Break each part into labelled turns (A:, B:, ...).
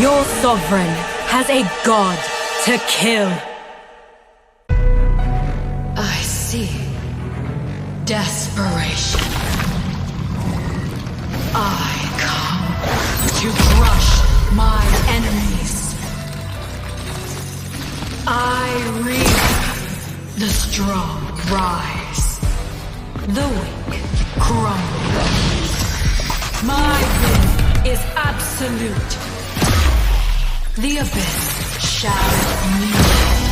A: Your sovereign has a god to kill.
B: I see. Desperation. I come to crush my enemies. I reap. The strong rise. The weak crumble. My will is absolute. The abyss shall kneel.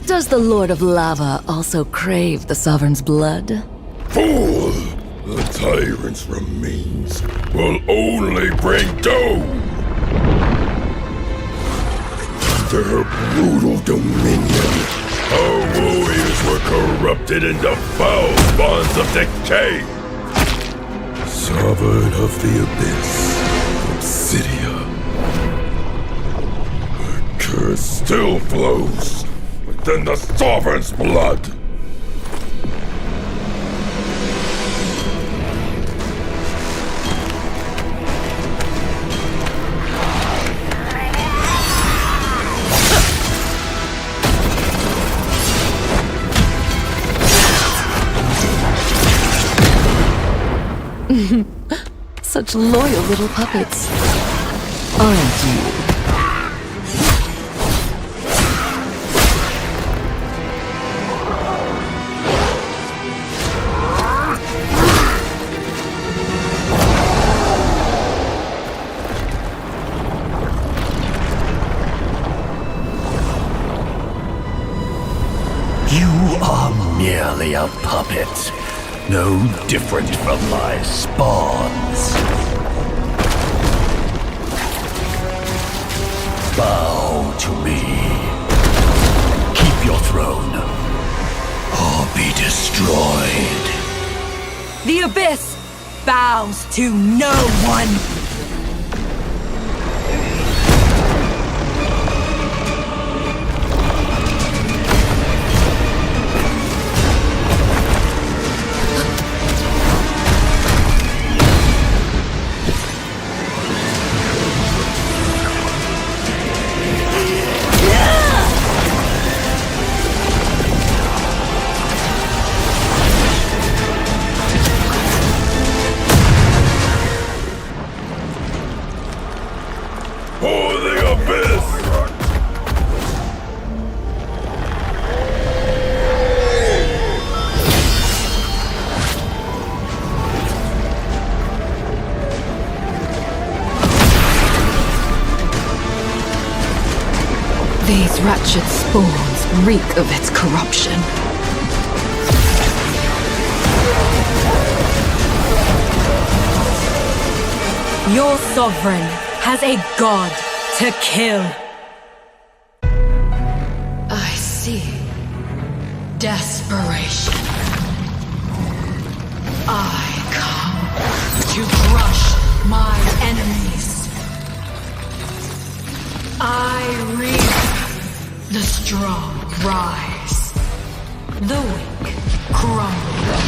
C: Does the Lord of Lava also crave the Sovereign's blood?
D: Fool! The tyrant's remains will only bring doom! Under her brutal dominion, our warriors were corrupted into foul bonds of decay! Sovereign of the Abyss, Obsidia. Her curse still flows within the Sovereign's blood!
C: Such loyal little puppets, aren't you?
E: You are merely a puppet. No different from my spawns. Bow to me. Keep your throne, or be destroyed.
A: The Abyss bows to no one. These wretched spawns reek of its corruption. Your sovereign has a god to kill.
B: I see. Desperation. I come to crush my enemies. I reap. The strong rise. The weak crumble.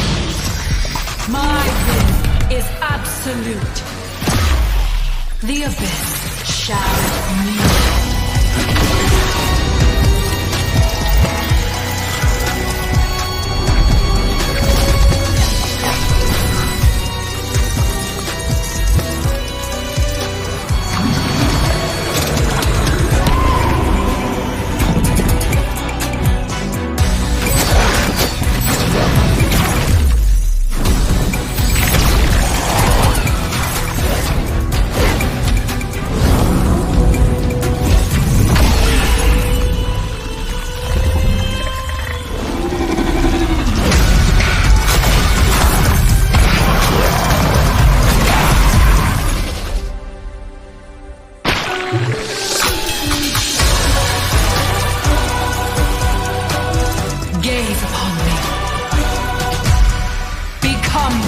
B: My will is absolute. The abyss shall kneel. Gaze upon me. Become me.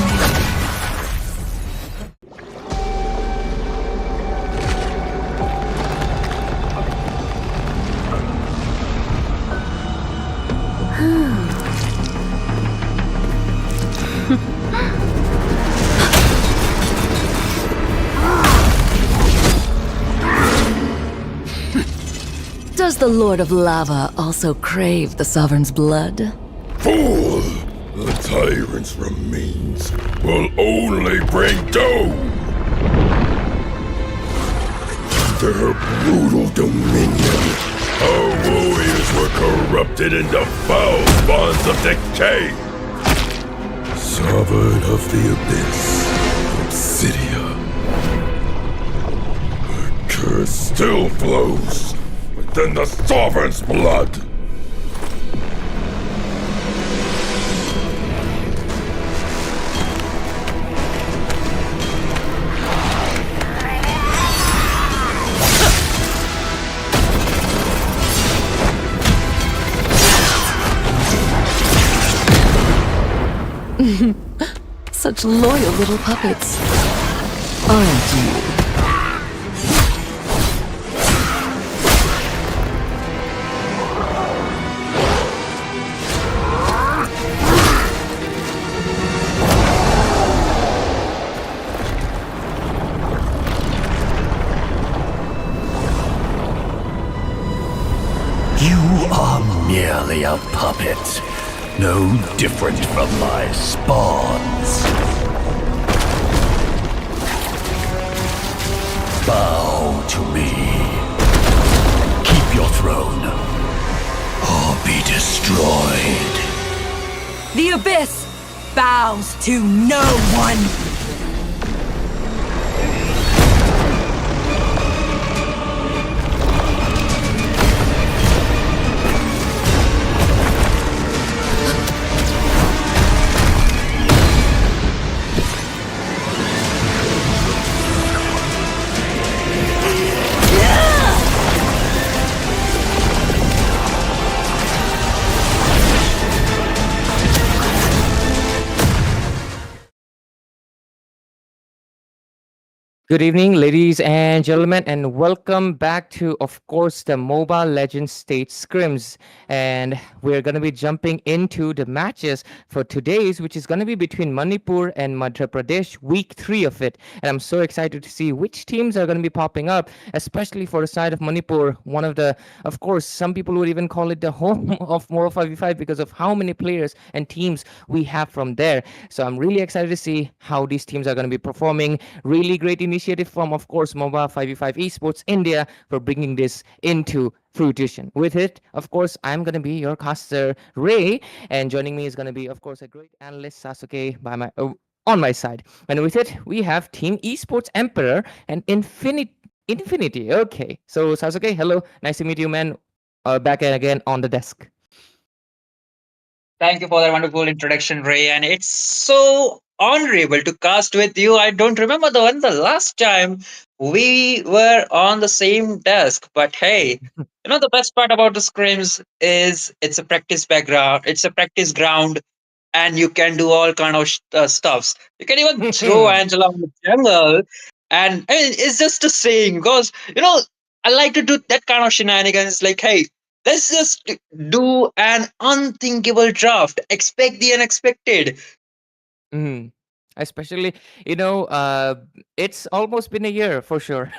C: Does the Lord of Lava also crave the Sovereign's blood?
D: Fool! The tyrant's remains will only bring doom! Under her brutal dominion, our warriors were corrupted into foul bonds of decay! Sovereign of the Abyss, Obsidia. Her curse still flows within the Sovereign's blood!
C: Such loyal little puppets. Aren't you?
E: You are merely a puppet, no different from my spawns. Bow to me. Keep your throne, or be destroyed.
A: The abyss bows to no one.
F: Good evening, ladies and gentlemen, and welcome back to, of course, the Mobile Legends State Scrims. And we're going to be jumping into the matches for today's, which is going to be between Manipur and Madhya Pradesh, week 3 of it. And I'm so excited to see which teams are going to be popping up, especially for the side of Manipur. One of the, of course, some people would even call it the home of Mobile 5v5 because of how many players and teams we have from there. So I'm really excited to see how these teams are going to be performing. Really great initiative from, of course, Mobile 5v5 Esports India for bringing this into fruition. With it, of course, I'm going to be your caster, Ray, and joining me is going to be, of course, a great analyst, Sasuke, by my on my side. And with it, we have Team Esports Emperor and Infinity. Okay, so Sasuke, hello, nice to meet you, man. Back again on the desk.
G: Thank you for that wonderful introduction, Ray. And it's so honorable to cast with you. I don't remember the last time we were on the same desk, but hey, the best part about the scrims is it's a practice background, it's a practice ground, and you can do all kind of stuffs. You can even throw Angela on the jungle, and I mean, it's just a saying because I like to do that kind of shenanigans. Like, hey, let's just do an unthinkable draft. Expect the unexpected.
F: Mhm. Especially, you know, it's almost been a year for sure.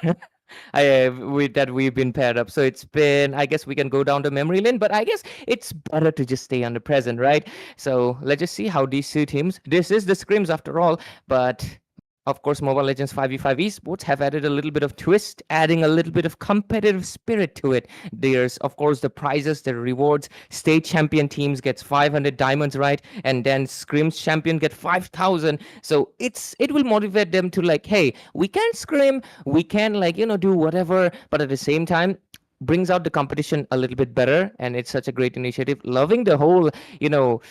F: That we've been paired up. So it's been, I guess we can go down the memory lane, but I guess it's better to just stay on the present, right? So let's just see how these two teams, this is the scrims after all, but of course, Mobile Legends 5v5 esports have added a little bit of twist, adding a little bit of competitive spirit to it. There's, of course, the prizes, the rewards. State champion teams gets 500 diamonds, right? And then Scrims champion get 5,000. So it will motivate them to like, hey, we can scrim, we can like do whatever, but at the same time brings out the competition a little bit better, and it's such a great initiative. Loving the whole you know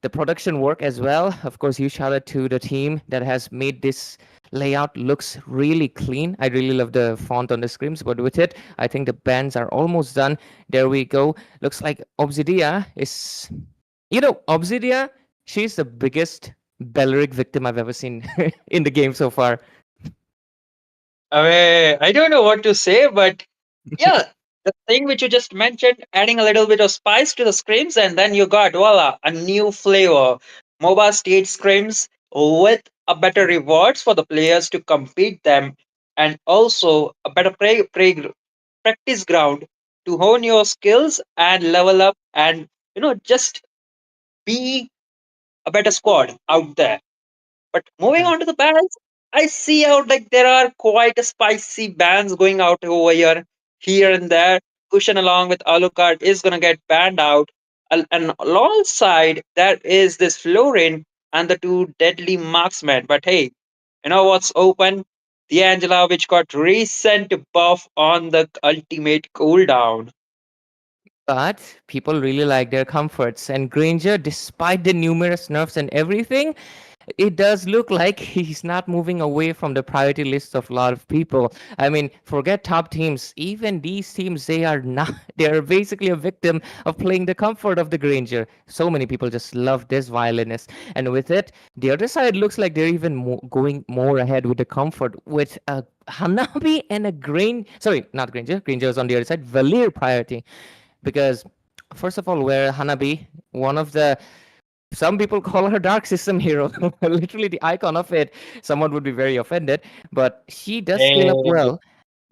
F: the production work as well. Of course, huge shout out to the team that has made this layout looks really clean. I really love the font on the screens, but with it, I think the bands are almost done. There we go. Looks like Obsidia is, Obsidia, she's the biggest Belleric victim I've ever seen in the game so far.
G: I mean, I don't know what to say, but yeah, the thing which you just mentioned, adding a little bit of spice to the screams, and then you got voila, a new flavor. MOBA state screams with a better rewards for the players to compete them, and also a better practice ground to hone your skills and level up, and just be a better squad out there. But moving
F: Mhm.
G: on to the bands, I see out like there are quite a spicy bands going out over here and there. Cushion along with Alucard is gonna get banned out. And alongside there is this Florin and the two deadly marksmen. But hey, you know what's open? The Angela, which got recent buff on the ultimate cooldown.
F: But people really like their comforts. And Granger, despite the numerous nerfs and everything, it does look like he's not moving away from the priority list of a lot of people. I mean, forget top teams. Even these teams, they are not, they are basically a victim of playing the comfort of the Granger. So many people just love this violinist. And with it, the other side looks like they're even going more ahead with the comfort with a Hanabi and a sorry, not Granger. Granger is on the other side. Valir priority. Because, first of all, where Hanabi, one of the some people call her dark system hero, literally the icon of it. Someone would be very offended, but she does scale up
G: Hey,
F: well.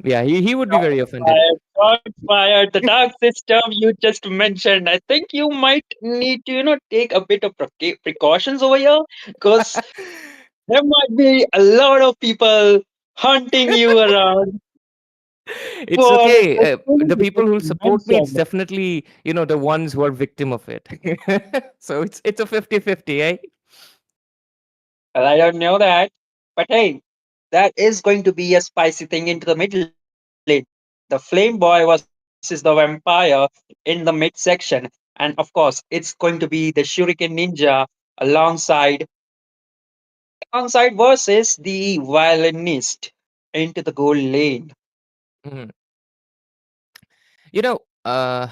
F: Yeah, he would be very
G: shots
F: offended.
G: fired, shots fired. The dark system you just mentioned. I think you might need to, take a bit of precautions over here because there might be a lot of people hunting you around
F: It's
G: for the
F: okay.
G: things
F: The
G: you
F: people
G: just
F: who support me, it's
G: mentioned.
F: definitely the ones who are victim of it. So it's a 50-50, eh?
G: Well, I don't know that. But hey, that is going to be a spicy thing into the mid lane. The Flame Boy versus the Vampire in the mid section. And of course, it's going to be the Shuriken Ninja alongside versus the violinist into the gold lane.
F: Mhm. You know, uh,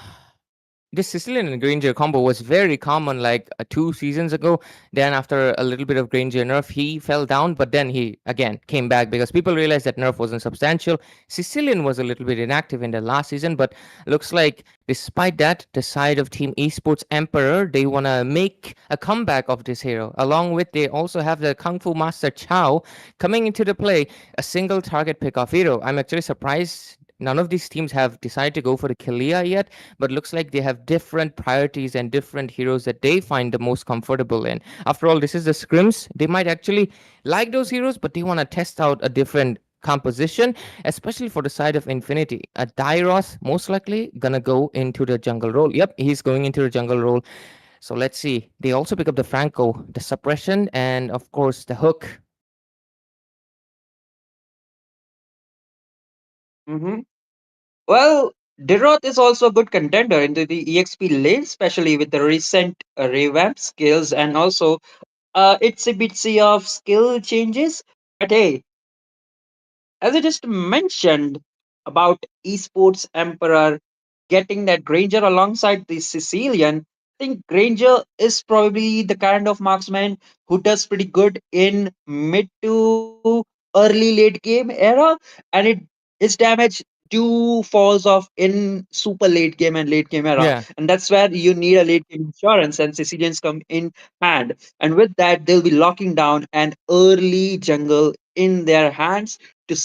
F: this Sicilian and Granger combo was very common like 2 seasons ago. Then after a little bit of Granger nerf, he fell down, but then he again came back because people realized that nerf wasn't substantial. Sicilian was a little bit inactive in the last season, but looks like despite that, the side of Team Esports Emperor, they want to make a comeback of this hero. Along with, they also have the Kung Fu Master Chao coming into the play, a single target pick off hero. I'm actually surprised none of these teams have decided to go for the Kalia yet, but looks like they have different priorities and different heroes that they find the most comfortable in. After all, this is the scrims. They might actually like those heroes, but they want to test out a different composition, especially for the side of Infinity. A Dairos most likely gonna go into the jungle role. Yep, he's going into the jungle role. So let's see. They also pick up the Franco, the suppression, and of course the hook.
G: Hmm. Well, Diroth is also a good contender into the EXP lane, especially with the recent revamp skills and also itsy bitsy of skill changes. But hey, as I just mentioned about Esports Emperor getting that Granger alongside the Sicilian, I think Granger is probably the kind of marksman who does pretty good in mid to early late game era, and his damage do falls off in super late game and late game era.
F: Yeah.
G: And that's where you need a late game insurance and Sicilians come in hand. And with that, they'll be locking down an early jungle in their hands to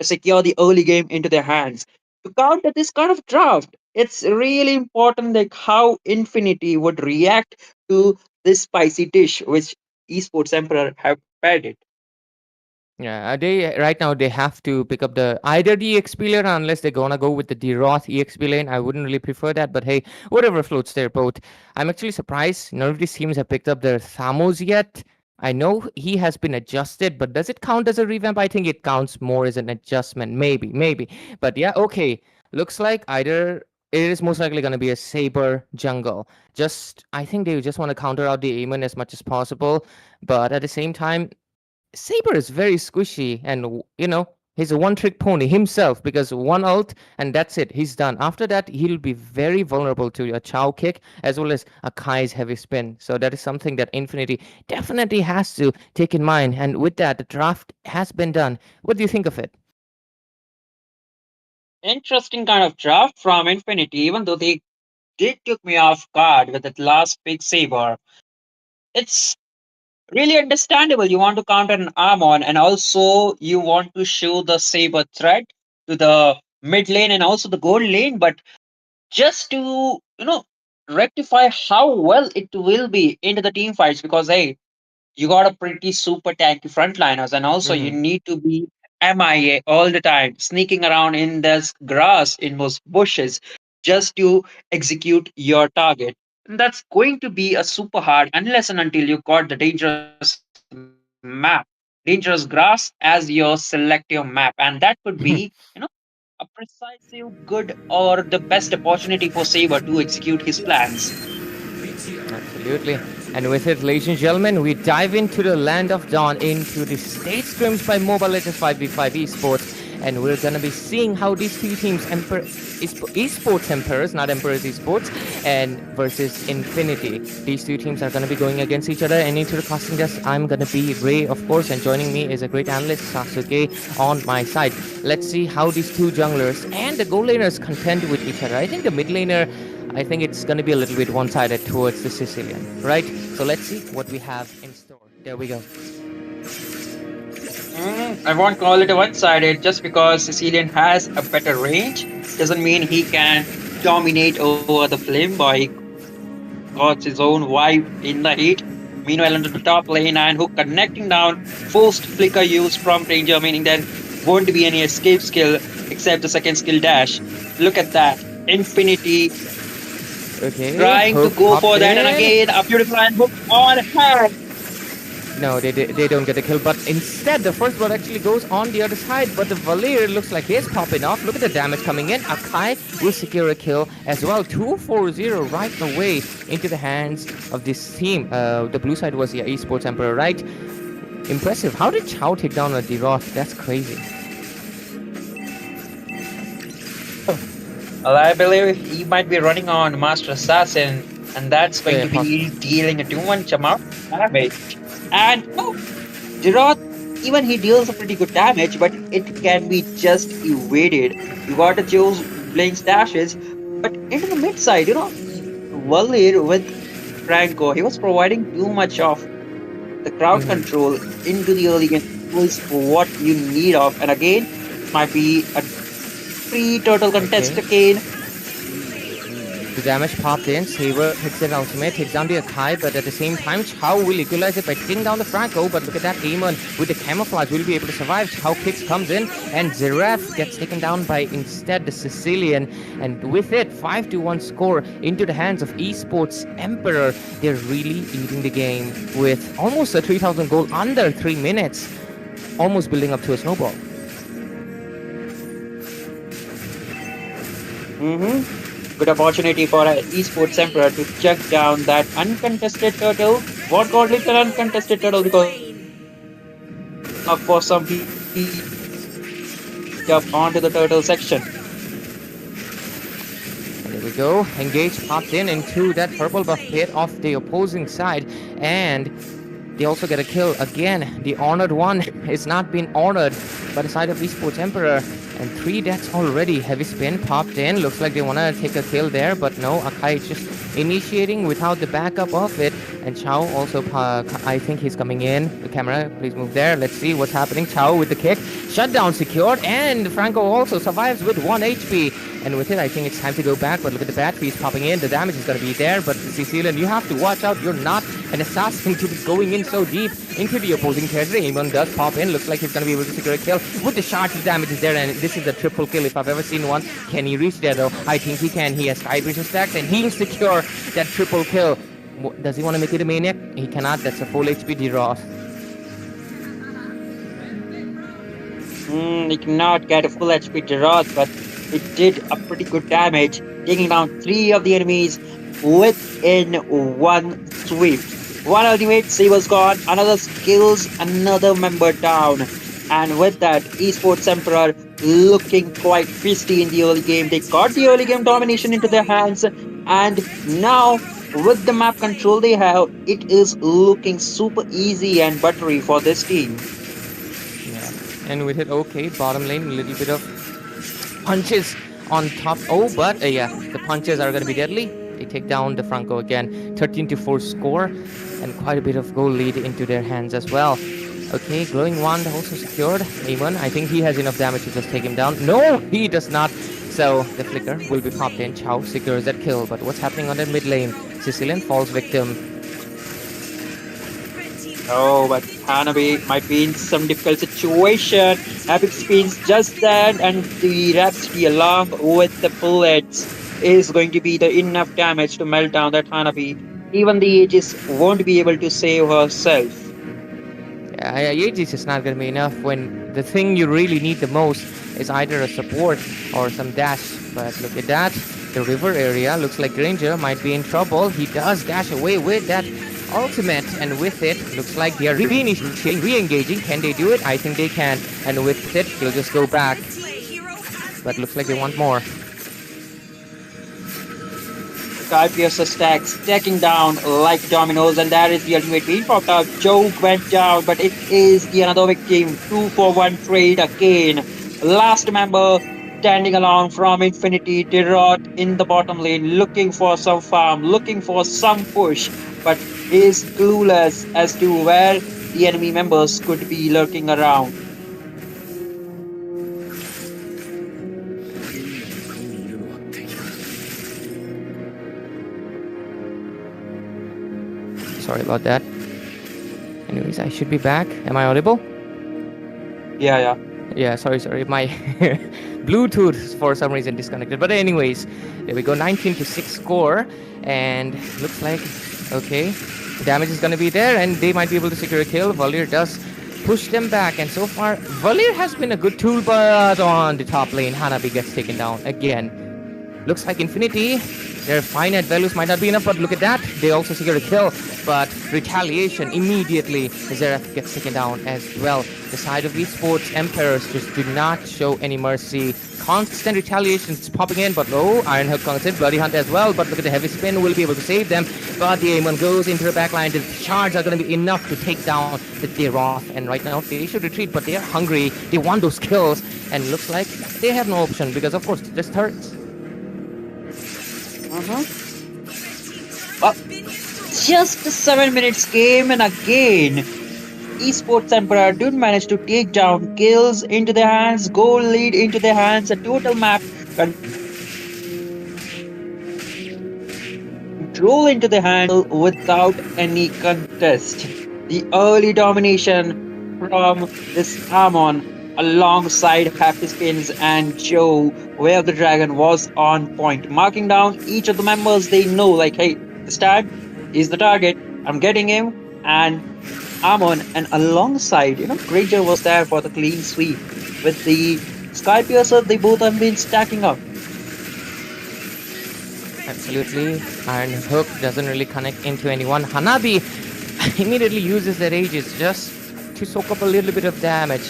G: secure the early game into their hands. To counter this kind of draft, it's really important like how Infinity would react to this spicy dish which Esports Emperor have prepared it.
F: Yeah, they right now they have to pick up the either the EXP lane unless they're gonna go with the Deroth EXP lane. I wouldn't really prefer that, but hey, whatever floats their boat. I'm actually surprised none of these teams have picked up their Thamos yet. I know he has been adjusted, but does it count as a revamp? I think it counts more as an adjustment. Maybe. But yeah, okay. Looks like either it is most likely gonna be a Saber jungle. Just I think they just want to counter out the Aemon as much as possible, but at the same time Saber is very squishy, and he's a one-trick pony himself because one ult and that's it. He's done. After that, he'll be very vulnerable to a Chow kick as well as a Kai's heavy spin. So that is something that Infinity definitely has to take in mind. And with that, the draft has been done. What do you think of it?
G: Interesting kind of draft from Infinity, even though they did took me off guard with that last big saber. It's really understandable. You want to counter an Amon, and also you want to show the saber threat to the mid lane and also the gold lane, but just to rectify how well it will be into the team fights because hey, you got a pretty super tanky frontliners, and also you
F: Mm-hmm.
G: need to be MIA all the time, sneaking around in this grass, in those bushes, just to execute your target. And that's going to be a super hard unless and until you got the dangerous map, dangerous grass as your selective map, and that could be, a precisive, good, or the best opportunity for Saber to execute his plans.
F: Absolutely. And with it, ladies and gentlemen, we dive into the land of dawn, into the state scrims by Mobile Legends 5v5 esports. And we're going to be seeing how these two teams, esports emperors, not emperors esports, and versus Infinity. These two teams are going to be going against each other. And into the casting desk, I'm going to be Ray, of course, and joining me is a great analyst, Sasuke, on my side. Let's see how these two junglers and the gold laners contend with each other. I think the mid laner, I think it's going to be a little bit one-sided towards the Sicilian, right? So let's see what we have in store. There we go.
G: I won't call it a one-sided just because Sicilian has a better range doesn't mean he can dominate over the flame boy. Got his own vibe in the heat. Meanwhile, under the top lane and hook connecting down, forced flicker use from danger, meaning there won't be any escape skill except the second skill dash. Look at that. Infinity
F: Okay.
G: trying to
F: Hook
G: go
F: popped
G: for that, and
F: in.
G: again a beautiful hand hook on hand.
F: No, they don't get the kill, but instead the first blood actually goes on the other side, but the Valir looks like he's popping off. Look at the damage coming in. Akai will secure a kill as well. 2-4-0 right away into the hands of this team. The blue side was Esports Emperor, right? Impressive. How did Chow take down a Deroth? That's crazy.
G: Well, I believe he might be running on Master Assassin, and that's going to be dealing a too much amount of damage. And Giroth, even he deals a pretty good damage, but it can be just evaded. You got to choose playing stashes, but into the mid side, Valir with Franco, he was providing too much of the crowd control into the early game was what you need of. And again, it might be a free turtle contest again.
F: The damage popped in. Saber hits an ultimate, takes down the Akai, but at the same time, Chow will equalize it by taking down the Franco. But look at that, Aemon with the camouflage will be able to survive. Chow kicks comes in, and Zeref gets taken down by instead the Sicilian. And with it, 5-1 score into the hands of Esports Emperor. They're really leading the game with almost a 3,000 goal under 3 minutes, almost building up to a snowball.
G: Good opportunity for an esports emperor to check down that uncontested turtle. What called it an uncontested turtle? Because for some he up onto the turtle section.
F: And there we go. Engage popped in into that purple buff pit off the opposing side, and They also get a kill again. The honored one is not being honored by the side of Esports Emperor. And 3 deaths already. Heavy spin popped in. Looks like they want to take a kill there, but no. Akai is just initiating without the backup of it. And Chao also, I think he's coming in. The camera, please move there. Let's see what's happening. Chao with the kick. Shutdown secured. And Franco also survives with 1 HP. And with it, I think it's time to go back. But look at the bat feast popping in. The damage is going to be there. But Cecilian, you have to watch out. You're not an assassin to be going in so deep into the opposing territory. Aemon does pop in. Looks like he's going to be able to secure a kill. With the charge, the damage is there. And this is a triple kill if I've ever seen one. Can he reach there though? I think he can. He has Skybreacher stacks and he'll secure that triple kill. Does he want to make it a maniac? He cannot. That's a full HP D-Ross.
G: He cannot get a full HP Gerard, but it did a pretty good damage, taking down 3 of the enemies within 1 sweep. 1 ultimate, Saber's gone, another skills, another member down. And with that, Esports Emperor looking quite feisty in the early game. They got the early game domination into their hands, and now with the map control they have, it is looking super easy and buttery for this team.
F: And with it, okay, bottom lane, a little bit of punches on top. Oh, but yeah, the punches are going to be deadly. They take down the Franco again. 13-4 score, and quite a bit of goal lead into their hands as well. Okay, glowing wand also secured. Aemon, I think he has enough damage to just take him down. No, he does not. So the flicker will be popped in. Chao secures that kill. But what's happening on the mid lane? Sicilian falls victim.
G: Oh, but Hanabi might be in some difficult situation. Epic spins just then, and the Rhapsody along with the bullets is going to be the enough damage to melt down that Hanabi. Even the Aegis won't be able to save herself.
F: Yeah, Aegis is not going to be enough when the thing you really need the most is either a support or some dash. But look at that. The river area looks like Granger might be in trouble. He does dash away with that ultimate, and with it, looks like they are re-engaging. Can they do it? I think they can. And with it, he'll just go back. But looks like they want more.
G: Skypiercer stacks stacking down like dominoes, and that is the ultimate being popped out. Joke went down, but it is the another victim. 2-for-1 trade again. Last member standing along from Infinity. Derot in the bottom lane, looking for some farm, looking for some push, but is clueless as to where the enemy members could be lurking around.
F: Sorry about that. Anyways, I should be back. Am I audible?
G: Yeah.
F: Yeah, sorry. My Bluetooth for some reason disconnected. But anyways, there we go. 19-6 score. And looks like, okay, damage is going to be there. And they might be able to secure a kill. Valir does push them back. And so far, Valir has been a good tool. But on the top lane, Hanabi gets taken down again. Looks like Infinity, their finite values might not be enough, but look at that. They also secure a kill, but retaliation immediately. Zeref gets taken down as well. The side of Esports Emperors just do not show any mercy. Constant retaliations popping in, but oh, Iron Hook comes in, Bloody Hunt as well, but look at the heavy spin, will be able to save them. But the Aemon goes into the backline. The charge are going to be enough to take down the Deroth, and right now they should retreat, but they are hungry. They want those kills, and looks like they have no option because, of course, there's turrets.
G: Well, just a 7 minutes game, and again, Esports Emperor did manage to take down kills into their hands, goal lead into their hands, a total map control into their hands without any contest. The early domination from this Amon alongside Happy Spins and Joe, where the dragon was on point, marking down each of the members. They know, like, hey, this time is the target, I'm getting him. And Amon, and alongside, Granger was there for the clean sweep. With the Skypiercer, they both have been stacking up.
F: Absolutely. Iron Hook doesn't really connect into anyone. Hanabi immediately uses their Aegis just to soak up a little bit of damage.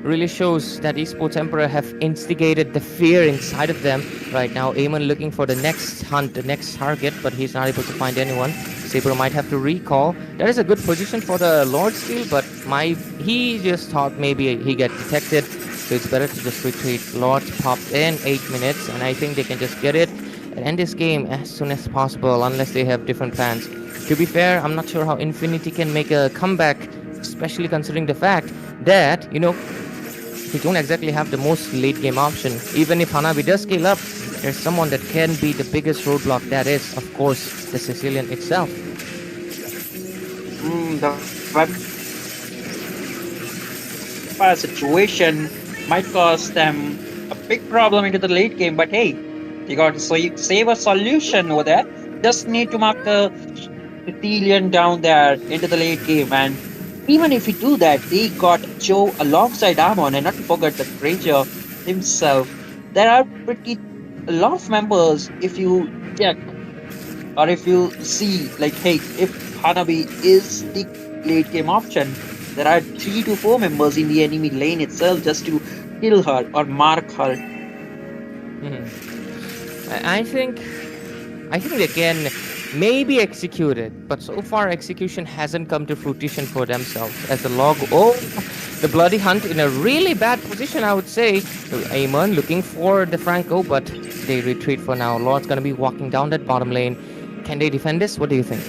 F: Really shows that Esports Emperor have instigated the fear inside of them. Right now, Aemon looking for the next hunt, the next target, but he's not able to find anyone. Saber might have to recall. That is a good position for the Lord Steel, but he just thought maybe he get detected, so it's better to just retreat. Lords popped in 8 minutes, and I think they can just get it and end this game as soon as possible, unless they have different plans. To be fair, I'm not sure how Infinity can make a comeback, especially considering the fact that, they don't exactly have the most late game option. Even if Hanabi does scale up, there's someone that can be the biggest roadblock. That is, of course, the Sicilian itself.
G: The vampire situation might cause them a big problem into the late game, but hey, they got to save a solution over there. Just need to mark the Sicilian down there into the late game, and even if we do that, they got Joe alongside Amon, and not to forget the Ranger himself. There are pretty a lot of members if you check or if you see, like, hey, if Hanabi is the late game option, there are 3 to 4 members in the enemy lane itself just to kill her or mark her.
F: I think they can maybe execute it, but so far execution hasn't come to fruition for themselves. As the log, the Bloody Hunt in a really bad position, I would say. Amon looking for the Franco, but they retreat for now. Lord's gonna be walking down that bottom lane. Can they defend this? What do you think?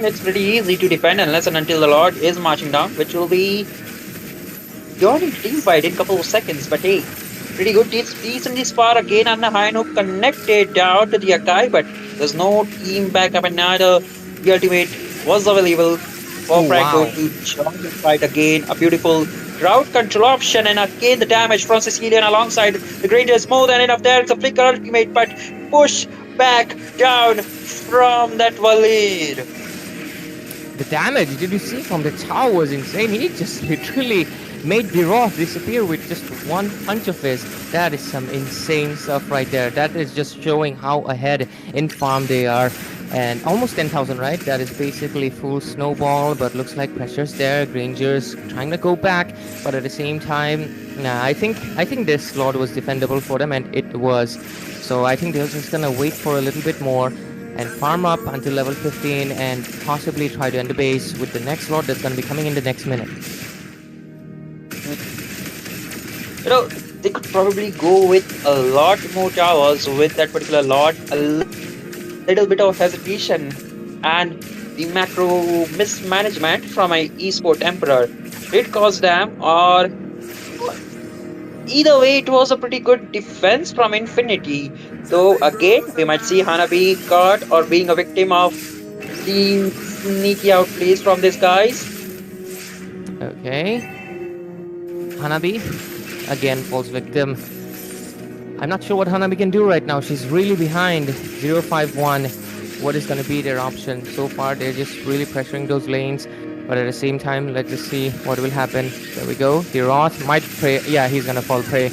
G: It's pretty easy to defend unless and until the Lord is marching down, which will be joining team fight in a couple of seconds. But hey, pretty good decently spot again on the high note, connected down to the Akai, but there's no team backup, and neither the ultimate was available for Franco to join the fight again. A beautiful crowd control option, and again the damage from Sicilian alongside the Granger is more than enough there. It's a flicker ultimate, but push back down from that Walid.
F: The damage, did you see from the tower, was insane. He just literally made Biroth disappear with just one punch of his. That is some insane stuff right there. That is just showing how ahead in farm they are. And almost 10,000, right? That is basically full snowball, but looks like pressure's there. Granger's trying to go back, but at the same time, I think this Lord was defendable for them, and it was. So I think they're just gonna wait for a little bit more and farm up until level 15 and possibly try to end the base with the next Lord that's gonna be coming in the next minute.
G: They could probably go with a lot more towers with that particular Lord. A little bit of hesitation and the macro mismanagement from a esport Emperor did cause them, or either way, it was a pretty good defense from Infinity. Though again, we might see Hanabi caught or being a victim of the sneaky outplays from these guys.
F: Okay. Hanabi again falls victim. I'm not sure what Hanabi can do right now. She's really behind. 051. What is going to be their option? So far, they're just really pressuring those lanes. But at the same time, let's just see what will happen. There we go. Hiroth might prey. Yeah, he's going to fall prey.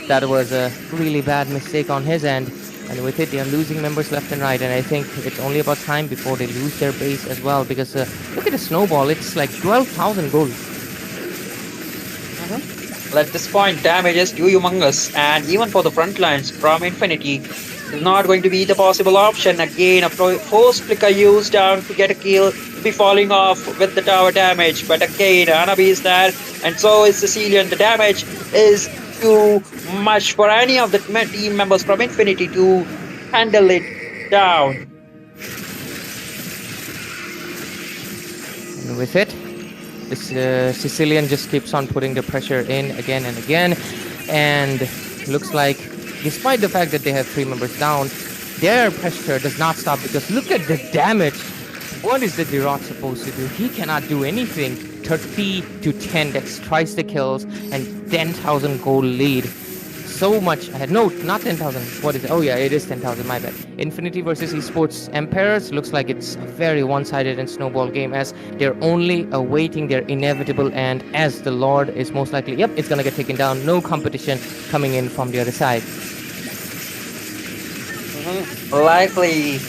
F: That was a really bad mistake on his end. And with it, they are losing members left and right. And I think it's only about time before they lose their base as well. Because look at the snowball. It's like 12,000 gold.
G: Well, at this point, damage is too humongous, and even for the front lines from Infinity, is not going to be the possible option. Again, a forced flicker used down to get a kill, be falling off with the tower damage. But again, Hanabi is there, and so is Sicilian. The damage is too much for any of the team members from Infinity to handle it down.
F: And with it, this Sicilian just keeps on putting the pressure in again and again, and looks like, despite the fact that they have 3 members down, their pressure does not stop, because look at the damage. What is the Dirot supposed to do? He cannot do anything. 30 to 10, that's twice the kills, and 10,000 gold lead. So much ahead. No, not 10,000. What is it? Oh yeah, it is 10,000, my bad. Infinity versus Esports Emperors looks like it's a very one-sided and snowball game, as they're only awaiting their inevitable end, as the Lord is most likely, yep, it's gonna get taken down. No competition coming in from the other side.
G: Likely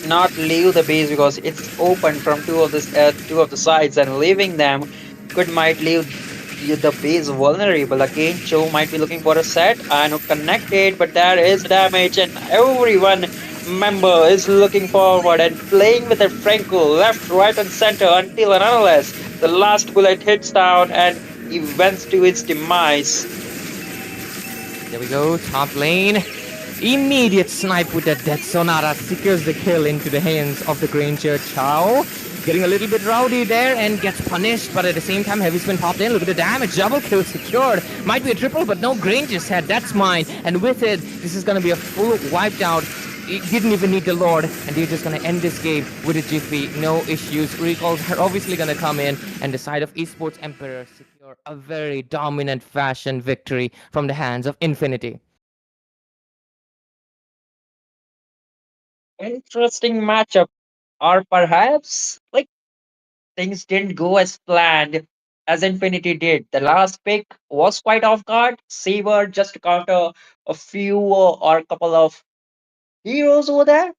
G: not leave the base because it's open from two of the sides, and leaving them might leave the base vulnerable. Again, Cho might be looking for a set and connected, but there is damage, and everyone member is looking forward and playing with a Franco left, right, and center until and unless the last bullet hits down and he wents to its demise.
F: There we go, top lane. Immediate snipe with the Death Sonata secures the kill into the hands of the Granger Chow. Getting a little bit rowdy there and gets punished, but at the same time, Heavy Spin popped in. Look at the damage, double kill secured. Might be a triple, but no, Granger said, that's mine. And with it, this is going to be a full wiped out. It didn't even need the Lord, and they're just going to end this game with a jiffy. No issues. Recalls are obviously going to come in, and the side of Esports Emperor secure a very dominant fashion victory from the hands of Infinity.
G: Interesting matchup. Or perhaps, like, things didn't go as planned as Infinity did. The last pick was quite off guard. Saber just to counter a few or a couple of heroes over there.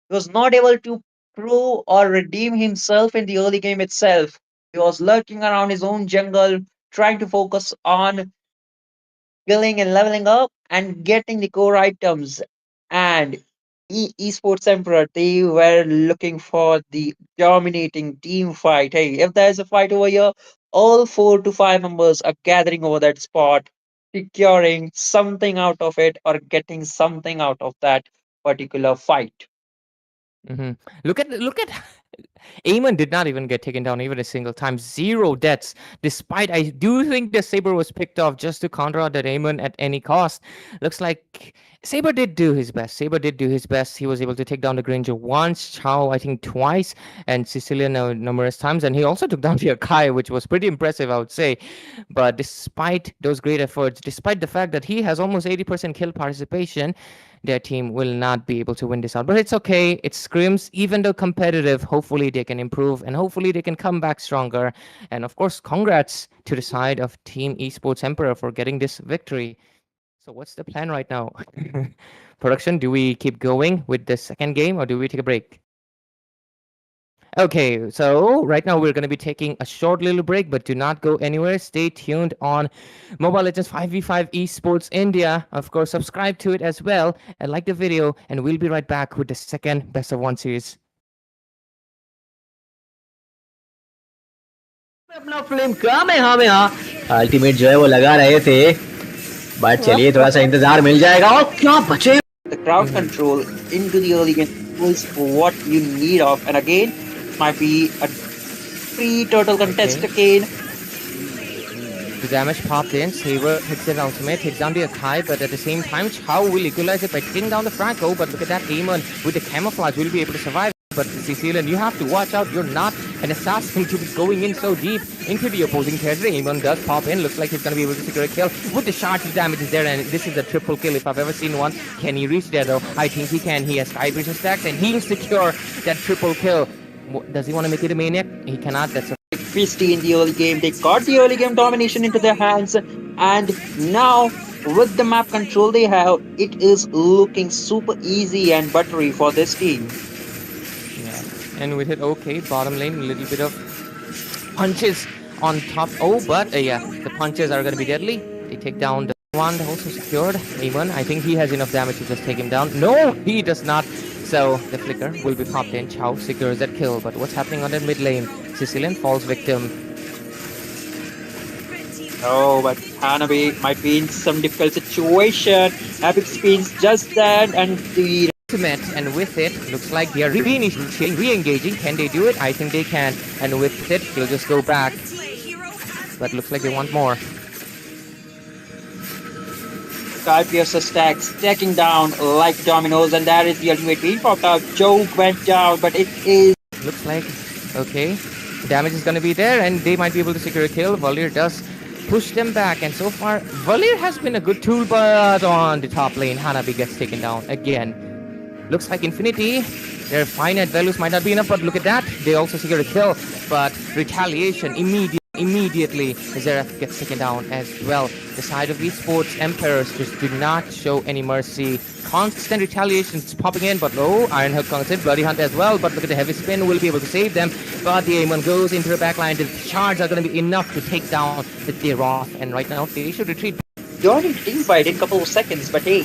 G: He was not able to prove or redeem himself in the early game itself. He was lurking around his own jungle, trying to focus on skilling and leveling up and getting the core items. And Esports Emperor, they were looking for the dominating team fight. Hey, if there's a fight over here, all 4 to 5 members are gathering over that spot, securing something out of it or getting something out of that particular fight.
F: Mm-hmm. Look at Amon did not even get taken down even a single time. 0 deaths. Despite I do think the Saber was picked off just to counter out that Amon at any cost. Looks like Saber did do his best. Saber did do his best. He was able to take down the Granger once, Chow I think twice, and Sicilian numerous times. And he also took down the Akai, which was pretty impressive, I would say. But despite those great efforts, despite the fact that he has almost 80% kill participation, their team will not be able to win this out. But it's okay. It's Scrims. Even though competitive, hopefully they can improve and hopefully they can come back stronger. And of course, congrats to the side of Team Esports Emperor for getting this victory. So what's the plan right now? Production, do we keep going with the second game or do we take a break? Okay, so right now we're going to be taking a short little break, but do not go anywhere. Stay tuned on Mobile Legends 5v5 Esports India. Of course, subscribe to it as well and like the video, and we'll be right back with the second Best of 1 series.
H: अपना flame कम है हाँ में हाँ ultimate जो है वो लगा रहे थे बट चलिए थोड़ा सा इंतजार मिल जाएगा और क्या बचे
G: The crowd control into the early game is what you need of, and again, might be a free total contest again.
F: The damage popped in. Saber hits the ultimate, takes down the Akai, but at the same time, Chow will equalize it by taking down the Franco. But look at that, Amon with the camouflage will be able to survive. But Sicilian, you have to watch out. You're not an assassin to be going in so deep into the opposing territory. Amon does pop in. Looks like he's going to be able to secure a kill. With the charge, the damage is there, and this is a triple kill if I've ever seen one. Can he reach there, though? I think he can. He has Skybridge stacks, and he'll secure that triple kill. Does he want to make it a Maniac? He cannot. That's a
G: Feisty in the early game. They got the early game domination into their hands, and now with the map control they have, it is looking super easy and buttery for this team.
F: And with it, okay, bottom lane, a little bit of punches on top. Oh, but yeah, the punches are going to be deadly. They take down the one, also secured. Amon, I think he has enough damage to just take him down. No, he does not. So the flicker will be popped in. Chow secures that kill. But what's happening on the mid lane? Sicilian falls victim.
G: Oh, but Hanabi might be in some difficult situation. Epic Spins just dead, and the
F: Ultimate, and with it, looks like they are re-engaging. Can they do it? I think they can. And with it, he'll just go back. But looks like they want more.
G: Sky Piercer stacks, stacking down like dominoes, and that is the ultimate being popped out. Joke went down, but it is.
F: Looks like, okay, damage is going to be there, and they might be able to secure a kill. Valir does push them back, and so far, Valir has been a good tool, but on the top lane, Hanabi gets taken down again. Looks like Infinity, their finite values might not be enough, but look at that. They also secure a kill, but retaliation immediately Zeref gets taken down as well. The side of Esports Emperors just do not show any mercy. Constant retaliations popping in, but Iron Hook comes in, Bloody Hunt as well, but look at the heavy spin, will be able to save them. But the Amon goes into the backline. The charge are going to be enough to take down the Deroth, and right now they should retreat.
G: Joining the team fight in a couple of seconds, but hey,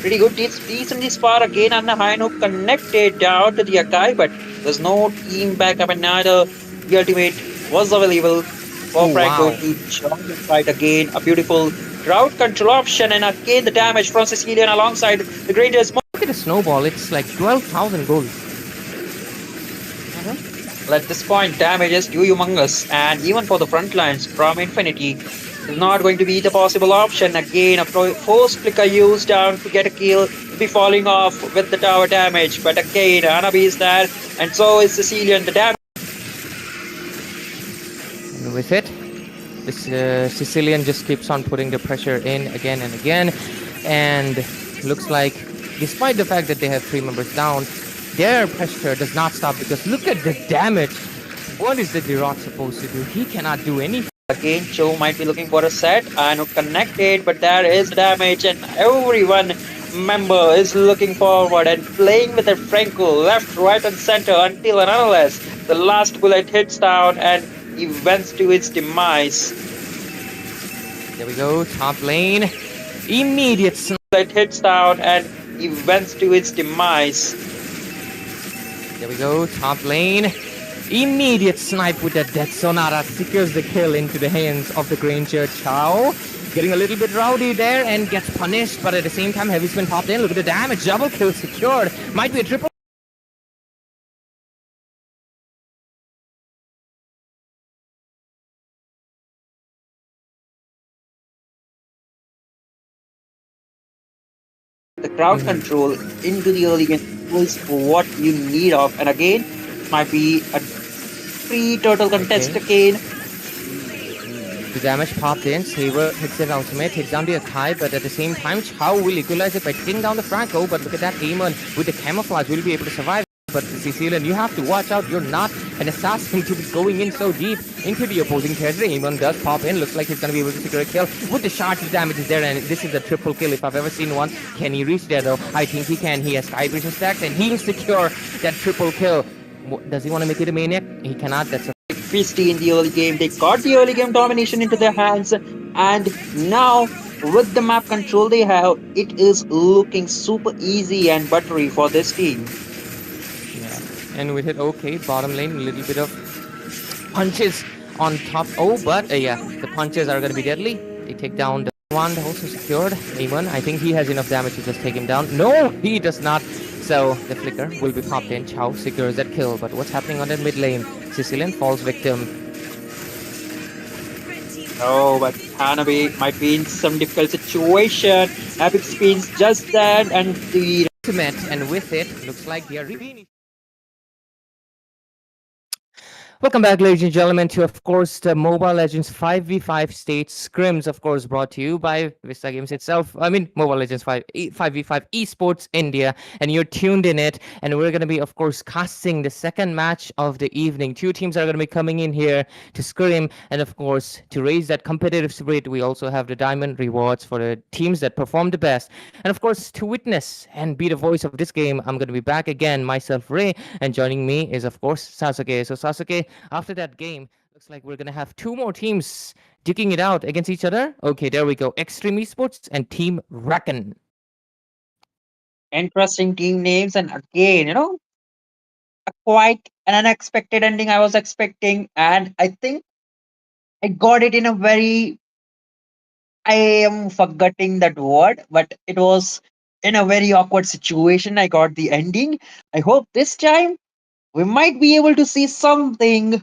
G: Pretty good, decently spot again on the high note connected down to the Akai, but there's no team backup and neither the ultimate was available for
F: Oh,
G: Franco
F: wow.
G: to join the fight again. A beautiful crowd control option and again the damage from Sicilian alongside the Granger's.
F: Look at the snowball. It's like 12,000 gold.
G: At this point, damage is too humongous, and even for the front lines from Infinity, is not going to be the possible option. Again, a force flicker used down to get a kill, be falling off with the tower damage. But again, Anabi is there, and so is Sicilian. The damage.
F: And with it, this Sicilian just keeps on putting the pressure in again and again. And looks like, despite the fact that they have 3 members down, their pressure does not stop because look at the damage. What is the Dirot supposed to do? He cannot do anything.
G: Again, Cho might be looking for a set and connected, but there is damage, and everyone member is looking forward and playing with a Franco left, right, and center until and unless the last bullet hits down and he wents to its demise.
F: There we go, top lane. Immediate
G: Bullet hits down and he wents to its demise.
F: There we go, top lane. Immediate snipe with the Death Sonata secures the kill into the hands of the Granger Chow. Getting a little bit rowdy there and gets punished, but at the same time, Heavy Spin popped in. Look at the damage, double kill secured. Might be a triple.
G: The crowd control into the early game is what you need of, and again, might be a free total contest again.
F: The damage popped in, Saber hits the ultimate, takes down the Akai, but at the same time, Chow will equalize it by taking down the Franco, but look at that, Amon with the camouflage will be able to survive. But Sicilian, you have to watch out, you're not an assassin to be going in so deep into the opposing territory. Amon does pop in, looks like he's going to be able to secure a kill. With the charge, the damage is there, and this is a triple kill if I've ever seen one. Can he reach there though? I think he can. He has Skybridge stacks, and he'll secure that triple kill. Does he want to make it a maniac? He cannot, that's a
G: Feisty in the early game. They got the early game domination into their hands, and now with the map control they have, it is looking super easy and buttery for this team.
F: and with it, okay, bottom lane, a little bit of punches on top. Oh, but yeah, the punches are going to be deadly. They take down the one, also secured. Amon, I think he has enough damage to just take him down. No, he does not. So the flicker will be popped in. Chow secures that kill. But what's happening on the mid lane? Sicilian falls victim.
G: Oh, but Hanabi might be in some difficult situation. Epic Spins just dead, and the
F: Ultimate, and with it, looks like they are revealing. Welcome back, ladies and gentlemen, to, of course, the Mobile Legends 5v5 state scrims, of course, brought to you by Vista Games itself. I mean, Mobile Legends 5v5 Esports India, and you're tuned in it. And we're going to be, of course, casting the second match of the evening. 2 teams are going to be coming in here to scrim, and, of course, to raise that competitive spirit, we also have the diamond rewards for the teams that perform the best. And, of course, to witness and be the voice of this game, I'm going to be back again, myself, Ray, and joining me is, of course, Sasuke. So, Sasuke, after that game, looks like we're going to have 2 more teams duking it out against each other. Okay, there we go. Extreme Esports and Team Rakan.
G: interesting team names, and again, a quite an unexpected ending I was expecting, and I think I got it in a very, I am forgetting that word, but it was in a very awkward situation. I got the ending. I hope this time we might be able to see something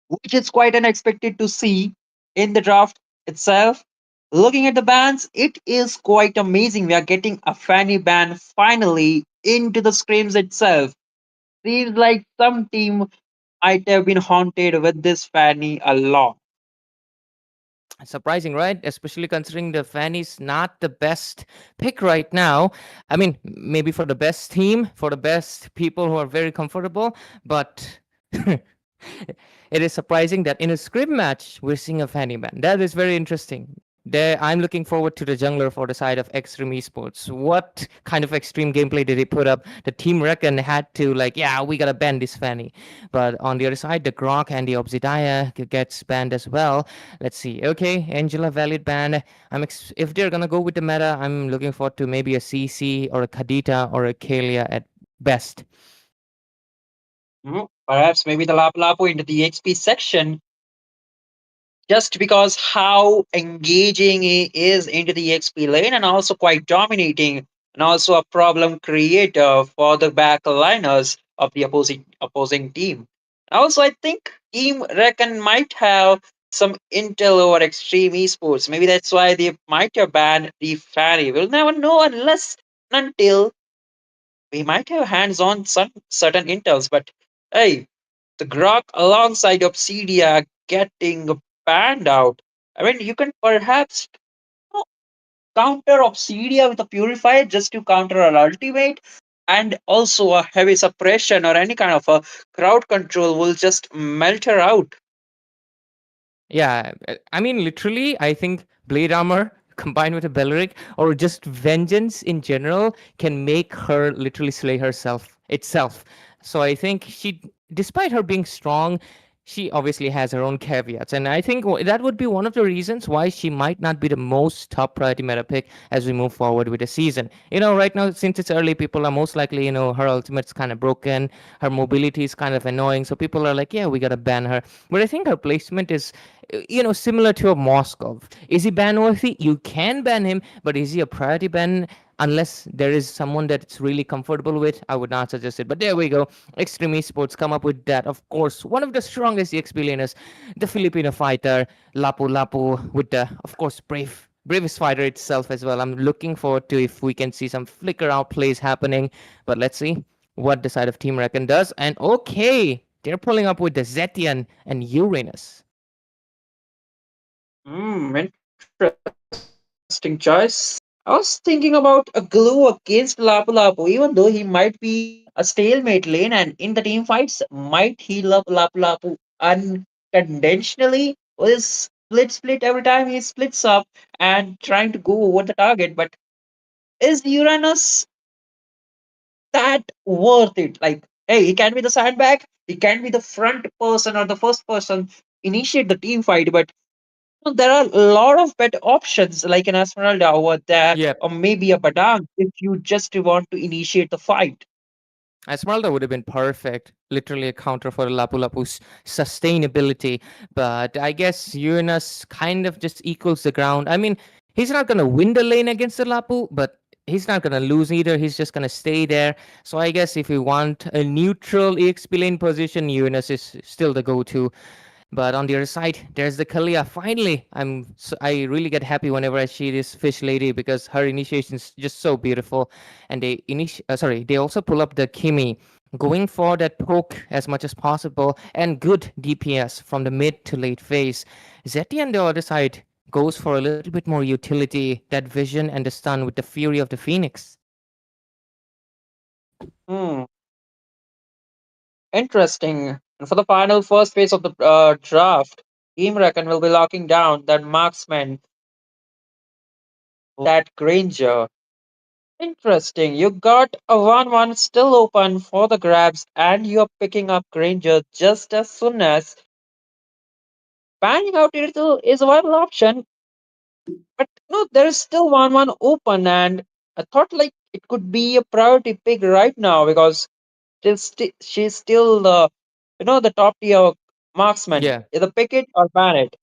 G: which is quite unexpected to see in the draft itself. Looking at the bans, it is quite amazing. We are getting a Fanny ban finally into the scrims itself. Seems like some team might have been haunted with this Fanny a lot.
F: Surprising, right? Especially considering the Fanny's not the best pick right now. I mean, maybe for the best team, for the best people who are very comfortable, but it is surprising that in a scrim match, we're seeing a Fanny ban. That is very interesting. There, I'm looking forward to the jungler for the side of Extreme Esports. What kind of extreme gameplay did he put up? The team reckon had to like, yeah, we gotta ban this Fanny. But on the other side, the Grok and the Obsidian gets banned as well. Let's see. Okay, Angela valid ban. If they're gonna go with the meta, I'm looking forward to maybe a CC or a Kadita or a Kalia at best.
G: Perhaps maybe the Lapu Lapu into the XP section just because how engaging he is into the XP lane and also quite dominating and also a problem creator for the backliners of the opposing team. Also, I think Team Reckon might have some intel over Extreme Esports. Maybe that's why they might have banned the Fanny. We'll never know unless and until we might have hands on some certain intels. But hey, the Grok alongside Obsidia getting banned out. I mean, you can perhaps you know, counter Obsidia with a Purifier just to counter an ultimate, and also a heavy suppression or any kind of a crowd control will just melt her out.
F: Yeah, I mean, literally, I think Blade Armor combined with a Belleric or just Vengeance in general can make her literally slay herself itself. So I think she, despite her being strong, she obviously has her own caveats. And I think that would be one of the reasons why she might not be the most top priority meta pick as we move forward with the season. Right now, since it's early, people are most likely, her ultimate's kind of broken, her mobility is kind of annoying. So people are like, yeah, we got to ban her. But I think her placement is similar to a Moskov. Is he ban worthy? You can ban him, but is he a priority ban? Unless there is someone that's really comfortable with, I would not suggest it. But there we go. Extreme Esports come up with that. Of course, one of the strongest EXP laners, the Filipino fighter, Lapu Lapu, with the, of course, bravest fighter itself as well. I'm looking forward to if we can see some flicker outplays happening. But let's see what the side of Team Reckon does. And okay, they're pulling up with the Zetian and Uranus.
G: Interesting choice. I was thinking about a glue against Lapu Lapu, even though he might be a stalemate lane and in the team fights might heal up Lapu Lapu unconventionally with his split every time he splits up and trying to go over the target. But is Uranus that worth it? Like, hey, he can be the sandbag, he can be the front person or the first person initiate the team fight, but there are a lot of better options like an Esmeralda over there,
F: Yeah,
G: or maybe a Badang if you just want to initiate the fight.
F: Esmeralda would have been perfect, literally a counter for Lapu Lapu's sustainability. But I guess Uranus kind of just equals the ground. I mean, he's not going to win the lane against the Lapu, but he's not going to lose either. He's just going to stay there. So I guess if you want a neutral EXP lane position, Uranus is still the go to. But on the other side, there's the Kalia. Finally, I really get happy whenever I see this fish lady because her initiation is just so beautiful. And they also pull up the Kimi, going for that poke as much as possible and good DPS from the mid to late phase. Zeti on the other side goes for a little bit more utility, that vision and the stun with the Fury of the Phoenix.
G: Hmm, interesting. And for the final first phase of the draft, Team Reckon will be locking down that marksman, that Granger. Interesting. You got a 1-1 still open for the grabs, and you're picking up Granger just as soon as banning out Irithel is a viable option. But no, there is still 1-1 open, and I thought like it could be a priority pick right now because she's still the top tier marksman.
F: Yeah.
G: Either pick it or ban it.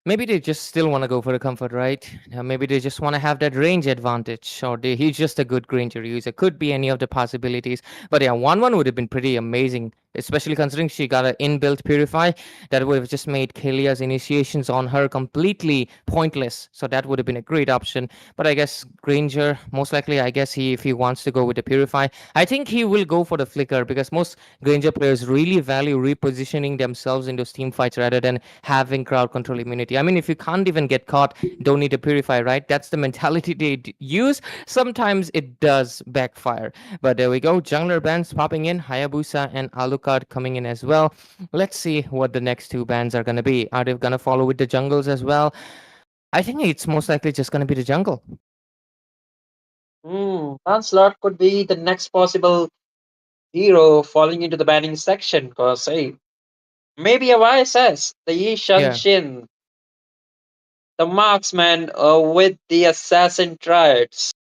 F: Maybe they just still want to go for the comfort, right? Maybe they just want to have that range advantage, or he's just a good Granger user. Could be any of the possibilities. But yeah, 1-1 would have been pretty amazing, especially considering she got an inbuilt Purify. That would have just made Kalia's initiations on her completely pointless. So that would have been a great option. But I guess Granger, most likely, I guess if he wants to go with the Purify, I think he will go for the Flicker because most Granger players really value repositioning themselves in those team fights rather than having crowd control immunity. mentality. I mean, if you can't even get caught, don't need to purify, right? That's the mentality they use. Sometimes it does backfire. But there we go. Jungler bands popping in, Hayabusa and Alucard coming in as well. Let's see what the next two bands are going to be. Are they going to follow with the jungles as well? I think it's most likely just going to be the jungle.
G: Lancelot could be the next possible hero falling into the banning section, because, hey, maybe a YSS, the Yi
F: Yeah.
G: Shin, the marksman with the assassin traits.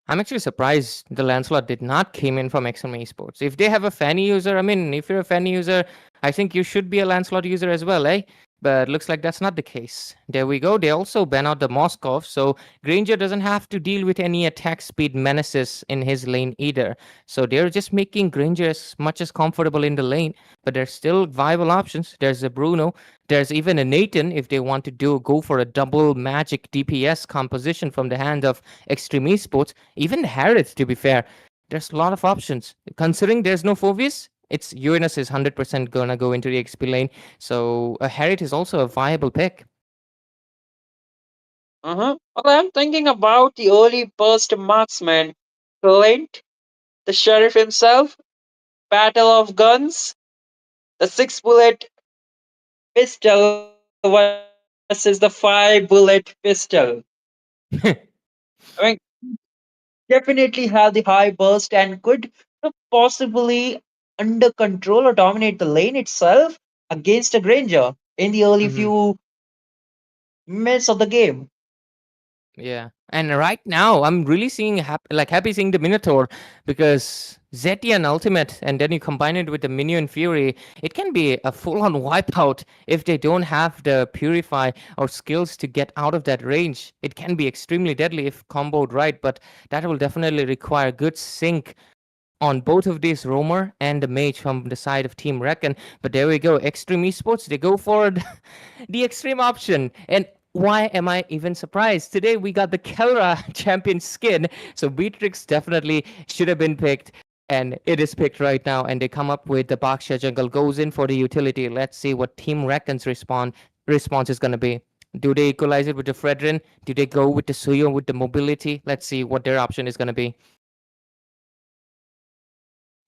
F: I'm actually surprised the Lancelot did not came in from XM Esports. If they have a Fanny user, I mean, if you're a Fanny user, I think you should be a Lancelot user as well, eh? But looks like that's not the case. There we go. They also ban out the Moskov, so Granger doesn't have to deal with any attack speed menaces in his lane either. So they're just making Granger as much as comfortable in the lane, but there's still viable options. There's a Bruno, there's even a Nathan if they want to go for a double magic DPS composition from the hand of Extreme Esports. Even Harith, to be fair, there's a lot of options. Considering there's no Phoveus, it's Uranus is 100% gonna go into the XP lane. So Harith is also a viable pick.
G: Well, I'm thinking about the early burst marksman, Clint, the sheriff himself, Battle of Guns, the 6 bullet pistol versus the 5 bullet pistol. I mean, definitely have the high burst and could possibly under control or dominate the lane itself against a Granger in the early
F: Mhm.
G: few minutes of the game.
F: Yeah, and right now I'm really seeing happy seeing the Minotaur, because Zetian Ultimate, and then you combine it with the Minion Fury, it can be a full-on wipeout if they don't have the Purify or skills to get out of that range. It can be extremely deadly if comboed right, but that will definitely require good sync on both of these, Roamer and the Mage from the side of Team Reckon. But there we go, Extreme Esports, they go for the extreme option. And why am I even surprised? Today we got the Kelra champion skin, so Beatrix definitely should have been picked, and it is picked right now. And they come up with the Baksha jungle, goes in for the utility. Let's see what Team Reckon's response is going to be. Do they equalize it with the Fredrin? Do they go with the Suyo with the mobility? Let's see what their option is going to be.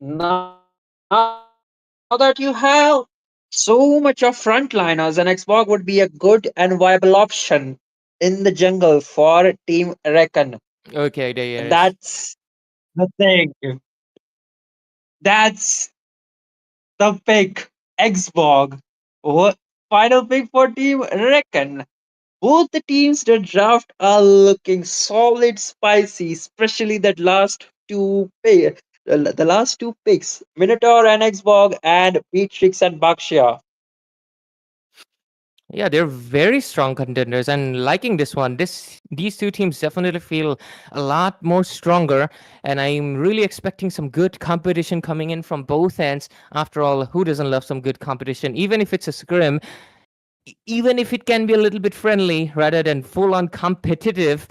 G: Now that you have so much of frontliners, an Xbox would be a good and viable option in the jungle for Team Reckon.
F: Okay, there
G: And
F: is.
G: that's the thing. That's the pick. Xbox. What final pick for Team Reckon? Both the teams the draft are looking solid, spicy, especially that last the last two picks, Minotaur and Xbox, and Beatrix and Bakshia.
F: Yeah, they're very strong contenders, and liking this one. These two teams definitely feel a lot more stronger, and I'm really expecting some good competition coming in from both ends. After all, who doesn't love some good competition? Even if it's a scrim, even if it can be a little bit friendly rather than full on competitive.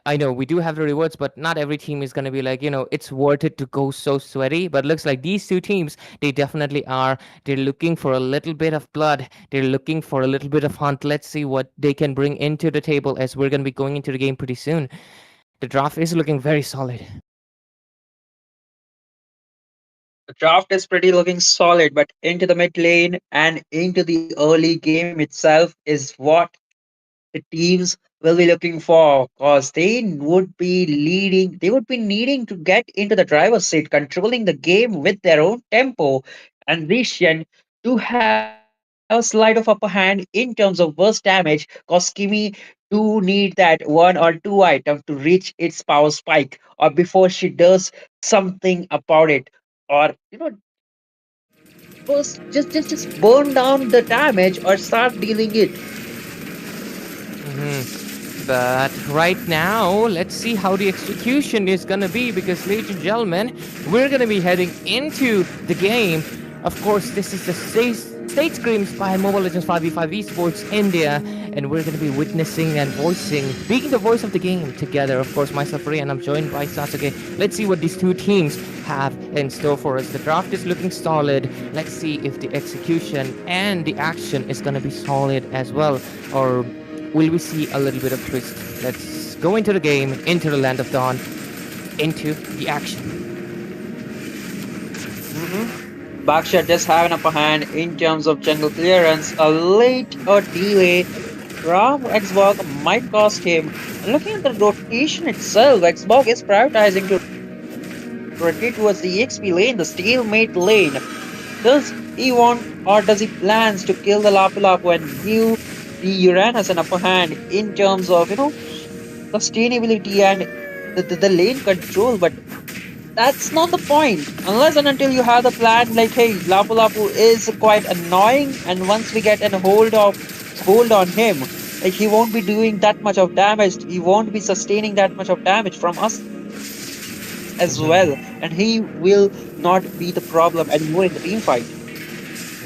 F: I know we do have the rewards, but not every team is going to be like, it's worth it to go so sweaty. But looks like these two teams, they definitely are. They're looking for a little bit of blood. They're looking for a little bit of hunt. Let's see what they can bring into the table, as we're going to be going into the game pretty soon. The draft is looking very solid.
G: The draft is pretty looking solid, but into the mid lane and into the early game itself is what the teams will be looking for, because they would be needing to get into the driver's seat, controlling the game with their own tempo and vision to have a slight of upper hand in terms of burst damage, because Kimi do need that one or two item to reach its power spike, or before she does something about it, or first just burn down the damage or start dealing it.
F: But right now, let's see how the execution is gonna be, because, ladies and gentlemen, we're gonna be heading into the game. Of course, this is the State Scrims by Mobile Legends 5v5 Esports India, and we're going to be witnessing and being the voice of the game together. Of course, myself, Ray, and I'm joined by Sasuke. Let's see what these two teams have in store for us. The draft is looking solid. Let's see if the execution and the action is going to be solid as well, or will we see a little bit of twist? Let's go into the game, into the Land of Dawn, into the action.
G: Baksha does have an upper hand in terms of jungle clearance. A late or delay from Xbox might cost him. And looking at the rotation itself, Xbox is prioritizing to rotate towards the EXP lane, the stalemate lane. Does he want, or does he plans to kill the Lapu Lapu and give the Uranus an upper hand in terms of, sustainability and the lane control? But that's not the point. Unless and until you have the plan like, hey, Lapu Lapu is quite annoying, and once we get a hold on him, like, he won't be doing that much of damage. He won't be sustaining that much of damage from us as well, and he will not be the problem anymore in the team fight.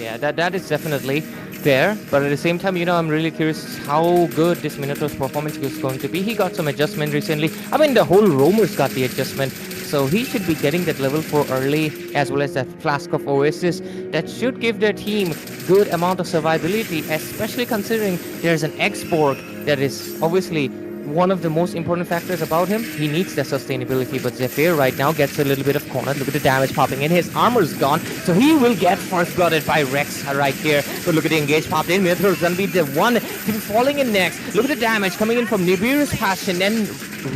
F: Yeah, that is definitely fair, but at the same time, I'm really curious how good this Minotaur's performance is going to be. He got some adjustment recently. I mean, the whole roamers got the adjustment, so he should be getting that level 4 early, as well as that Flask of Oasis. That should give their team good amount of survivability, especially considering there's an X-Borg that is obviously one of the most important factors about him. He needs the sustainability, but Zephyr right now gets a little bit of cornered. Look at the damage popping in. His armor's gone, so he will get first blooded by Rex right here. But look at the engage popped in. Minotaur's gonna be the one to be falling in next. Look at the damage coming in from Nibiru's Passion, and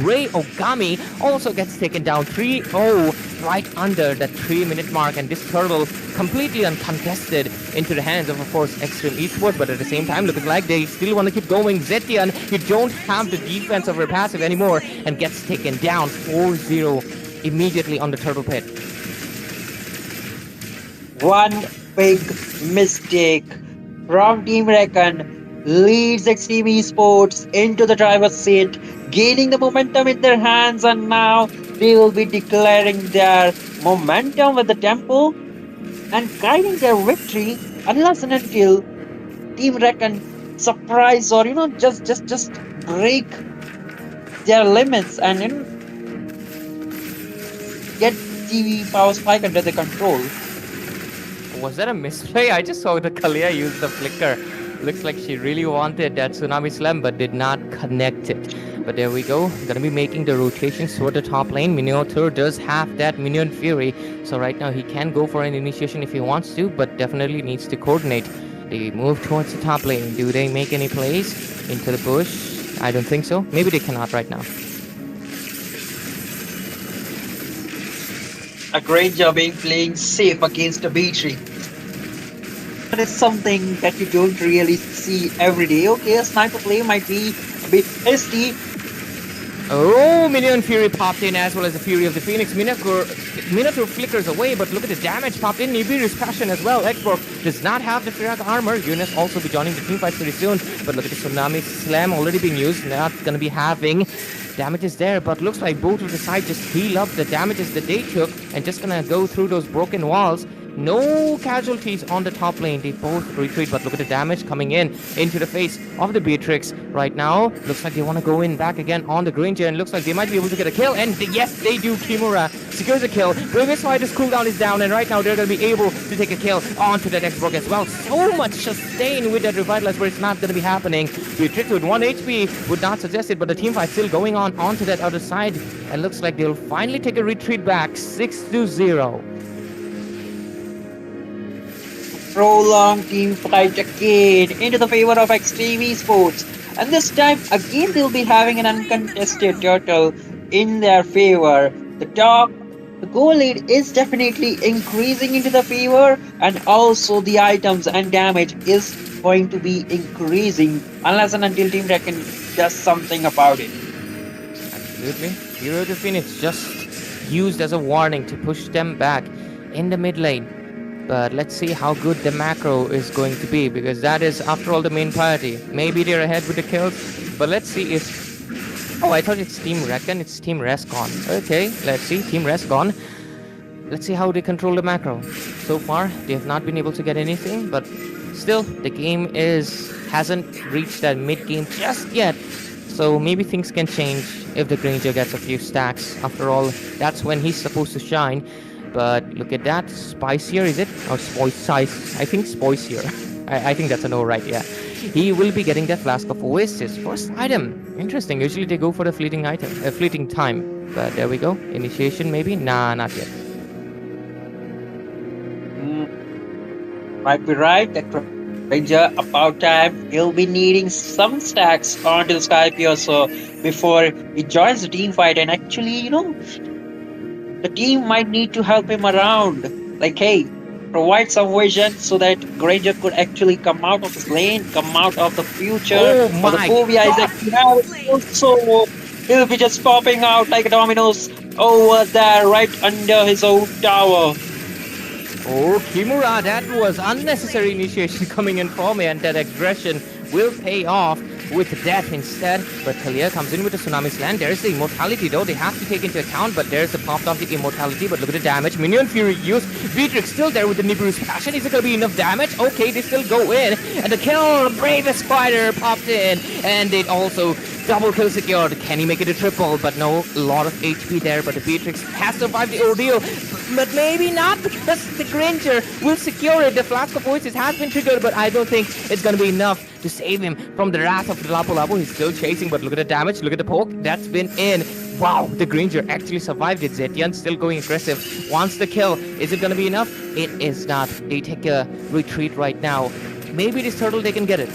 F: Ray Ogami also gets taken down 3-0 right under that 3-minute mark, and this turtle completely uncontested into the hands of course, Extreme Esports. But at the same time, looks like they still want to keep going. Zetian, you don't have the defense of her passive anymore, and gets taken down 4-0 immediately on the turtle pit.
G: One big mistake from Team Reckon leads Extreme Esports into the driver's seat, gaining the momentum in their hands, and now they will be declaring their momentum with the tempo and guiding their victory, unless and until Team Reckon surprise or just break their limits and get TV Power Spike under their control.
F: Was that a misplay? I just saw the Kalia use the flicker. Looks like she really wanted that Tsunami Slam but did not connect it. But there we go. Gonna be making the rotations toward the top lane. Minotaur does have that Minion Fury, so right now he can go for an initiation if he wants to, but definitely needs to coordinate. They move towards the top lane. Do they make any plays into the bush? I don't think so. Maybe they cannot right now.
G: A great job in playing safe against a B-tree. But it's something that you don't really see every day. Okay, a sniper play might be a bit hasty.
F: Oh, Minion Fury popped in, as well as the Fury of the Phoenix. Minotaur flickers away, but look at the damage popped in. Nibiru's Passion as well. Xbox does not have the Firak armor. Eunice also be joining the team fight pretty soon. But look at the Tsunami Slam already being used. Not gonna be having damages there, but looks like both of the sides just heal up the damages that they took and just gonna go through those broken walls. No casualties on the top lane. They both retreat, but look at the damage coming in into the face of the Beatrix right now. Looks like they want to go in back again on the Granger, and looks like they might be able to get a kill. And yes, they do. Kimura secures a kill. Previous fighter's cooldown is down, and right now they're going to be able to take a kill onto that Xbox as well. So much sustain with that Revitalize, but it's not going to be happening. Beatrix with 1 HP would not suggest it, but the team fight still going on onto that other side, and looks like they'll finally take a retreat back 6-0.
G: Prolonged team fight again into the favor of Extreme Esports, and this time again they'll be having an uncontested turtle in their favor. The goal lead is definitely increasing into the favor, and also the items and damage is going to be increasing unless and until Team Reckon does something about it.
F: Absolutely. Hero of the Phoenix just used as a warning to push them back in the mid lane. But let's see how good the macro is going to be, because that is, after all, the main priority. Maybe they're ahead with the kills, but let's see if... Oh, I thought it's Team Reckon, it's Team Rescon. Okay, let's see, Team Rescon. Let's see how they control the macro. So far, they have not been able to get anything, but Still, the game hasn't reached that mid-game just yet. So maybe things can change if the Granger gets a few stacks. After all, that's when he's supposed to shine. But look at that. Spicier, is it? Or Spoicize? I think Spoicier. I think that's a no, right? Yeah. He will be getting that Flask of Oasis. First item. Interesting. Usually they go for the fleeting item, fleeting time. But there we go. Initiation maybe? Nah, not yet.
G: Might be right. That Ranger, about time, he'll be needing some stacks onto the Skype so before he joins the team fight. And actually, the team might need to help him around. Like, hey, provide some vision so that Granger could actually come out of his lane, come out of the future.
F: Oh
G: For the
F: my
G: phobia is actually out. So he'll be just popping out like dominoes over there, right under his own tower.
F: Oh, Kimura, that was unnecessary initiation coming in for me, and that aggression will pay off with death instead. But Talia comes in with the Tsunami Slam. There's the immortality though, they have to take into account, but there's the popped off the immortality, but look at the damage. Minion Fury used. Beatrix still there with the Nibiru's Passion. Is it gonna be enough damage? Okay, they still go in, and the kill, Bravest Spider popped in, and it also double kill secured. Can he make it a triple? But no, a lot of HP there, but the Beatrix has survived the ordeal. But maybe not, because the Granger will secure it. The Flask of Voices has been triggered, but I don't think it's gonna be enough to save him from the wrath of the Lapu Lapu. He's still chasing, but look at the damage, look at the poke. That's been in. Wow, the Granger actually survived it. Zetian still going aggressive, wants the kill. Is it gonna be enough? It is not. They take a retreat right now. Maybe this turtle, they can get it.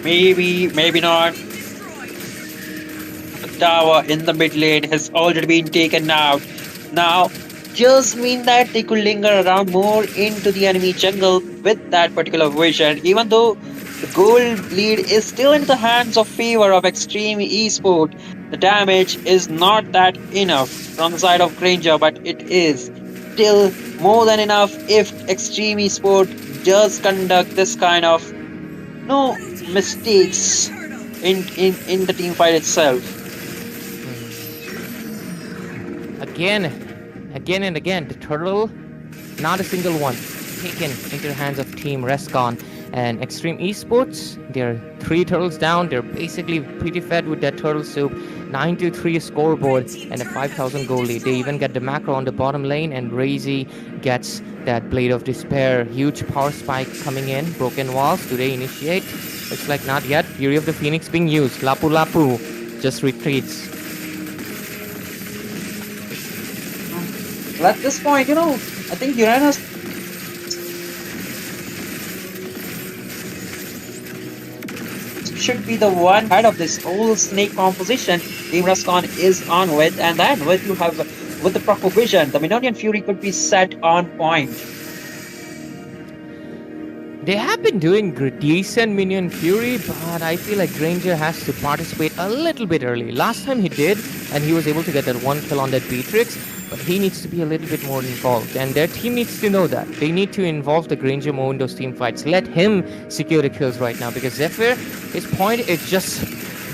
G: Maybe, maybe not. The tower in the mid lane has already been taken out. Now, just mean that they could linger around more into the enemy jungle with that particular vision, even though the gold lead is still in the hands of favor of Extreme Esport. The damage is not that enough from the side of Granger, but it is still more than enough if Extreme Esport does conduct this kind of mistakes in the team fight itself.
F: Again and again, the turtle, not a single one taken into the hands of Team Rescon. And Extreme Esports, they're 3 turtles down. They're basically pretty fed with that turtle soup. 9-3 scoreboard and a 5,000 goal lead. They even get the macro on the bottom lane, and Razy gets that Blade of Despair. Huge power spike coming in. Broken walls. Do they initiate? Looks like not yet. Fury of the Phoenix being used. Lapu Lapu just retreats.
G: Well, at this point, I think Uranus should be the one head of this whole snake composition Team Rascon is on with, and then with the proper vision, the Minonian Fury could be set on point.
F: They have been doing decent Minion Fury, but I feel like Granger has to participate a little bit early. Last time he did, and he was able to get that 1 kill on that Beatrix, but he needs to be a little bit more involved, and their team needs to know that. They need to involve the Granger more in those team fights. Let him secure the kills right now, because Zephyr, his point is just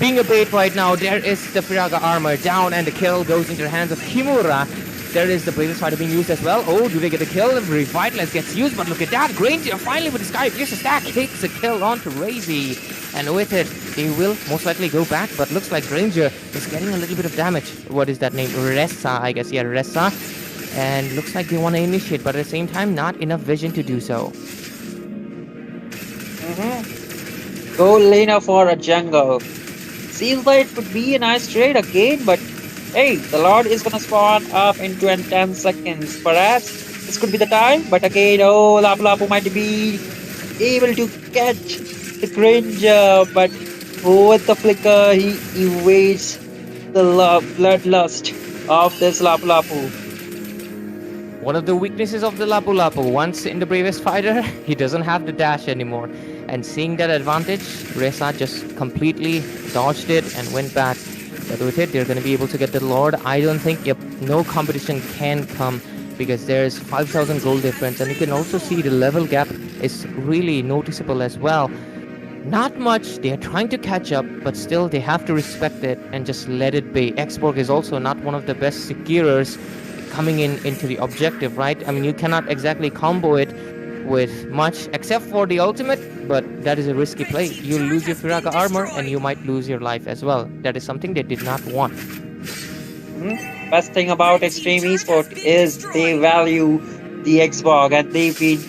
F: being a bait right now. There is the Firaga armor down, and the kill goes into the hands of Kimura. There is the Bravest Fighter being used as well. Oh, do they get a kill? Revitalize gets used, but look at that. Granger finally with the Sky Pierce stack hits a kill onto Razy. And with it, they will most likely go back, but looks like Granger is getting a little bit of damage. What is that name? Ressa, I guess. Yeah, Ressa. And looks like they want to initiate, but at the same time, not enough vision to do so.
G: Go laner for a jungle. Seems like it could be a nice trade again, but hey, the Lord is gonna spawn up in 10 seconds. Perhaps this could be the time, but again, Lapu Lapu might be able to catch the Granger, but with the flicker, he evades the bloodlust of this Lapu Lapu.
F: One of the weaknesses of the Lapu Lapu, once in the Bravest Fighter, he doesn't have the dash anymore. And seeing that advantage, Reza just completely dodged it and went back. But with it, they're going to be able to get the Lord. I don't think, no competition can come, because there's 5,000 gold difference. And you can also see the level gap is really noticeable as well. Not much, they're trying to catch up, but still they have to respect it and just let it be. Xborg is also not one of the best securers coming into the objective, right? I mean, you cannot exactly combo it with much except for the ultimate, but that is a risky play. You'll lose your Firaga armor and you might lose your life as well. That is something they did not want.
G: Best thing about Extreme Esport is they value the Xbox and they've been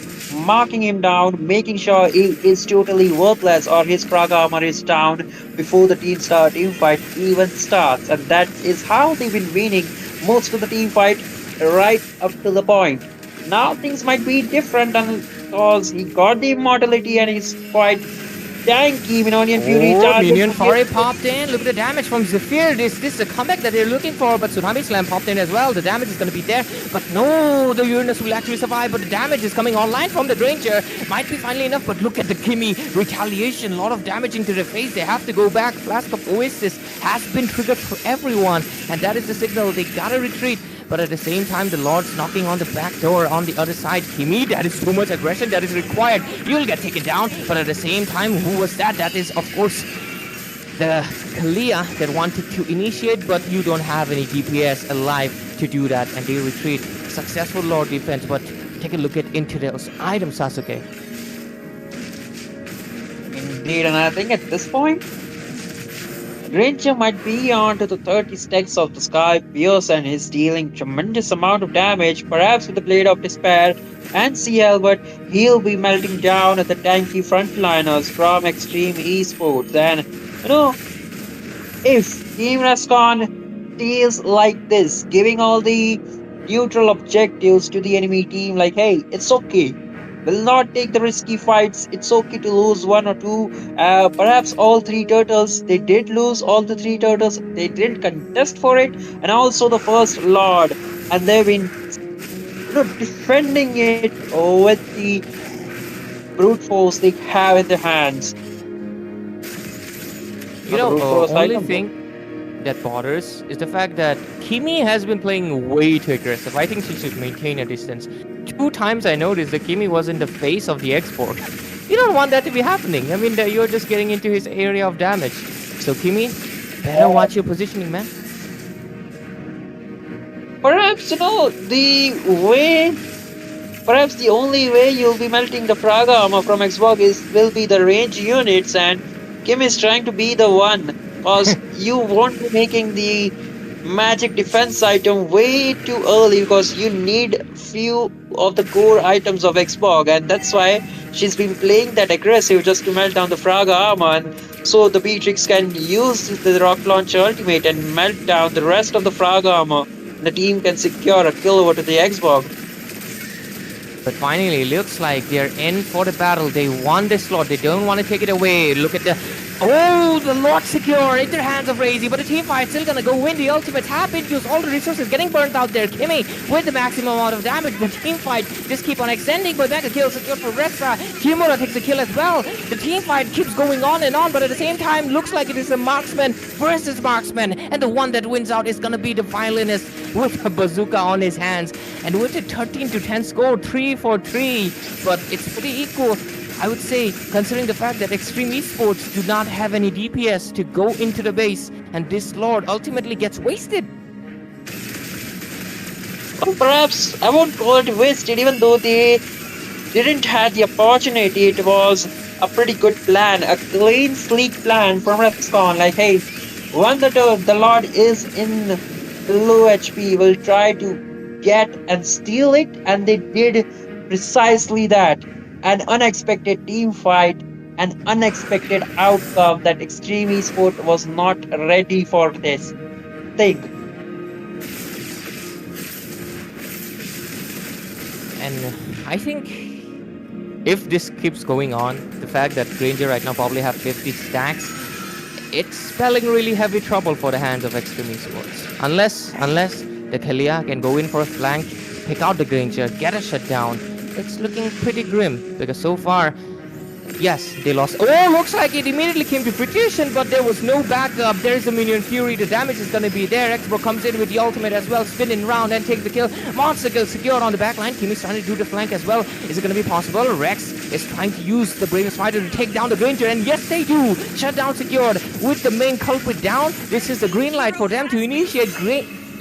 G: marking him down, making sure he is totally worthless or his frag armor is down before the team fight even starts. And that is how they've been winning most of the team fight right up to the point. Now things might be different and because he got the immortality and he's quite tanky. Minonian Fury charges
F: Minion
G: to
F: Fury
G: get-
F: popped in. Look at the damage from Zephyr. This is the comeback that they're looking for, but Tsunami Slam popped in as well. The damage is going to be there, but no, the Uranus will actually survive, but the damage is coming online from the Granger. Might be finally enough, but look at the Kimmy retaliation. A lot of damage into the face. They have to go back. Flask of Oasis has been triggered for everyone, and that is the signal. They gotta retreat. But at the same time, the Lord's knocking on the back door on the other side. Kimi, that is too much aggression that is required. You'll get taken down. But at the same time, who was that? That is, of course, the Kalia that wanted to initiate, but you don't have any DPS alive to do that, and they retreat. Successful Lord defense, but take a look into those items, Sasuke.
G: Indeed, and I think at this point, Ranger might be on to the 30 stacks of the Sky Pierce and is dealing tremendous amount of damage, perhaps with the Blade of Despair and CL, but he'll be melting down at the tanky frontliners from Extreme Esports. And if Team Rescon deals like this, giving all the neutral objectives to the enemy team, like, hey, it's okay. Will not take the risky fights. It's okay to lose one or two. Perhaps all three turtles. They did lose all the three turtles. They didn't contest for it, and also the first Lord. And they've been, defending it with the brute force they have in their hands.
F: Only thing that bothers is the fact that Kimi has been playing way too aggressive. I think she should maintain a distance. 2 times I noticed that Kimi was in the face of the Xborg. You don't want that to be happening. I mean, you're just getting into his area of damage. So Kimi, better watch your positioning, man.
G: Perhaps, perhaps the only way you'll be melting the frag armor from Xbox will be the range units, and Kim is trying to be the one, because you won't be making the magic defense item way too early, because you need few of the core items of Xbox, and that's why she's been playing that aggressive just to melt down the frag armor, and so the Beatrix can use the rock launcher ultimate and melt down the rest of the frag armor. The team can secure a kill over to the Xbox.
F: But finally, it looks like they're in for the battle. They won this slot. They don't want to take it away. Look at the... Oh, the Lord secure in their hands of Razy, but the team fight still gonna go win. The ultimates have been used. All the resources getting burnt out there. Kimmy with the maximum amount of damage. The team fight just keep on extending, but back a kill secured for Restra. Kimura takes the kill as well. The team fight keeps going on and on, but at the same time, looks like it is a marksman versus marksman, and the one that wins out is gonna be the violinist with a bazooka on his hands. And with a 13-10 score, 3 for 3, but it's pretty equal. I would say, considering the fact that Extreme Esports do not have any DPS to go into the base, and this Lord ultimately gets wasted.
G: Well, perhaps I won't call it wasted, even though they didn't have the opportunity. It was a pretty good plan, a clean, sleek plan from Rescon. Like, hey, when the Lord is in low HP, we'll try to get and steal it, and they did precisely that. An unexpected team fight, an unexpected outcome that Extreme Esport was not ready for this thing.
F: And I think if this keeps going on, the fact that Granger right now probably have 50 stacks, it's spelling really heavy trouble for the hands of Extreme Esports. Unless the Kalia can go in for a flank, pick out the Granger, get a shutdown, it's looking pretty grim, because so far, yes, they lost. Oh, looks like it immediately came to fruition, but there was no backup. There's the Minion Fury. The damage is going to be there. Expo comes in with the ultimate as well, spinning round and takes the kill. Monster kill secured on the backline. Kimi's trying to do the flank as well. Is it going to be possible? Rex is trying to use the Bravest Fighter to take down the Granger, and yes, they do. Shutdown secured with the main culprit down. This is the green light for them to initiate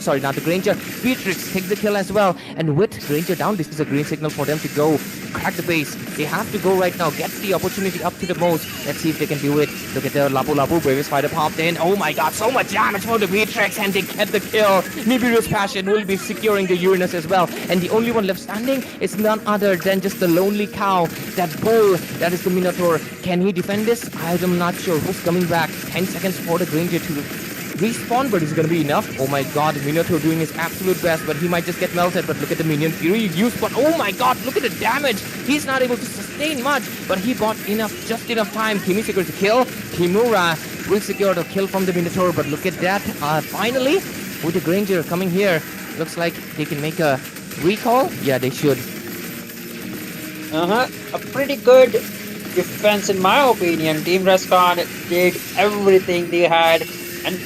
F: sorry, not the Granger. Beatrix takes the kill as well. And with Granger down, this is a green signal for them to go crack the base. They have to go right now, get the opportunity up to the most. Let's see if they can do it. Look at the Lapu Lapu, bravest fighter popped in. Oh my god, so much damage for the Beatrix, and they get the kill. Nibiru's Passion will be securing the Uranus as well. And the only one left standing is none other than just the lonely cow. That bull, that is the Minotaur. Can he defend this? I'm not sure. Who's coming back? 10 seconds for the Granger to respawn, but is it gonna be enough? Oh my god, Minotaur doing his absolute best, but he might just get melted. But look at the minion Fury use, but oh my god, look at the damage. He's not able to sustain much, but he bought just enough time. Kimi secures the kill. Kimura will secure the kill from the Minotaur, but look at that. Finally, with the Granger coming here, looks like they can make a recall. Yeah, they should.
G: A pretty good defense in my opinion. Team Rescon did everything they had, and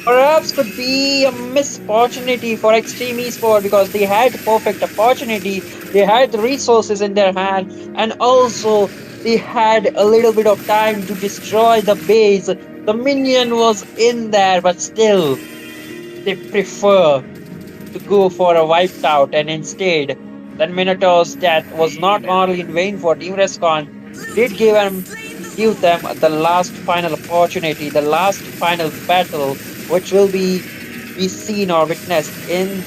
G: perhaps could be a missed opportunity for Extreme Esport, because they had perfect opportunity, they had the resources in their hand, and also they had a little bit of time to destroy the base. The minion was in there, but still they prefer to go for a wiped out, and instead that Minotaur's death was not only in vain for Team Rescon, did give them the last final opportunity, the last final battle, which will be seen or witnessed in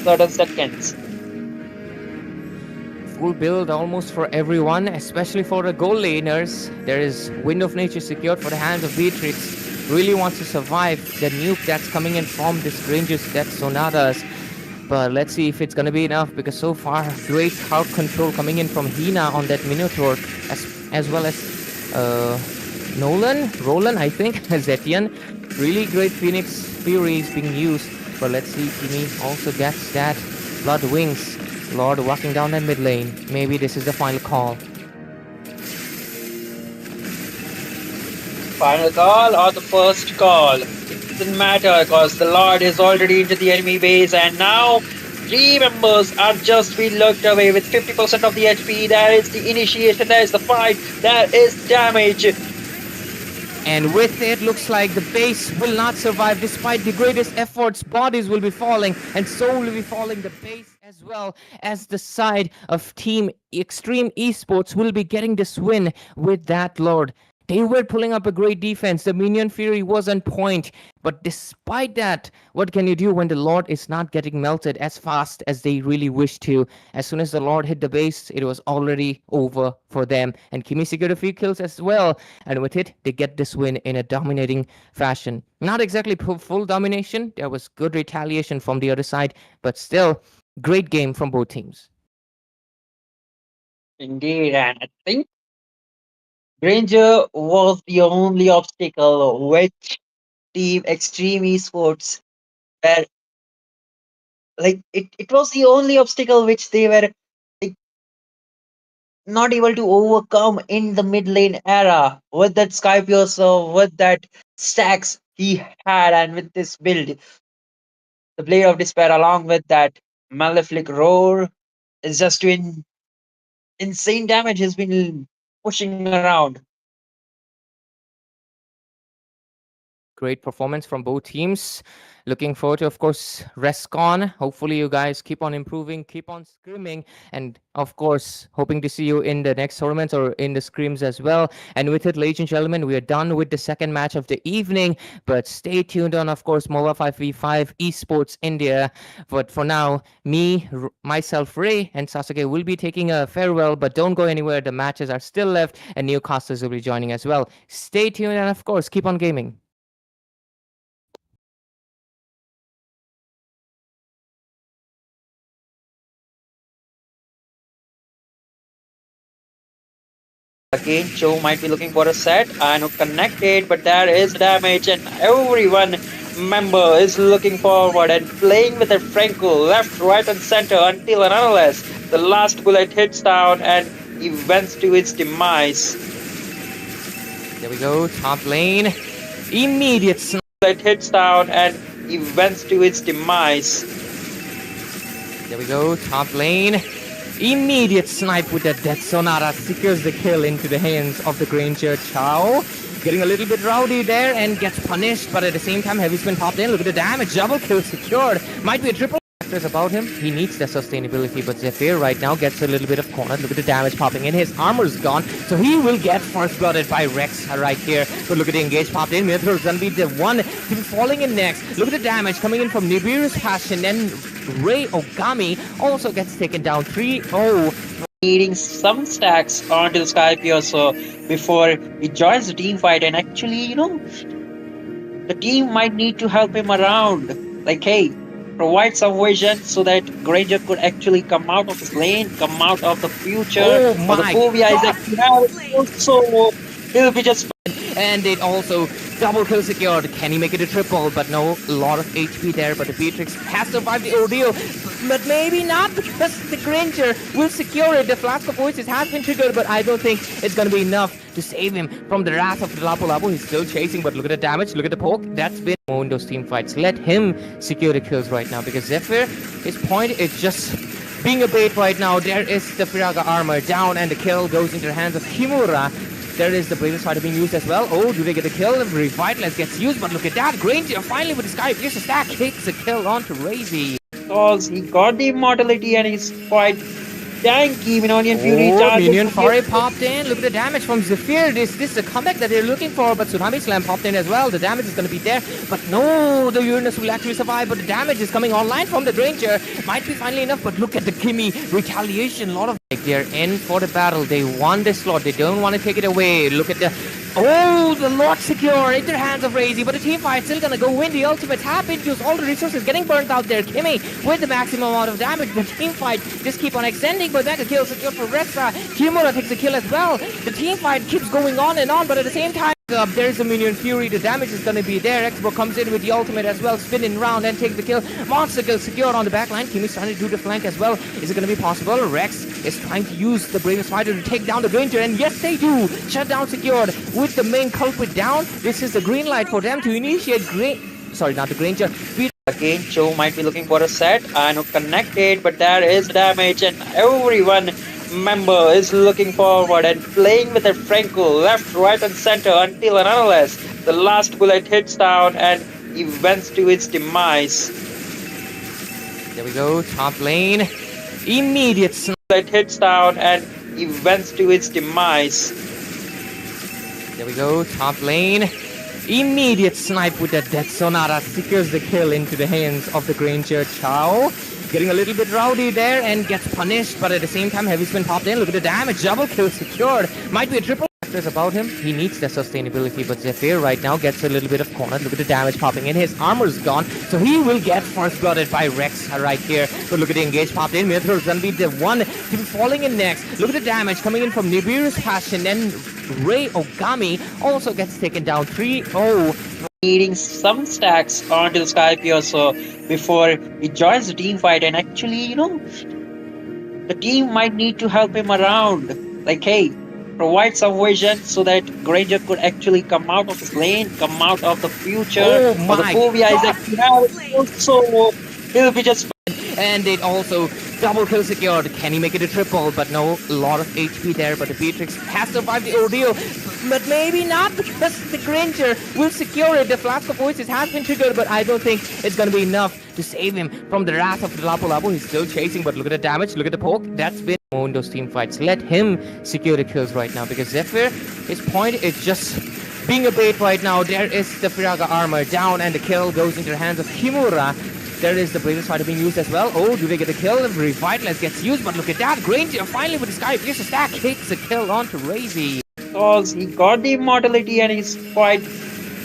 G: certain seconds.
F: Full build almost for everyone, especially for the goal laners. There is Wind of Nature secured for the hands of Beatrix. Really wants to survive the nuke that's coming in from this Granger's Death Sonatas. But let's see if it's gonna be enough, because so far great crowd control coming in from Hina on that Minotaur, as well as Roland, I think, Zetian. Really great Phoenix Fury is being used. But let's see, Kimi also gets that Blood Wings. Lord walking down that mid lane. Maybe this is the final call.
G: Final call or the first call? It doesn't matter, because the Lord is already into the enemy base, and now 3 members are just being locked away with 50% of the HP. There is the initiation, there is the fight, there is damage.
F: And with it, looks like the base will not survive despite the greatest efforts. Bodies will be falling, and so will be falling the base, as well as the side of Team Extreme Esports will be getting this win with that Lord. They were pulling up a great defense. The Minion Fury was on point. But despite that, what can you do when the Lord is not getting melted as fast as they really wish to? As soon as the Lord hit the base, it was already over for them. And Kimi secured a few kills as well. And with it, they get this win in a dominating fashion. Not exactly full domination. There was good retaliation from the other side. But still, great game from both teams.
G: Indeed, and I think Granger was the only obstacle which Team Extreme Esports were it was the only obstacle which they were like, not able to overcome in the mid lane era with that Skypiercer, with that stacks he had, and with this build, the Blade of Despair, along with that Malefic Roar, is just doing insane damage. Has been pushing around.
F: Great performance from both teams. Looking forward to, of course, Rescon. Hopefully you guys keep on improving, keep on scrimming, and of course, hoping to see you in the next tournaments or in the scrims as well. And with it, ladies and gentlemen, we are done with the second match of the evening, but stay tuned on, of course, Mobile 5v5 Esports India. But for now, myself, Ray, and Sasuke will be taking a farewell, but don't go anywhere. The matches are still left, and newcasters will be joining as well. Stay tuned, and of course, keep on gaming.
G: Again, Joe might be looking for a set and connected, but there is damage, and everyone member is looking forward and playing with their Franco left, right, and center until and unless the last bullet hits down and events to its demise.
F: There we go, top lane. Immediate
G: bullet hits down and events to its demise.
F: There we go, top lane. Immediate snipe with the Death Sonata secures the kill into the hands of the Granger Chow. getting a little bit rowdy there and gets punished, but at the same time, heavy spin popped in. Look at the damage, double kill secured. Might be a triple. Factors about him, he needs the sustainability, but Zephyr right now gets a little bit of cornered. Look at the damage popping in. His armor's gone, so he will get first blooded by Rex right here. But look at the engage popped in. Mithra's gonna be the one to be falling in next. Look at the damage coming in from Nibiru's Passion, and Ray Ogami also gets taken down 3-0.
G: Needing some stacks onto the Skype so before he joins the team fight, and actually, the team might need to help him around. Like, hey, provide some vision so that Granger could actually come out of his lane, come out of the future.
F: Oh
G: Or the
F: my
G: phobia is
F: God.
G: actually out, so he'll be just
F: And it also double kill secured. Can he make it a triple? But no, a lot of HP there. But the Beatrix has survived the ordeal. But maybe not, because the Granger will secure it. The Flask of Voices has been triggered, but I don't think it's going to be enough to save him from the wrath of the Lapu Lapu. He's still chasing, but look at the damage, look at the poke. That's been in those team fights. Let him secure the kills right now, because Zephyr, his point is just being a bait right now. There is the Firaga armor down, and the kill goes into the hands of Kimura. There is the Bravest Fighter being used as well. Oh, do they get a kill? Revitalize gets used, but look at that. Granger finally with the Sky Pierce a stack hits a kill onto Razy.
G: because he got the immortality and he's quite tanky. Minonian Fury
F: Oh,
G: charges.
F: Minion Fury popped in. Look at the damage from Zephyr. This is a comeback that they're looking for, but Tsunami Slam popped in as well. The damage is going to be there, but no, the Uranus will actually survive, but the damage is coming online from the Granger. Might be finally enough, but look at the Kimmy retaliation. A lot of they're in for the battle. They won this slot. They don't want to take it away. Look at the the Lord secure in their hands of Razy, but the team fight still gonna go win the ultimate tap induce. All the resources getting burnt out there. Kimmy with the maximum amount of damage. The team fight just keep on extending, but mega kill secured for Resta. Kimura takes the kill as well. The team fight keeps going on and on, but at the same time there's a Minion Fury. The damage is gonna be there. Expo comes in with the ultimate as well, spinning round and take the kill. Monster kill secured on the back line. Kimmy's trying to do the flank as well. Is it gonna be possible? Rex is trying to use the Bravest Fighter to take down the Granger, and yes they do. Shutdown secured with the main culprit down. This is the green light for them to initiate not the Granger.
G: Again, Joe might be looking for a set. I know connected, but there is damage, and everyone member is looking forward and playing with a Franco left, right, and center until and unless the last bullet hits down and events to its demise.
F: There we go, top lane. Immediate
G: Bullet hits down and events to its demise.
F: There we go, top lane. Immediate snipe with that Death Sonata secures the kill into the hands of the Granger. Chow getting a little bit rowdy there and gets punished, but at the same time heavy spin popped in. Look at the damage, double kill secured. Might be a triple. Factors about him, he needs the sustainability, but Zephyr right now gets a little bit of corner. Look at the damage popping in. His armor's gone, so he will get first blooded by Rex right here. But look at the engage popped in. Mithra's gonna be the one to be falling in next. Look at the damage coming in from Nibiru's Passion, and Ray Ogami also gets taken down 3-0.
G: Needing some stacks onto the Skype so before he joins the team fight, and actually, the team might need to help him around. Like, hey, provide some vision so that Granger could actually come out of his lane, come out of the future.
F: Oh
G: Or the
F: my
G: phobia is
F: God.
G: actually out, so he'll be just
F: And it also double kill secured. Can he make it a triple? But no, a lot of HP there. But the Beatrix has survived the ordeal. But maybe not, because the Granger will secure it. The Flask of Voices has been triggered, but I don't think it's going to be enough to save him from the wrath of the Lapu Lapu. He's still chasing, but look at the damage, look at the poke. That's been in those team fights. Let him secure the kills right now, because Zephyr, his point is just being a bait right now. There is the Firaga armor down, and the kill goes into the hands of Kimura. There is the Bravest Fighter being used as well. Oh, do they get a kill? Revitalize gets used, but look at that. Granger finally with the Sky Pierce a stack hits a kill onto Razy.
G: because he got the immortality and he's quite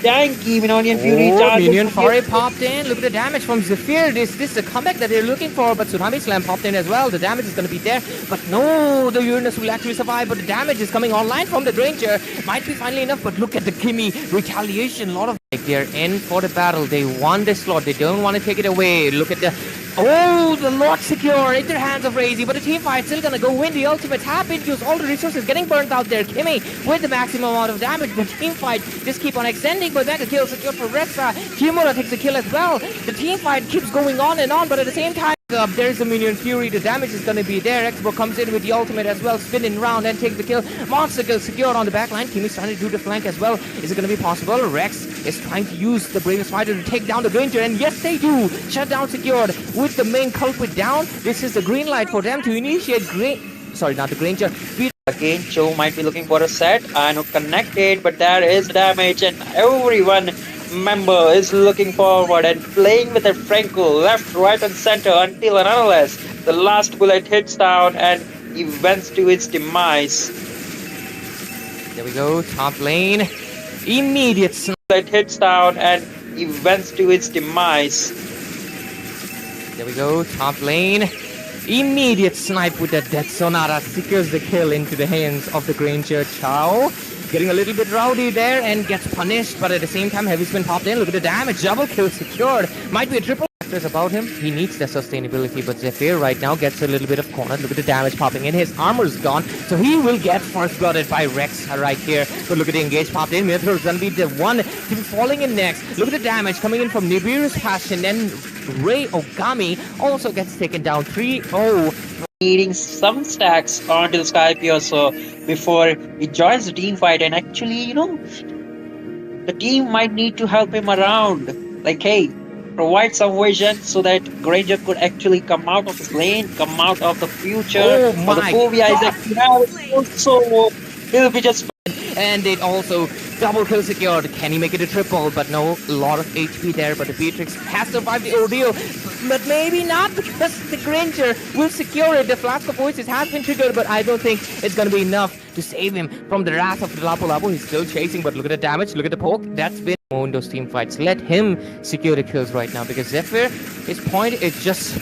G: tanky. Minonian Fury
F: Oh,
G: charges.
F: Minion Fury popped in. Look at the damage from Zephyr. This is a comeback that they're looking for, but Tsunami Slam popped in as well. The damage is going to be there, but no, the Uranus will actually survive, but the damage is coming online from the Granger. Might be finally enough, but look at the Kimmy retaliation. A lot of they're in for the battle. They won this slot. They don't want to take it away. Look at the the Lord secure in their hands of Razy, but the team fight still gonna go win the ultimate tap induce. All the resources getting burnt out there. Kimmy with the maximum amount of damage. The team fight just keep on extending, but mega kill secured for Resta. Kimura takes the kill as well. The team fight keeps going on and on, but at the same time There's a Minion Fury. The damage is going to be there. Expo comes in with the ultimate as well. Spinning round and takes the kill. Monster kill secured on the back line. Kimi's trying to do the flank as well. Is it going to be possible? Rex is trying to use the Bravest Fighter to take down the Granger. And yes, they do. Shutdown secured with the main culprit down. This is the green light for them to initiate Sorry, not the Granger.
G: Again, Joe might be looking for a set and connected, but there is damage, and everyone member is looking forward and playing with their Franco left, right, and center until and unless the last bullet hits down and events to its demise.
F: There we go, top lane. Immediate
G: bullet hits down and events to its demise.
F: There we go, top lane. Immediate snipe with the Death Sonata secures the kill into the hands of the Granger. Chow getting a little bit rowdy there and gets punished, but at the same time Heavy Spin popped in. Look at the damage, double kill secured. Might be a triple factors about him. He needs the sustainability, but Zephyr right now gets a little bit of cornered. Look at the damage popping in. His armor's gone, so he will get first blooded by Rex right here. But look at the engage popped in. Mithra's gonna be the one to be falling in next. Look at the damage coming in from Nibiru's Passion, and Rei Ogami also gets taken down 3-0.
G: Needing some stacks onto the Skype so before he joins the team fight, and actually, the team might need to help him around. Like, hey, provide some vision so that Granger could actually come out of his lane, come out of the future.
F: Oh
G: or the
F: my
G: phobia is actually so he'll be just.
F: And it also double kill secured. Can he make it a triple? But no, a lot of HP there. But the Beatrix has survived the ordeal. But maybe not, because the Granger will secure it. The Flask of Voices has been triggered, but I don't think it's going to be enough to save him from the wrath of the Lapu Lapu. He's still chasing, but look at the damage, look at the poke. That's been in those team fights. Let him secure the kills right now, because Zephyr, his point is just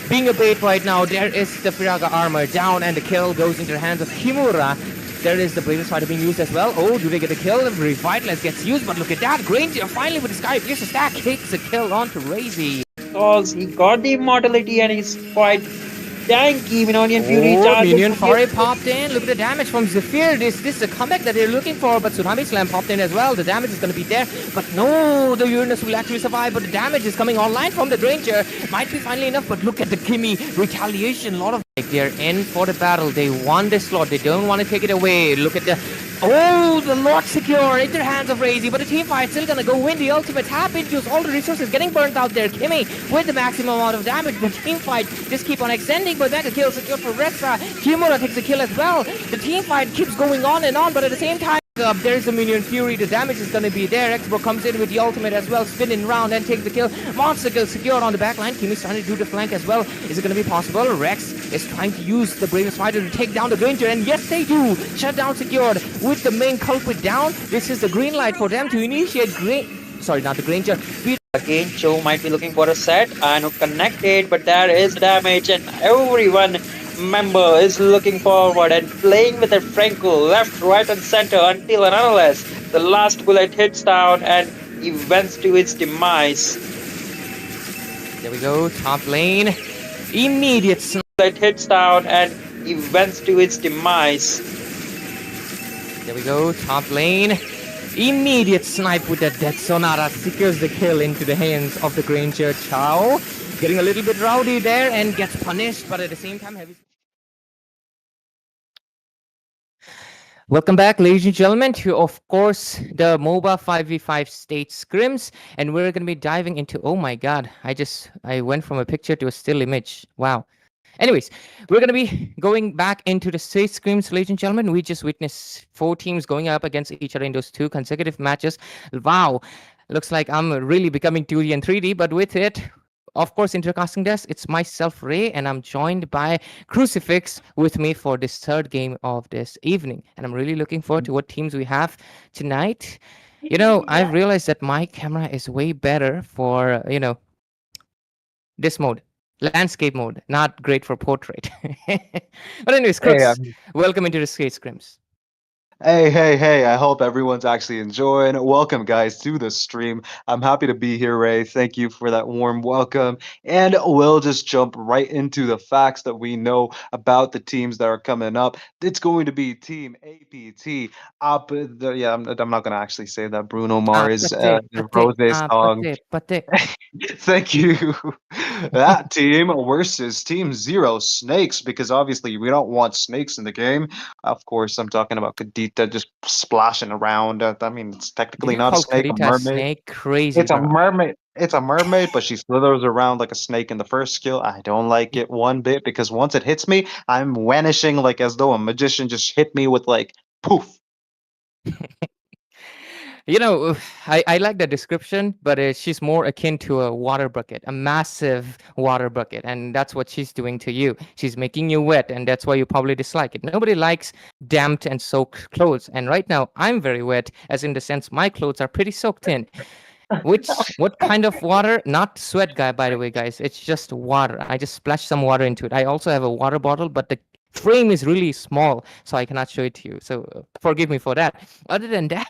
F: being a bait right now. There is the Firaga armor down, and the kill goes into the hands of Kimura. There is the Bravest Fighter being used as well. Oh, do they get the kill? Revitalize gets used, but look at that. Granger finally with the Sky Pierce stack takes the kill onto Razy.
G: Because he got the immortality and he's quite tanky. Minion Fury
F: Minion Fury popped in. Look at the damage from Zephyr. This is the comeback that they're looking for, but Tsunami Slam popped in as well. The damage is going to be there, but no, the Uranus will actually survive, but the damage is coming online from the Granger. Might be finally enough, but look at the Kimi retaliation. A lot of they're in for the battle. They won this slot. They don't want to take it away. Look at the the Lord secure in their hands of Razy, but the team fight still gonna go win. The ultimate happened. Use all the resources getting burnt out there. Kimi with the maximum amount of damage. The team fight just keep on extending, but that kill secured for Rexa. Kimura takes the kill as well. The team fight keeps going on and on, but at the same time there's the Minion Fury. The damage is going to be there. Expo comes in with the ultimate as well, spinning round and takes the kill. Monster kill secured on the back line. Kimi's trying to do the flank as well. Is it going to be possible? Rex is trying to use the Bravest Fighter to take down the Granger, and yes, they do. Shutdown secured with the main culprit down. This is the green light for them to initiate Sorry, not the Granger.
G: Again, Joe might be looking for a set and connected, but there is damage, and everyone member is looking forward and playing with their Franco left, right, and center until and unless the last bullet hits down and events to its demise.
F: There we go, top lane. Immediate
G: bullet hits down and events to its demise.
F: There we go, top lane. Immediate snipe with the Death Sonata secures the kill into the hands of the Granger. Chow getting a little bit rowdy there and gets punished, but at the same time Heavy. Welcome back, ladies and gentlemen, to, of course, the MOBA 5v5 state scrims, and we're going to be diving into, oh my god, I went from a picture to a still image. Wow. Anyways, we're going to be going back into the state scrims, ladies and gentlemen. We just witnessed 4 teams going up against each other in those 2 consecutive matches. Wow. Looks like I'm really becoming 2D and 3D, but with it, of course, intercasting this, it's myself, Ray, and I'm joined by Crucifix with me for this 3rd game of this evening. And I'm really looking forward to what teams we have tonight. I've realized that my camera is way better for, this mode. Landscape mode, not great for portrait. But anyways, Crux, welcome into the Skate Scrims.
I: Hey, I hope everyone's actually enjoying. Welcome, guys, to the stream. I'm happy to be here, Ray. Thank you for that warm welcome. And we'll just jump right into the facts that we know about the teams that are coming up. It's going to be Team APT. I'm not going to actually say that Bruno Mars Rose song.
F: Pate.
I: Thank you. That team versus Team Zero Snakes, because obviously we don't want snakes in the game. Of course, I'm talking about Kadita just splashing around. I mean, it's
F: Did
I: technically
F: you
I: not a
F: call
I: snake, a
F: Karita a
I: mermaid.
F: snake? Crazy,
I: It's a
F: bro.
I: mermaid. It's a mermaid, but she slithers around like a snake in the first skill. I don't like it one bit because once it hits me, I'm vanishing like as though a magician just hit me with like poof.
F: You know, I like the description, but she's more akin to a water bucket, a massive water bucket. And that's what she's doing to you. She's making you wet, and that's why you probably dislike it. Nobody likes damped and soaked clothes. And right now, I'm very wet, as in the sense my clothes are pretty soaked in. What kind of water? Not sweat guy, by the way, guys. It's just water. I just splash some water into it. I also have a water bottle, but the frame is really small, so I cannot show it to you. So forgive me for that. Other than that,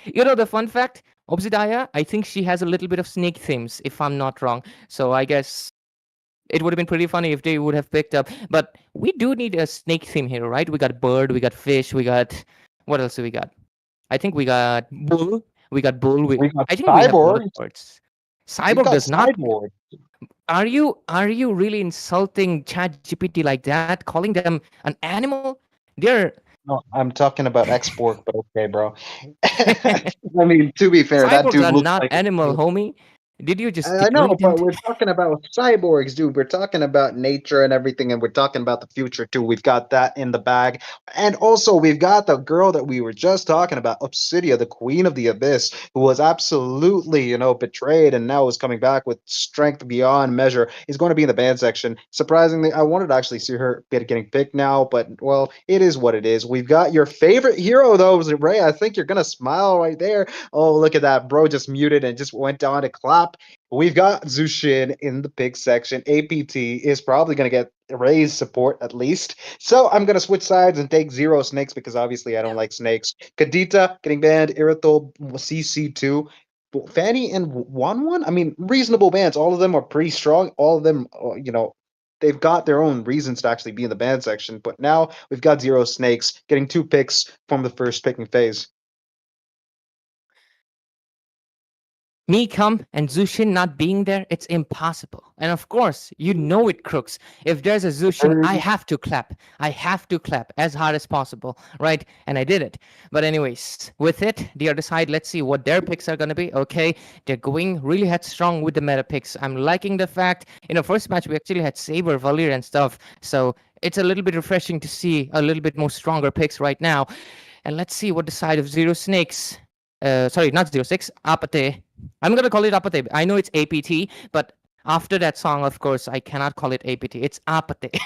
F: the fun fact, Obsidiah, I think she has a little bit of snake themes, if I'm not wrong. So I guess it would have been pretty funny if they would have picked up. But we do need a snake theme here, right? We got bird, we got fish, we got what else do we got? I think we got bull. We got bull.
I: We got
F: I think we have a lot of
I: cyborg.
F: birds.
I: We
F: Cyborg
I: got
F: does not.
I: cyborg.
F: Are you really insulting ChatGPT like that? Calling them an animal? They're
I: No, I'm talking about export, but okay, bro. I mean, to be fair, that
F: cyborgs
I: dude
F: are
I: looks
F: not
I: like
F: animal, homie. Did you just
I: I know,
F: degrade them?
I: but we're talking about cyborgs, dude. We're talking about nature and everything, and we're talking about the future too. We've got that in the bag. And also, we've got the girl that we were just talking about, Obsidia, the queen of the abyss, who was absolutely, betrayed and now is coming back with strength beyond measure, is going to be in the band section. Surprisingly, I wanted to actually see her getting picked now, but, well, it is what it is. We've got your favorite hero, though, Ray. I think you're going to smile right there. Oh, look at that. Bro just muted and just went down to clap. We've got Zushin in the pick section. APT is probably going to get Ray's support at least. So I'm going to switch sides and take Zero Snakes because obviously I don't like snakes. Kadita getting banned. Irithel CC2. Fanny and One. I mean, reasonable bans. All of them are pretty strong. All of them, they've got their own reasons to actually be in the ban section. But now we've got Zero Snakes getting 2 picks from the first picking phase.
F: Me come and Zushin not being there, it's impossible. And of course, you know it, crooks. If there's a Zushin, I have to clap. I have to clap as hard as possible, right? And I did it. But anyways, with it, the other side, let's see what their picks are going to be. Okay, they're going really headstrong with the meta picks. I'm liking the fact, first match, we actually had Saber, Valir, and stuff. So it's a little bit refreshing to see a little bit more stronger picks right now. And let's see what the side of Zero Snakes, sorry, not 06, Apate. I'm going to call it Apate. I know it's APT, but after that song, of course, I cannot call it APT. It's Apate.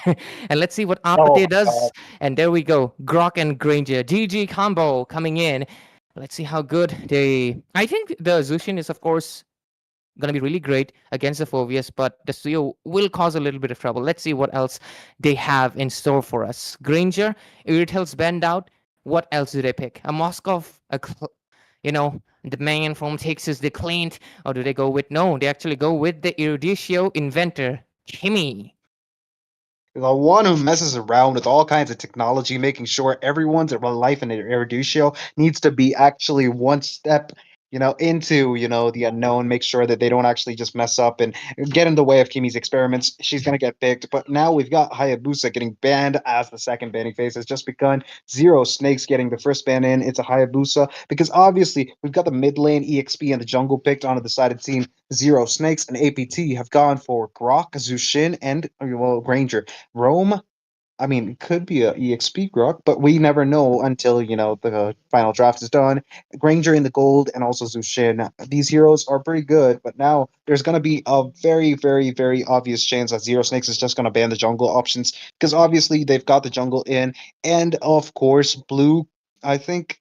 F: And let's see what Apate does. And there we go. Grok and Granger. GG combo coming in. Let's see how good they... I think the Zushin is, of course, going to be really great against the Phobius, but the Suyo will cause a little bit of trouble. Let's see what else they have in store for us. Granger, Iritel's bend out. What else do they pick? A Moskov, the man from Texas, the Clint, or do they go with, no, they actually go with the Eruditio inventor, Kimmy.
I: The one who messes around with all kinds of technology, making sure everyone's life in Eruditio needs to be actually one step, into, the unknown, make sure that they don't actually just mess up and get in the way of Kimi's experiments. She's going to get picked. But now we've got Hayabusa getting banned as the second banning phase has just begun. Zero Snakes getting the first ban in. It's a Hayabusa because obviously we've got the mid lane EXP and the jungle picked onto the sided team. Zero Snakes and APT have gone for Grok, Zushin, and, Granger. Rome, I mean, it could be a EXP Grok, but we never know until, the final draft is done. Granger in the gold and also Zushin. These heroes are pretty good, but now there's going to be a very, very, very obvious chance that Zero Snakes is just going to ban the jungle options because obviously they've got the jungle in. And of course, Blue, I think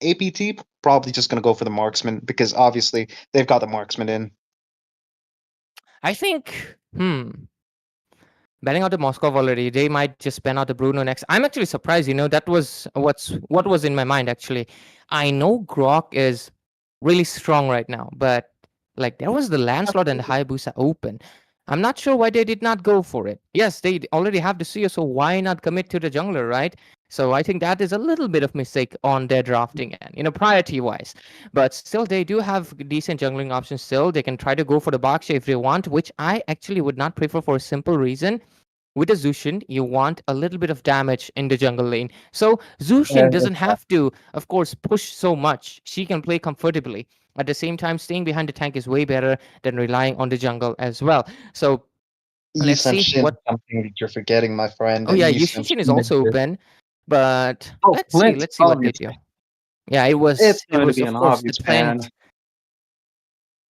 I: APT probably just going to go for the marksman because obviously they've got the marksman in.
F: I think, banning out the Moskov already. They might just ban out the Bruno next. I'm actually surprised. That was what was in my mind actually. I know Grok is really strong right now, but like there was the Lancelot and the Hayabusa open. I'm not sure why they did not go for it. Yes, they already have the Seer, so why not commit to the jungler, right? So I think that is a little bit of mistake on their drafting end, priority wise. But still, they do have decent jungling options. Still, they can try to go for the Baksha if they want, which I actually would not prefer for a simple reason. With a Zushin, you want a little bit of damage in the jungle lane. So Zushin doesn't have to, of course, push so much. She can play comfortably. At the same time, staying behind the tank is way better than relying on the jungle as well. So let's see
I: Shin
F: what.
I: something that you're forgetting, my friend.
F: Oh yeah,
I: Yisam
F: Yushin is
I: Shin
F: also open, but
I: Oh,
F: let's see.
I: Flint,
F: Let's see what they do.
I: obviously.
F: Yeah, it was.
I: It's
F: It
I: going to
F: was
I: be
F: of
I: an
F: course the
I: obvious ban.
F: Flint.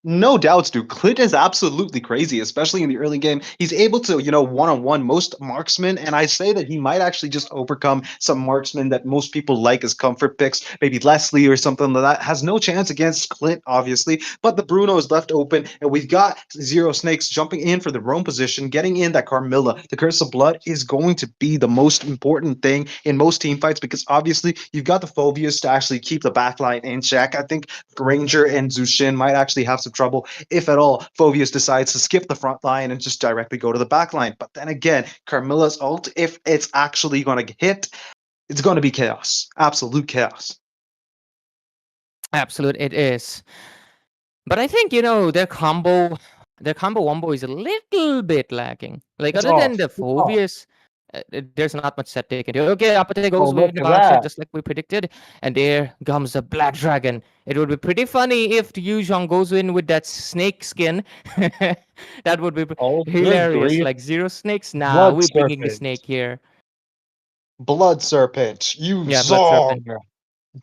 I: No doubts, dude. Clint is absolutely crazy, especially in the early game. He's able to, one-on-one most marksmen, and I say that he might actually just overcome some marksmen that most people like as comfort picks. Maybe Leslie or something like that has no chance against Clint, obviously. But the Bruno is left open, and we've got Zero Snakes jumping in for the roam position, getting in that Carmilla. The Curse of Blood is going to be the most important thing in most team fights because obviously you've got the Phobias to actually keep the backline in check. I think Granger and Zushin might actually have some trouble if at all Phobius decides to skip the front line and just directly go to the back line. But then again, Carmilla's ult, if it's actually going to hit, it's going to be chaos. Absolute chaos.
F: Absolute, it is. But I think their combo wombo is a little bit lacking. Like
I: It's
F: other than
I: off.
F: the
I: It's off.
F: Phobius, there's not much that they can do. Okay, Apate goes
I: look
F: with the
I: at
F: Baksha,
I: that.
F: just like we predicted, and there comes the Black Dragon. It would be pretty funny if Yu Zhong goes in with that snake skin. That would be
I: Oh, good
F: hilarious.
I: grief.
F: Like zero snakes. Nah,
I: Blood
F: we're bringing the
I: Serpent.
F: snake here.
I: Blood Serpent. You
F: Yeah, Blood
I: saw.
F: Serpent.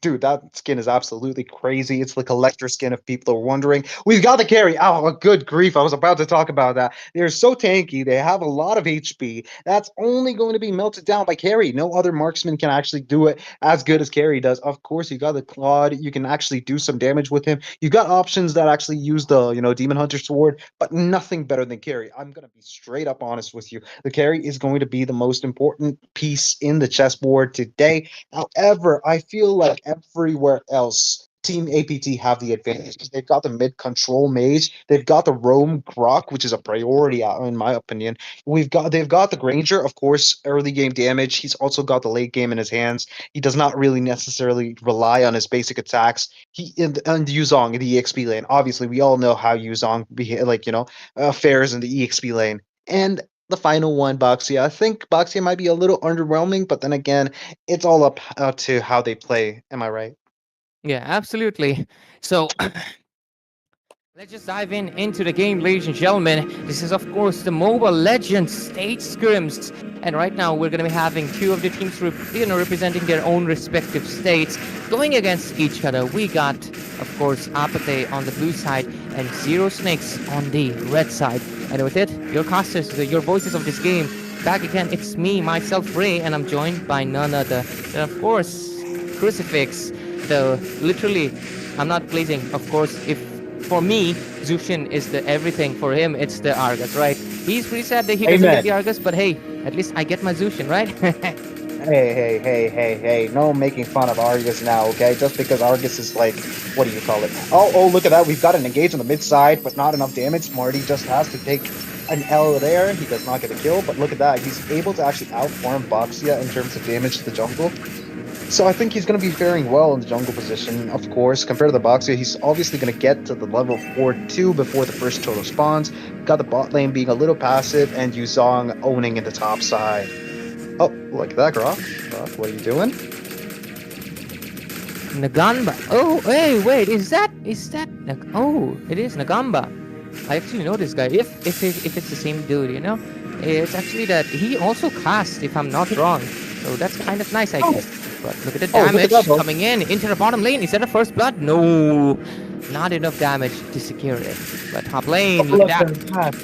I: Dude, that skin is absolutely crazy. It's the collector skin, if people are wondering. We've got the carry. Oh, good grief. I was about to talk about that. They're so tanky. They have a lot of HP. That's only going to be melted down by carry. No other marksman can actually do it as good as carry does. Of course, you got the Claude. You can actually do some damage with him. You got options that actually use the, Demon Hunter Sword, but nothing better than carry. I'm going to be straight up honest with you. The carry is going to be the most important piece in the chessboard today. However, I feel like everywhere else, Team APT have the advantage because they've got the mid control mage, they've got the roam Grok, which is a priority in my opinion. They've got the Granger, of course, early game damage. He's also got the late game in his hands. He does not really necessarily rely on his basic attacks. And Yuzong in the EXP lane. Obviously, we all know how Yuzong fares in the EXP lane. And the final one, Boxia. I think Boxia might be a little underwhelming, but then again, it's all up to how they play. Am I right?
F: Yeah, absolutely. So let's just dive into the game, ladies and gentlemen. This is, of course, the Mobile Legends State Scrims. And right now, we're going to be having two of the teams representing their own respective states going against each other. We got, of course, Apathe on the blue side and Zero Snakes on the red side. And with it, your casters, your voices of this game, back again. It's me, myself, Ray, and I'm joined by none other than, of course, Crucifix. Literally, I'm not pleasing, of course, if for me, Zushin is the everything. For him, it's the Argus, right? He's pretty sad that he doesn't get the Argus, but hey, at least I get my Zushin, right?
I: Hey. No making fun of Argus now, okay? Just because Argus is like, what do you call it? Oh, look at that. We've got an engage on the mid side, but not enough damage. Marty just has to take an L there. He does not get a kill, but look at that. He's able to actually outfarm Boxia in terms of damage to the jungle. So I think he's going to be faring well in the jungle position, of course. Compared to the Boxia, he's obviously going to get to the level 4-2 before the first total spawns. Got the bot lane being a little passive, and Yuzong owning in the top side. Oh, look at that, Grok. Grok, what are you doing?
F: Nagamba. Oh, hey, wait, is that? Oh, it is Nagamba. I actually know this guy. If it's the same dude, it's actually that he also casts, if I'm not wrong. So that's kind of nice, I guess. But look at the damage coming in into the bottom lane. Is that a first blood? No, not enough damage to secure it. But top lane, look at that.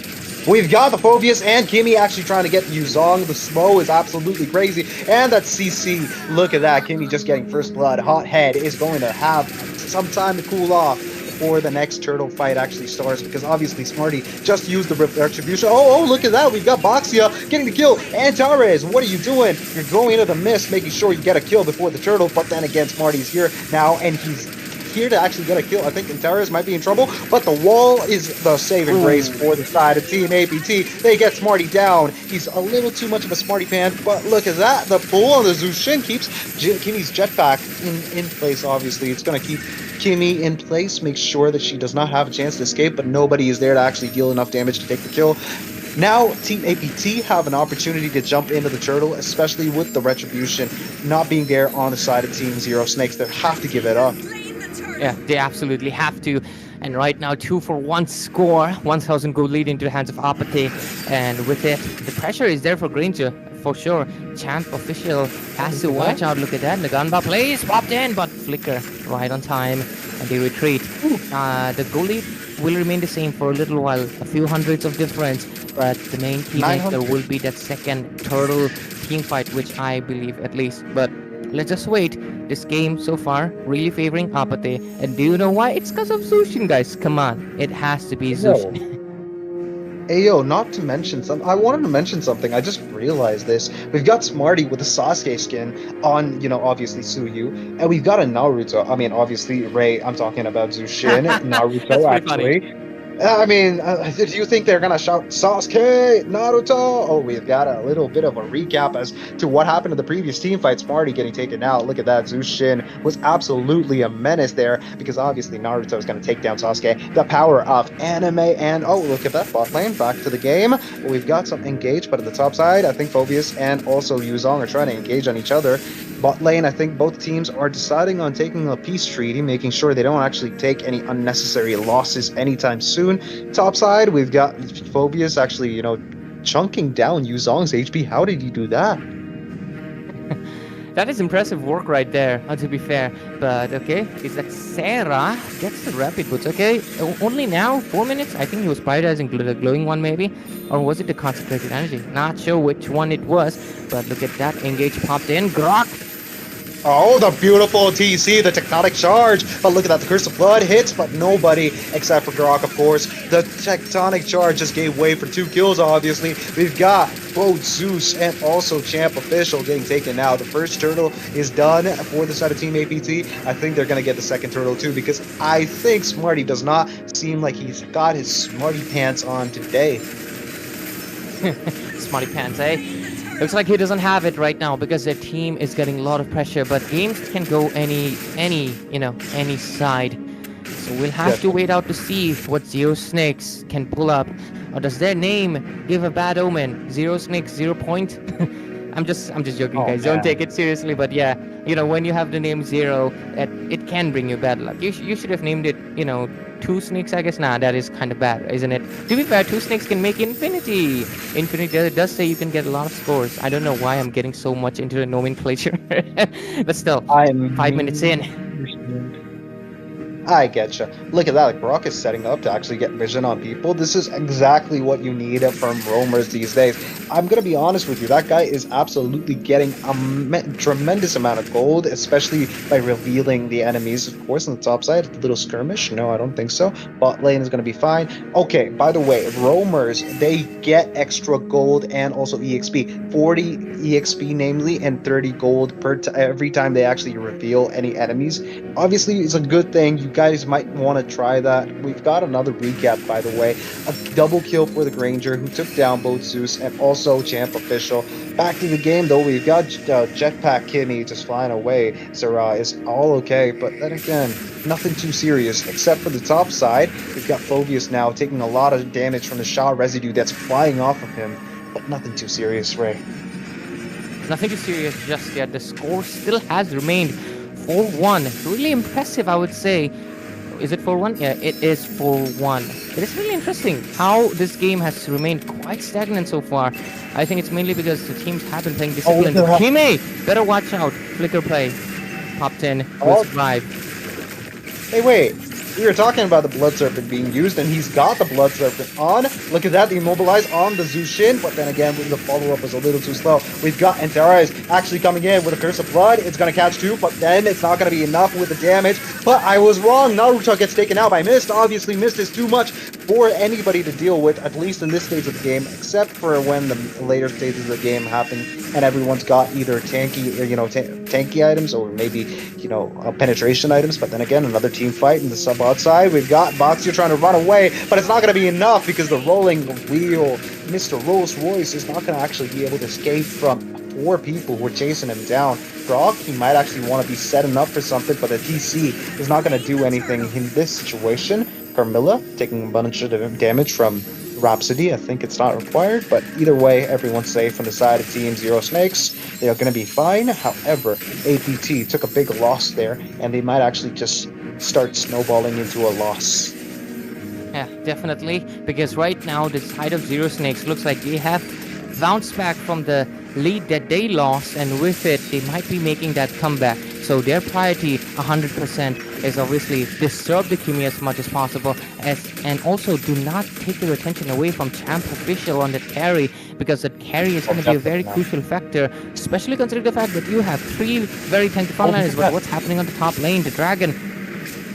I: We've got the Phobius and Kimmy actually trying to get Yuzong. The Smo is absolutely crazy. And that CC, look at that. Kimmy just getting first blood. Hot Head is going to have some time to cool off. before the next turtle fight actually starts, because obviously Smarty just used the retribution. Oh, look at that. We've got Boxia getting the kill. Antares, what are you doing? You're going into the mist, making sure you get a kill before the turtle, but then again, Smarty's here now, and he's here to actually get a kill. I think Antares might be in trouble, but the wall is the saving grace for the side of Team APT. They get Smarty down. He's a little too much of a Smarty pan, but look at that. The pull on the Zushin keeps Kimmy's jetpack in place, obviously. It's going to keep Kimmy in place, make sure that she does not have a chance to escape, but nobody is there to actually deal enough damage to take the kill. Now, Team APT have an opportunity to jump into the turtle, especially with the retribution not being there on the side of Team Zero Snakes. They have to give it up.
F: Yeah, they absolutely have to. And right now, 2-for-1 score, 1,000 gold lead into the hands of Apathy. And with it, the pressure is there for Granger, for sure. Champ official has to watch out. Look at that. Nagamba plays, popped in, but Flicker right on time. And they retreat. The gold lead will remain the same for a little while. A few hundreds of difference. But the main key is there will be that second turtle team fight, which I believe at least. But let's just wait. This game so far really favoring Apathy. And do you know why? It's because of Zushin, guys. Come on. It has to be Zushin.
I: Hey, yo, not to mention something. I wanted to mention something. I just realized this. We've got Smarty with the Sasuke skin on, obviously Suyu. And we've got a Naruto. I mean, obviously, Ray, I'm talking about Zushin. Naruto, actually.
F: Funny.
I: I mean, do you think they're gonna shout Sasuke, Naruto? Oh, we've got a little bit of a recap as to what happened in the previous team fight. Smarty getting taken out. Look at that. Zushin was absolutely a menace there, because obviously Naruto is gonna take down Sasuke. The power of anime, and oh, look at that bot lane. Back to the game. We've got some engage, but at the top side, I think Phobius and also Yuzong are trying to engage on each other. Bot lane, I think both teams are deciding on taking a peace treaty, making sure they don't actually take any unnecessary losses anytime soon. Top side, we've got Phobius actually, chunking down Yuzong's HP. How did he do that?
F: That is impressive work right there, to be fair. But okay, is that Sarah gets the rapid boots? Okay, only now 4 minutes. I think he was prioritizing the glowing one, maybe, or was it the consecrated energy? Not sure which one it was. But look at that, engage popped in. Grok.
I: Oh, the beautiful TC, the tectonic charge. But look at that, the Curse of Blood hits, but nobody except for Grok, of course. The tectonic charge just gave way for 2 kills, obviously. We've got both Zeus and also Champ Official getting taken out. The first turtle is done for the side of Team APT. I think they're going to get the second turtle too, because I think Smarty does not seem like he's got his Smarty pants on today.
F: Smarty pants, eh? Looks like he doesn't have it right now because their team is getting a lot of pressure, but games can go any side. So we'll have to wait out to see what Zero Snakes can pull up. Or does their name give a bad omen? Zero Snakes, 0 point? I'm just joking, guys. Don't take it seriously, but yeah, when you have the name Zero, it can bring you bad luck. You should have named it, 2 snakes, I guess. Nah, that is kind of bad, isn't it? To be fair, 2 snakes can make infinity. Infinity does say you can get a lot of scores. I don't know why I'm getting so much into the nomenclature. But still, I'm 5 minutes in.
I: I getcha. Look at that, like Brock is setting up to actually get vision on people. This is exactly what you need from roamers these days. I'm gonna be honest with you, that guy is absolutely getting a tremendous amount of gold, especially by revealing the enemies. Of course, on the top side, a little skirmish. No, I don't think so. Bot lane is gonna be fine. Okay, by the way, roamers, they get extra gold and also EXP. 40 EXP namely, and 30 gold every time they actually reveal any enemies. Obviously, it's a good thing. You guys might want to try that. We've got another recap, by the way. A double kill for the Granger, who took down both Zeus and also Champ Official. Back to the game, though, we've got Jetpack Kimmy just flying away. Sarah is all okay, but then again, nothing too serious, except for the top side. We've got Phobius now taking a lot of damage from the shot residue that's flying off of him, but nothing too serious, Ray.
F: Nothing too serious just yet. The score still has remained 4-1. Really impressive, I would say. Is it 4-1? Yeah, it is 4-1. It is really interesting how this game has remained quite stagnant so far. I think it's mainly because the teams have been playing disciplined. Hime! Better watch out. Flicker play. Popped in. Will survive.
I: Hey, wait. We were talking about the Blood Serpent being used, and he's got the Blood Serpent on. Look at that, the Immobilize on the Zushin, but then again, the follow-up was a little too slow. We've got Antares actually coming in with a Curse of Blood. It's going to catch 2, but then it's not going to be enough with the damage. But I was wrong. Naruto gets taken out by Mist. Obviously, Mist is too much for anybody to deal with, at least in this stage of the game, except for when the later stages of the game happen and everyone's got either tanky, or, tanky items or maybe, penetration items. But then again, another team fight in the sub-bot side. We've got Boxer trying to run away, but it's not going to be enough because the rolling wheel, Mr. Rolls Royce, is not going to actually be able to escape from 4 people who are chasing him down. Brock, he might actually want to be setting up for something, but the TC is not going to do anything in this situation. Carmilla taking a bunch of damage from Rhapsody. I think it's not required, but either way, everyone's safe on the side of Team Zero Snakes. They're going to be fine. However, APT took a big loss there, and they might actually just start snowballing into a loss.
F: Yeah, definitely, because right now the side of Zero Snakes looks like they have bounced back from the lead that they lost, and with it, they might be making that comeback. So their priority 100% is obviously disturb the Kimi as much as possible, and also do not take their attention away from Champ Official on the carry, because that carry is going to be a very crucial factor, especially considering the fact that you have 3 very tanky frontliners. But what's happening on the top lane? The Dragon,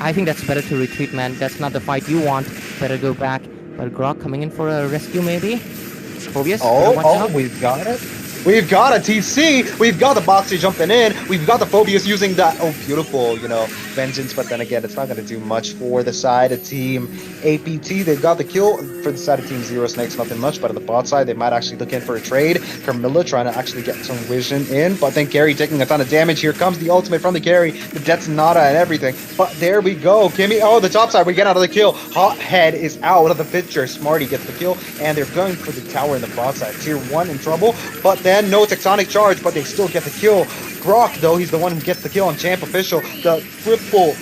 F: I think that's better to retreat, man. That's not the fight you want. Better go back. But Grok coming in for a rescue, maybe? Phobius?
I: We've got it. We've got a TC. We've got the Boxy jumping in. We've got the Phobius using that, beautiful, Vengeance. But then again, it's not going to do much for the side of Team APT. They've got the kill. For the side of Team Zero Snakes, nothing much. But on the bot side, they might actually look in for a trade. Carmilla trying to actually get some vision in. But then Carry taking a ton of damage. Here comes the ultimate from the Carry. The Detonata and everything. But there we go. Kimmy, the top side, we get out of the kill. Hothead is out of the picture. Smarty gets the kill. And they're going for the tower in the bot side. Tier 1 in trouble. But then no tectonic charge, but they still get the kill. Brock, though, he's the one who gets the kill on Champ Official. The triple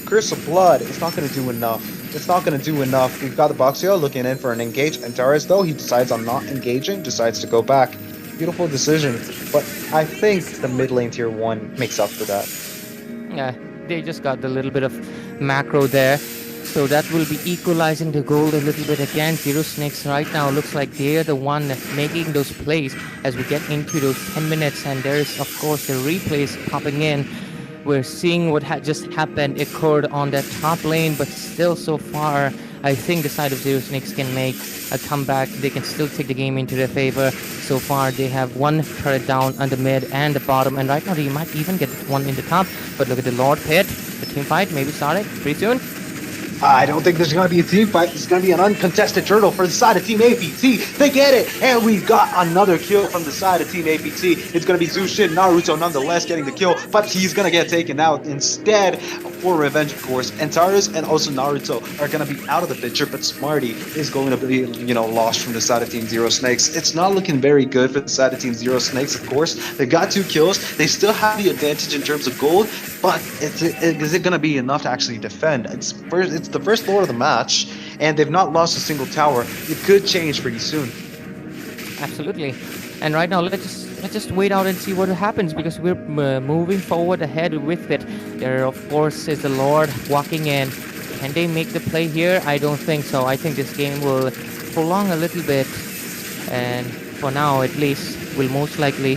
I: Curse of Blood is not going to do enough. It's not going to do enough. We've got the Boxio looking in for an engage. Antares, though, he decides on not engaging, decides to go back. Beautiful decision. But I think the mid lane tier 1 makes up for that.
F: Yeah, they just got a little bit of macro there. So that will be equalizing the gold a little bit again. Zero Snakes right now looks like they're the one making those plays as we get into those 10 minutes. And there's, of course, the replays popping in. We're seeing what just happened occurred on that top lane, but still so far, I think the side of Zero Snakes can make a comeback. They can still take the game into their favor. So far, they have 1 turret down on the mid and the bottom. And right now, they might even get 1 in the top. But look at the Lord Pit. The team fight maybe started pretty soon.
I: I don't think there's going to be a team fight. It's going to be an uncontested turtle for the side of Team APT. They get it. And we've got another kill from the side of Team APT. It's going to be Zushin. Naruto nonetheless getting the kill, but he's going to get taken out instead for revenge, of course. Antares and also Naruto are going to be out of the picture, but Smarty is going to be, lost from the side of Team Zero Snakes. It's not looking very good for the side of Team Zero Snakes, of course. They got 2 kills. They still have the advantage in terms of gold, but is it going to be enough to actually defend? It's the first lord of the match, and they've not lost a single tower. It could change pretty soon.
F: Absolutely. And right now, let's just wait out and see what happens, because we're moving forward ahead with it. There, of course, is the Lord walking in. Can they make the play here? I don't think so. I think this game will prolong a little bit, and for now, at least, will most likely,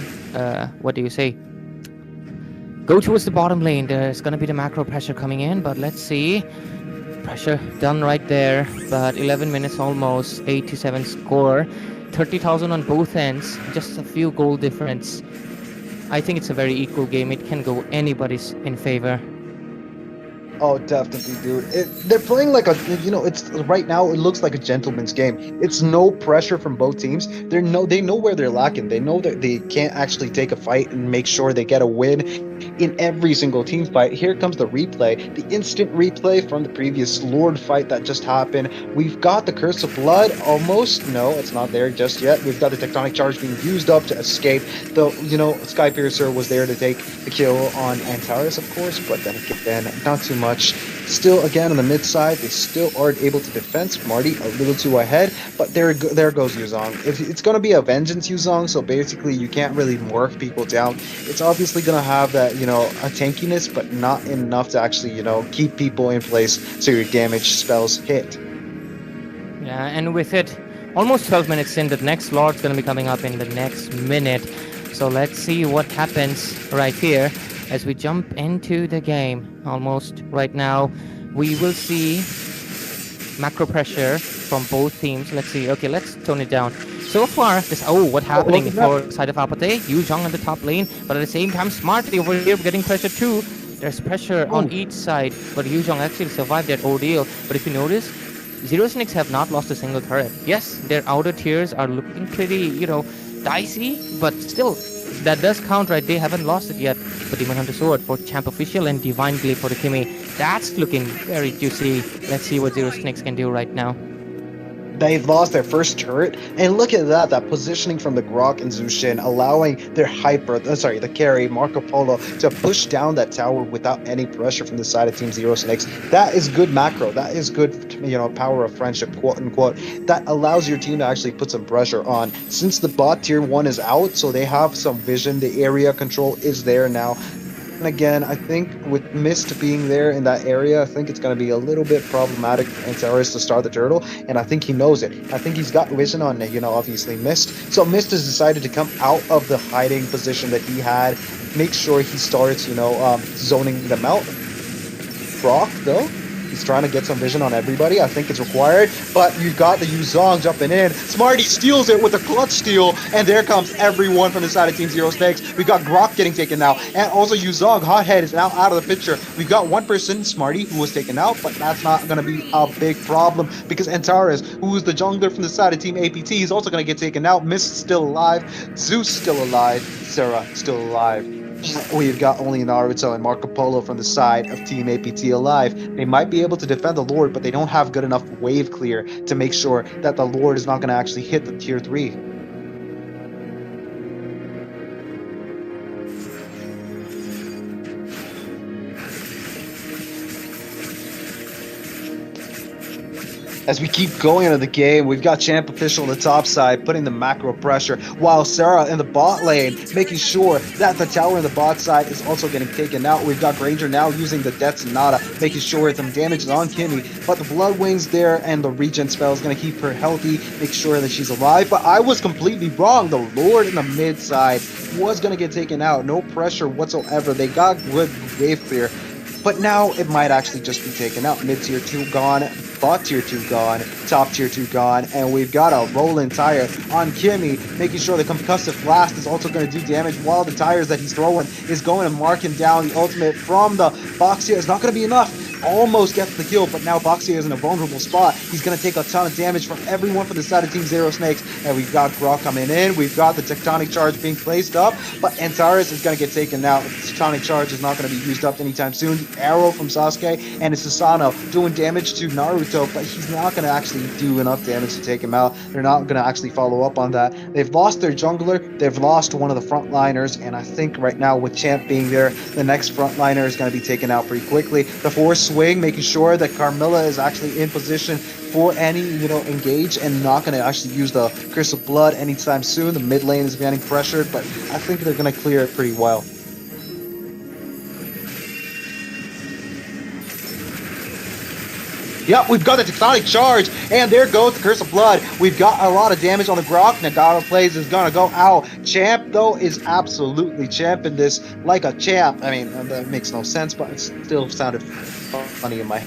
F: what do you say? Go towards the bottom lane. There's going to be the macro pressure coming in, but let's see. Pressure done right there, but 11 minutes almost, 8-7 score, 30,000 on both ends, just a few goal difference. I think it's a very equal game. It can go anybody's in favor.
I: Oh, definitely, dude. They're playing like a, it's right now. It looks like a gentleman's game. It's no pressure from both teams. They know where they're lacking. They know that they can't actually take a fight and make sure they get a win in every single team fight. Here comes the replay, the instant replay from the previous Lord fight that just happened. We've got the Curse of Blood almost. No, it's not there just yet. We've got the Tectonic Charge being used up to escape. Though, Skypiercer was there to take the kill on Antares, of course, but then again, not too much. Still, again, on the mid side, they still aren't able to defend. Smarty a little too ahead, but there goes Yuzong. It's going to be a vengeance Yuzong, so basically you can't really morph people down. It's obviously going to have that, a tankiness, but not enough to actually, keep people in place so your damage spells hit.
F: Yeah, and with it, almost 12 minutes in, the next Lord's going to be coming up in the next minute. So let's see what happens right here as we jump into the game. Almost right now, we will see macro pressure from both teams. Let's see. Okay, let's tone it down. So far, what's happening for side of Apate? Yu Zhang on the top lane, but at the same time, Smarty over here getting pressure too. There's pressure on each side, but Yu Zhang actually survived that ordeal. But if you notice, Zero Snakes have not lost a single turret. Yes, their outer tiers are looking pretty, dicey, but still, that does count, right? They haven't lost it yet. But Demon Hunter Sword for Champ Official and Divine Glaive for the Kimi. That's looking very juicy. Let's see what Zero Snakes can do right now.
I: They've lost their first turret, and look at that positioning from the Grok and Zushin, allowing their the carry, Marco Polo, to push down that tower without any pressure from the side of Team Zero Snakes. That is good macro. That is good, power of friendship, quote unquote. That allows your team to actually put some pressure on. Since the bot tier 1 is out, so they have some vision, the area control is there now. And again, I think with Mist being there in that area, I think it's going to be a little bit problematic for Antares to start the turtle, and I think he knows it. I think he's got vision on, obviously Mist. So Mist has decided to come out of the hiding position that he had, make sure he starts, zoning them out. Brock, though, he's trying to get some vision on everybody. I think it's required, but you've got the Yuzong jumping in. Smarty steals it with a clutch steal, and there comes everyone from the side of Team Zero Snakes. We've got Grok getting taken out, and also Yuzong, Hothead, is now out of the picture. We've got one person, Smarty, who was taken out, but that's not going to be a big problem, because Antares, who is the jungler from the side of Team APT, is also going to get taken out. Mist still alive, Zeus still alive, Sarah still alive. We've got only Naruto and Marco Polo from the side of Team APT alive. They might be able to defend the Lord, but they don't have good enough wave clear to make sure that the Lord is not going to actually hit the tier 3. As we keep going into the game, we've got Champ Official on the top side, putting the macro pressure, while Sarah in the bot lane, making sure that the tower in the bot side is also getting taken out. We've got Granger now using the Death Sonata, making sure some damage is on Kimmy, but the Blood Wings there and the regen spell is going to keep her healthy, make sure that she's alive. But I was completely wrong. The Lord in the mid side was going to get taken out. No pressure whatsoever. They got good wave clear. But now it might actually just be taken out. Mid tier 2 gone, bot tier 2 gone, top tier 2 gone, and we've got a rolling tire on Kimmy, making sure the concussive blast is also going to do damage while the tires that he's throwing is going to mark him down. The ultimate from the Boxia is not going to be enough. Almost gets the kill, but now Boxia is in a vulnerable spot. He's going to take a ton of damage from everyone from the side of Team Zero Snakes, and we've got Grok coming in. We've got the Tectonic Charge being placed up, but Antares is going to get taken out. The Tectonic Charge is not going to be used up anytime soon. The arrow from Sasuke and it's Susanoo doing damage to Naruto, but he's not going to actually do enough damage to take him out. They're not going to actually follow up on that. They've lost their jungler. They've lost one of the frontliners, and I think right now with Champ being there, the next frontliner is going to be taken out pretty quickly. The Force Swing, making sure that Carmilla is actually in position for any, engage, and not going to actually use the Curse of Blood anytime soon. The mid lane is getting pressured, but I think they're going to clear it pretty well. Yep, we've got the Tectonic Charge, and there goes the Curse of Blood. We've got a lot of damage on the Grok. Nagaro plays is gonna go out. Champ, though, is absolutely champing this like a champ. I mean, that makes no sense, but it still sounded funny in my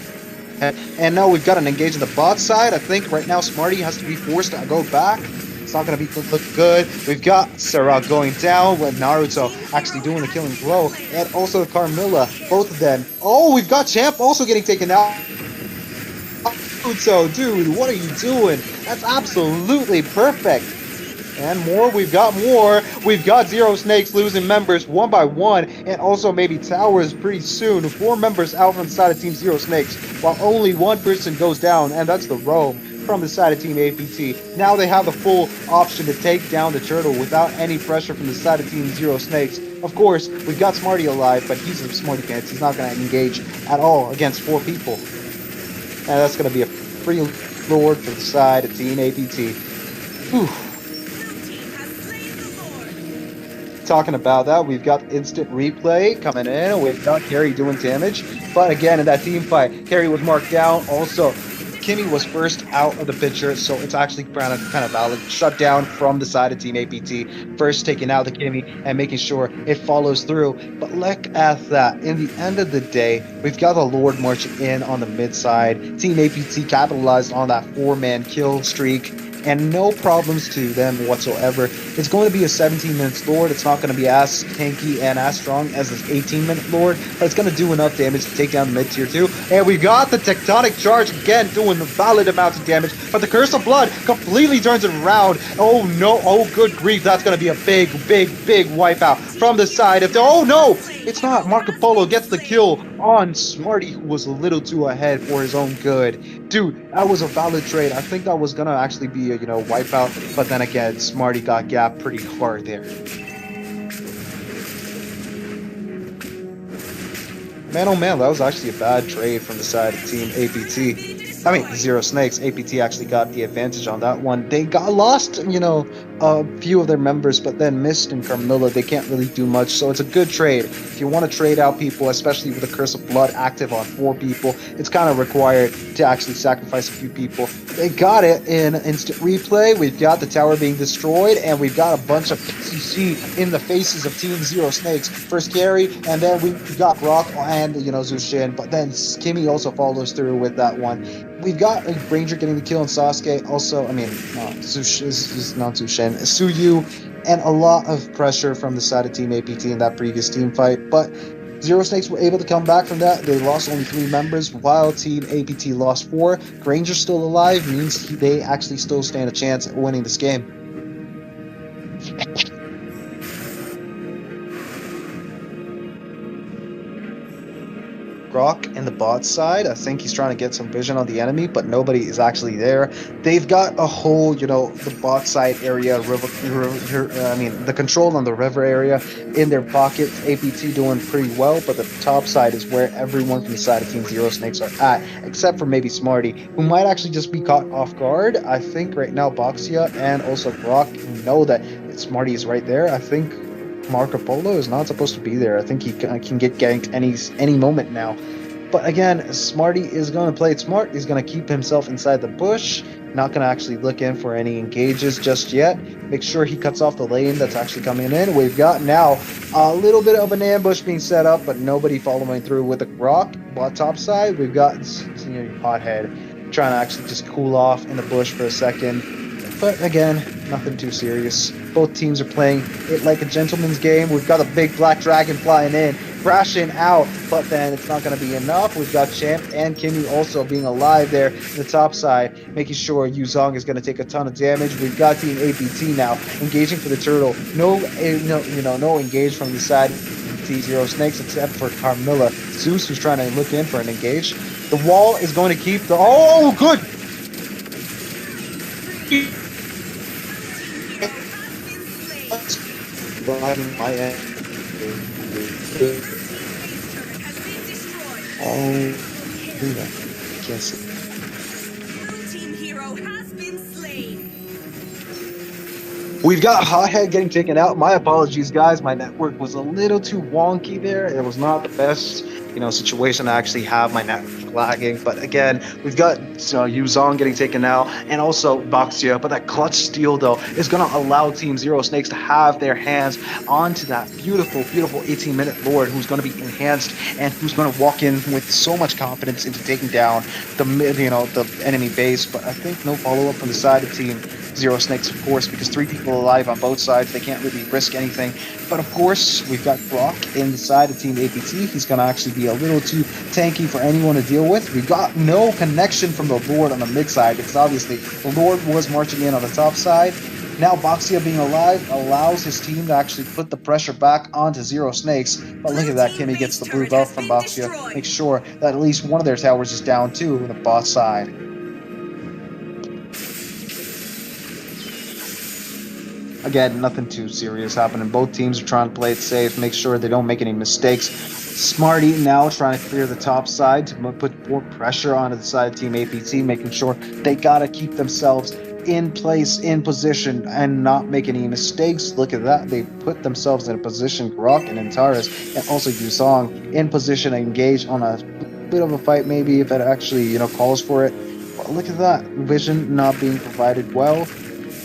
I: head. And now we've got an engage on the bot side. I think right now Smarty has to be forced to go back. It's not going to look good. We've got Sarah going down with Naruto actually doing the killing blow, and also Carmilla, both of them. Oh, we've got Champ also getting taken out. So, dude, what are you doing? That's absolutely perfect. And more, we've got more. We've got Zero Snakes losing members one by one, and also maybe towers pretty soon. 4 members out from the side of Team Zero Snakes, while only one person goes down, and that's the Roam from the side of Team APT. Now they have the full option to take down the turtle without any pressure from the side of Team Zero Snakes. Of course, we've got Smarty alive, but he's a smarty pants. He's not going to engage at all against 4 people. And that's going to be a free lord for the side of Team APT. Whew. Talking about that, we've got instant replay coming in. We've got Carrie doing damage. But again, in that team fight, Carrie was marked down. Also, Kimmy was first out of the picture, so it's actually kind of valid. Shut down from the side of Team APT. First taking out the Kimmy and making sure it follows through. But look at that. In the end of the day, we've got the Lord marching in on the mid side. Team APT capitalized on that 4-man kill streak. And no problems to them whatsoever. It's going to be a 17-minute Lord. It's not going to be as tanky and as strong as this 18-minute Lord, but it's going to do enough damage to take down the mid-tier 2. And we got the Tectonic Charge again doing the valid amounts of damage, but the Curse of Blood completely turns it around. Oh no, oh good grief, that's going to be a big wipeout from the side of the... Oh no, it's not. Marco Polo gets the kill on Smarty, who was a little too ahead for his own good. Dude, that was a valid trade. I think that was going to actually be a, wipeout, but then again, Smarty got gapped pretty hard there. Man, oh man, that was actually a bad trade from the side of Team APT. I mean, Zero Snakes. APT actually got the advantage on that one. They got lost, a few of their members, but then Mist and Carmilla, they can't really do much, so it's a good trade. If you want to trade out people, especially with the Curse of Blood active on 4 people, it's kind of required to actually sacrifice a few people. They got it in instant replay. We've got the tower being destroyed, and we've got a bunch of PCC in the faces of Team Zero Snakes. First Carrie, and then we got Brock and, Zushin, but then Kimmy also follows through with that one. We've got a Ranger getting the kill on Sasuke. Also, not Zushin, Suyu, and a lot of pressure from the side of Team APT in that previous team fight. But Zero Snakes were able to come back from that. They lost only 3 members, while Team APT lost 4. Granger's still alive, means they actually still stand a chance at winning this game. Brock in the bot side, I think he's trying to get some vision on the enemy, but nobody is actually there. They've got a whole, the bot side area, the control on the river area in their pocket. APT doing pretty well, but the top side is where everyone from the side of Team Zero Snakes are at, except for maybe Smarty, who might actually just be caught off guard. I think right now Boxia and also Brock know that Smarty is right there. I think Marco Polo is not supposed to be there. I think he can get ganked any moment now. But again, Smarty is going to play it smart. He's going to keep himself inside the bush. Not going to actually look in for any engages just yet. Make sure he cuts off the lane that's actually coming in. We've got now a little bit of an ambush being set up, but nobody following through with the rock. Bot top side, we've got Hothead trying to actually just cool off in the bush for a second. But again, nothing too serious. Both teams are playing it like a gentleman's game. We've got a big black dragon flying in, crashing out, but then it's not going to be enough. We've got Champ and Kimmy also being alive there in the top side, making sure Yuzong is going to take a ton of damage. We've got Team APT now engaging for the turtle. No engage from the side of Team Zero Snakes except for Carmilla. Zeus, who's trying to look in for an engage. The wall is going to keep the... Oh, good! My end. Can't see. We've got Hothead getting taken out. My apologies, guys. My network was a little too wonky there. It was not the best, situation to actually have my network lagging. But again, we've got Yuzong getting taken out and also Boxia. But that clutch steal, though, is going to allow Team Zero Snakes to have their hands onto that beautiful, beautiful 18-minute Lord who's going to be enhanced and who's going to walk in with so much confidence into taking down the enemy base. But I think no follow-up from the side of Team Zero Snakes, of course, because 3 people alive on both sides. They can't really risk anything. But of course, we've got Brock in the side of Team APT. He's going to actually be a little too tanky for anyone to deal with. We've got no connection from the Lord on the mid side because obviously the Lord was marching in on the top side. Now Boxia being alive allows his team to actually put the pressure back onto Zero Snakes. But look at that, Kimmy gets the blue buff from Boxia. Make sure that at least one of their towers is down too on the bot side. again, nothing too serious happening. Both teams are trying to play it safe, make sure they don't make any mistakes. Smarty now trying to clear the top side to put more pressure onto the side of Team APT, making sure they gotta keep themselves in place, in position, and not make any mistakes. Look at that. They put themselves in a position, Grok and Antares, and also Yuzong in position to engage on a bit of a fight, maybe if it actually, calls for it. But look at that. Vision not being provided well.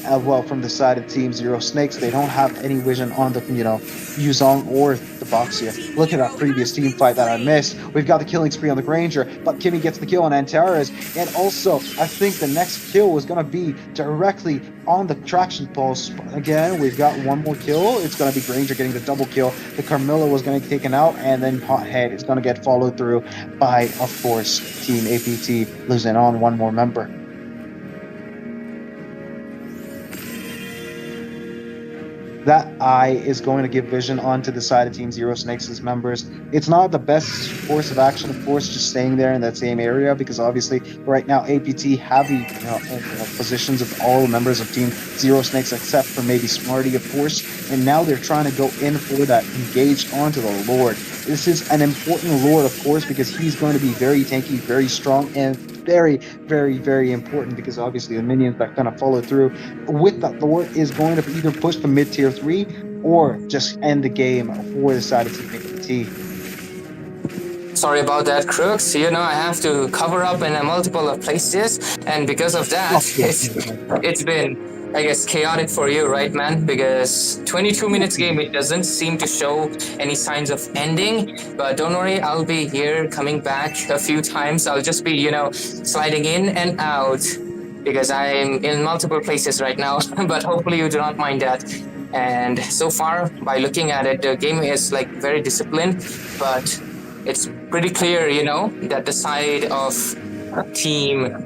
I: Well, from the side of Team Zero Snakes, they don't have any vision on the, Yuzong or the Boxia. Look at that previous team fight that I missed. We've got the killing spree on the Granger, but Kimmy gets the kill on Antares. And also, I think the next kill was going to be directly on the traction pulse. Again, we've got one more kill. It's going to be Granger getting the double kill. The Carmilla was going to get taken out, and then Hothead is going to get followed through by, of course, Team APT, losing on one more member. That eye is going to give vision onto the side of Team Zero Snakes' members. It's not the best course of action, of course, just staying there in that same area, because obviously right now APT have the positions of all members of Team Zero Snakes except for maybe Smarty, of course, and now they're trying to go in for that engage onto the Lord. This is an important Lord, of course, because he's going to be very tanky, very strong, and very, very, very important, because obviously the minions that kind of follow through with that Lord is going to either push the mid-tier 3 or just end the game for the side of Team APT.
F: Sorry about that, Crooks. I have to cover up in a multiple of places, and because of that, it's been, I guess, chaotic for you, right, man? Because 22 minutes game, it doesn't seem to show any signs of ending. But don't worry, I'll be here coming back a few times. I'll just be, sliding in and out because I'm in multiple places right now. But hopefully you do not mind that. And so far, by looking at it, the game is like very disciplined, but it's pretty clear, that the side of team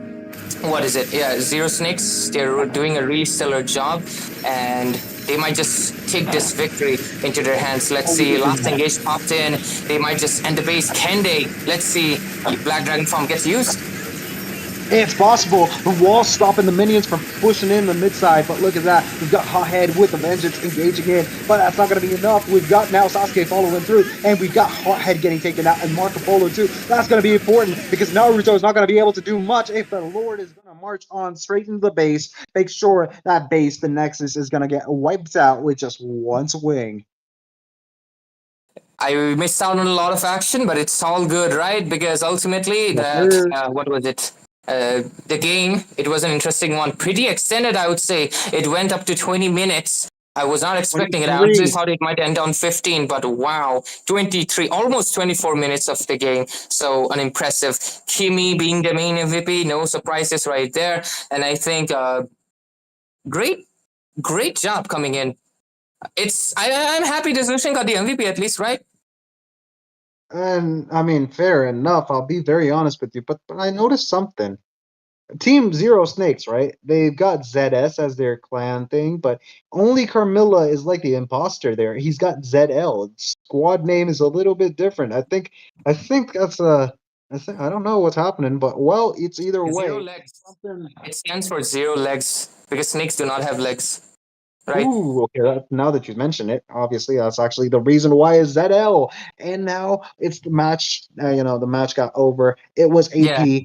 F: Zero Snakes, they're doing a really stellar job, and they might just take this victory into their hands. Let's see, last engage popped in. They might just end the base. Can they? Let's see, Black Dragon Form gets used.
I: It's possible. The wall's stopping the minions from pushing in the mid side, but look at that. We've got Hothead with the Vengeance engaging in, but that's not going to be enough. We've got now Sasuke following through, and we've got Hothead getting taken out, and Marco Polo too. That's going to be important, because Naruto is not going to be able to do much if the Lord is going to march on straight into the base. Make sure that base, the Nexus, is going to get wiped out with just one swing.
F: I missed out on a lot of action, but it's all good, right? Because ultimately, what was it? The game, it was an interesting one. Pretty extended, I would say. It went up to 20 minutes. I was not expecting it. I honestly thought it might end on 15, but wow, 23, almost 24 minutes of the game. So unimpressive. Kimmy being the main MVP, no surprises right there. And I think great job coming in. I'm happy Desushin got the MVP at least, right?
I: And I mean, fair enough. I'll be very honest with you, but I noticed something. Team Zero Snakes, right? They've got ZS as their clan thing, but only Carmilla is like the imposter there. He's got ZL. Squad name is a little bit different. I think that's I don't know what's happening, but well, it's either way.
F: Zero legs. It stands for 0 legs because snakes do not have legs. Right.
I: Ooh, okay. Now that you mention it, obviously that's actually the reason why is ZL. And now it's the match. The match got over. It was AP. Yeah.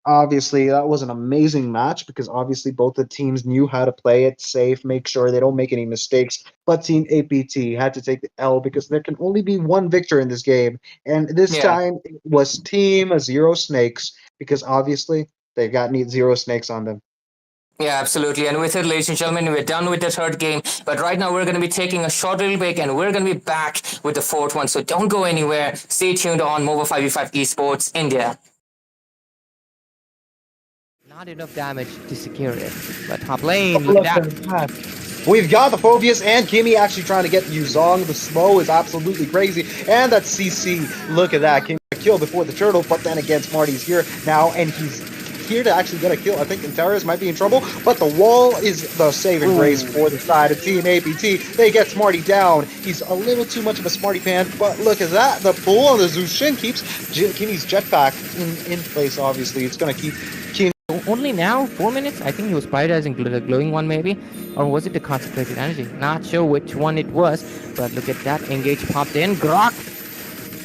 I: Obviously, that was an amazing match because obviously both the teams knew how to play it safe, make sure they don't make any mistakes. But Team APT had to take the L because there can only be one victor in this game. And this time it was Team Zero Snakes because obviously they've got Zero Snakes on them.
F: Yeah, absolutely. And with it, ladies and gentlemen, we're done with the third game. But right now, we're going to be taking a short little break, and we're going to be back with the fourth one. So don't go anywhere. Stay tuned on Mobile 5v5 Esports India. Not enough damage to secure it. But top lane, look at that.
I: We've got the Phobius and Kimmy actually trying to get Yuzong. The slow is absolutely crazy. And that CC, look at that. Kimmy killed before the turtle, but then again, Smarty's here now, and he's here to actually get a kill. I think Antares might be in trouble, but the wall is the saving grace for the side of Team APT. They get Smarty down. He's a little too much of a Smarty fan, but look at that. The pull on the Zushin keeps Kimmy's jetpack in place, obviously. It's going to keep Kimmy
F: only now 4 minutes. I think he was prioritizing the glowing one maybe, or was it the consecrated energy? Not sure which one it was, but look at that. Engage popped in. Grok.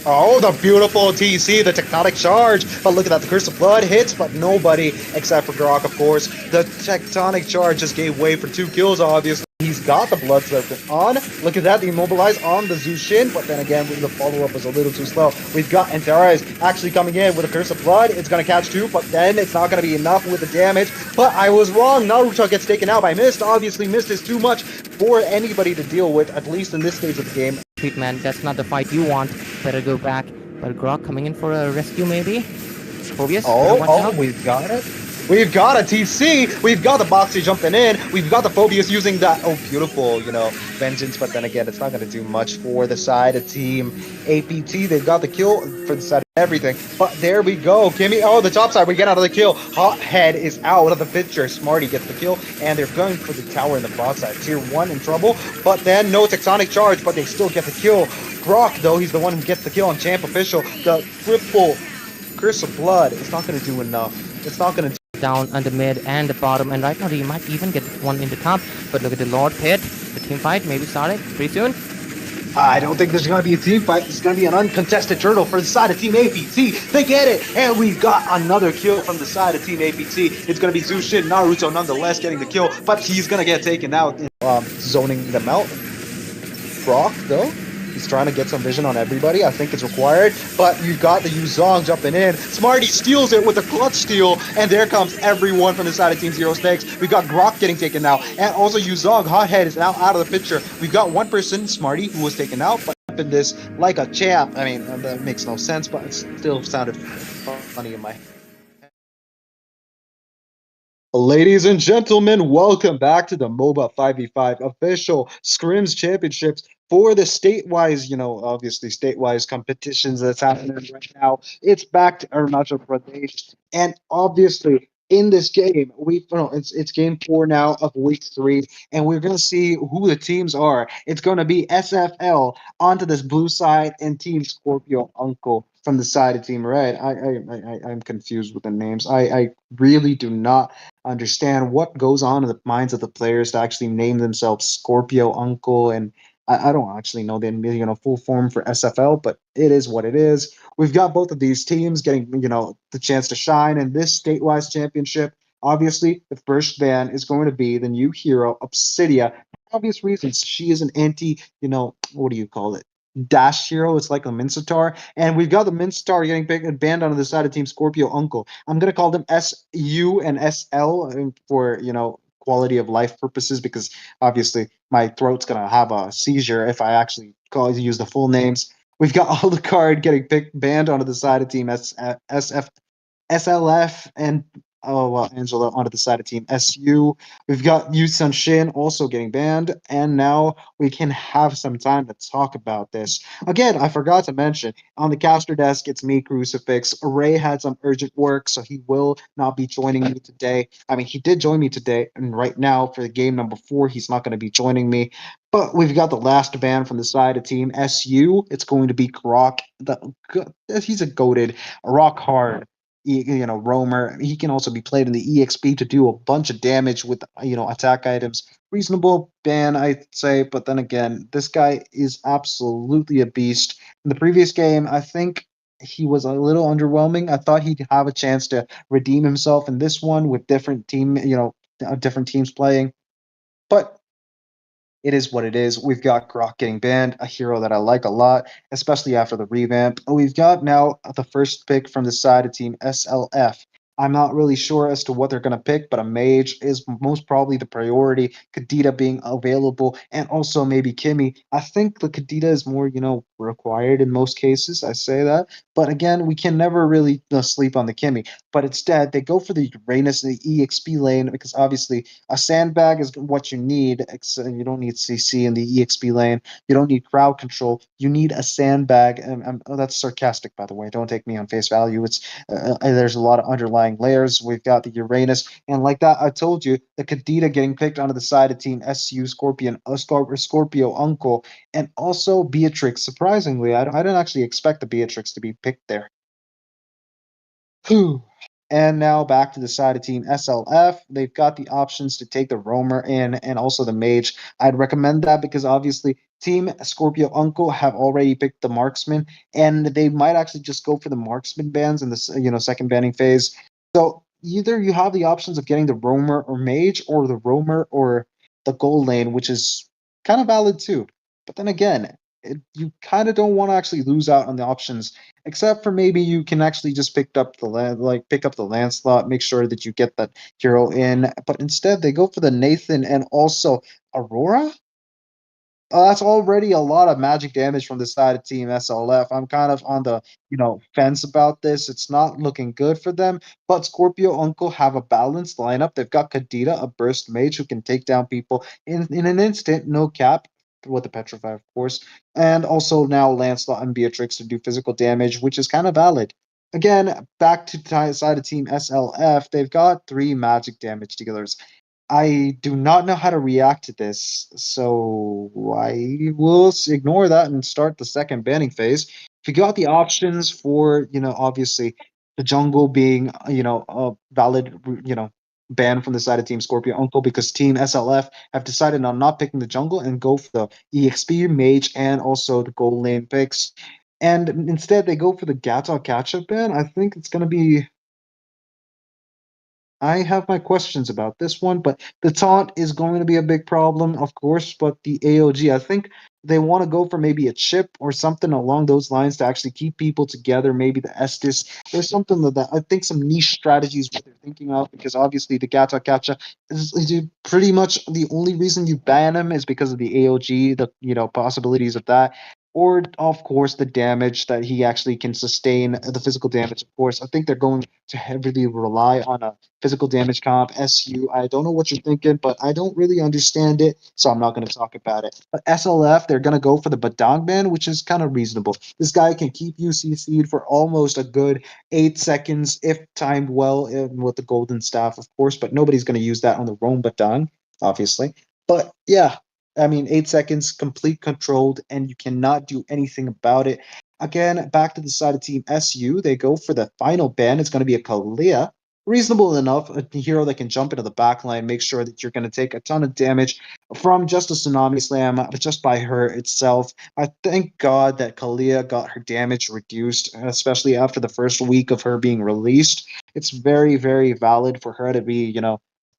I: Oh, the beautiful TC, the tectonic charge. But look at that, the Curse of Blood hits, but nobody except for Grok, of course. The tectonic charge just gave way for 2 kills, obviously. He's got the Blood Serpent on. Look at that, the Immobilize on the Zushin, but then again, the follow-up was a little too slow. We've got Antares actually coming in with a Curse of Blood. It's going to catch 2, but then it's not going to be enough with the damage. But I was wrong. Naruto gets taken out by Mist. Obviously, Mist is too much for anybody to deal with, at least in this stage of the game.
F: Sweet man, that's not the fight you want. Better go back. But Grok coming in for a rescue maybe? Phobius?
I: We've got it. We've got a TC. We've got the Boxy jumping in. We've got the Phobius using that, beautiful, Vengeance. But then again, it's not going to do much for the side of Team APT. They've got the kill for the side of everything. But there we go. Kimmy, the top side, we get out of the kill. Hothead is out of the picture. Smarty gets the kill. And they're going for the tower in the broadside. Tier 1 in trouble. But then no tectonic charge, but they still get the kill. Grok, though, he's the one who gets the kill on Champ Official. The triple Curse of Blood is not going to do enough. It's not going to
F: down on the mid and the bottom, and right now he might even get one in the top. But look at the Lord Pit. The team fight maybe started pretty soon.
I: I don't think there's going to be a team fight. It's going to be an uncontested turtle for the side of Team APT. They get it, and we've got another kill from the side of Team APT. It's going to be Zushin Naruto nonetheless getting the kill, but he's going to get taken out, zoning them out. Brock, though, he's trying to get some vision on everybody. I think it's required, but you got the Yuzong jumping in. Smarty steals it with a clutch steal, and there comes everyone from the side of Team Zero Snakes. We got Grok getting taken out, and also Yuzong, Hothead, is now out of the picture. We've got one person, Smarty, who was taken out, but in this like a champ. I mean, that makes no sense, but it still sounded funny in my head. Ladies and gentlemen, welcome back to the MOBA 5v5 official Scrims Championships for the statewise, obviously statewise competitions that's happening right now. It's back to Arunachal Pradesh, and obviously in this game, it's game 4 now of week 3, and we're gonna see who the teams are. It's gonna be SFL onto this blue side and Team Scorpio Uncle from the side of Team Red. I'm confused with the names. I really do not understand what goes on in the minds of the players to actually name themselves Scorpio Uncle, and I don't actually know the full form for SFL, but it is what it is. We've got both of these teams getting the chance to shine in this statewide championship. Obviously, the first ban is going to be the new hero Obsidia. For obvious reasons, she is an anti, what do you call it? Dash hero. It's like a Mincetar, and we've got the Mincetar getting banned onto the side of Team Scorpio Uncle. I'm gonna call them SU and SL for quality of life purposes, because obviously my throat's gonna have a seizure if I actually use the full names. We've got Alucard getting banned onto the side of Team SLF, and Angela onto the side of Team SU. We've got Yu Sun Shin also getting banned, and now we can have some time to talk about this. Again, I forgot to mention, on the caster desk, it's me, Crucifix. Ray had some urgent work, so he will not be joining me today. I mean, he did join me today, and right now, for the game number 4, he's not going to be joining me. But we've got the last ban from the side of Team SU. It's going to be Grok. He's a goated, rock hard roamer. He can also be played in the EXP to do a bunch of damage with attack items. Reasonable ban, I'd say, but then again, this guy is absolutely a beast. In the previous game, I think he was a little underwhelming. I thought he'd have a chance to redeem himself in this one with different different teams playing, but it is what it is. We've got Grok getting banned, a hero that I like a lot, especially after the revamp. We've got now the first pick from the side of Team SLF. I'm not really sure as to what they're going to pick, but a mage is most probably the priority. Kadita being available, and also maybe Kimmy. I think the Kadita is more, required in most cases. I say that. But again, we can never really sleep on the Kimmy. But instead, they go for the Uranus and the EXP lane, because obviously a sandbag is what you need. You don't need CC in the EXP lane. You don't need crowd control. You need a sandbag. And that's sarcastic, by the way. Don't take me on face value. It's there's a lot of underlying layers. We've got the Uranus, and like that, I told you, the Kadita getting picked onto the side of Team SU Scorpio Uncle, and also Beatrix. Surprisingly, I didn't actually expect the Beatrix to be picked there. Whew. And now back to the side of Team SLF. They've got the options to take the Roamer in and also the Mage. I'd recommend that because obviously Team Scorpio Uncle have already picked the Marksman, and they might actually just go for the Marksman bans in the second banning phase. So either you have the options of getting the Roamer or Mage, or the Roamer or the Gold Lane, which is kind of valid too. But then again, you kind of don't want to actually lose out on the options, except for maybe you can actually just pick up the Lancelot, make sure that you get that hero in. But instead, they go for the Nathan and also Aurora. That's already a lot of magic damage from the side of Team SLF. I'm kind of on the fence about this. It's not looking good for them. But Scorpio Uncle have a balanced lineup. They've got Kadita, a burst mage who can take down people in an instant, no cap. With the Petrify, of course, and also now Lancelot and Beatrix to do physical damage, which is kind of valid. Again, back to side of Team SLF, they've got three magic damage dealers. I do not know how to react to this, so I will ignore that and start the second banning phase. If you got the options for, obviously the jungle being, a valid, ban from the side of Team Scorpio Uncle, because Team SLF have decided on not picking the jungle and go for the EXP mage and also the gold lane picks. And instead, they go for the Gata catch-up ban. I think it's going to be I have my questions about this one, but the taunt is going to be a big problem, of course. But the AOG, I think they want to go for maybe a chip or something along those lines to actually keep people together. Maybe the Estus. There's something like that. I think some niche strategies what they're thinking of, because obviously the Gata Gacha is pretty much the only reason you ban him is because of the AOG, the possibilities of that. Or of course the damage that he actually can sustain, the physical damage. Of course, I think they're going to heavily rely on a physical damage comp. SU, I don't know what you're thinking, but I don't really understand it, so I'm not going to talk about it. But SLF, they're going to go for the Badang ban, which is kind of reasonable. This guy can keep you CC'd for almost a good 8 seconds if timed well, with the golden staff, of course, but nobody's going to use that on the Rome Badang, obviously. But yeah, I mean, 8 seconds, complete controlled, and you cannot do anything about it. Again, back to the side of Team SU, they go for the final ban. It's going to be a Kalia. Reasonable enough, a hero that can jump into the back line, make sure that you're going to take a ton of damage from just a Tsunami Slam, just by her itself. I thank God that Kalia got her damage reduced, especially after the first week of her being released. It's very, very valid for her to be,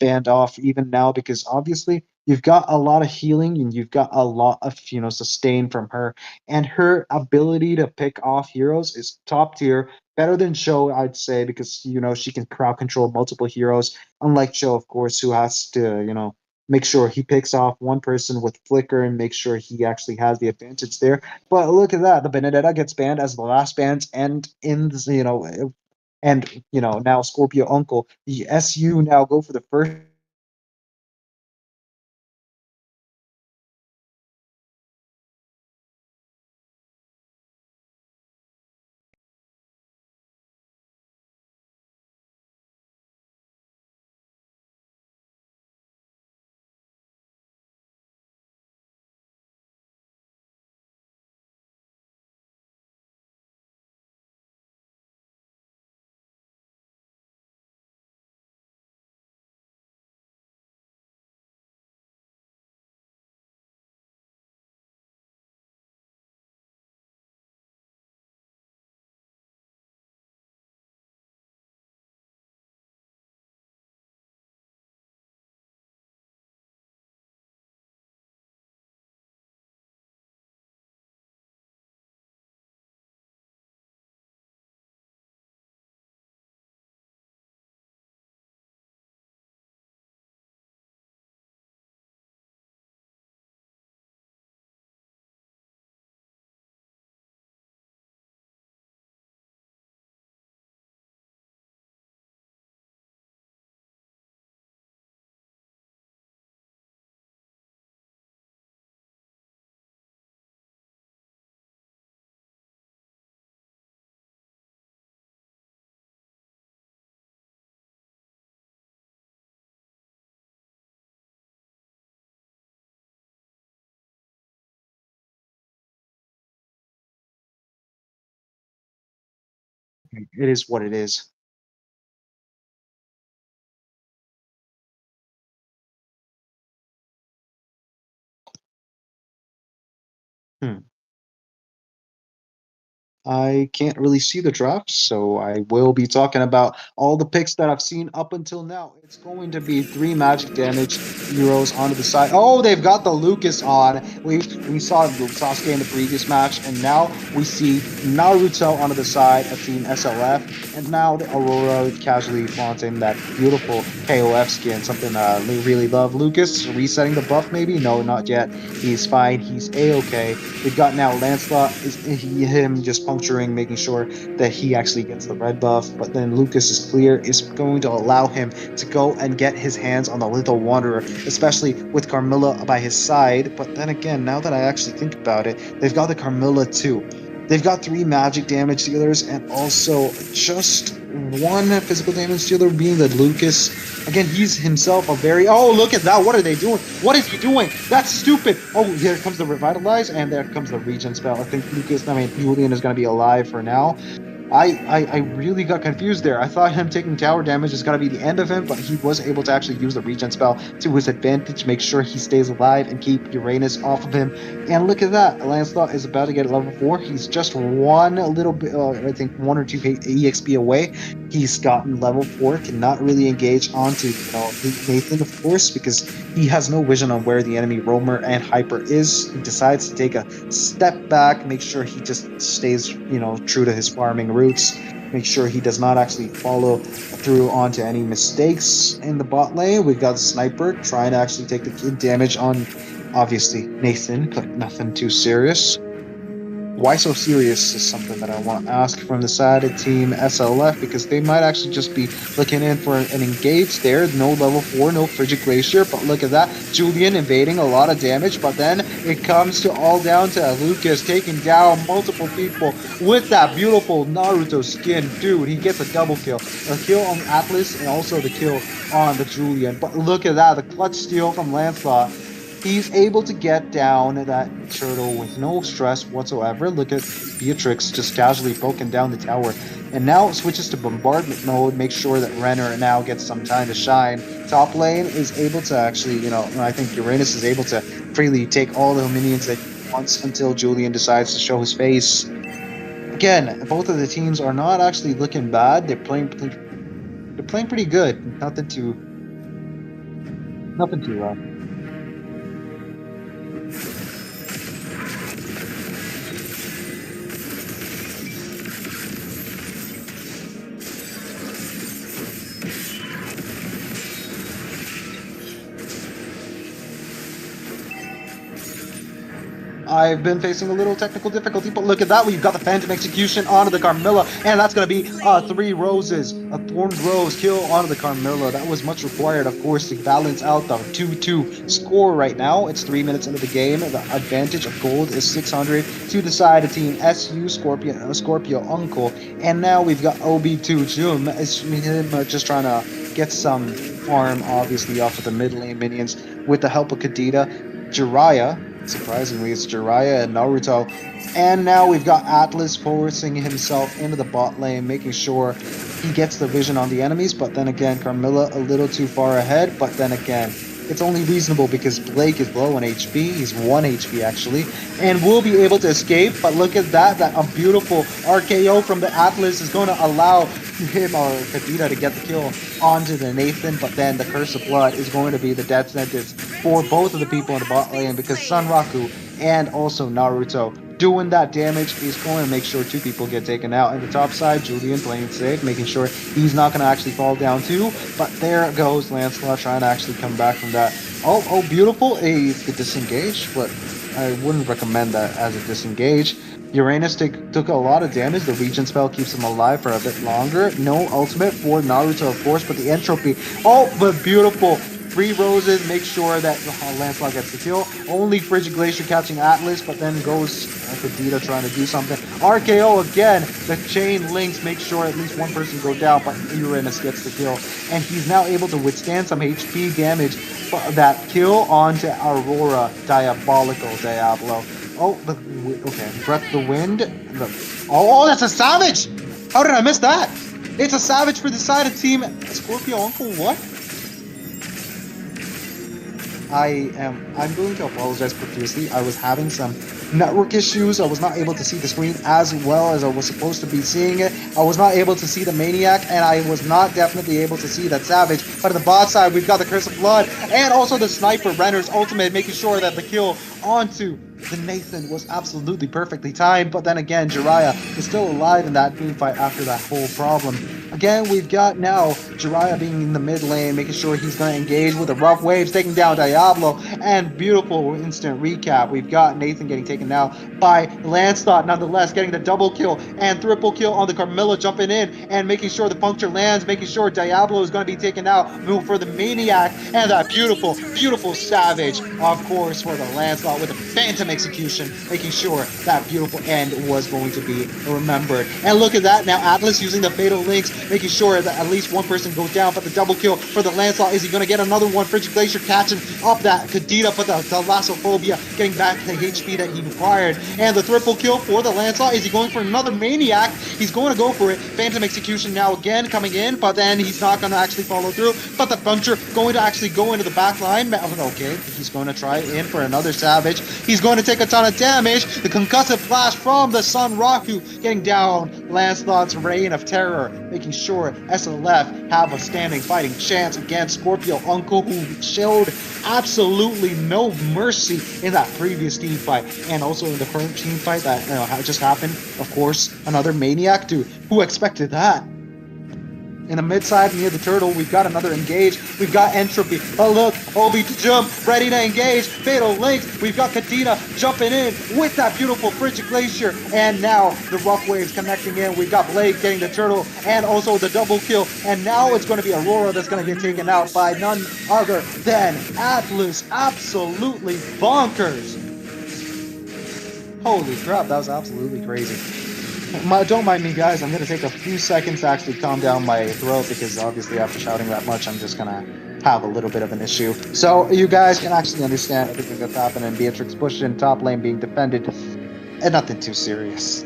I: banned off even now, because obviously you've got a lot of healing and you've got a lot of sustain from her, and her ability to pick off heroes is top tier, better than Cho, I'd say, because she can crowd control multiple heroes, unlike Cho, of course, who has to make sure he picks off one person with flicker and make sure he actually has the advantage there. But look at that, the Benedetta gets banned as the last bans, and now Scorpio Uncle, the SU now go for the first. It is what it is. Hmm. I can't really see the drops, so I will be talking about all the picks that I've seen up until now. It's going to be 3 magic damage heroes onto the side. Oh, they've got the Lucas on. We saw Sasuke in the previous match, and now we see Naruto onto the side of Team SLF, and now the Aurora casually flaunting that beautiful KOF skin, something we really love. Lucas resetting the buff, maybe? No, not yet. He's fine. He's a-okay. We've got now Lancelot, him just puncturing, making sure that he actually gets the red buff. But then Lucas is clear, is going to allow him to go and get his hands on the Little Wanderer, especially with Carmilla by his side. But then again, now that I actually think about it, they've got the Carmilla too. They've got 3 magic damage dealers and also just 1 physical damage dealer, being the Lucas. Again, he's himself a very... Oh, look at that. What are they doing? What is he doing? That's stupid. Oh, here comes the Revitalize, and there comes the Regen spell. I think Julian is going to be alive for now. I really got confused there. I thought him taking tower damage is going to be the end of him, but he was able to actually use the regen spell to his advantage, make sure he stays alive and keep Uranus off of him. And look at that. Lancelot is about to get level 4. He's just one little bit, I think 1 or 2 EXP away. He's gotten level 4, cannot really engage onto Nathan, of course, because he has no vision on where the enemy Roamer and Hyper is. He decides to take a step back, make sure he just stays, true to his farming roots, make sure he does not actually follow through onto any mistakes in the bot lane. We've got the Sniper trying to actually take the damage on, obviously, Nathan, but nothing too serious. Why so serious is something that I want to ask from the side of Team SLF, because they might actually just be looking in for an engage there. No level 4, no Frigid Glacier, but look at that. Julian invading a lot of damage, but then it comes to all down to Lucas taking down multiple people with that beautiful Naruto skin. Dude, he gets a double kill. A kill on Atlas and also the kill on the Julian. But look at that, the clutch steal from Lancelot. He's able to get down that turtle with no stress whatsoever. Look at Beatrix just casually poking down the tower. And now it switches to bombardment mode, make sure that Renner now gets some time to shine. Top lane is able to actually, I think Uranus is able to freely take all the minions that he wants until Julian decides to show his face. Again, both of the teams are not actually looking bad. They're playing pretty good. Nothing too rough. I've been facing a little technical difficulty, but look at that. We've got the Phantom Execution onto the Carmilla, and that's going to be 3 roses, a Thorned Rose kill onto the Carmilla. That was much required, of course, to balance out the 2-2 score right now. It's 3 minutes into the game. The advantage of gold is 600 to the side of Team SU, Scorpio Uncle, and now we've got OB2 Jum. It's him just trying to get some farm, obviously, off of the mid lane minions with the help of Kadita. Jiraiya, surprisingly, it's Jiraiya and Naruto. And now we've got Atlas forcing himself into the bot lane, making sure he gets the vision on the enemies. But then again, Carmilla a little too far ahead. But then again, it's only reasonable because Blake is low on HP. He's 1 HP actually, and will be able to escape. But look at that, a beautiful RKO from the Atlas is going to allow him or Kadita to get the kill onto the Nathan. But then the Curse of Blood is going to be the death sentence for both of the people in the bot lane, because Sanraku and also Naruto doing that damage is going to make sure 2 people get taken out. And the top side, Julian playing safe, making sure he's not going to actually fall down too. But there goes Lancelot trying to actually come back from that. Oh, beautiful. It's the disengage, but I wouldn't recommend that as a disengage. Uranus took a lot of damage. The Regen spell keeps him alive for a bit longer. No ultimate for Naruto, of course, but the entropy. Oh, but beautiful. 3 roses, make sure that Lancelot gets the kill. Only Frigid Glacier catching Atlas, but then goes Kadita trying to do something. RKO again, the chain links, make sure at least 1 person go down, but Uranus gets the kill. And he's now able to withstand some HP damage. That kill onto Aurora, diabolical Diablo. Oh, okay, Breath of the Wind. Oh, that's a Savage! How did I miss that? It's a Savage for the side of Team Scorpio Uncle, what? I'm going to apologize profusely. I was having some network issues. I was not able to see the screen as well as I was supposed to be seeing it. I was not able to see the Maniac, and I was not definitely able to see that Savage. But on the bot side, we've got the Curse of Blood, and also the Sniper Renner's ultimate, making sure that the kill onto the Nathan was absolutely perfectly timed. But then again, Jiraiya is still alive in that team fight after that whole problem. Again, we've got now Jiraiya being in the mid lane, making sure he's going to engage with the rough waves, taking down Diablo, and beautiful instant recap. We've got Nathan getting taken out by Lancelot, nonetheless, getting the double kill and triple kill on the Carmilla, jumping in and making sure the puncture lands, making sure Diablo is going to be taken out, move for the Maniac, and that beautiful, beautiful Savage, of course, for the Lancelot with the Phantom execution, making sure that beautiful end was going to be remembered. And look at that, now Atlas using the Fatal Links, making sure that at least one person goes down, but the double kill for the Lancelot, is he going to get another one? Frigid Glacier catching up that Kadita, but the Thalassophobia getting back the HP that he required. And the triple kill for the Lancelot, is he going for another Maniac? He's going to go for it. Phantom execution now again coming in, but then he's not going to actually follow through. But the Puncture going to actually go into the back line. Okay, he's going to try in for another Savage. He's going to take a ton of damage. The concussive blast from the Sun Raku getting down Lancelot's Reign of Terror, making sure SLF have a standing fighting chance against Scorpio Uncle, who showed absolutely no mercy in that previous team fight, and also in the current team fight that just happened. Of course, another Maniac, dude. Who expected that? In the mid side near the turtle, we've got another engage. We've got Entropy. Oh look, Obi to jump, ready to engage. Fatal Links. We've got Kadena jumping in with that beautiful Frigid Glacier. And now the rough waves connecting in. We've got Blade getting the turtle and also the double kill. And now it's going to be Aurora that's going to get taken out by none other than Atlas. Absolutely bonkers. Holy crap, that was absolutely crazy. Don't mind me, guys. I'm going to take a few seconds to actually calm down my throat, because obviously after shouting that much, I'm just going to have a little bit of an issue. So you guys can actually understand everything that's happening. Beatrix pushed in, top lane being defended, and nothing too serious.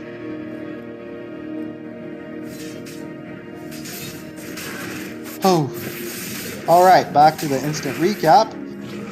I: Oh. Alright, back to the instant recap.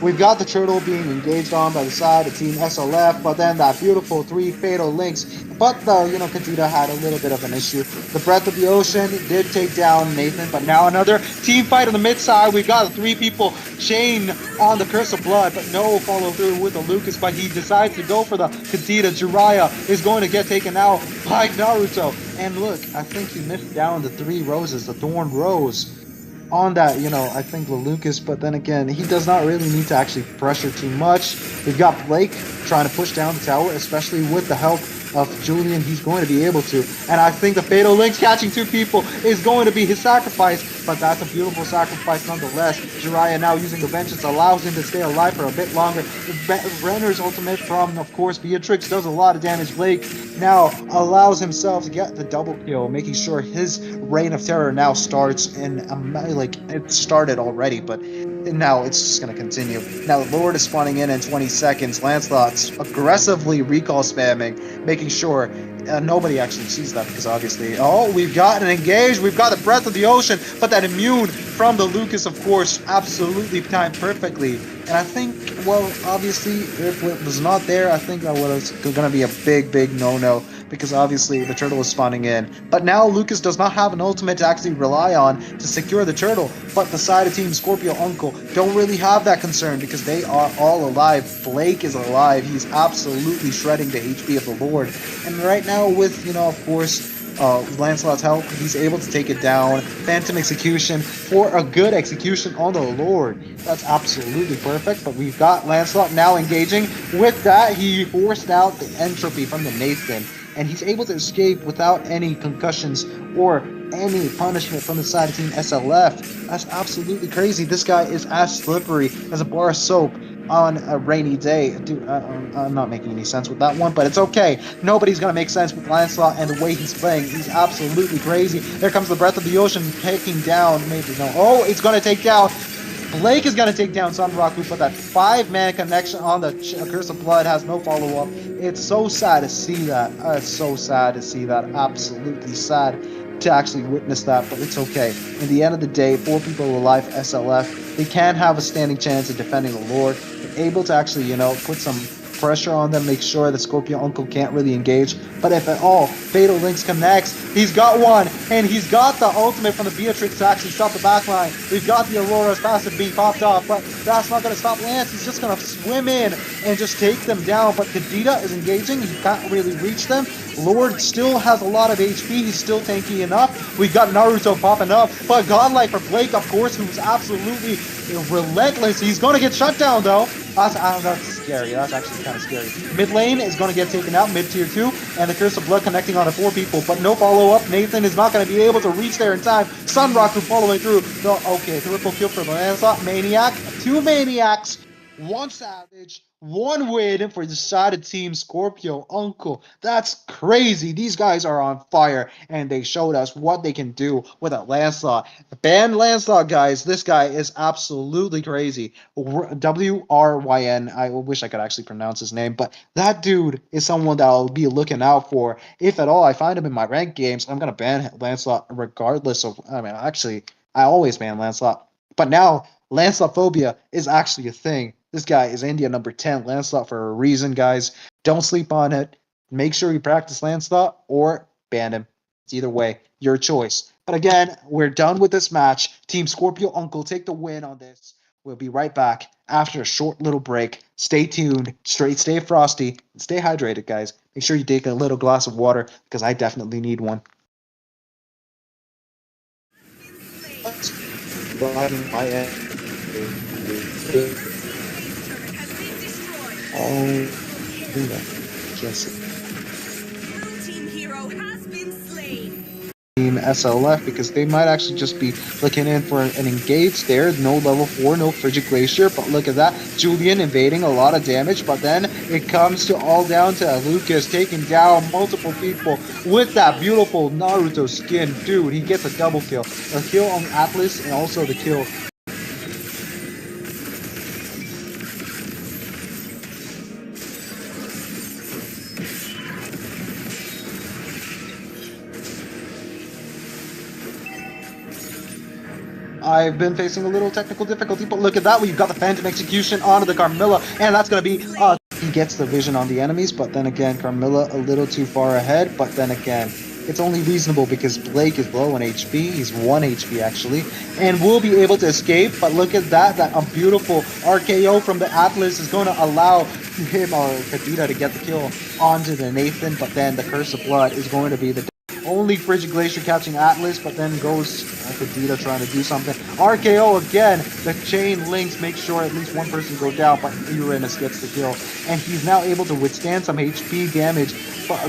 I: We've got the turtle being engaged on by the side of Team SLF, but then that beautiful 3 Fatal Links. But the, Kadita had a little bit of an issue. The Breath of the Ocean did take down Nathan, but now another team fight on the mid side. We've got 3 people chain on the Curse of Blood, but no follow through with the Lucas, but he decides to go for the Kadita. Jiraiya is going to get taken out by Naruto. And look, I think he missed down the 3 roses, the Thorn Rose, on that, I think the Lucas, but then again, he does not really need to actually pressure too much. We've got Blake trying to push down the tower, especially with the help of Julian. He's going to be able to, and I think the Fatal Links catching 2 people is going to be his sacrifice, but that's a beautiful sacrifice nonetheless. Jiraiya now using the Vengeance allows him to stay alive for a bit longer. Renner's ultimate from, of course, Beatrix does a lot of damage. Blake now allows himself to get the double kill, making sure his Reign of Terror now starts, and it started already, but now it's just going to continue. Now the Lord is spawning in 20 seconds. Lancelot's aggressively recall spamming, making sure nobody actually sees that, because obviously, we've got an engage, we've got the Breath of the Ocean, but that immune from the Lucas, of course, absolutely timed perfectly. And I think, well, obviously, if it was not there, I think that was going to be a big no-no, because obviously the turtle is spawning in. But now Lucas does not have an ultimate to actually rely on to secure the turtle, but the side of Team Scorpio Uncle don't really have that concern, because they are all alive. Blake is alive. He's absolutely shredding the HP of the Lord. And right now with, of course, Lancelot's help, he's able to take it down. Phantom execution for a good execution on the Lord. That's absolutely perfect. But we've got Lancelot now engaging. With that, he forced out the entropy from the Nathan, and he's able to escape without any concussions or any punishment from the side of Team SLF. That's absolutely crazy. This guy is as slippery as a bar of soap on a rainy day. Dude, I'm not making any sense with that one, but it's okay. Nobody's gonna make sense with Lancelot and the way he's playing. He's absolutely crazy. There comes the Breath of the Ocean taking down, maybe no. Oh, it's gonna take down. Blake is gonna take down Sunraku, but that 5-man connection on the Curse of Blood has no follow-up. It's so sad to see that. It's so sad to see that. Absolutely sad to actually witness that, but it's okay. In the end of the day, 4 people alive, SLF, they can have a standing chance of defending the Lord. They're able to actually, put some pressure on them, make sure that Scorpio Uncle can't really engage. But if at all, Fatal Links connects. He's got one, and he's got the ultimate from the Beatrix to actually stop the backline. We've got the Aurora's passive being popped off, but that's not going to stop Lance. He's just going to swim in and just take them down. But Kadita is engaging. He can't really reach them. Lord still has a lot of HP. He's still tanky enough. We've got Naruto popping up, but Godlike for Blake, of course, who's absolutely relentless. He's going to get shut down, though. That's scary. That's actually kind of scary. Mid lane is going to get taken out, mid tier 2, and the Curse of Blood connecting onto 4 people, but no follow-up. Nathan is not going to be able to reach there in time. Sunroku following through. Okay, triple kill for the Lancelot. Maniac. 2 Maniacs. 1 Savage. 1 win for the decided team Scorpio Uncle. That's crazy. These guys are on fire, and they showed us what they can do with a Lancelot. Ban Lancelot, guys. This guy is absolutely crazy. W-R-Y-N. I wish I could actually pronounce his name, but that dude is someone that I'll be looking out for. If at all I find him in my ranked games, I'm going to ban Lancelot regardless of... actually, I always ban Lancelot. But now, Lancelot phobia is actually a thing. This guy is India number 10 Lancelot for a reason, guys. Don't sleep on it. Make sure you practice Lancelot or ban him. It's either way, your choice. But again, we're done with this match. Team Scorpio Uncle take the win on this. We'll be right back after a short little break. Stay tuned, stay frosty, and stay hydrated, guys. Make sure you take a little glass of water because I definitely need one.
J: Team hero has been slain.
I: Team SLF because they might actually just be looking in for an engage there. No level 4, no Frigid Glacier, but look at that. Julian invading a lot of damage, but then it comes to all down to Lucas taking down multiple people with that beautiful Naruto skin. Dude, he gets a double kill. A kill on Atlas and also the kill. I've been facing a little technical difficulty, but look at that. We've got the Phantom Execution onto the Carmilla, and that's going to be... he gets the vision on the enemies, but then again, Carmilla a little too far ahead, but then again, it's only reasonable because Blake is low on HP. He's 1 HP, actually, and will be able to escape, but look at that. That beautiful RKO from the Atlas is going to allow him or Kadita to get the kill onto the Nathan, but then the Curse of Blood is going to be the... Only Frigid Glacier catching Atlas, but then goes Kadita trying to do something. RKO again. The chain links make sure at least one person go down, but Uranus gets the kill. And he's now able to withstand some HP damage.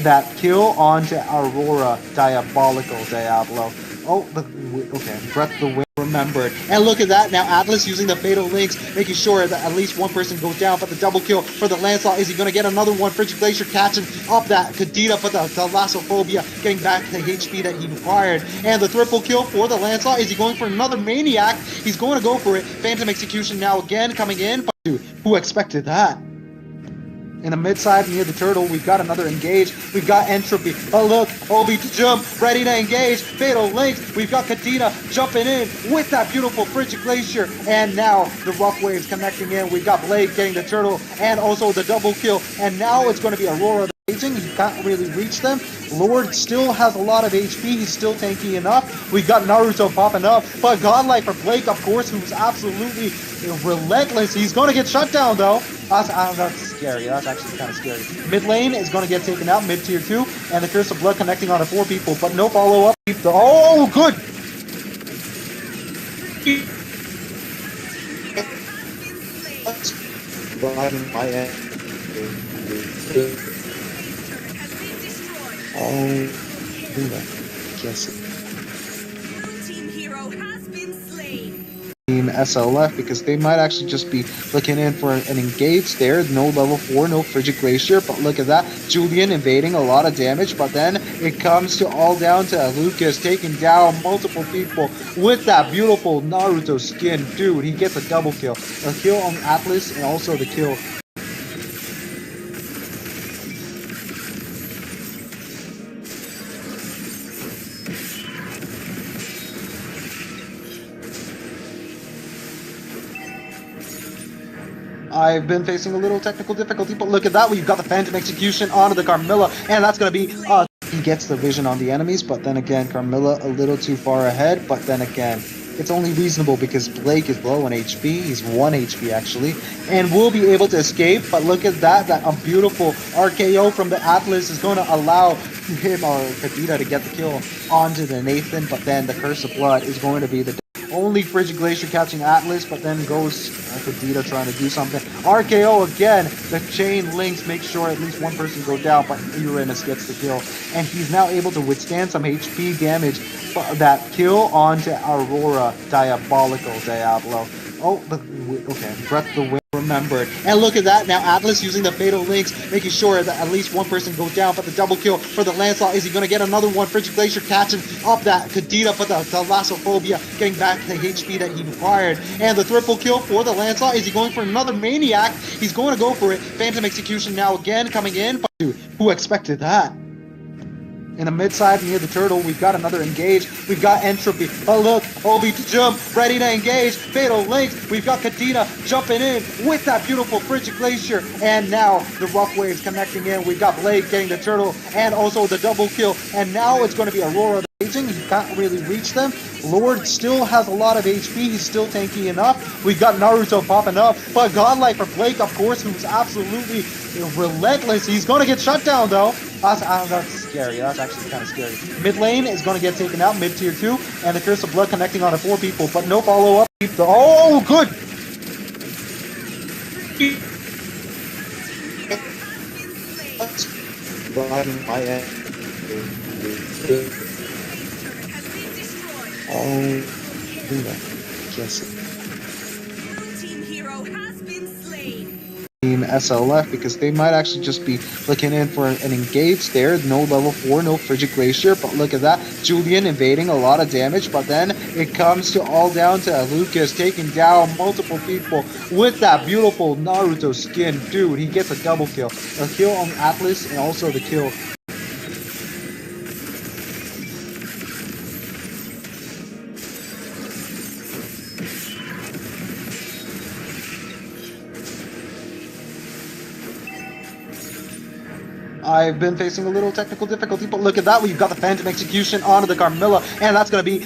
I: That kill onto Aurora. Diabolical Diablo. Oh, okay. Breath of the Wind remembered. And look at that. Now Atlas using the Fatal Links, making sure that at least one person goes down. But the double kill for the Lancelot. Is he going to get another one? Frigid Glacier catching up that Kadita, but the Thalassophobia getting back the HP that he required. And the triple kill for the Lancelot. Is he going for another Maniac? He's going to go for it. Phantom Execution now again coming in. But dude, who expected that? In the mid side near the turtle, we've got another engage. We've got Entropy. Oh look, Obi to jump, ready to engage. Fatal Links. We've got Kadita jumping in with that beautiful Frigid Glacier. And now the Rough Waves connecting in. We've got Blade getting the turtle and also the double kill. And now it's going to be Aurora engaging. He can't really reach them. Lord still has a lot of HP. He's still tanky enough. We've got Naruto popping up. But Godlike for Blake, of course, who's absolutely relentless. He's going to get shut down, though. That's scary. That's actually kind of scary. Mid lane is going to get taken out, mid tier 2, and the Curse of Blood connecting onto 4 people, but no follow-up. Oh, good!
J: Team hero has been slain.
I: Team SLF because they might actually just be looking in for an engage there. No level 4, no Frigid Glacier, but look at that. Julian invading a lot of damage, but then it comes to all down to Lucas taking down multiple people with that beautiful Naruto skin. Dude, he gets a double kill. A kill on Atlas and also the kill. I've been facing a little technical difficulty, but look at that. We've got the Phantom Execution onto the Carmilla, and that's going to be, he gets the vision on the enemies, but then again, Carmilla a little too far ahead, but then again, it's only reasonable because Blake is low on HP. He's 1 HP actually, and will be able to escape. But look at that. That beautiful RKO from the Atlas is going to allow him or Kadita to get the kill onto the Nathan. But then the Curse of Blood is going to be the only Frigid Glacier catching Atlas, but then goes Kadita trying to do something. RKO again. The chain links make sure at least one person go down, but Uranus gets the kill, and he's now able to withstand some HP damage. That kill onto Aurora. Diabolical Diablo. Oh, okay. Breath of the Wind remembered. And look at that. Now Atlas using the Fatal Links, making sure that at least one person goes down. But the double kill for the Lancelot. Is he going to get another one? Frigid Glacier catching up that Kadita, but the Thalassophobia getting back the HP that he required. And the triple kill for the Lancelot. Is he going for another Maniac? He's going to go for it. Phantom Execution now again coming in. But dude, who expected that? In the mid side near the turtle, we've got another engage. We've got Entropy. Oh look, Obi to jump, ready to engage. Fatal Links. We've got Kadita jumping in with that beautiful Frigid Glacier. And now the Rough Waves connecting in. We've got Blade getting the turtle and also the double kill. And now it's going to be Aurora raging. He can't really reach them. Lord still has a lot of HP. He's still tanky enough. We've got Naruto popping up. But Godlight for Blake, of course, who's absolutely relentless. He's going to get shut down, though. That's scary. That's actually kind of scary. Mid lane is going to get taken out, mid tier 2. And the Curse of Blood connecting on to 4 people. But no follow-up. Oh, good! My end.
J: Team hero has been slain.
I: Team SLF, because they might actually just be looking in for an engage there. No level 4, no Frigid Glacier, but look at that. Julian invading a lot of damage, but then it comes to all down to Lucas taking down multiple people with that beautiful Naruto skin. Dude, he gets a double kill. A kill on Atlas and also the kill. I've been facing a little technical difficulty, but look at that. We've got the Phantom Execution onto the Carmilla, and that's going to be,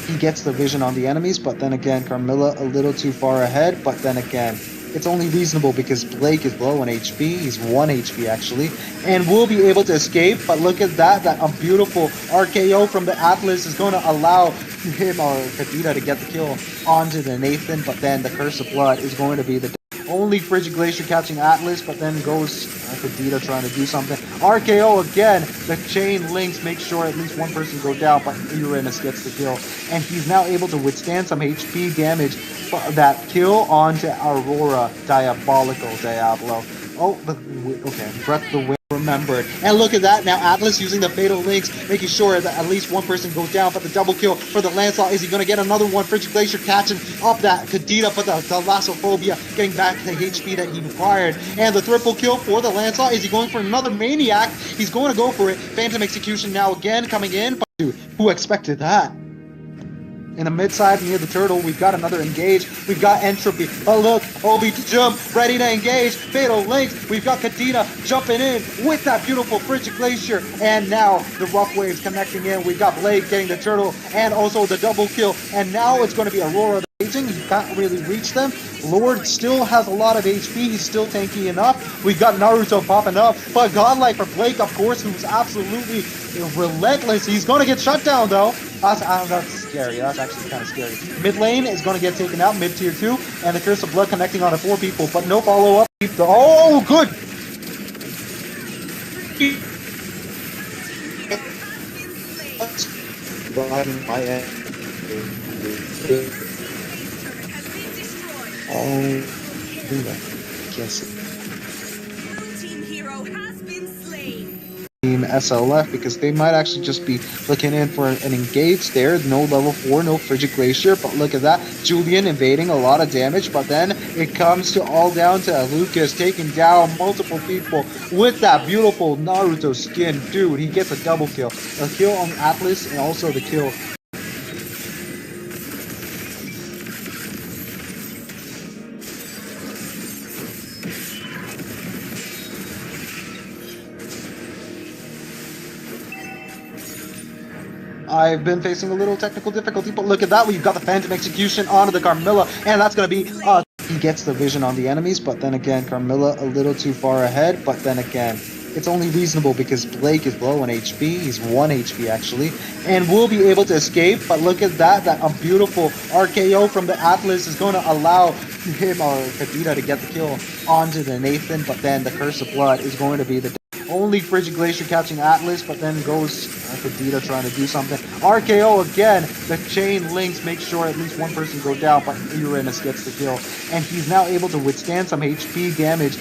I: he gets the vision on the enemies, but then again, Carmilla a little too far ahead, but then again, it's only reasonable because Blake is low on HP. He's 1 HP actually, and will be able to escape. But look at that. That beautiful RKO from the Atlas is going to allow him or Kadita to get the kill onto the Nathan. But then the Curse of Blood is going to be the only Frigid Glacier catching Atlas, but then goes Kadita trying to do something. RKO again. The chain links make sure at least one person go down, but Uranus gets the kill, and he's now able to withstand some HP damage. That kill onto Aurora. Diabolical Diablo. Oh, okay. Breath of the Wind remembered. And look at that. Now Atlas using the Fatal Links, making sure that at least one person goes down. But the double kill for the Lancelot. Is he going to get another one? Frigid Glacier catching up that Kadita, but the Thalassophobia getting back the HP that he required. And the triple kill for the Lancelot. Is he going for another Maniac? He's going to go for it. Phantom Execution now again coming in. But dude, who expected that? In the mid side near the turtle, we've got another engage. We've got Entropy. Oh look, Obi to jump, ready to engage. Fatal Links. We've got Kadita jumping in with that beautiful Frigid Glacier. And now the Rough Waves connecting in. We've got Blade getting the turtle and also the double kill. And now it's going to be Aurora raging. He can't really reach them. Lord still has a lot of HP. He's still tanky enough. We've got Naruto popping up. But Godlight for Blake, of course, who's absolutely relentless. He's going to get shut down, though. That's scary. That's actually kind of scary. Mid lane is going to get taken out, mid tier 2. And the Curse of Blood connecting on to 4 people. But no follow-up. Oh, good! My end.
J: Team hero has been slain.
I: Team SLF, because they might actually just be looking in for an engage there. No level 4, no Frigid Glacier, but look at that. Julian invading a lot of damage, but then it comes to all down to Lucas taking down multiple people with that beautiful Naruto skin. Dude, he gets a double kill. A kill on Atlas and also the kill. I've been facing a little technical difficulty, but look at that. We've got the Phantom Execution onto the Carmilla, and that's going to be, he gets the vision on the enemies, but then again, Carmilla a little too far ahead, but then again, it's only reasonable because Blake is low on HP. He's 1 HP actually, and will be able to escape. But look at that! A beautiful RKO from the Atlas is going to allow him or Kadita to get the kill onto the Nathan. But then the Curse of Blood is going to be the only Frigid Glacier catching Atlas, but then goes Kadita trying to do something. RKO again. The chain links make sure at least one person go down, but Uranus gets the kill, and he's now able to withstand some HP damage.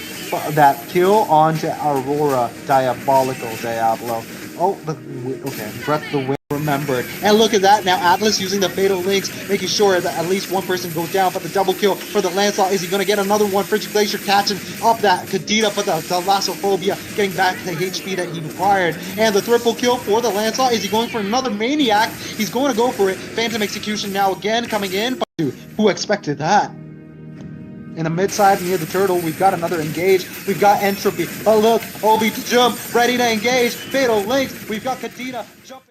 I: That kill onto Aurora. Diabolical Diablo. Oh, okay. Breath of the Wind remembered. And look at that. Now Atlas using the Fatal Links, making sure that at least one person goes down. But the double kill for the Lancelot. Is he going to get another one? Frigid Glacier catching up that Kadita, but the Thalassophobia getting back the HP that he required. And the triple kill for the Lancelot. Is he going for another Maniac? He's going to go for it. Phantom Execution now again coming in. But dude, who expected that? In the mid side near the turtle, we've got another engage. We've got Entropy. Oh look, Obi to jump, ready to engage. Fatal Links. We've got Kadita jumping.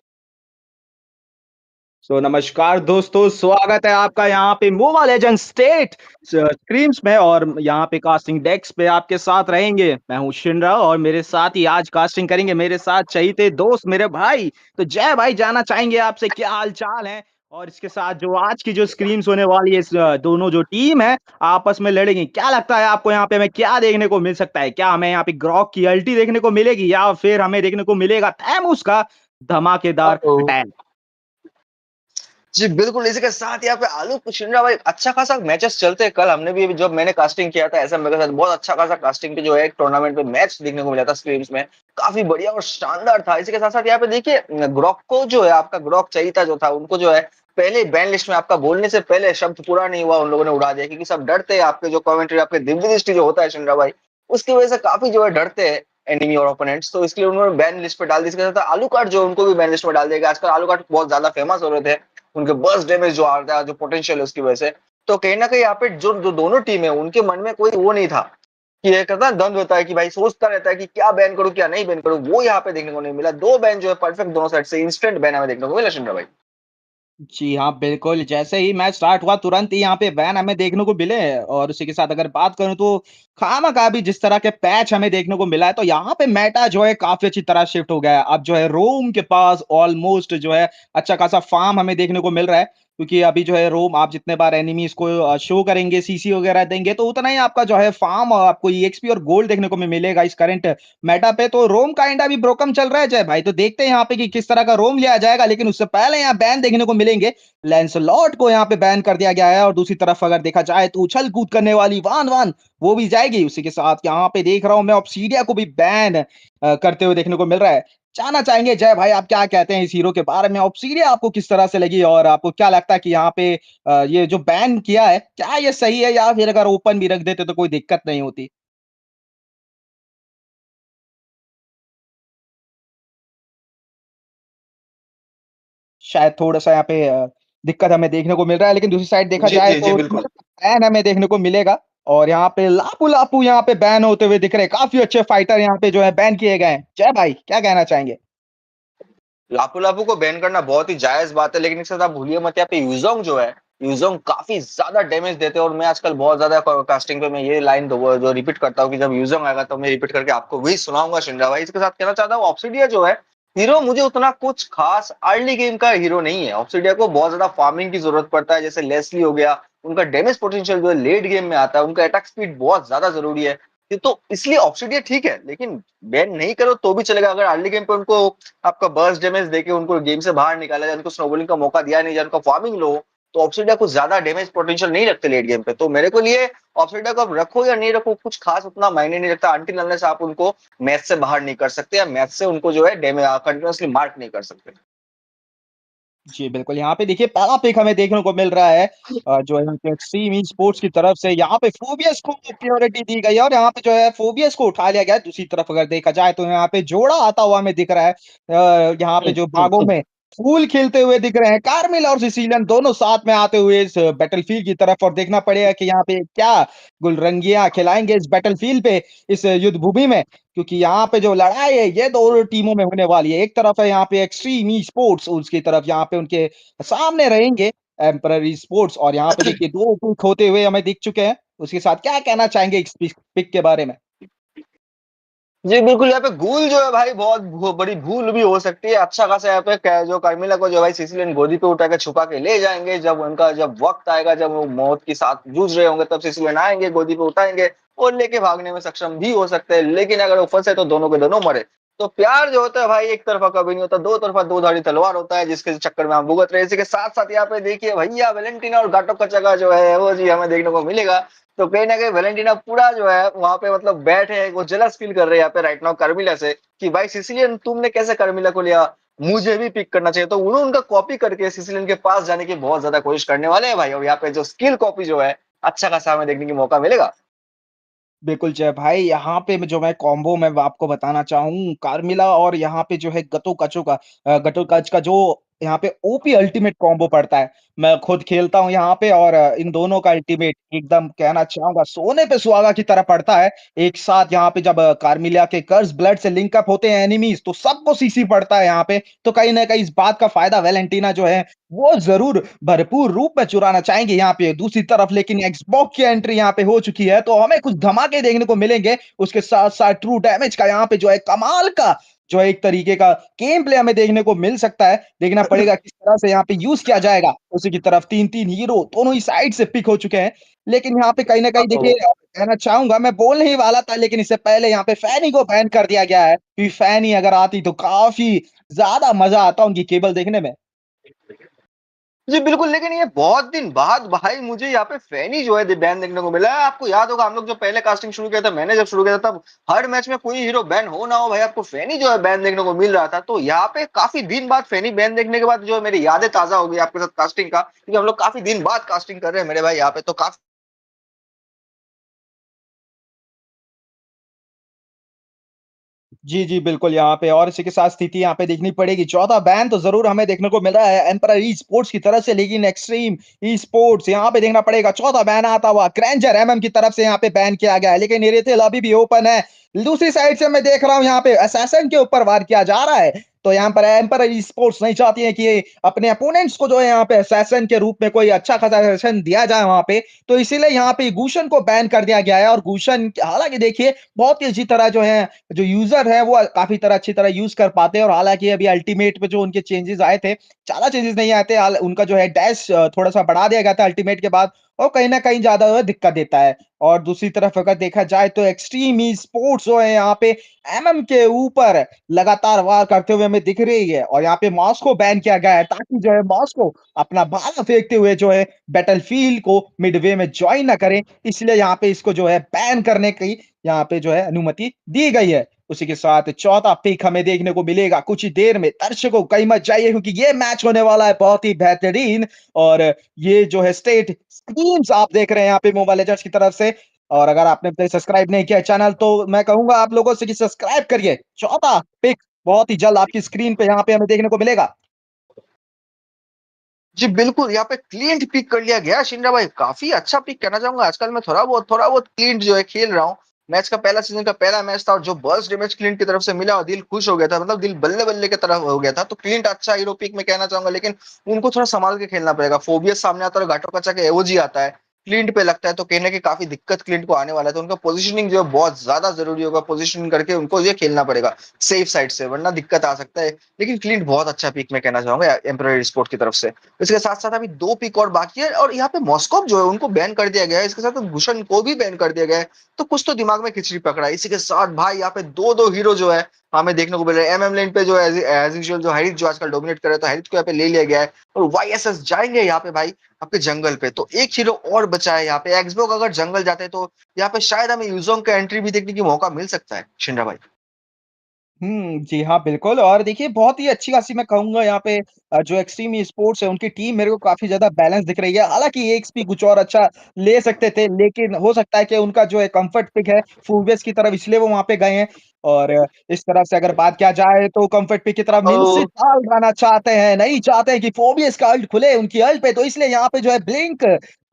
K: सो नमस्कार दोस्तों, स्वागत है आपका यहाँ पे mobile legend state screams में। और यहाँ पे कास्टिंग डेस्क पे आपके साथ रहेंगे। मैं हूँ शिनरा और मेरे साथ ही आज कास्टिंग करेंगे मेरे साथ चाहिए दोस्त मेरे भाई। तो जय भाई, जाना चाहेंगे आपसे क्या हाल चाल है। और इसके साथ जो आज की जो स्क्रीम्स होने वाली है, दोनों जो टीम है आपस में लड़ेंगी। क्या लगता है आपको यहाँ पे हमें क्या देखने को मिल सकता है? क्या हमें यहाँ पे ग्रॉक की अल्टी देखने को मिलेगी या फिर हमें देखने को मिलेगा थैमोस का धमाकेदार अटैक?
L: जी बिल्कुल, इसी के साथ यहाँ पे आलू शिनरा भाई अच्छा खासा मैचेस चलते हैं। कल हमने भी जब मैंने कास्टिंग किया था ऐसा मेरे साथ बहुत अच्छा खासा कास्टिंग पे जो है एक टूर्नामेंट पे मैच देखने को मिला था स्क्रीम्स में, काफी बढ़िया और शानदार था। इसी के साथ साथ यहाँ पे देखिए ग्रॉक को जो है आपका ग्रॉक चाहिए था जो था उनको जो है पहले बैन लिस्ट में आपका बोलने से पहले शब्द पूरा नहीं हुआ उन लोगों ने उड़ा दिया, क्योंकि सब डरते हैं आपके जो कमेंट्री आपके दिव्य दृष्टि जो होता है शिनरा भाई, उसकी वजह से काफी जो है डरते हैं एनिमी और ओपोनेंट्स, तो इसलिए उन्होंने बैन लिस्ट पे डाल दी। इसके साथ आलू कार्ड जो उनको भी बैन लिस्ट में डाल दिया। आजकल आलू कार्ड बहुत ज्यादा फेमस हो रहे थे, उनके बर्स्ट डैमेज जो आ रहा है जो पोटेंशियल है उसकी वजह से। तो कहीं ना कहीं यहाँ पे जो दोनों टीम है उनके मन में कोई वो नहीं था कि एक द्वंद्व होता है कि भाई सोचता रहता है कि क्या बैन करूं क्या नहीं बैन करूं, वो यहाँ पे देखने को नहीं मिला। दो बैन जो है परफेक्ट दोनों साइड से इंस्टेंट बैन हमें देखने को मिला शिंदे भाई।
K: जी हाँ, बिल्कुल। जैसे ही मैच स्टार्ट हुआ तुरंत ही यहाँ पे बैन हमें देखने को मिले। और उसी के साथ अगर बात करूँ तो खामखा भी जिस तरह के पैच हमें देखने को मिला है, तो यहाँ पे मेटा जो है काफ़ी अच्छी तरह शिफ्ट हो गया है। अब जो है रोम के पास ऑलमोस्ट जो है अच्छा खासा फार्म हमें देखने को मिल रहा है, क्योंकि अभी जो है रोम आप जितने बार एनिमीज़ को शो करेंगे, सीसी वगैरह देंगे, तो उतना ही आपका जो है फार्म और आपको ईएक्सपी और गोल्ड देखने को मिलेगा इस करंट मेटा पे। तो रोम काइंड अभी ब्रोकन चल रहा है जय भाई। तो देखते हैं यहाँ पे कि किस तरह का रोम लिया जाएगा, लेकिन उससे पहले यहाँ बैन देखने को मिलेंगे। लैंसलॉट को यहाँ पे बैन कर दिया गया है और दूसरी तरफ अगर देखा जाए तो उछल कूद करने वाली वान वान वो भी जाएगी। उसी के साथ यहाँ पे देख रहा हूँ मैं ऑब्सीडिया को भी बैन करते हुए देखने को मिल रहा है। जानना चाहेंगे जय भाई आप क्या कहते हैं इस हीरो के बारे में? ऑब्सीडिया आपको किस तरह से लगी और आपको क्या लगता है कि यहाँ पे ये जो बैन किया है क्या ये सही है, या फिर अगर ओपन भी रख देते तो कोई दिक्कत नहीं होती? शायद थोड़ा-सा यहाँ पे दिक्कत हमें देखने को मिल रहा है, लेकिन दूसरी साइड देखा
L: जी
K: जाए
L: जी जी
K: तो
L: बिल्कुल।
K: बैन हमें देखने को मिलेगा। और यहाँ पे लापू-लापू यहाँ पे बैन होते हुए दिख रहे हैं। काफ़ी अच्छे फाइटर यहाँ पे जो है बैन किए गए हैं। जय भाई क्या कहना चाहेंगे?
L: लापू लापू को बैन करना बहुत ही जायज बात है, लेकिन इसके साथ आप भूलिए मत यहाँ पे यूजोंग जो है यूजोंग काफी ज्यादा डैमेज देते हैं। और मैं आजकल बहुत ज्यादा कास्टिंग पे मैं ये लाइन जो रिपीट करता हूँ कि जब यूजोंग आएगा तो मैं रिपीट करके आपको वही सुनाऊंगा शिंदा भाई। इसके साथ कहना चाहता हूँ ऑब्सिडिया जो है हीरो मुझे उतना कुछ खास अर्ली गेम का हीरो नहीं है। ऑब्सिडिया को बहुत ज्यादा फार्मिंग की जरूरत पड़ता है, जैसे लेस्ली हो गया, उनका डैमेज पोटेंशियल जो है लेट गेम में आता है, उनका अटैक स्पीड बहुत ज्यादा जरूरी है। तो इसलिए ऑब्सिडिया ठीक है, लेकिन बैन नहीं करो तो भी चलेगा अगर अर्ली गेम पे उनको आपका बर्स्ट डैमेज देके उनको गेम से बाहर निकाला जाए, उनको स्नोबॉलिंग का मौका दिया नहीं जाए, उनका फार्मिंग लो, तो ऑब्सिडिया कुछ ज्यादा डैमेज पोटेंशियल नहीं रखते लेट गेम पे। तो मेरे को लिए ऑब्सिडिया को आप रखो या नहीं रखो कुछ खास उतना मायने नहीं रखता, अनटिल अनलेस आप उनको मैच से बाहर नहीं कर सकते या मैच से उनको जो है डैमेज कंटिन्यूअसली मार्क नहीं कर सकते।
K: जी, बिल्कुल। यहाँ पे देखिए पहला पिक हमें देखने को मिल रहा है जो है कि एक्सट्रीम ई स्पोर्ट्स की तरफ से। यहाँ पे फोबियस को प्रायोरिटी दी गई है और यहाँ पे जो है फोबियस को उठा लिया गया है। दूसरी तरफ अगर देखा जाए तो यहाँ पे जोड़ा आता हुआ हमें दिख रहा है यहाँ पे जो भागों में फूल खिलते हुए दिख रहे हैं। कार्मिल और सिसिलियन दोनों साथ में आते हुए इस बैटलफील्ड की तरफ और देखना पड़ेगा कि यहाँ पे क्या गुलरंगियाँ खिलाएँगे इस बैटलफील्ड पे, इस युद्ध भूमि में। क्योंकि यहाँ पे जो लड़ाई है ये दोनों टीमों में होने वाली है। एक तरफ है यहाँ पे एक्सट्रीम ई स्पोर्ट्स, उसकी तरफ यहाँ पे उनके सामने रहेंगे एम्परर ई स्पोर्ट्स और यहाँ पे देखिए 2 पिक होते हुए हमें दिख चुके हैं। उसके साथ क्या कहना चाहेंगे इस पिक के बारे में?
L: जी, बिल्कुल, यहाँ पे गूल जो है भाई बहुत बड़ी भूल भी हो सकती है। अच्छा खासा यहाँ पे कै जो कर्मिला को जो भाई सिसिलियन गोदी पे उठा के छुपा के ले जाएँगे। जब वक़्त आएगा, जब वो मौत के साथ जूझ रहे होंगे, तब सिसिलियन आएँगे, गोदी पे उठाएँगे और लेके भागने में सक्षम भी हो सकते हैं। लेकिन अगर वो फँसे तो दोनों के दोनों मरे। तो प्यार जो होता है भाई एक तरफ़ा कभी नहीं होता, दो तरफ़ा दो-धारी तलवार होता है, जिसके चक्कर में हम भुगत रहे हैं। इसी के साथ-साथ यहाँ पे देखिए भैया वैलेंटिना और घाटोकचा का जो है वो जी हमें देखने को मिलेगा। तो कहीं न कहीं वैलेंटिना पूरा जो है वहाँ पे मतलब बैठे हैं, वो जेलस फील कर रहे हैं यहाँ पे राइट नाउ कार्मिला से कि भाई सिसिलियन तुमने कैसे कार्मिला को लिया? मुझे भी पिक करना चाहिए। तो उन्होंने उनका कॉपी करके सिसिलियन के पास जाने की बहुत ज़्यादा कोशिश करने वाले हैं भाई और यहाँ पे जो स्किल कॉपी जो है, अच्छा खासा हमें देखने को मौका मिलेगा।
K: बिल्कुल जय भाई, यहाँ पे मैं कॉम्बो मैं आपको बताना चाहूँ कार्मिला और यहाँ पे जो है घटोत्कच का जो यहाँ पे ओपी अल्टीमेट कॉम्बो पड़ता है। मैं खुद खेलता हूँ यहाँ पे और इन दोनों का अल्टीमेट एकदम कहना चाहूँगा सोने पे सुहागा की तरह पड़ता है। एक साथ यहाँ पे जब कार्मिला के कर्स ब्लड से लिंक अप होते हैं एनिमीज़ तो सबको सीसी पड़ता है यहाँ पे। तो कहीं न कहीं इस बात का फ़ायदा वैलेंटिना जो है वो ज़रूर भरपूर रूप में चुराना चाहेंगे यहाँ पे। दूसरी तरफ लेकिन एक्सबॉक्स की एंट्री यहाँ पे हो चुकी है, तो हमें कुछ धमाके देखने को मिलेंगे। उसके साथ-साथ ट्रू डैमेज का यहाँ पे जो है कमाल का जो है एक तरीके का गेम प्ले हमें देखने को मिल सकता है। देखना पड़ेगा किस तरह से यहाँ पे यूज़ किया जाएगा। उसी की तरफ 3-3 हीरो दोनों ही साइड से पिक हो चुके हैं। लेकिन यहाँ पे कहीं न कहीं देखिए कहना चाहूँगा मैं बोलने ही वाला था लेकिन इससे पहले यहाँ पे फैनी को बैन कर दिया गया है। क्योंकि फैनी अगर आती तो काफ़ी ज़्यादा मज़ा आता उनकी केबल देखने में।
L: जी, बिल्कुल, लेकिन ये बहुत दिन बाद भाई मुझे यहाँ पे फैनी जो है बैन देखने को मिला है। आपको याद होगा हम लोग जो पहले कास्टिंग शुरू किया था, मैंने जब शुरू किया था तब हर मैच में कोई हीरो बैन हो ना हो भाई आपको फैनी जो है बैन देखने को मिल रहा था। तो यहाँ पे काफ़ी दिन बाद फैनी बैन देखने के बाद जो है मेरी यादें ताज़ा हो गई आपके साथ कास्टिंग का, क्योंकि हम लोग काफ़ी दिन बाद कास्टिंग कर रहे हैं मेरे भाई यहाँ पे तो काफ़ी
K: जी, जी, बिल्कुल यहाँ पे और इसी के साथ स्थिति यहाँ पे देखनी पड़ेगी। चौथा बैन तो ज़रूर हमें देखने को मिल रहा है एम्परर ई-स्पोर्ट्स की तरफ से लेकिन एक्सट्रीम ई-स्पोर्ट्स यहाँ पे देखना पड़ेगा। चौथा बैन आता हुआ ग्रैंजर एमएम की तरफ से यहाँ पे बैन किया गया है, लेकिन इरेथिल अभी भी ओपन है। दूसरी साइड से मैं देख रहा हूँ यहाँ पे असैसिन के ऊपर वार किया जा रहा है। तो यहाँ पर एम्परर ई-स्पोर्ट्स नहीं चाहती है कि अपने अपोनेंट्स को जो है यहाँ पे असैसिन के रूप में कोई अच्छा खासा असैसिन दिया जाए वहाँ पे। तो इसीलिए यहाँ पे गूशन को बैन कर दिया गया है और गूशन हालाँकि देखिए बहुत ही अच्छी तरह जो यूज़र है वो काफ़ी अच्छी तरह यूज़ कर पाते हैं और हालाँकि अभी अल्टीमेट पे जो उनके चेंजेज़ आए थे, ज़्यादा चेंजेज़ नहीं आए थे। उनका जो है डैश थोड़ा-सा बढ़ा दिया गया था अल्टीमेट के बाद और कहीं न कहीं ज़्यादा दिक्कत देता है। और दूसरी तरफ अगर देखा जाए तो एक्सट्रीम ई स्पोर्ट्स जो है यहाँ पे एमएम के ऊपर लगातार वार करते हुए हमें दिख रही है और यहाँ पे मॉस को बैन किया गया है ताकि जो है मॉस को अपना भाला फेंकते हुए जो है बैटलफील्ड को मिडवे में जॉइन ना करें। इसलिए यहाँ पे इसको जो है बैन करने की यहाँ पे जो है अनुमति दी गई है। उसी के साथ चौथा पिक हमें देखने को मिलेगा कुछ ही देर में। दर्शकों कहीं मत जाइए क्योंकि ये मैच होने वाला है बहुत ही बेहतरीन और ये जो है स्टेट स्क्रीम्स आप देख रहे हैं यहाँ पे मोबाइल लेजेंड्स की तरफ से और अगर आपने अभी तक सब्सक्राइब नहीं किया चैनल तो मैं कहूँगा आप लोगों से कि सब्सक्राइब करिए। चौथा पिक बहुत ही जल्द आपकी स्क्रीन पे यहाँ पे हमें देखने को मिलेगा।
L: जी, बिल्कुल, यहाँ पे क्लीन पिक कर लिया गया शिंदे भाई, काफ़ी अच्छा पिक कहना चाहूँगा। आजकल मैं थोड़ा बहुत क्लीन जो है खेल रहा हूँ। मैच का पहला सीज़न का पहला मैच था और जो बर्स्ट डैमेज क्लिंट की तरफ से मिला और दिल खुश हो गया था, मतलब दिल बल्ले-बल्ले की तरह हो गया था। तो क्लिंट अच्छा हीरो पिक मैं कहना चाहूँगा, लेकिन उनको थोड़ा सँभाल के खेलना पड़ेगा। फोबियस सामने आता है और घाटोकचा के एओजी आता है। क्लिंट पे लगता है तो कहीं न कहीं काफ़ी दिक्कत क्लिंट को आने वाला है। तो उनका पोज़ीशनिंग जो है बहुत ज़्यादा ज़रूरी होगा। पोज़ीशनिंग करके उनको ये खेलना पड़ेगा सेफ साइड से, वरना दिक्कत आ सकता है। लेकिन क्लिंट बहुत अच्छा पिक मैं कहना चाहूँगा एम्परर स्पोर्ट की तरफ से। इसके साथ-साथ अभी 2 पिक और बाकी है और यहाँ पे मॉस्कोव जो है उनको बैन कर दिया गया है। इसके साथ भूषण को भी बैन कर दिया गया है। तो कुछ तो दिमाग में खिचड़ी पकड़ा है। इसी के साथ भाई यहाँ पे 2-2 हीरो जो है हमें देखने को मिल रहे हैं। एमएम लेन पे जो एज़ यूजुअल जो हैरिस जो आजकल डोमिनेट कर रहा है, तो हैरिस को यहाँ पे ले लिया गया है और वाईएसएस जाएँगे यहाँ पे भाई आपके जंगल पे। तो एक हीरो और बचा है यहाँ पे। एक्सबोग अगर जंगल जाते हैं तो यहाँ पे शायद हमें यूज़ोंग का एंट्री भी देखने की मौका मिल सकता है, शिंदे भाई।
K: जी हाँ, बिल्कुल और देखिए बहुत ही अच्छी-खासी मैं कहूँगा यहाँ पे जो एक्सट्रीम ई-स्पोर्ट्स है उनकी टीम मेरे को काफ़ी ज़्यादा बैलेंस दिख रही है। हालाँकि एक्सपी कुछ और अच्छा ले सकते थे, लेकिन हो सकता है कि उनका जो है कम्फर्ट पिक है फूबेस की तरफ इसलिए वो वहाँ पे गए हैं। और इस तरफ से अगर बात किया जाए तो कम्फर्ट पिक की तरफ
L: ओह!
K: मिनसिट जाना चाहते हैं, नहीं चाहते हैं कि फोबियस का अल्ट खुले उनकी अल्ट पे, तो इसलिए यहाँ पे जो है ब्लिंक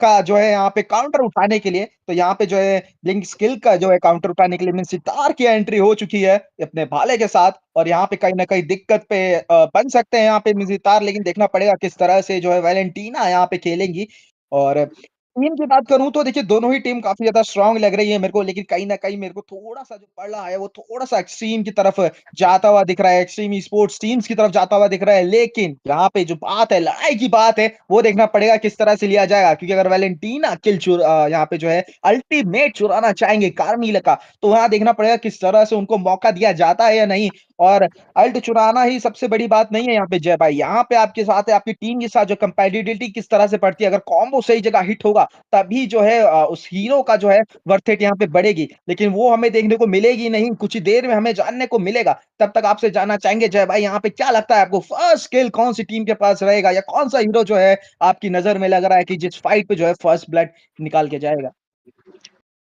K: का जो है यहाँ पे काउंटर उठाने के लिए, तो यहाँ पे जो है ब्लिंक स्किल का जो है काउंटर उठाने के लिए मिनसितार की एंट्री हो चुकी है अपने भाले के साथ, और यहाँ पे कहीं न कहीं दिक्कत पे बन सकते हैं यहाँ पे मिनसितार, लेकिन देखना पड़ेगा किस तरह से जो है वैलेंटीना यहाँ पे खेलेंगी। और टीम की बात करूँ तो देखिए दोनों ही टीम काफ़ी ज़्यादा स्ट्रॉन्ग लग रही है मेरे को, लेकिन कहीं न कहीं मेरे को थोड़ा-सा जो पड़ रहा है वो थोड़ा-सा एक्सट्रीम की तरफ जाता हुआ दिख रहा है, एक्सट्रीम स्पोर्ट्स टीम्स की तरफ जाता हुआ दिख रहा है। लेकिन यहाँ पे जो बात है, लड़ाई की बात है, वो देखना पड़ेगा किस तरह से लिया जाएगा, क्योंकि अगर वैलेंटीना यहाँ पे जो है अल्टीमेट चुराना चाहेंगे कार्मिला का, तो वहाँ देखना पड़ेगा किस तरह से उनको मौका दिया जाता है या नहीं। और अल्ट चुराना ही सबसे बड़ी बात नहीं है यहाँ पे जय भाई, यहाँ पे आपके साथ है आपकी टीम के साथ जो कंपैटिबिलिटी किस तरह से पड़ती है, अगर कॉम्बो सही जगह हिट होगा तभी जो है उस हीरो का जो है वर्थ यहाँ पे बढ़ेगी, लेकिन वो हमें देखने को मिलेगी नहीं, कुछ ही देर में हमें जानने को मिलेगा। तब तक आपसे जानना चाहेंगे जय भाई, यहाँ पे क्या लगता है आपको फर्स्ट किल कौन सी टीम के पास रहेगा, या कौन सा हीरो जो है आपकी नजर में लग रहा है कि जिस फाइट पे जो है फर्स्ट ब्लड निकाल के जाएगा?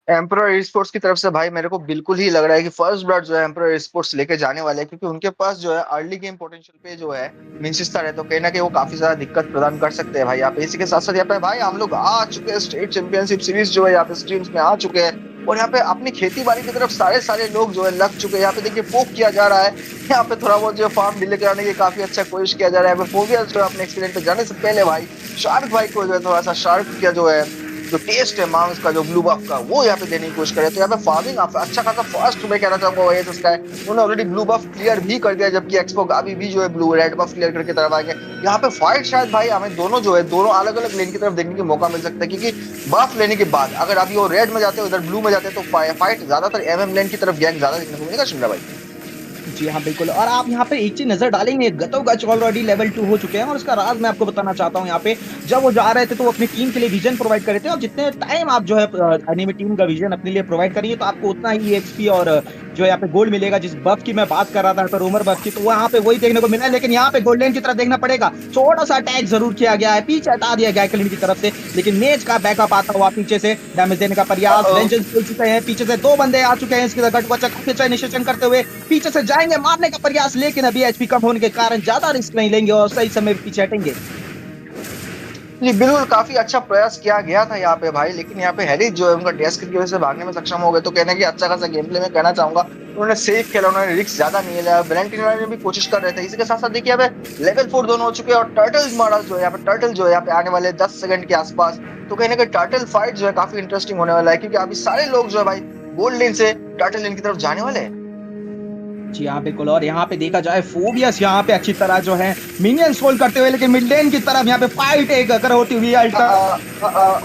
L: एम्परर ई-स्पोर्ट्स की तरफ से भाई मेरे को बिल्कुल ही लग रहा है कि फर्स्ट ब्लड जो है एम्परर ई-स्पोर्ट्स लेके जाने वाले हैं, क्योंकि उनके पास जो है अर्ली गेम पोटेंशियल पे जो है मिनसिस्टर है, तो कहीं ना कहीं वो काफी ज्यादा दिक्कत प्रदान कर सकते हैं भाई यहाँ पे। इसी के साथ साथ यहाँ पे भाई हम लोग आ चुके हैं, स्टेट चैंपियनशिप सीरीज जो है यहाँ पे स्ट्रीम्स में आ चुके हैं, और यहाँ पे अपनी खेती बाड़ी की तरफ सारे सारे लोग जो है लग चुके हैं। यहाँ पे देखिए पोक किया जा रहा है, यहाँ पे थोड़ा बहुत जो फार्म डिले कराने की काफी अच्छा कोशिश किया जा रहा है। यहाँ पे फोबिया जो है अपने एक्सपीरियंस पे जाने से पहले भाई शार्क भाई को जो है थोड़ा सा शार्क का जो है जो टेस्ट है मांस का, जो ब्लू बफ का, वो यहाँ पे देने की कोशिश करे। तो यहाँ पे फार्मिंग अच्छा खासा फास्ट मैं कहना चाहूंगा वो एस का है, उन्होंने ऑलरेडी ब्लू बफ क्लियर भी कर दिया, जबकि एक्सपो अभी भी जो है ब्लू रेड बफ क्लियर करके तरफ आएंगे। यहाँ पे फाइट शायद भाई हमें दोनों जो है दोनों अलग अलग लेन की तरफ देखने की मौका मिल सकता है, क्योंकि बफ लेने के बाद अगर अभी वो रेड में जाते हैं उधर ब्लू में जाते हैं तो फाइट ज्यादातर एमएम लेन की तरफ गैंग ज्यादा देखने को मिलेगा शिमला भाई।
K: जी हाँ, बिल्कुल। और आप यहाँ पे एक चीज़ नज़र डालेंगे, गतोगच ऑलरेडी लेवल 2 हो चुके हैं, और उसका राज मैं आपको बताना चाहता हूँ। यहाँ पे जब वो जा रहे थे तो वो अपनी टीम के लिए विजन प्रोवाइड कर रहे थे, और जितने टाइम आप जो है एनिमी टीम का विजन अपने लिए प्रोवाइड करेंगे तो आपको उतना ही एक्सपी और जो है यहाँ पे गोल्ड मिलेगा। जिस बफ की मैं बात कर रहा था तो रोमर बफ की, तो वहाँ पे वही देखने को मिला है, लेकिन यहाँ पे गोल्डन की तरफ देखना पड़ेगा। छोटा सा अटैक जरूर किया गया है, पीछे हटा दिया गया क्लिन की तरफ से, लेकिन मेज का बैकअप आता हुआ पीछे से डैमेज देने का प्रयास, वेंजेंस खोल चुके हैं, पीछे से 2 बंदे आ चुके हैं इसके साथ गटवचा काफी अच्छा इनिशिएशन करते हुए पीछे से जाएंगे मारने का प्रयास, लेकिन अभी एचपी कम होने के कारण ज्यादा रिस्क नहीं लेंगे और सही समय पे पीछे हटेंगे।
L: जी बिल्कुल, काफी अच्छा प्रयास किया गया था यहाँ पे भाई, लेकिन यहाँ पे हैरिस जो है उनका डेस्क की वजह से भागने में सक्षम हो गए, तो कहना कि अच्छा खासा गेम प्ले में कहना चाहूंगा उन्होंने सेफ खेला, उन्होंने रिस्क ज्यादा नहीं लिया। वैलेंटिना ने भी कोशिश कर रहे थे। इसी के साथ साथ देखिए यहाँ पे लेवल 4 दोनों हो चुके हैं, और टर्टल्स मॉडल जो है यहाँ पे टर्टल जो है यहाँ पे आने वाले 10 सेकंड के आसपास, तो कहीं ना कहीं टर्टल फाइट जो है काफी इंटरेस्टिंग होने वाला है, क्योंकि अभी सारे लोग जो है भाई गोल्ड लेन से टर्टल लेन की तरफ जाने वाले हैं।
K: जी हाँ, बिल्कुल। और यहाँ पे देखा जाए फोबियस यहाँ पे अच्छी तरह जो है मिनियंस होल्ड करते हुए, लेकिन मिड लेन की तरफ यहाँ पे फाइट एक अगर होती हुई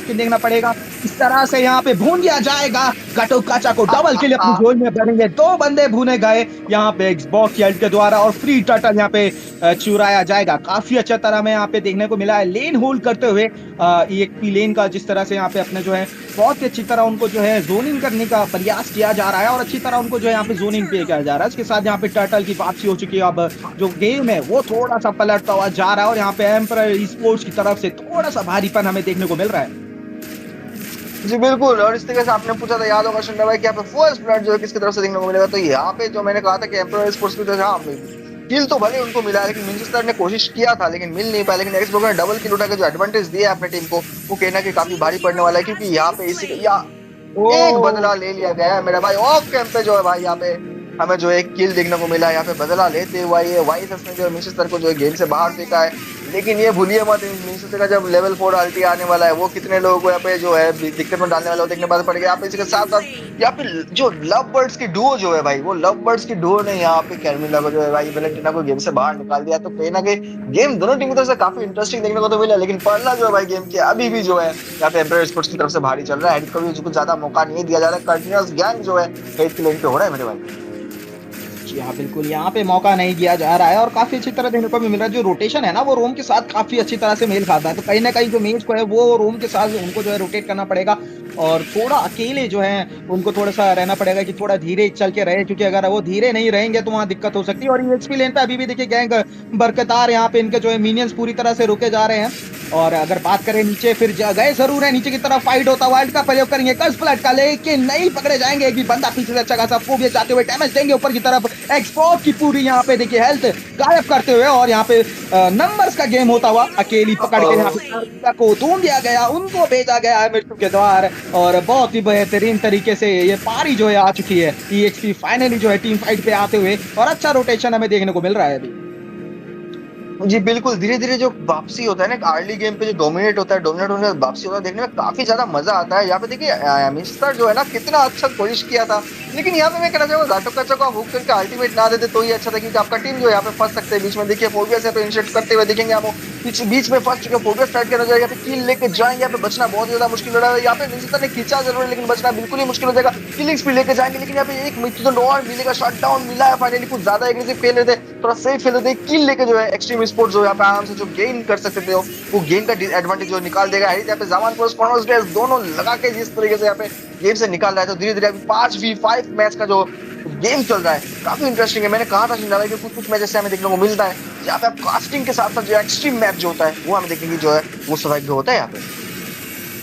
K: देखना पड़ेगा इस तरह से यहाँ पे भून दिया जाएगा। गटो काचा को डबल किल अपनी गोल में करेंगे, 2 बंदे भूने गए यहाँ पे एक्सबॉक्स की अल्ट के द्वारा, और फ्री टर्टल यहाँ पे चुराया जाएगा। काफी अच्छा तरह में यहाँ पे देखने को मिला है लेन होल्ड करते हुए ईएक्सपी लेन का, जिस तरह से यहाँ पे अपने जो है बहुत ही अच्छी तरह उनको जो है जोनिंग करने का प्रयास किया जा रहा है, और अच्छी तरह उनको जो है यहाँ पे जोनिंग पे किया जा रहा है। इसके साथ यहाँ पे टर्टल की वापसी हो चुकी है। अब जो गेम है वो थोड़ा सा पलटता हुआ जा रहा है, और यहाँ पे एम्परर ई-स्पोर्ट्स की तरफ से थोड़ा सा भारीपन हमें देखने को मिल रहा है।
L: जी बिल्कुल, और इस तरीके से आपने पूछा था याद होगा शिंदा भाई कि यहाँ पे फर्स्ट ब्लड जो है किसकी तरफ से देखने को मिलेगा, तो यहाँ पे जो मैंने कहा था कि एम्परर स्पोर्ट्स की तरफ से, हाँ किल तो भले उनको मिला, लेकिन मिनचेस्टर ने कोशिश किया था लेकिन मिल नहीं पाया, लेकिन एक्सबॉक्स ने डबल किल उठा के जो एडवांटेज दिया अपने टीम को, वो कहना कि काफी भारी पड़ने वाला है, क्योंकि यहाँ पे इसी एक बदला ले लिया गया है मेरा भाई। ऑफ कैंप पे जो है भाई यहाँ पे हमें जो एक किल देखने को मिला है, यहाँ पे बदला लेते हुआ ये वाइस ने जो मिनचेस्टर को जो है गेम से बाहर फेंका है। लेकिन ये भूलिए मत, मिनचेस्टर का जब लेवल 4 अल्टी आने वाला है वो कितने लोगों को यहाँ पे जो है दिक्कत में डालने वाला है देखने बाद पड़ेगा। यहाँ पे इसके साथ साथ यहाँ पे जो लव बर्ड्स की डुओ जो है भाई, वो लव बर्ड्स की डुओ ने यहाँ पे कैरमिला को जो है भाई वैलेंटिना को गेम से बाहर निकाल दिया, तो कहीं ना कहीं गेम दोनों टीम की तरफ से काफी इंटरेस्टिंग देखने को तो मिला, लेकिन पहला जो है भाई गेम के अभी भी जो है यहाँ पे एम्परर स्पोर्ट्स की तरफ से भारी चल रहा है। हेड को भी कुछ ज्यादा मौका नहीं दिया जा रहा है, कंटिन्यूअस गैंग जो है हेड के लेन पे हो रहा है मेरे भाई।
K: यहाँ बिल्कुल यहाँ पे मौका नहीं दिया जा रहा है, और काफी अच्छी तरह देखने को भी मिल रहा है। जो रोटेशन है ना वो रोम के साथ काफी अच्छी तरह से मेल खाता है, तो कहीं ना कहीं जो मेज को है वो रोम के साथ उनको जो है रोटेट करना पड़ेगा। और थोड़ा अकेले जो है उनको थोड़ा-सा रहना पड़ेगा कि थोड़ा धीरे चल के रहे, क्योंकि अगर वो धीरे नहीं रहेंगे तो वहाँ दिक्कत हो सकती है। और ईएक्सपी लेन पे अभी भी देखिए गैंग बरकरार, यहाँ पे इनके जो है मिनियंस पूरी तरह से रुके जा रहे हैं। और अगर बात करें नीचे, फिर गए जरूर है, नीचे की तरफ फाइट होता हुआ का प्रयोग करेंगे कर्स ब्लड का, लेकिन नहीं पकड़े जाएंगे। एक भी बंदा पीछे से अच्छा खासा फोबियस जाते हुए डैमेज देंगे ऊपर की तरफ। एक्सपोर्ट की पूरी यहाँ पे देखिए हेल्थ गायब करते हुए, और यहाँ पे नंबर्स का गेम होता हुआ अकेली पकड़ के यहाँ पे को तूम दिया गया, उनको भेजा गया है मृत्यु के द्वार। और बहुत ही बेहतरीन तरीके से ये पारी जो है आ चुकी है। ईएक्सपी फाइनली जो है टीम फाइट पे आते हुए, और अच्छा रोटेशन हमें देखने को मिल रहा है अभी।
L: जी बिल्कुल, धीरे-धीरे जो वापसी होता है ना अर्ली गेम पे, जो डोमिनेट होने के बाद वापसी होता है, देखने में काफी ज्यादा मजा आता है। यहाँ पे देखिए मिस्टर जो है ना कितना अच्छा कोशिश किया था, लेकिन यहाँ पे मैं कहना चाहूंगा घाटोकाचा को हुक करके अल्टीमेट ना देते तो ही अच्छा था, क्योंकि आपका टीम जो है यहाँ पे फंस सकते हैं बीच में। देखिए फोबियस यहाँ पे इनिशिएट करते हुए देखेंगे आप, बीच में फंस चुके फोबियस स्टार्ट करना जाएगा, यहाँ पे किल लेके जाएंगे, यहाँ पे बचना बहुत ज्यादा मुश्किल हो रहा है। यहाँ पे मिस्टर ने खींचा जरूर, लेकिन बचना बिल्कुल ही मुश्किल हो जाएगा। किलिंग स्पीड लेके जाएंगे, लेकिन यहाँ पे एक मृत्युदंड और मिलेगा, शॉट डाउन मिला है फाइनली। कुछ ज्यादा एग्रेसिव खेल रहे थे, थोड़ा सेफ खेल रहे थे, किल लेके जो है एक्सट्रीम स्पोर्ट्स जो यहाँ पे आराम से जो गेन कर सकते थे वो गेन का एडवांटेज जो निकाल देगा। यहाँ पे जमान प्रोस दोनों लगा के जिस तरीके से यहाँ पे गेम से निकाल रहा है, तो धीरे धीरे 5v5 मैच का जो गेम चल रहा है काफी इंटरेस्टिंग है। मैंने कहा था शिंदा भाई कि कुछ मैच ऐसे हमें देखने को मिलता है जहाँ पे आप कास्टिंग के साथ साथ जो एक्सट्रीम मैच जो होता है वो हमें देखने की जो है वो सौभाग्य होता है यहाँ पे।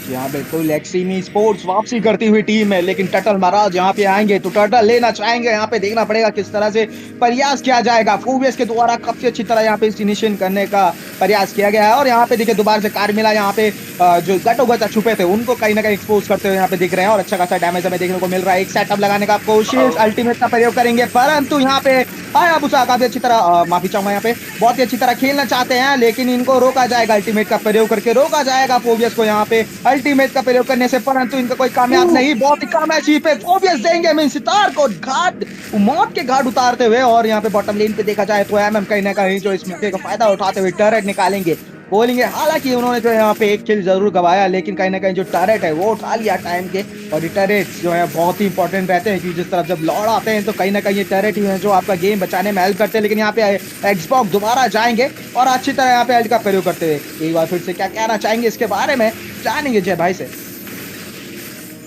K: यहाँ बिल्कुल एक्सट्रीमी स्पोर्ट्स वापसी करती हुई टीम है, लेकिन टर्टल महाराज यहाँ पे आएंगे तो टर्टल लेना चाहेंगे। यहाँ पे देखना पड़ेगा किस तरह से प्रयास किया जाएगा। फोबियस के द्वारा काफी अच्छी तरह यहाँ पे इनिशिएशन करने का प्रयास किया गया है, और यहाँ पे देखिए दोबारा से कार मिला, यहाँ पे जो गटोगटा छुपे थे उनको कहीं ना कहीं एक्सपोज करते हुए यहाँ पे दिख रहे हैं, और अच्छा खासा डैमेज हमें देखने को मिल रहा है। एक सेटअप लगाने का कोशिश, अल्टीमेट का प्रयोग करेंगे, परंतु यहाँ पे हायाबुसा काफी अच्छी तरह माफी चाहूंगा, यहाँ पे बहुत ही अच्छी तरह खेलना चाहते हैं, लेकिन इनको रोका जाएगा, अल्टीमेट का प्रयोग करके रोका जाएगा फोबियस को यहाँ पे अल्टीमेट का प्रयोग करने से, परंतु इनका कोई कामयाब नहीं। बहुत ही कम एचपी पे फोबियस देंगे मिन सितार को घाट मौत के घाट उतारते हुए, और यहाँ पे बॉटम लेन पे देखा जाए तो एमएम कहीं ना कहीं जो इस मौके का फायदा उठाते हुए टर्रेट निकालेंगे, बोलेंगे। हालांकि उन्होंने जो यहाँ पे एक किल जरूर गवाया, लेकिन कहीं ना कहीं जो टर्रेट है वो उठा लिया टाइम के, और ये टर्रेट्स जो है बहुत ही इंपॉर्टेंट रहते हैं, क्योंकि जिस तरफ जब लौड़ आते हैं तो कहीं ना कहीं ये टर्रेट ही है जो आपका गेम बचाने में हेल्प करते हैं। लेकिन यहाँ पे एक्सबॉक्स दोबारा जाएंगे और अच्छी तरह यहाँ पे हेल्थ का प्रयोग करते हुए एक बार फिर से क्या कहना चाहेंगे इसके बारे में जानेंगे जय भाई से।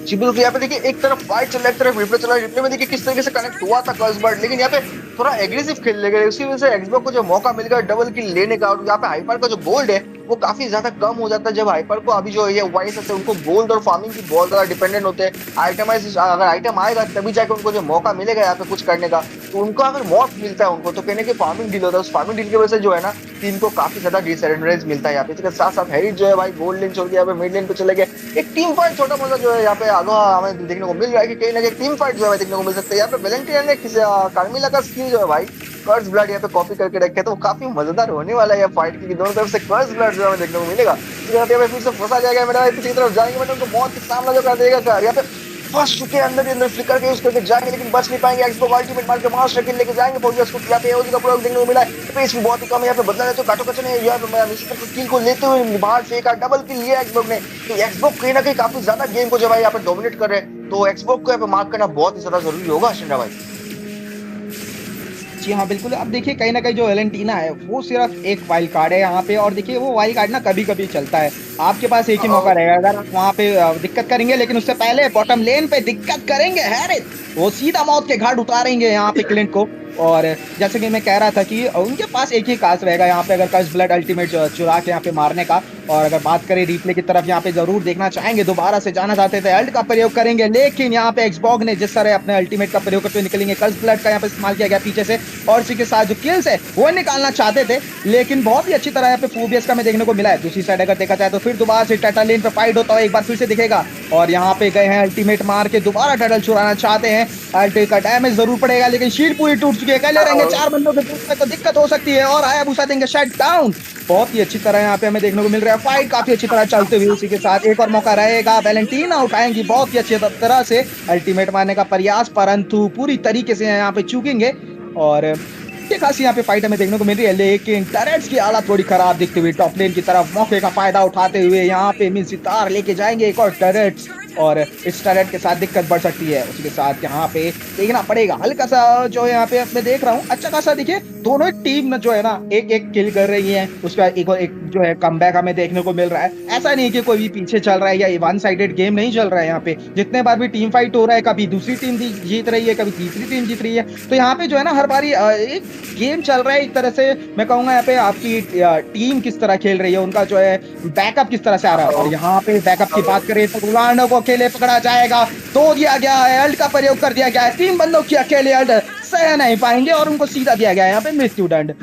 L: जी बिल्कुल, यहाँ पे देखिए एक तरफ फाइट चल रहा है, एक तरफ रिप्ले चल रहा है। रिप्ले में देखिए किस तरीके से कनेक्ट हुआ था कर्सबर्ड, लेकिन यहाँ पे थोड़ा एग्रेसिव खेल ले गए, उसी वजह से एक्सबॉक्स को जो मौका मिल गया डबल किल लेने का। और यहाँ पे हाइपर का जो गोल्ड है वो काफी ज्यादा कम हो जाता है, जब हाइपर को अभी जो ये वाइस है उनको गोल्ड और फार्मिंग की बहुत ज्यादा डिपेंडेंट होते हैं। आइटमाइज अगर आइटम आएगा तभी जाकर उनको जो मौका मिलेगा यहाँ पे कुछ करने का, तो उनको अगर मौत मिलता है उनको तो कहने के फार्मिंग डील होता है। उस फार्मिंग डील की वजह से जो है ना टीम को काफी ज्यादा डिसएडवांटेज मिलता है यहाँ पे। इसके साथ साथ हेरिट जो है भाई गोल्ड लेन छोड़ के यहाँ पे मिड लेन पे चले गए। एक टीम फाइट छोटा मोटा जो है यहाँ पे आगे हमें देखने को मिल रहा है कि कहीं ना कहीं टीम फाइट जो है देखने को मिल सकता है। यहाँ पे वेलेंटिना ने कार्मिला का स्किल जो है भाई कर्स ब्लड यहाँ पे कॉपी करके रखे, तो काफी मजेदार होने वाला है ये फाइट, क्योंकि दोनों तरफ से कर्स ब्लड जो हमें देखने को मिलेगा। यहाँ पे फिर से फंसा जाएगा मेरा, पीछे की तरफ जाएंगे मतलब उनको मौत के सामना जो कर देगा। यहाँ पे फंस चुके अंदर ही अंदर फ्लिकर के यूज करके जाएंगे, लेकिन बच नहीं पाएंगे। एक्सबॉक्स अल्टीमेट मार के मास्टर किल लेके जाएंगे फोबियस को। यहाँ पे एओजी का प्रयोग देखने को मिला है, पेस भी बहुत ही कम है। यहाँ पे बदला है तो घाटोकाचा ने यहाँ पे मिस्टर किल को लेते हुए बाहर फेंका, डबल किल लिया एक्सबॉक्स ने। तो एक्सबॉक्स कहीं ना कहीं काफी ज्यादा गेम को जो भाई यहाँ पे डोमिनेट कर रहे हैं, तो एक्सबॉक्स को यहाँ पे मार्क करना बहुत ही ज्यादा जरूरी होगा शिंदा भाई।
K: जी हाँ बिल्कुल, अब देखिए कहीं ना कहीं जो वेलेंटिना है वो सिर्फ एक वाइल्ड कार्ड है यहाँ पे, और देखिए वो वाइल्ड कार्ड ना कभी कभी चलता है। आपके पास एक ही मौका रहेगा, अगर आप वहाँ पे दिक्कत करेंगे, लेकिन उससे पहले बॉटम लेन पे दिक्कत करेंगे हैरिस, वो सीधा मौत के घाट उतारेंगे यहाँ पे क्लिंट को। और जैसे कि मैं कह रहा था कि उनके पास एक ही कास्ट रहेगा यहाँ पे, अगर कर्स ब्लड अल्टीमेट चुरा के यहाँ पे मारने का। और अगर बात करें रिप्ले की तरफ, यहाँ पे जरूर देखना चाहेंगे, दोबारा से जाना चाहते थे, अल्ट का प्रयोग करेंगे, लेकिन यहाँ पे एक्सबॉक्स ने जिस तरह अपने अल्टीमेट का प्रयोग करते हुए निकलेंगे, कर्स ब्लड का यहाँ पे इस्तेमाल किया गया पीछे से, और इसी के साथ जो किल्स है वो निकालना चाहते थे, लेकिन बहुत ही अच्छी तरह यहाँ पे फोबियस का हमें देखने को मिला है। दूसरी साइड अगर देखा जाए तो फिर दोबारा से टर्टल लेन पे फाइट होता है, एक बार फिर से दिखेगा, और यहाँ पे गए हैं अल्टीमेट मार के दोबारा टर्टल चुराना चाहते हैं। अल्टी का डैमेज जरूर पड़ेगा, लेकिन शील्ड पूरी टूट चुकी है, कले रहेंगे, 4 बंदों के टूट में तो दिक्कत हो सकती है, और हायाबुसा देंगे शट डाउन। बहुत ही अच्छी तरह यहाँ पे हमें देखने को मिल रहा है फाइट काफी अच्छी तरह चलते हुए। उसी के साथ एक और मौका रहेगा, वेलेंटिना उठाएंगी बहुत ही अच्छी तरह से अल्टीमेट मारने का प्रयास, परंतु पूरी तरीके से यहाँ पे चूकेंगे, और खासी यहाँ पे फाइट हमें देखने को मिल रही है। लेकिन टरेट्स की हालत थोड़ी खराब दिखती हुई, टॉप लेन की तरफ मौके का फायदा उठाते हुए यहाँ पे मिन सितार लेके जाएंगे एक और टरेट्स, और इस टर्रेट के साथ दिक्कत बढ़ सकती है। उसी के साथ यहाँ पे देखना पड़ेगा, हल्का सा जो है यहाँ पे मैं देख रहा हूँ अच्छा खासा देखिए दोनों ही टीम जो है ना एक एक किल कर रही है, उसका एक जो है कमबैक हमें देखने को मिल रहा है। ऐसा नहीं कि कोई भी पीछे चल रहा है या वन साइडेड गेम नहीं चल रहा है। यहाँ पे जितने बार भी टीम फाइट हो रहा है, कभी दूसरी टीम जीत रही है, कभी तीसरी टीम जीत रही है, तो यहाँ पे जो है ना हर बारी एक गेम चल रहा है। एक तरह से मैं कहूंगा यहाँ पे आपकी टीम किस तरह खेल रही है, उनका जो है बैकअप किस तरह से आ रहा है। और यहाँ पे बैकअप की बात करें तो रोनाल्डो को अकेले पकड़ा जाएगा, दो दिया गया है, अल्ट का प्रयोग कर दिया गया है, 3 बंदों की अकेले अल्ट सह नहीं पाएंगे और उनको सीधा दिया गया है यहाँ पे मृत्यु दंड।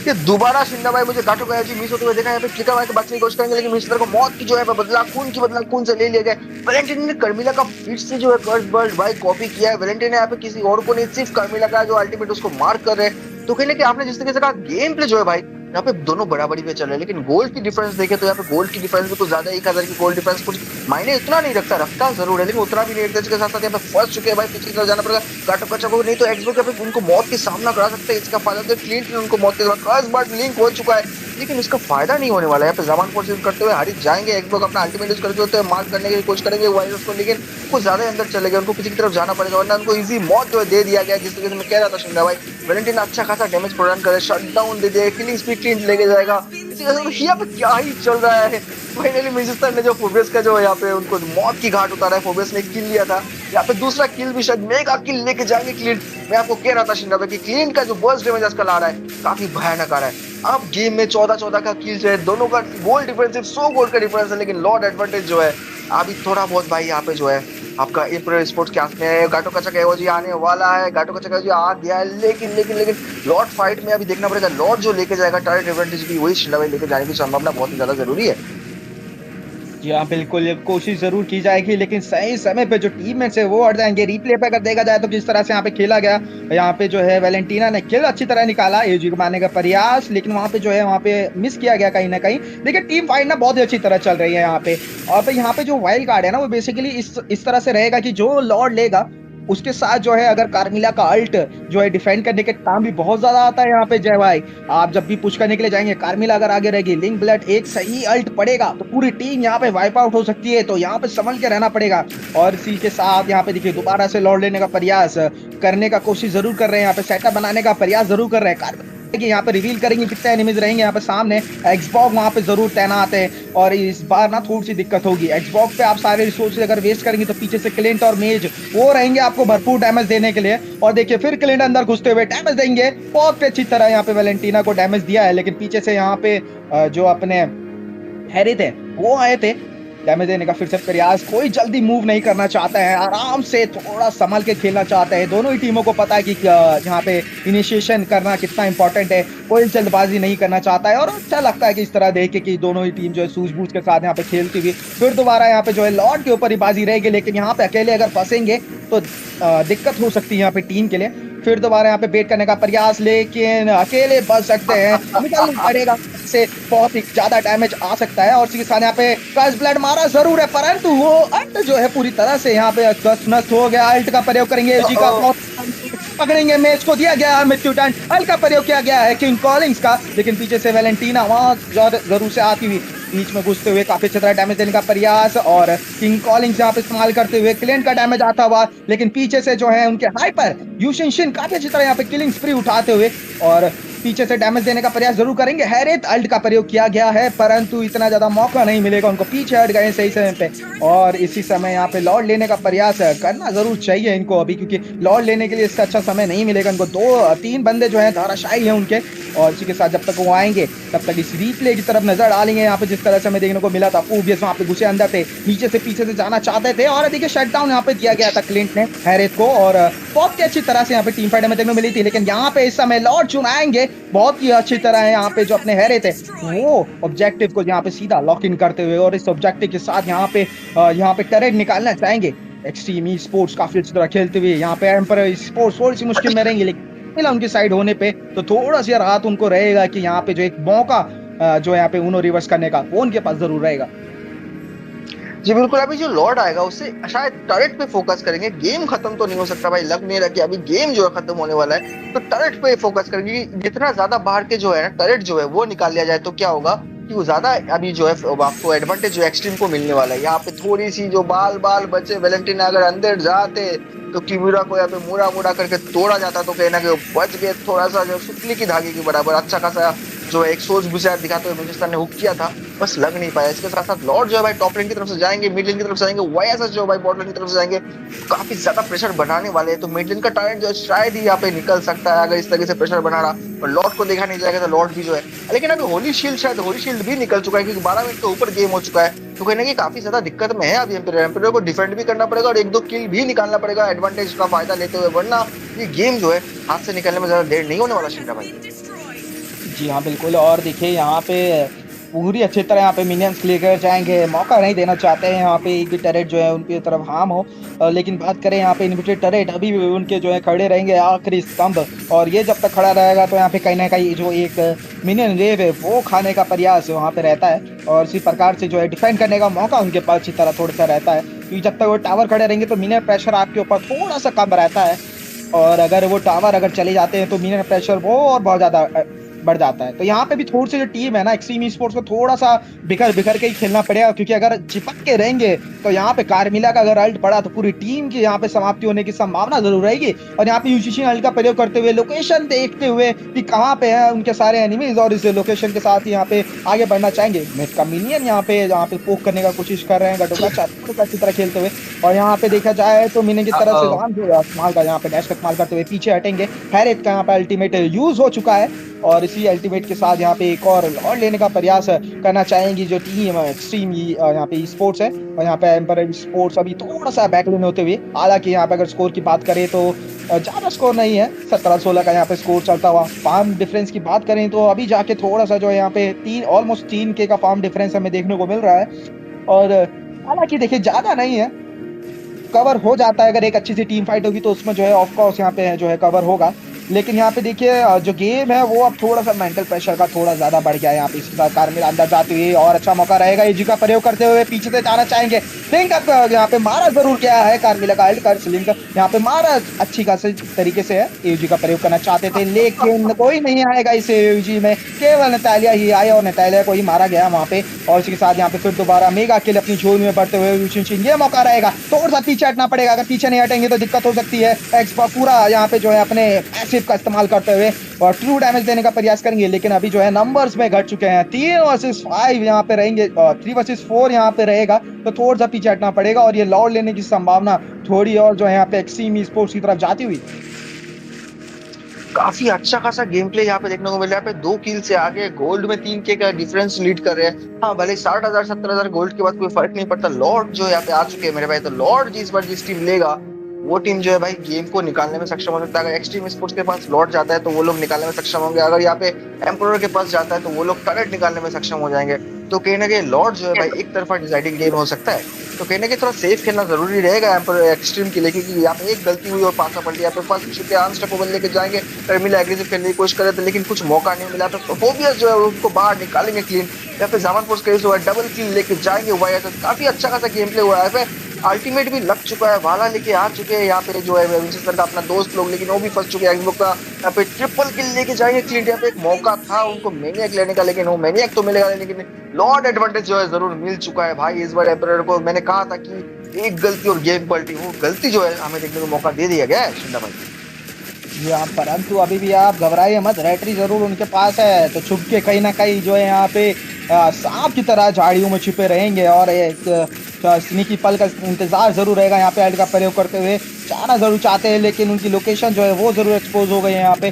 L: ये दोबारा शिंदा भाई मुझे गाटो का जी मिस होते हुए देखा। यहाँ पे फ्लिकर भाई को बचने की कोशिश करेंगे, लेकिन मिस्टर को मौत की जो है बदला खून से ले लिया गया। वैलेंटाइन ने कर्मिला का फिर से जो है कर्स बर्ड भाई कॉपी किया है। वैलेंटाइन ने यहाँ पे किसी और को नहीं, सिर्फ कर्मिला का जो अल्टीमेट उसको मार्क कर रहे हैं। तो कहने कि आपने जिस तरीके से कहा गेम प्ले जो है भाई यहाँ पे दोनों बराबरी पे चल रहे हैं, लेकिन गोल्ड की डिफरेंस देखे तो यहाँ पे गोल्ड की डिफरेंस भी कुछ ज्यादा 1000 की गोल्ड डिफरेंस कुछ मायने इतना नहीं रखता जरूर है, लेकिन उतना भी नहीं रखता। इसके साथ साथ यहाँ पे फंस चुके हैं भाई, पीछे की तरफ जाना पड़ेगा गाटो कचा को, नहीं तो एक्सबो पे उनको मौत के सामना करा सकते हैं। इसका फायदा तो क्लीन उनको मौत के कर्स बर्ड लिंक हो चुका है, लेकिन इसका फायदा नहीं होने वाला है। यहाँ पे जबान फोर्स यूज करते हुए हारिस जाएंगे, एक्सबो अपना अल्टीमेट यूज करते हुए मार्क करने की कोशिश करेंगे वायरस को, लेकिन कुछ ज्यादा अंदर चले गए, उनको पीछे की तरफ जाना पड़ेगा, वरना उनको इजी मौत जो है दे दिया गया। जिस तरीके से मैं कह रहा था शिंदा भाई, वैलेंटाइन अच्छा खासा डैमेज प्रदान करे, शटडाउन दे दिया, किलिंग स्पीड क्लीन लेके जाएगा। इसी वजह से यहाँ पे क्या ही चल रहा है। फाइनली मैनचेस्टर ने जो फोबियस का जो यहाँ पे उनको मौत की घाट उतारा है, फोबियस ने किल लिया था, यहाँ पे दूसरा किल भी शायद मेगा किल लेके जाएंगे क्लीन। मैं आपको कह रहा था शिंदा भाई कि क्लीन का जो बर्स्ट डैमेज आजकल आ रहा है काफी भयानक आ रहा है। अब गेम में 14-14 का किल है, दोनों का गोल डिफरेंस सिर्फ 100 गोल का डिफरेंस है, लेकिन लॉर्ड एडवांटेज जो है अभी थोड़ा बहुत भाई यहाँ पे जो है आपका इंप्रो स्पोर्ट्स के हाथ में है। गाटो कचा का एओजी आने वाला है, गाटो कचा का एओजी आ गया है, लेकिन लॉर्ड फाइट में अभी देखना पड़ेगा लॉर्ड जो लेके जाएगा टारगेट एडवांटेज भी वही शिंदा भाई लेके जाने की संभावना बहुत ही ज्यादा जरूरी है।
K: जी हाँ बिल्कुल, कोशिश जरूर की जाएगी, लेकिन सही समय पे जो टीममेट्स है वो हट जाएंगे। रिप्ले पे अगर देखा जाए तो किस तरह से यहाँ पे खेला गया, यहाँ पे जो है वैलेंटीना ने किल अच्छी तरह निकाला, एजी को मारने का प्रयास, लेकिन वहाँ पे जो है वहाँ पे मिस किया गया कहीं ना कहीं। लेकिन टीम फाइट ना बहुत ही अच्छी तरह चल रही है यहाँ पे। और यहाँ पे जो वाइल्ड कार्ड है ना वो बेसिकली इस तरह से रहेगा कि जो लॉर्ड लेगा उसके साथ जो है अगर कार्मिला का अल्ट जो है डिफेंड करने के काम भी बहुत ज्यादा आता है यहाँ पे जय भाई। आप जब भी पुश करने के लिए जाएंगे, कार्मिला अगर आगे रहेगी, लिंक ब्लड एक सही अल्ट पड़ेगा तो पूरी टीम यहाँ पे वाइप आउट हो सकती है, तो यहाँ पे संभल के रहना पड़ेगा। और इसी के साथ यहाँ पे देखिए दोबारा से लॉर्ड लेने का प्रयास करने का कोशिश जरूर कर रहे हैं, यहाँ पे सेटअप बनाने का प्रयास जरूर कर रहे हैं। यहाँ पे रिवील करेंगे कितने एनिमीज रहेंगे यहाँ पे सामने। एक्सबॉक्स वहाँ पे जरूर तैनात है और इस बार ना थोड़ी सी दिक्कत होगी। एक्सबॉक्स पे आप सारे रिसोर्सेज अगर वेस्ट करेंगे तो पीछे से क्लिंट और मेज वो रहेंगे आपको भरपूर डैमेज देने के लिए। और देखिए फिर क्लिंट अंदर घुसते हुए डैमेज देंगे, बहुत अच्छी तरह यहाँ पे वैलेंटीना को डैमेज दिया है, लेकिन पीछे से यहाँ पे जो अपने हैरी थे वो आए थे डैमेज देने का फिर से प्रयास। कोई जल्दी मूव नहीं करना चाहता है, आराम से थोड़ा संभल के खेलना चाहता है। दोनों ही टीमों को पता है कि यहाँ पे इनिशिएशन करना कितना इंपॉर्टेंट है, कोई जल्दबाजी नहीं करना चाहता है। और अच्छा लगता है कि इस तरह देख के कि दोनों ही टीम जो है सूझबूझ के साथ यहाँ पे खेलती हुई फिर दोबारा यहाँ पे जो है लॉर्ड के ऊपर ही बाजी रहेगी, लेकिन यहाँ पे अकेले अगर फंसेंगे तो दिक्कत हो सकती है यहाँ पे टीम के लिए। फिर दोबारा यहाँ पे बेट करने का प्रयास, लेकिन अकेले बच सकते हैं, निकलना पड़ेगा से, बहुत ही ज्यादा डैमेज आ सकता है। और साथ यहाँ पे कर्स ब्लड मारा जरूर है, परंतु वो अल्ट जो है पूरी तरह से यहाँ पे नष्ट हो गया। अल्ट का प्रयोग करेंगे एजी का, पकड़ेंगे मैच को, दिया गया है मृत्यु दंड। अल्ट का प्रयोग किया गया है किंग कॉलिंग्स का, लेकिन पीछे से वैलेंटीना वहां जरूर से आती हुई बीच में घुसते हुए काफी अच्छी तरह डैमेज देने का प्रयास, और किंग कॉलिंग्स यहाँ पे इस्तेमाल करते हुए क्लिंट का डैमेज आता हुआ, लेकिन पीछे से जो है उनके हाइपर यूशिन काफी अच्छी तरह यहाँ पे किलिंग स्प्री उठाते हुए और पीछे से डैमेज देने का प्रयास जरूर करेंगे। हैरित अल्ट का प्रयोग किया गया है, परंतु इतना ज्यादा मौका नहीं मिलेगा उनको, पीछे हट गए सही समय पे। और इसी समय यहाँ पे लॉर्ड लेने का प्रयास करना जरूर चाहिए इनको अभी, क्योंकि लॉर्ड लेने के लिए इससे अच्छा समय नहीं मिलेगा इनको। 2-3 बंदे जो है धाराशाही है उनके, और इसी के साथ जब तक वो आएंगे तब तक इस रीप्ले की तरफ नजर डालेंगे। यहाँ पे जिस तरह से हमें देखने को मिला था, ओबियस वहाँ पे घुसे अंदर थे, नीचे से पीछे से जाना चाहते थे, और देखिए शटडाउन यहाँ पे दिया गया था क्लिंट ने हैरित को, और बहुत ही अच्छी तरह से यहाँ पे टीम फाइट में देखने को मिली थी। लेकिन यहाँ पे इस समय लॉर्ड चुनाएंगे बहुत ही अच्छी तरह है, यहाँ पे जो अपने हैरित थे वो ऑब्जेक्टिव को यहाँ पे सीधा लॉक इन करते हुए, और इस ऑब्जेक्टिव के साथ यहाँ पे टरेट निकालना चाहेंगे। एक्सट्रीम ई स्पोर्ट्स काफी अच्छी तरह खेलते हुए यहाँ पे एम्पर स्पोर्ट्स थोड़ी सी मुश्किल में रहेंगे, लेकिन उनकी साइड होने पे तो थोड़ा सा राहत उनको रहेगा कि यहाँ पे जो एक मौका जो यहाँ पे उन्होंने रिवर्स करने का वो उनके पास जरूर रहेगा।
L: जी बिल्कुल, अभी जो लॉर्ड आएगा उससे शायद टरेट पे फोकस करेंगे। गेम खत्म तो नहीं हो सकता भाई, लग नहीं रहा कि अभी गेम जो है खत्म होने वाला है, तो टरेट पे फोकस करेंगे। जितना ज्यादा बाहर के जो है ना टरेट जो है वो निकाल लिया जाए तो क्या होगा, कि वो ज्यादा अभी जो है आपको एडवांटेज जो एक्सट्रीम को मिलने वाला है। यहाँ पे थोड़ी सी जो बाल बाल बचे वैलेंटीना अगर अंदर जाते तो किमूरा को यहाँ पे मुड़ा मुड़ा करके तोड़ा जाता, तो कहना कि वो बच गए थोड़ा सा जो सुतली की धागे के बराबर अच्छा खासा जो एक सोच बुझार दिखाते हुए मैनचेस्टर ने हुक किया था, बस लग नहीं पाया। इसके साथ साथ लॉर्ड जो है भाई टॉप लेन की तरफ से जाएंगे, मिड लेन की तरफ से जाएंगे, वाईएसएस जो भाई बॉट लेन की तरफ से जाएंगे, काफी ज्यादा प्रेशर बनाने वाले हैं। तो मिड लेन का टारगेट जो है शायद ही यहाँ पे निकल सकता है अगर इस तरीके से प्रेशर बना रहा, और लॉर्ड को देखा नहीं जाएगा तो लॉर्ड भी जो है, लेकिन अभी होली शील्ड शायद होली शील्ड भी निकल चुका है क्योंकि 12 मिनट के ऊपर गेम हो चुका है। तो कहना कि काफी ज्यादा दिक्कत में है अभी एम्पियर को डिफेंड भी करना पड़ेगा और एक दो किल भी निकालना पड़ेगा एडवांटेज का फायदा लेते हुए, वरना ये गेम जो है हाथ से निकलने में ज्यादा देर नहीं होने वाला शिंदा भाई।
K: जी हाँ बिल्कुल, और देखिए यहाँ पे पूरी अच्छी तरह यहाँ पे मिनियंस लेकर जाएंगे, मौका नहीं देना चाहते हैं यहाँ पे एक भी टरेट जो है उनकी तरफ हार्म हो। लेकिन बात करें यहाँ पे इनविटेड टरेट अभी भी उनके जो है खड़े रहेंगे आखिरी स्तंभ, और ये जब तक खड़ा रहेगा तो यहाँ पे कहीं ना कहीं जो एक मिनियन वेव है वो खाने का प्रयास वहाँ पे रहता है, और इसी प्रकार से जो है डिफेंड करने का मौका उनके पास अच्छी तरह थोड़ा सा रहता है, क्योंकि जब तक वो टावर खड़े रहेंगे तो मिनियन प्रेशर आपके ऊपर थोड़ा सा कम रहता है, और अगर वो टावर अगर चले जाते हैं तो मिनियन प्रेशर वो और बहुत ज्यादा बढ़ जाता है। तो यहाँ पे भी थोड़ी सी जो टीम है ना एक्सट्रीम स्पोर्ट्स को थोड़ा सा बिखर बिखर के ही खेलना पड़ेगा, क्योंकि अगर चिपक के रहेंगे तो यहाँ पे कार्मिला का अगर अल्ट पड़ा तो पूरी टीम की यहाँ पे समाप्ति होने की संभावना जरूर रहेगी। और यहाँ पे यूजीसी अल्ट का प्रयोग करते हुए लोकेशन देखते हुए कि कहाँ पे है उनके सारे एनिमीज, और इस लोकेशन के साथ ही यहाँ पे आगे बढ़ना चाहेंगे। मिड का मिनियन यहाँ पे पोक करने का कोशिश कर रहे हैं गटोका अच्छी तरह खेलते हुए, और यहाँ पे देखा जाए तो मिनियन की तरफ से इस्तेमाल का यहाँ पे डैश का इस्तेमाल करते हुए पीछे हटेंगे। हैरेट का यहाँ पे अल्टीमेट यूज हो चुका है, और इसी अल्टीमेट के साथ यहाँ पे एक और लेने का प्रयास करना चाहेंगी जो टीम एक्सट्रीम यहाँ पे स्पोर्ट्स है, और यहाँ पे एम्पायर स्पोर्ट्स अभी थोड़ा सा बैकलाइन होते हुए, हालांकि यहाँ पे अगर स्कोर की बात करें तो ज्यादा स्कोर नहीं है, 17-16 का यहाँ पे स्कोर चलता हुआ। फार्म डिफरेंस की बात करें तो अभी जाके थोड़ा सा जो है यहाँ पे ऑलमोस्ट 3K का फार्म डिफरेंस हमें देखने को मिल रहा है, और हालांकि देखिए ज्यादा नहीं है, कवर हो जाता है। अगर एक अच्छी सी टीम फाइट होगी तो उसमें जो है ऑफकोर्स यहाँ पे जो है कवर होगा, लेकिन यहाँ पे देखिए जो गेम है वो अब थोड़ा सा मेंटल प्रेशर का थोड़ा ज्यादा बढ़ गया है। यहाँ पे इसके साथ कार्मिला अंदर जाते हुए और अच्छा मौका रहेगा, एजी का प्रयोग करते हुए पीछे से जाना चाहेंगे। लिंक यहाँ पे मारा जरूर क्या है कार्मिला का अल्ट कर लिंक यहाँ पे मारा अच्छी खासी तरीके से है, एजी का प्रयोग करना चाहते थे लेकिन कोई नहीं आएगा इस एजी में, केवल नतालिया ही आया और नतालिया को ही मारा गया वहाँ पे। और इसके साथ यहाँ पे फिर दोबारा मेगा किल अपनी झोल में बढ़ते हुए ये मौका रहेगा, थोड़ा सा पीछे हटना पड़ेगा, अगर पीछे नहीं हटेंगे तो दिक्कत हो सकती है। एक्सपा पूरा यहाँ पे जो है अपने का इस्तेमाल करते हुए और ट्रू डैमेज देने का प्रयास करेंगे, लेकिन अभी जो है नंबर्स में घट चुके हैं, 3 वर्सेस 5 यहाँ पे रहेंगे, 3 वर्सेस 4 यहाँ पे रहेगा, तो थोड़ा सा पीछे हटना पड़ेगा, और ये लॉर्ड लेने की संभावना थोड़ी और जो है यहाँ पे एक्सट्रीम स्पोर्ट्स की तरफ जाती हुई।
L: काफी अच्छा खासा गेम प्ले यहाँ पे देखने को मिल रहा है। यहाँ पे 2 किल से आगे गोल्ड में 3K का डिफरेंस लीड कर रहे हैं। हाँ भले 60,000 70,000 गोल्ड के बाद कोई फर्क नहीं पड़ता, लॉर्ड जो यहाँ पे आ चुके हैं मेरे भाई, तो लॉर्ड जिस बार जिस टीम लेगा वो टीम जो है भाई गेम को निकालने में सक्षम हो सकता है। अगर एक्सट्रीम स्पोर्ट्स के पास लॉर्ड जाता है तो वो लोग निकालने में सक्षम होंगे, अगर यहाँ पे एम्परर के पास जाता है तो वो लोग टरेट निकालने में सक्षम हो जाएंगे। तो कहीं ना कहीं लॉर्ड जो है भाई एक तरफा डिसाइडिंग गेम हो सकता है, तो कहीं ना कहीं थोड़ा सेफ खेलना जरूरी रहेगा एम्परर एक्सट्रीम के लिए, क्योंकि यहाँ पे एक गलती हुई और पासा पलटी, यहाँ पे फर्स्ट छुट्टी अनस्टॉपेबल लेके जाएंगे, टर्मिला एग्रेसिव खेलने की कोशिश करे थे लेकिन कुछ मौका नहीं मिला, तो फोबियस जो है उनको बाहर निकालेंगे क्लीन। यहाँ पे जामानपुर केस हुआ है, डबल किल लेके जाएंगे वाईएसएस, काफी अच्छा खासा गेम प्ले हुआ है। अल्टीमेट भी लग चुका है, वाला लेके आ चुके हैं यहाँ पे जो है विंचेस्टर का अपना दोस्त लोग, लेकिन वो भी फंस चुके हैं। एक्सबॉक्स का यहाँ पे ट्रिपल किल लेके जाएंगे क्लीन। यहाँ पे एक मौका था उनको मैनियक लेने का, लेकिन वो मैनियक तो मिलेगा, लेकिन लॉर्ड एडवांटेज जो है जरूर मिल चुका है भाई इस बार एम्परर को। मैंने कहा था कि एक गलती और गेम पलटी, वो गलती जो है हमें देखने को मौका दे दिया गया है शिंदा भाई।
K: जी हाँ, परंतु अभी भी आप घबराइए मत, रेटरी जरूर उनके पास है, तो छुप के कहीं ना कहीं जो है यहाँ पे सांप की तरह झाड़ियों में छुपे रहेंगे, और एक स्नीकी पल का इंतजार जरूर रहेगा। यहाँ पे अल्ट का प्रयोग करते हुए जाना जरूर चाहते हैं, लेकिन उनकी लोकेशन जो है वो जरूर एक्सपोज हो गई है। यहाँ पे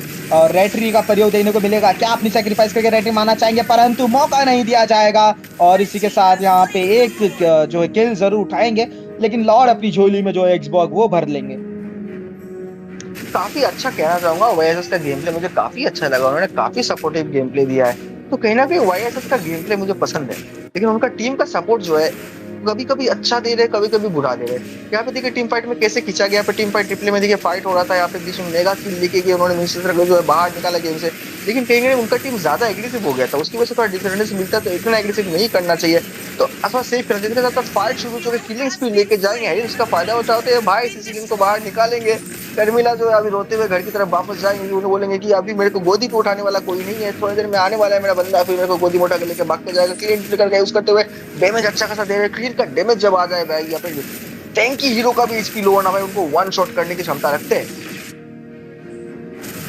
K: रेटरी का प्रयोग देखने को मिलेगा, क्या अपनी सेक्रीफाइस करके रेटरी मारना चाहेंगे, परंतु मौका नहीं दिया जाएगा, और इसी के साथ यहाँ पे एक जो है किल जरूर उठाएंगे, लेकिन लॉर्ड अपनी झोली में जो है एक्सबॉक्स वो भर लेंगे।
L: काफी अच्छा कहना चाहूंगा, वाईएसएस का गेम प्ले मुझे काफी अच्छा लगा, उन्होंने काफी सपोर्टिव गेम प्ले दिया है, तो कहीं ना कहीं वाईएसएस का गेम प्ले मुझे पसंद है, लेकिन उनका टीम का सपोर्ट जो है कभी कभी अच्छा दे रहे, कभी कभी बुरा दे रहे। यहाँ पे देखिए टीम फाइट में कैसे खींचा गया, टीम फाइट ट्रिपल में देखिए फाइट हो रहा था, यहाँ पे बीच में मेगा किल लेके गए उन्होंने, मिनिस्टर जो है बाहर निकाला गेम से, लेकिन कहीं ना कहीं उनका टीम ज्यादा एग्रेसिव हो गया था, उसकी वजह से थोड़ा डिफरेंस मिलता, तो इतना एग्रेसिव नहीं करना चाहिए। तो थोड़ा सेफ करना चाहिए। जब तक फाइट शुरू हो किलिंग स्पीड लेके जाएंगे हैरी, उसका फायदा उठाते हैं भाई, सिसिलियन को बाहर निकालेंगे। शर्मिला जो है अभी रोते हुए घर की तरफ वापस जाएंगे, उन्हें बोलेंगे कि अभी मेरे को गोदी पे उठाने वाला कोई नहीं है, थोड़ी देर में आने वाला है मेरा बंदा, फिर मेरे को गोदी में उठा के लेके भाग के जाएगा। क्लीन करके यूज करते हुए डैमेज अच्छा खासा दे रहे हैं। क्लीन का डैमेज जब आ जाए भाई, यहाँ पे टैंकी हीरो का भी एचपी लो होना भाई, उनको वन शॉट करने की क्षमता रखते हैं।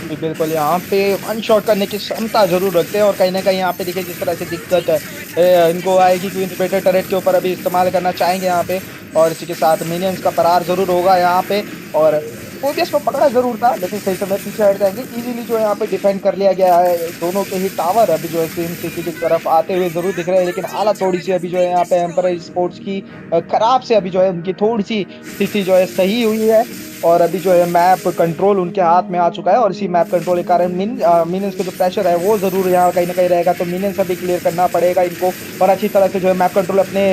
K: जी, बिल्कुल यहाँ पे वन शॉट करने की क्षमता जरूर रखते हैं और कहीं ना कहीं यहाँ पे देखिए जिस तरह से दिक्कत इनको आएगी कि इंटीग्रेटेड टरेट के ऊपर अभी इस्तेमाल करना चाहेंगे यहाँ पे, और इसी के साथ मिनियंस का फरार जरूर होगा यहाँ पे, और फोबियस को पकड़ा जरूर था लेकिन सही समय पीछे हट जाएंगे। इजीली जो है यहाँ पे डिफेंड कर लिया गया है। दोनों के ही टावर अभी जो है स्क्रीम सिटी की तरफ आते हुए जरूर दिख रहे हैं, लेकिन हालत थोड़ी सी अभी जो है यहाँ पे एम्पायर स्पोर्ट्स की खराब से अभी जो है उनकी थोड़ी सी स्थिति जो है सही हुई है, और अभी जो है मैप कंट्रोल उनके हाथ में आ चुका है, और इसी मैप कंट्रोल के कारण मिनियंस पे जो प्रेशर है वो जरूर यहाँ कहीं ना कहीं रहेगा। तो मिनियंस अभी क्लियर करना पड़ेगा इनको, और अच्छी तरह से जो है मैप कंट्रोल अपने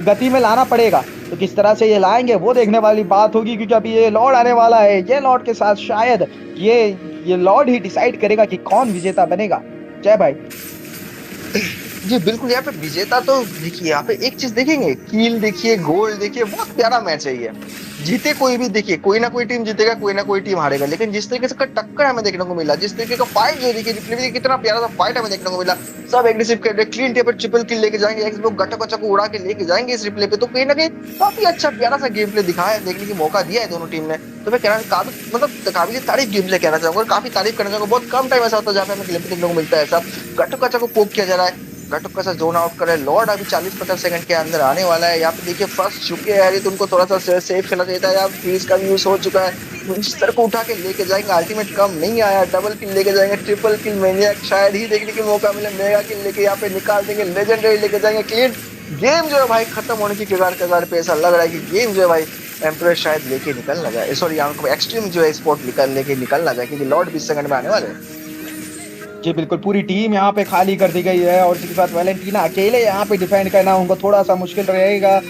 K: गति में लाना पड़ेगा। तो किस तरह से ये लाएंगे वो देखने वाली बात होगी, क्योंकि अभी ये लॉर्ड आने वाला है। ये लॉर्ड के साथ शायद ये लॉर्ड ही डिसाइड करेगा कि कौन विजेता बनेगा। जय भाई।
L: जी बिल्कुल, यहाँ पे विजेता तो देखिए, यहाँ पे एक चीज देखेंगे, कील देखिए, गोल देखिए, बहुत प्यारा मैच है ये। जीते कोई भी देखिए, कोई ना कोई टीम जीतेगा, कोई ना कोई टीम हारेगा, लेकिन जिस तरीके से टक्कर हमें देखने को मिला, जिस तरीके का फाइट जो देखिए, रिप्ले में कितना प्यारा सा फाइट हमें देखने को मिला। सब एग्रेसिव कर रहे, क्लीन टेप पर ट्रिपल किल लेके जाएंगे, एक्स लोग गट्टा को उड़ा के लेके जाएंगे इस रिप्ले पे। तो कहीं ना कहीं काफी अच्छा प्यारा सा गेम प्ले दिखाया है, देखने की मौका दिया है दोनों टीम ने। तो मैं कहना काफी मतलब काबिल तारीफ गेम प्ले कहना चाहूंगा, काफी तारीफ करना चाहूंगा। बहुत कम टाइम ऐसा होता है जहाँ पे हमें गेम प्ले देखने को मिलता है। ऐसा गट्टा को पोक किया जा रहा है, गटुक का जोन आउट करे। लॉर्ड अभी 40-50 सेकंड के अंदर आने वाला है। यहाँ पे देखिए फर्स्ट चुके हैं, तो उनको थोड़ा सा सेफ खेलना चाहिए था। यहाँ फ्रीज का भी यूज हो चुका है, मिस्टर को उठा के लेके जाएंगे। अल्टीमेट कम नहीं आया, डबल किल लेके जाएंगे, ट्रिपल किल मैनियक शायद ही देखने का मौका मिले। मेगा किल लेके यहाँ पे निकाल देंगे, लेजेंडरी लेके जाएंगे। क्लीन गेम जो है भाई खत्म होने की कगार पे ऐसा लग रहा है कि गेम जो है भाई एम्प्रेस शायद लेके निकलना जाए, सॉरी यहाँ को एक्सट्रीम जो है स्पोर्ट लेके निकलना जाए, क्योंकि लॉर्ड 20 सेकंड में आने वाले हैं।
K: जी बिल्कुल, पूरी टीम यहाँ पे खाली कर दी गई है, और इसके साथ वैलेंटीना अकेले यहाँ पे डिफेंड करना उनको थोड़ा सा मुश्किल रहेगा।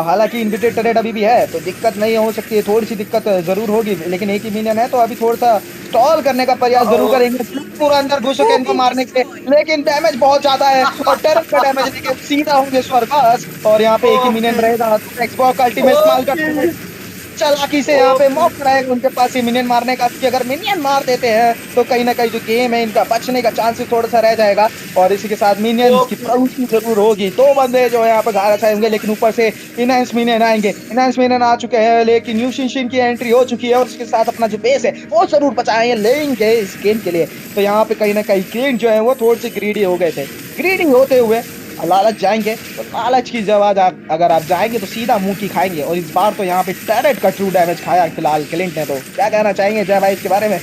K: हालांकि इनविटेड टरेट अभी भी है, तो दिक्कत नहीं हो सकती है, थोड़ी सी दिक्कत जरूर होगी, लेकिन एक ही मिनियन है तो अभी थोड़ा सा स्टॉल करने का प्रयास जरूर करेंगे पूरा अंदर घुस के इनको मारने के, लेकिन डैमेज बहुत ज्यादा है और टरेट का डैमेज लेके सीधा होंगे स्वर्गास। और यहाँ पे एक ही मिनियन रहेगा, एक्सबॉक्स अल्टीमेट इस्तेमाल करते चालाकी से यहाँ पे मौका रहेगा उनके पास ही मिनियन मारने का, क्योंकि अगर मिनियन मार देते हैं तो कहीं ना कहीं जो गेम है इनका बचने का चांसेस थोड़ा सा रह जाएगा। और इसी के साथ मिनियन की प्रवृत्ति जरूर होगी, दो बंदे जो है यहाँ पे घारा छाएंगे, लेकिन ऊपर से इनहेंस मिनियन आएंगे। इनहेंस मिनियन आ चुके हैं, लेकिन यूशिन की एंट्री हो चुकी है, और उसके साथ अपना जो बेस है वो जरूर बचाए लेंगे इस गेम के लिए। तो यहाँ पे कहीं ना कहीं क्लीन जो है वो थोड़े से ग्रीडी हो गए थे, ग्रीडी होते हुए लालच जाएंगे, तो लालच की जवाब अगर आप जाएंगे तो सीधा मुंह की खाएंगे। और इस बार तो यहाँ पे टैरेट का ट्रू डैमेज खाया फिलहाल क्लिंट ने। तो क्या कहना चाहेंगे जय भाई इसके बारे में?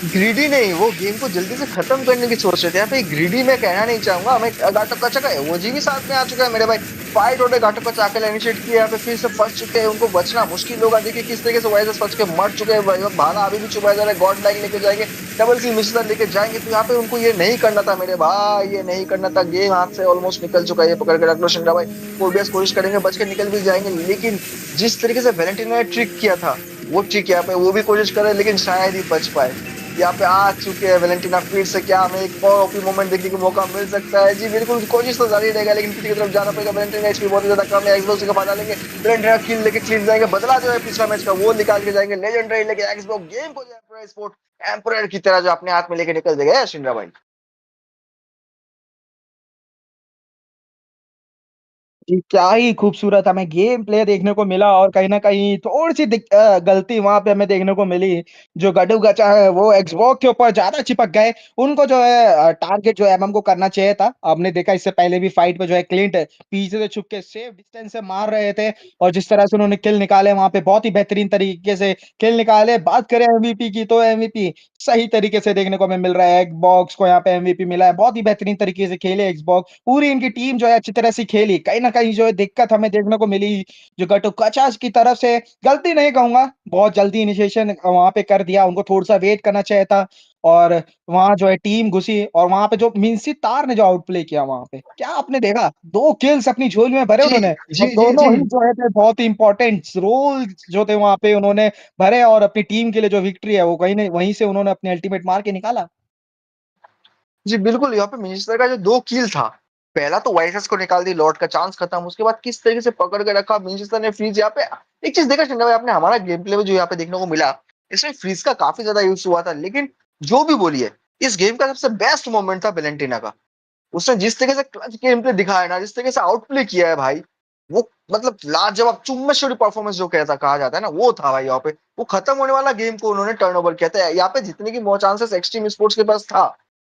L: ग्रीडी नहीं, वो गेम को जल्दी से खत्म करने की सोच रहे थे। यहाँ पे ग्रीडी मैं कहना नहीं चाहूंगा, हमें गाटो कचा का है वो जी भी साथ में आ चुका है मेरे भाई। फाइट होने गाटो कचा अकेले इनिशिएट किया, यहाँ पे फिर से फंस चुके हैं, उनको बचना मुश्किल होगा। देखिए किस तरीके से वाइजस फंस के मर चुके हैं, भाला अभी भी छुपाया जा रहा है। गॉड लाइक लेके जाएंगे, डबल की मिश्रण लेके जाएंगे, तो यहाँ पे उनको ये नहीं करना था मेरे भाई, ये नहीं करना था। गेम हाथ से ऑलमोस्ट निकल चुका है, ये पकड़ के रख लो शिंडा भाई। फोरबीएस कोशिश करेंगे, बच के निकल भी जाएंगे, लेकिन जिस तरीके से वैलेंटिना ने ट्रिक किया था वो ट्रिक यहाँ पे वो भी कोशिश कर रहे हैं, लेकिन शायद ही बच पाए। यहाँ पे आ चुके हैं वैलेंटिना, फिर से क्या हमें एक और ओपी मोमेंट देखने को मौका मिल सकता है। जी बिल्कुल, कोशिश तो जारी रहेगा, लेकिन किसी की तरफ जाना पड़ेगा। वैलेंटिना एचपी बहुत ज्यादा कम है, एक्सबॉक्स का फायदा लेंगे, वैलेंटिना किल लेके क्लीन जाएंगे, बदला जो है पिछला मैच का वो निकाल के जाएंगे। लेजेंडरी लेके एक्सबॉक्स गेम को जो है स्पोर्ट एम्परर की तरह जो अपने हाथ में लेके निकल देगा शिंद्रा भाई।
K: जी, क्या ही खूबसूरत हमें गेम प्ले देखने को मिला, और कहीं न कहीं थोड़ी-सी गलती वहाँ पे हमें देखने को मिली। जो गडू गचा है वो एक्सबॉक्स के ऊपर ज़्यादा चिपक गए। उनको जो है टारगेट जो है एमएम को करना चाहिए था। आपने देखा इससे पहले भी फाइट में जो है क्लिंट पीछे से छुप के सेफ डिस्टेंस से मार रहे थे, और जिस तरह से उन्होंने किल निकाले वहाँ पे बहुत ही बेहतरीन तरीके से किल निकाले। बात करें एमवीपी की, तो एमवीपी सही तरीके से देखने को हमें मिल रहा है। एक्सबॉक्स को यहाँ पे एमवीपी मिला है, बहुत ही बेहतरीन तरीके से खेले एक्सबॉक्स। पूरी इनकी टीम जो है अच्छी तरह से खेली। कहीं न कहीं जो है दिक्कत हमें देखने को मिली, जो घटोत्कच की तरफ से गलती नहीं कहूँगा, बहुत जल्दी इनिशिएशन वहाँ पे कर दिया, उनको थोड़ा-सा वेट करना चाहिए था। और वहाँ जो है टीम घुसी, और वहाँ पे जो मिन्सी तार ने जो आउट प्ले किया वहाँ पे, क्या आपने देखा? 2 किल्स अपनी झोली में भरे
L: जी
K: उन्होंने,
L: जी
K: और
L: जी जी
K: दोनों ही जो है थे बहुत ही इम्पोर्टेंट रोल जो थे वहाँ पे उन्होंने भरे, और अपनी टीम के लिए जो विक्ट्री है वो कहीं न वहीं से उन्होंने अपने अल्टीमेट मार के निकाला।
L: जी बिल्कुल, यहाँ पे मिनिस्टर का जो 2 किल था पहला तो वाइसेस को निकाल दी, लॉर्ड का चांस खत्म, उसके बाद किस तरीके से पकड़ के रखा विंचेस्टर ने फ्रीज। यहाँ पे एक चीज देखा शिंदा भाई आपने, हमारा गेम प्ले में जो यहाँ पे देखने को मिला, इसमें फ्रीज का काफी ज्यादा यूज हुआ था, लेकिन जो भी बोलिए इस गेम का सबसे बेस्ट मोमेंट था वेलेंटिना का। उसने जिस तरीके से क्लच गेम प्ले दिखाया ना, जिस तरीके से आउटप्ले किया है भाई, वो मतलब लाजवाब चुम्बेश्वरी परफॉर्मेंस जो कहता कहा जाता है ना, वो था भाई। यहाँ पे वो खत्म होने वाला गेम को उन्होंने टर्नओवर किया था। यहाँ पे जितने की मोर चांसेस एक्सट्रीम स्पोर्ट्स के पास था,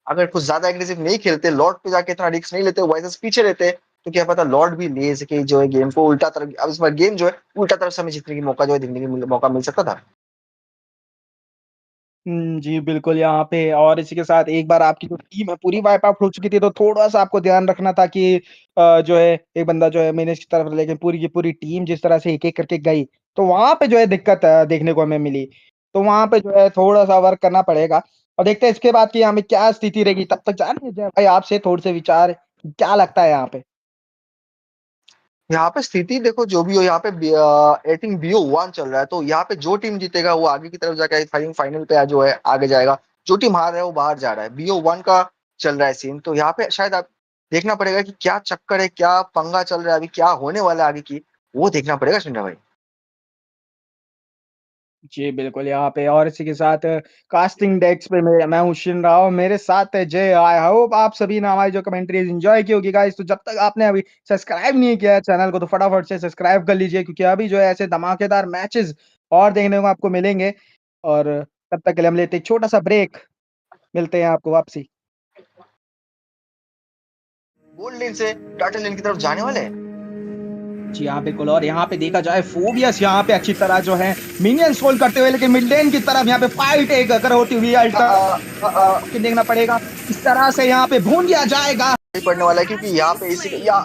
L: अगर कुछ ज्यादा एग्रेसिव नहीं खेलते, लॉर्ड पे जाके इतना रिस्क नहीं लेते, वॉइसेस पीछे रहते, तो क्या पता लॉर्ड भी ले सके जो है गेम को उल्टा तरफ। अब इस बार गेम जो है उल्टा तरफ से हमें जीतने की मौका जो है दिखने की मौका मिल सकता था।
K: जी, बिल्कुल यहाँ पे और इसी के साथ एक बार आपकी जो टीम है पूरी वाइप आउट हो चुकी थी, तो थोड़ा-सा आपको ध्यान रखना था कि जो है एक बंदा जो है मैनेज की तरफ, लेकिन पूरी की पूरी टीम जिस तरह से एक-एक करके गई, तो वहाँ पे जो है दिक्कत देखने को हमें मिली। तो वहाँ पे जो है थोड़ा-सा वर्क करना पड़ेगा और देखते हैं इसके बाद कि यहाँ पे क्या स्थिति रहेगी। तब तक जान लीजिए भाई आपसे थोड़े से विचार, क्या लगता है यहाँ पे?
L: यहाँ पे स्थिति देखो जो भी हो, यहाँ पे आई थिंक BO1 चल रहा है, तो यहाँ पे जो टीम जीतेगा वो आगे की तरफ जाकर फाइनल पे जो है आगे जाएगा, जो टीम हार रहा है वो बाहर जा रहा है। BO1 का चल रहा है सीन, तो यहाँ पे शायद आप देखना पड़ेगा कि क्या चक्कर है, क्या पंगा चल रहा है, अभी क्या होने वाला है आगे की, वो देखना पड़ेगा शिंदा भाई।
K: जी, बिल्कुल यहाँ पे और इसी के साथ कास्टिंग डेस्क पे मैं हूँ शिनराव, मेरे साथ है जय। आई होप आप सभी ने हमारी जो कमेंट्रीज़ एन्जॉय की होगी गाइस। तो जब तक आपने अभी सब्सक्राइब नहीं किया है चैनल को, तो फटाफट से सब्सक्राइब कर लीजिए, क्योंकि अभी जो है ऐसे धमाकेदार मैचेज़ और देखने को आपको मिलेंगे। और तब तक के लिए हम लेते हैं एक छोटा-सा ब्रेक, मिलते हैं आपको वापसी।
L: गोल्ड लेन से टाटा लेन की तरफ जाने वाले हैं।
K: जी हाँ, बिल्कुल और यहाँ पे देखा जाए फोबियस यहाँ पे अच्छी तरह जो है मिनियंस होल्ड करते हुए, लेकिन मिड लेन की तरफ यहाँ पे फाइट एक अगर होती हुई अल्ट्रा देखना पड़ेगा, इस तरह से यहाँ पे भून दिया जाएगा।
L: पड़ने वाला है, क्योंकि यहाँ पे इसी या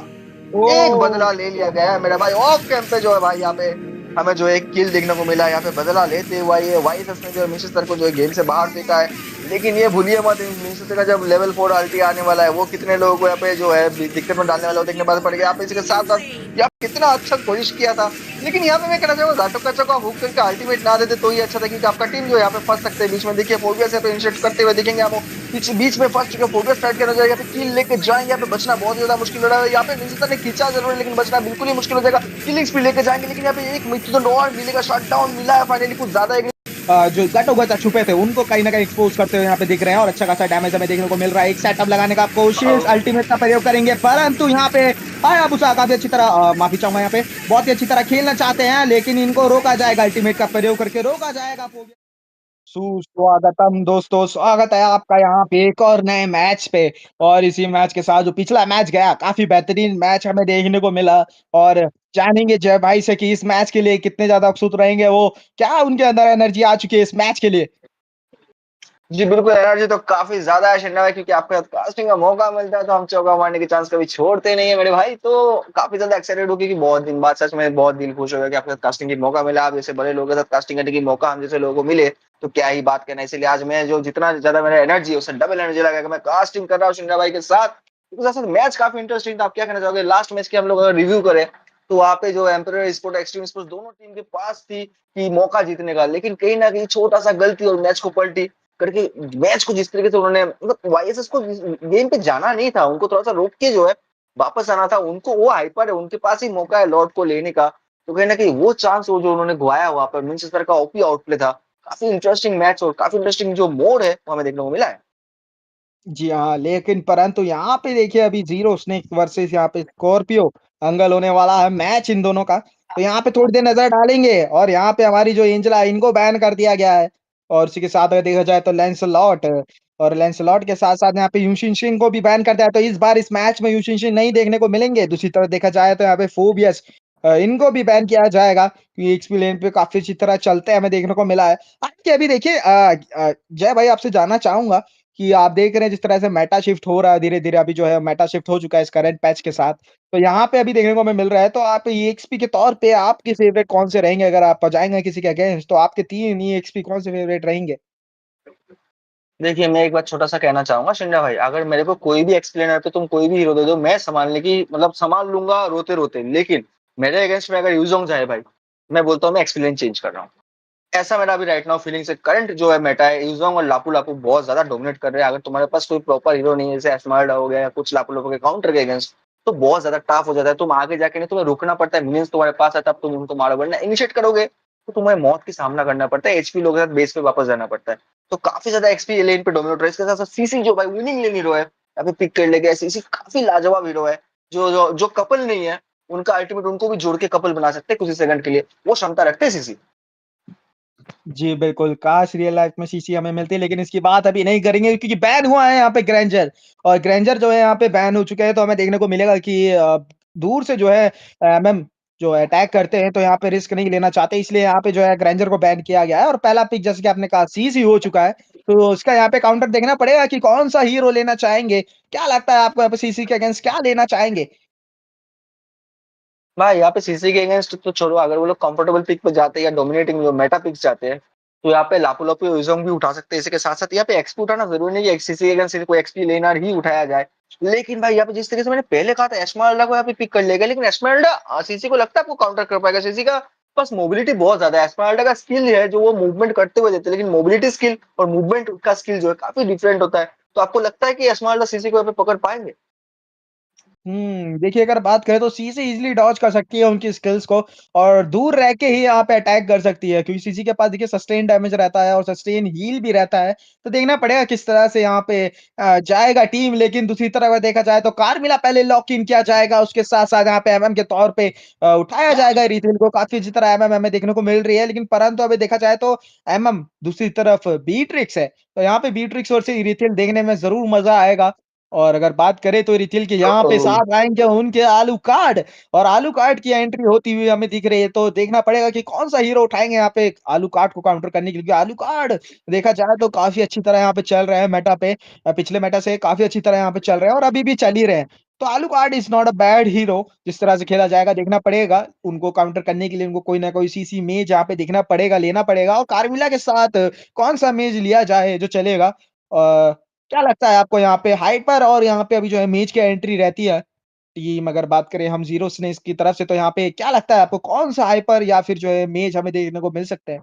L: एक बदला ले लिया गया है मेरा भाई। ऑफ कैंप पे जो है भाई यहाँ पे हमें जो एक किल देखने को मिला है। यहाँ पे बदला लेते हुआ ये वाइस ने जो मिशेस्टर को जो है गेम से बाहर फेंका है, लेकिन ये भूलिए मत मिशेस्टर का जब लेवल 4 अल्टी आने वाला है, वो कितने लोगों को यहाँ पे जो है दिक्कत में डालने वाला है, देखने बाद पड़ेगा। यहाँ पे इसके साथ साथ यहाँ कितना अच्छा कोशिश किया था, लेकिन यहाँ पे मैं कहना चाहूंगा घाटो कच्चों का हुक करके अल्टीमेट ना देते तो ही अच्छा था, क्योंकि आपका टीम जो यहाँ पे फंस सकते हैं बीच में। देखिए फोबियस यहाँ पे इनिशिएट करते हुए दिखेंगे आपको, बीच में फंस चुके फोबियस फाइट करना जाएगा, किल लेके जाएंगे। यहाँ पे बचना बहुत ज्यादा मुश्किल हो रहा है। यहाँ पे मिशेस्टर ने खींचा जरूर, लेकिन बचना बिल्कुल ही मुश्किल हो जाएगा। किलिंग स्पीड लेके जाएंगे, लेकिन यहाँ पे एक मृत्युदंड और मिलेगा, शॉट डाउन मिला है फाइनली। कुछ ज्यादा
K: जो गटो गचा छुपे थे उनको कहीं ना कहीं एक्सपोज करते हुए यहाँ पे दिख रहे हैं और अच्छा खासा डैमेज हमें देखने को मिल रहा है। एक सेटअप लगाने का कोशिश, अल्टीमेट का प्रयोग करेंगे, परंतु यहाँ पे हायाबुसा काफी अच्छी तरह माफी चाहूंगा, यहाँ पे बहुत ही अच्छी तरह खेलना चाहते हैं, लेकिन इनको रोका जाएगा, अल्टीमेट का प्रयोग करके रोका जाएगा। सुस्वागतम दोस्तों, स्वागत है आपका यहाँ पे एक और नए मैच पे। और इसी मैच के साथ जो पिछला मैच गया, काफी बेहतरीन मैच हमें देखने को मिला और जानेंगे जय भाई से कि इस मैच के लिए कितने ज्यादा उत्सुक रहेंगे वो, क्या उनके अंदर एनर्जी आ चुकी है इस मैच के लिए।
L: जी बिल्कुल, एनर्जी तो काफी ज्यादा है शिन्ना भाई, क्योंकि आपके साथ कास्टिंग का मौका मिलता है तो हम चौका मारने की चांस कभी छोड़ते नहीं है मेरे भाई। तो काफी ज्यादा एक्साइटेड हो, क्योंकि बहुत दिन बाद सच में बहुत दिल खुश हो गया कि आपके साथ कास्टिंग की मौका मिला। आप जैसे बड़े लोगों के साथ कास्टिंग करने की मौका हम जैसे लोगों को मिले तो क्या ही बात करना। इसलिए आज मैं जो जितना ज्यादा मेरा एनर्जी है उससे डबल एनर्जी लगा मैं कास्टिंग कर रहा हूँ शिन्ना भाई के साथ। क्योंकि साथ मैच काफी इंटरेस्टिंग था। आप क्या कहना चाहोगे लास्ट मैच की हम लोग अगर रिव्यू करें तो वहाँ पे जो एम्पायर स्पोर्ट एक्सट्रीम स्पोर्ट दोनों टीम के पास थी कि मौका जीतने का, लेकिन कहीं ना कहीं छोटा सा गलती और मैच को पलटी करके मैच को जिस तरीके से उन्होंने मतलब वाईएसएस को गेम पे जाना नहीं था, उनको थोड़ा सा रोक के जो है वापस आना था। उनको वो हाइपर है, उनके पास ही मौका है लॉर्ड को लेने का, तो कहीं ना कहीं वो चांस वो जो उन्होंने गवाया वहां पर मैनचेस्टर का ओपी आउटप्ले था। काफी इंटरेस्टिंग मैच और काफी इंटरेस्टिंग जो मोड है वो हमें देखने को मिला है।
K: जी हाँ, लेकिन परंतु यहाँ पे देखिए अभी जीरो स्नेक वर्सेस यहाँ पे स्कॉर्पियो अंगल होने वाला है मैच इन दोनों का। तो यहाँ पे थोड़ी देर नजर डालेंगे और यहाँ पे हमारी जो एंजला इनको बैन कर दिया गया है। और इसी के साथ अगर देखा जाए तो लैंसलॉट और लैंसलॉट के साथ-साथ यहाँ पे यूशिनशिन को भी बैन कर दिया है। तो इस बार इस मैच में यूशिनशिन नहीं देखने को मिलेंगे। दूसरी तरफ देखा जाए तो यहाँ पे फोबियस इनको भी बैन किया जाएगा, क्योंकि एक्सपी लेन पे काफ़ी अच्छी तरह चलते हैं हमें देखने को मिला है। बाकी अभी देखिए जय भाई आपसे जानना चाहूँगा कि आप देख रहे हैं जिस तरह से मेटा शिफ्ट हो रहा है धीरे-धीरे, अभी जो है मेटा शिफ्ट हो चुका है इस करंट पैच के साथ। तो यहाँ पे अभी देखने को हमें मिल रहा है, तो आप ईएक्सपी के तौर पे आपके फेवरेट कौन से रहेंगे? अगर आप जाएँगे किसी के अगेंस्ट तो आपके 3 ईएक्सपी कौन से फेवरेट रहेंगे?
L: देखिए मैं एक बात छोटा सा कहना चाहूंगा शिंडा भाई, अगर मेरे को कोई भी एक्सप्लेनर पे तुम कोई भी हीरो दे दो मैं संभालने की मतलब संभाल लूंगा रोते रोते, लेकिन मेरे अगेंस्ट में अगर यूजोंग जाए भाई मैं बोलता हूँ मैं एक्सप्लेन चेंज कर रहा हूँ। ऐसा मेरा अभी राइट नाउ फीलिंग से करंट जो है मेटा है, यूजोंग और लापू लापू बहुत ज्यादा डोमिनेट कर रहे हैं। अगर तुम्हारे पास कोई प्रॉपर हीरो नहीं है, जैसे एस्मर्ल्डा हो गया या कुछ लापू लापू के काउंटर के अगेंस्ट, तो बहुत ज्यादा टफ हो जाता है। तुम आगे जाके नहीं, तुम्हें रुकना पड़ता है, मिनियंस तुम्हारे पास है तब तुम उनको मारो, वरना इनिशिएट करोगे तो तुम्हें मौत की सामना करना पड़ता है, एचपी लोगों के साथ बेस पे वापस जाना पड़ता है। तो काफी ज्यादा एक्सपी लेन पे डोमिनेट रहा है। इसके साथ साथ सीसी जो भाई विनिंग लेन हीरो है, अभी पिक कर लेके सीसी काफी लाजवाब हीरो है। जो कपल नहीं है उनका अल्टीमेट उनको भी जोड़ के कपल बना सकते हैं कुछ ही सेकंड के लिए, वो क्षमता रखते हैं सीसी।
K: जी, बिल्कुल, काश रियल लाइफ में सीसी हमें मिलती, लेकिन इसकी बात अभी नहीं करेंगे क्योंकि बैन हुआ है यहाँ पे ग्रेंजर, और ग्रेंजर जो है यहाँ पे बैन हो चुके हैं, तो हमें देखने को मिलेगा कि दूर से जो है एमएम जो अटैक करते हैं, तो यहाँ पे रिस्क नहीं लेना चाहते, इसलिए यहाँ पे जो है ग्रेंजर को बैन किया गया है। और पहला पिक जैसे कि आपने कहा सीसी हो चुका है, तो उसका यहाँ पे काउंटर देखना पड़ेगा कि कौन-सा हीरो लेना चाहेंगे। क्या लगता है आपको यहाँ पे सीसी के अगेंस्ट क्या लेना चाहेंगे?
L: भाई यहाँ पे सीसी के अगेंस्ट तो छोड़ो, अगर वो लोग कंफर्टेबल पिक पे जाते हैं या डोमिनेटिंग जो मेटा पिक्स जाते हैं, तो यहाँ पे लापो लापो यूजोंग भी उठा सकते हैं। इसके साथ साथ यहाँ पे एक्सपी उठाना जरूरी नहीं है कि सीसी के अगेंस्ट कोई एक्सपी लेना ही उठाया जाए। लेकिन भाई यहाँ पे जिस तरीके से मैंने पहले कहा था, एस्मर्ल्डा को यहाँ पे पिक कर लेगा, लेकिन एस्मर्ल्डा सीसी को लगता है आपको काउंटर कर पाएगा। सीसी का पास मोबिलिटी बहुत ज्यादा है, एस्मर्ल्डा का स्किल है जो वो मूवमेंट करते हुए देते हैं, लेकिन मोबिलिटी स्किल और मूवमेंट का स्किल जो है काफी डिफरेंट होता है। तो आपको लगता है कि एस्मर्ल्डा सीसी को यहाँ पे पकड़ पाएंगे?
K: देखिए अगर बात करें तो सीसी इज़िली डॉज कर सकती है उनकी स्किल्स को, और दूर रह के ही यहाँ पे अटैक कर सकती है, क्योंकि सीसी के पास देखिए सस्टेन डैमेज रहता है और सस्टेन हील भी रहता है। तो देखना पड़ेगा किस तरह से यहाँ पे जाएगा टीम, लेकिन दूसरी तरफ अगर देखा जाए तो कार्मिला पहले लॉक इन किया जाएगा, उसके साथ-साथ यहाँ पे एमएम के तौर पे उठाया जाएगा रिथिल को, काफ़ी अच्छी तरह एमएम हमें देखने को मिल रही है। लेकिन परंतु अभी देखा जाए तो एमएम दूसरी तरफ बीट्रिक्स है, तो यहाँ पे बीट्रिक्स और से रिथिल देखने में ज़रूर मज़ा आएगा। और अगर बात करें तो रिथिल के यहाँ पे साथ आएँगे उनके आलू कार्ड, और आलू कार्ड की एंट्री होती हुई हमें दिख रही है, तो देखना पड़ेगा कि कौन-सा हीरो उठाएँगे यहाँ पे आलू कार्ड को काउंटर करने के लिए, क्योंकि आलू कार्ड देखा जाए तो काफ़ी अच्छी तरह यहाँ पे चल रहे हैं मेटा पे। पिछले मेटा से काफ़ी अच्छी तरह यहाँ पे चल रहे हैं और अभी भी चल ही रहे हैं। तो आलू card is not a bad hero, जिस तरह से खेला जाएगा देखना पड़ेगा। उनको काउंटर करने के लिए उनको कोई ना कोई सीसी मेज यहाँ पे देखना पड़ेगा, लेना पड़ेगा, और कार्मिला के साथ कौन-सा मेज लिया जाए जो चलेगा। क्या लगता है आपको यहाँ पे हाइपर और यहाँ पे अभी जो है मेज की एंट्री रहती है, टीम अगर बात करें हम ज़ीरो स्नेक्स की तरफ से, तो यहाँ पे क्या लगता है आपको कौन-सा हाइपर या फिर जो है मेज हमें देखने को मिल सकते हैं?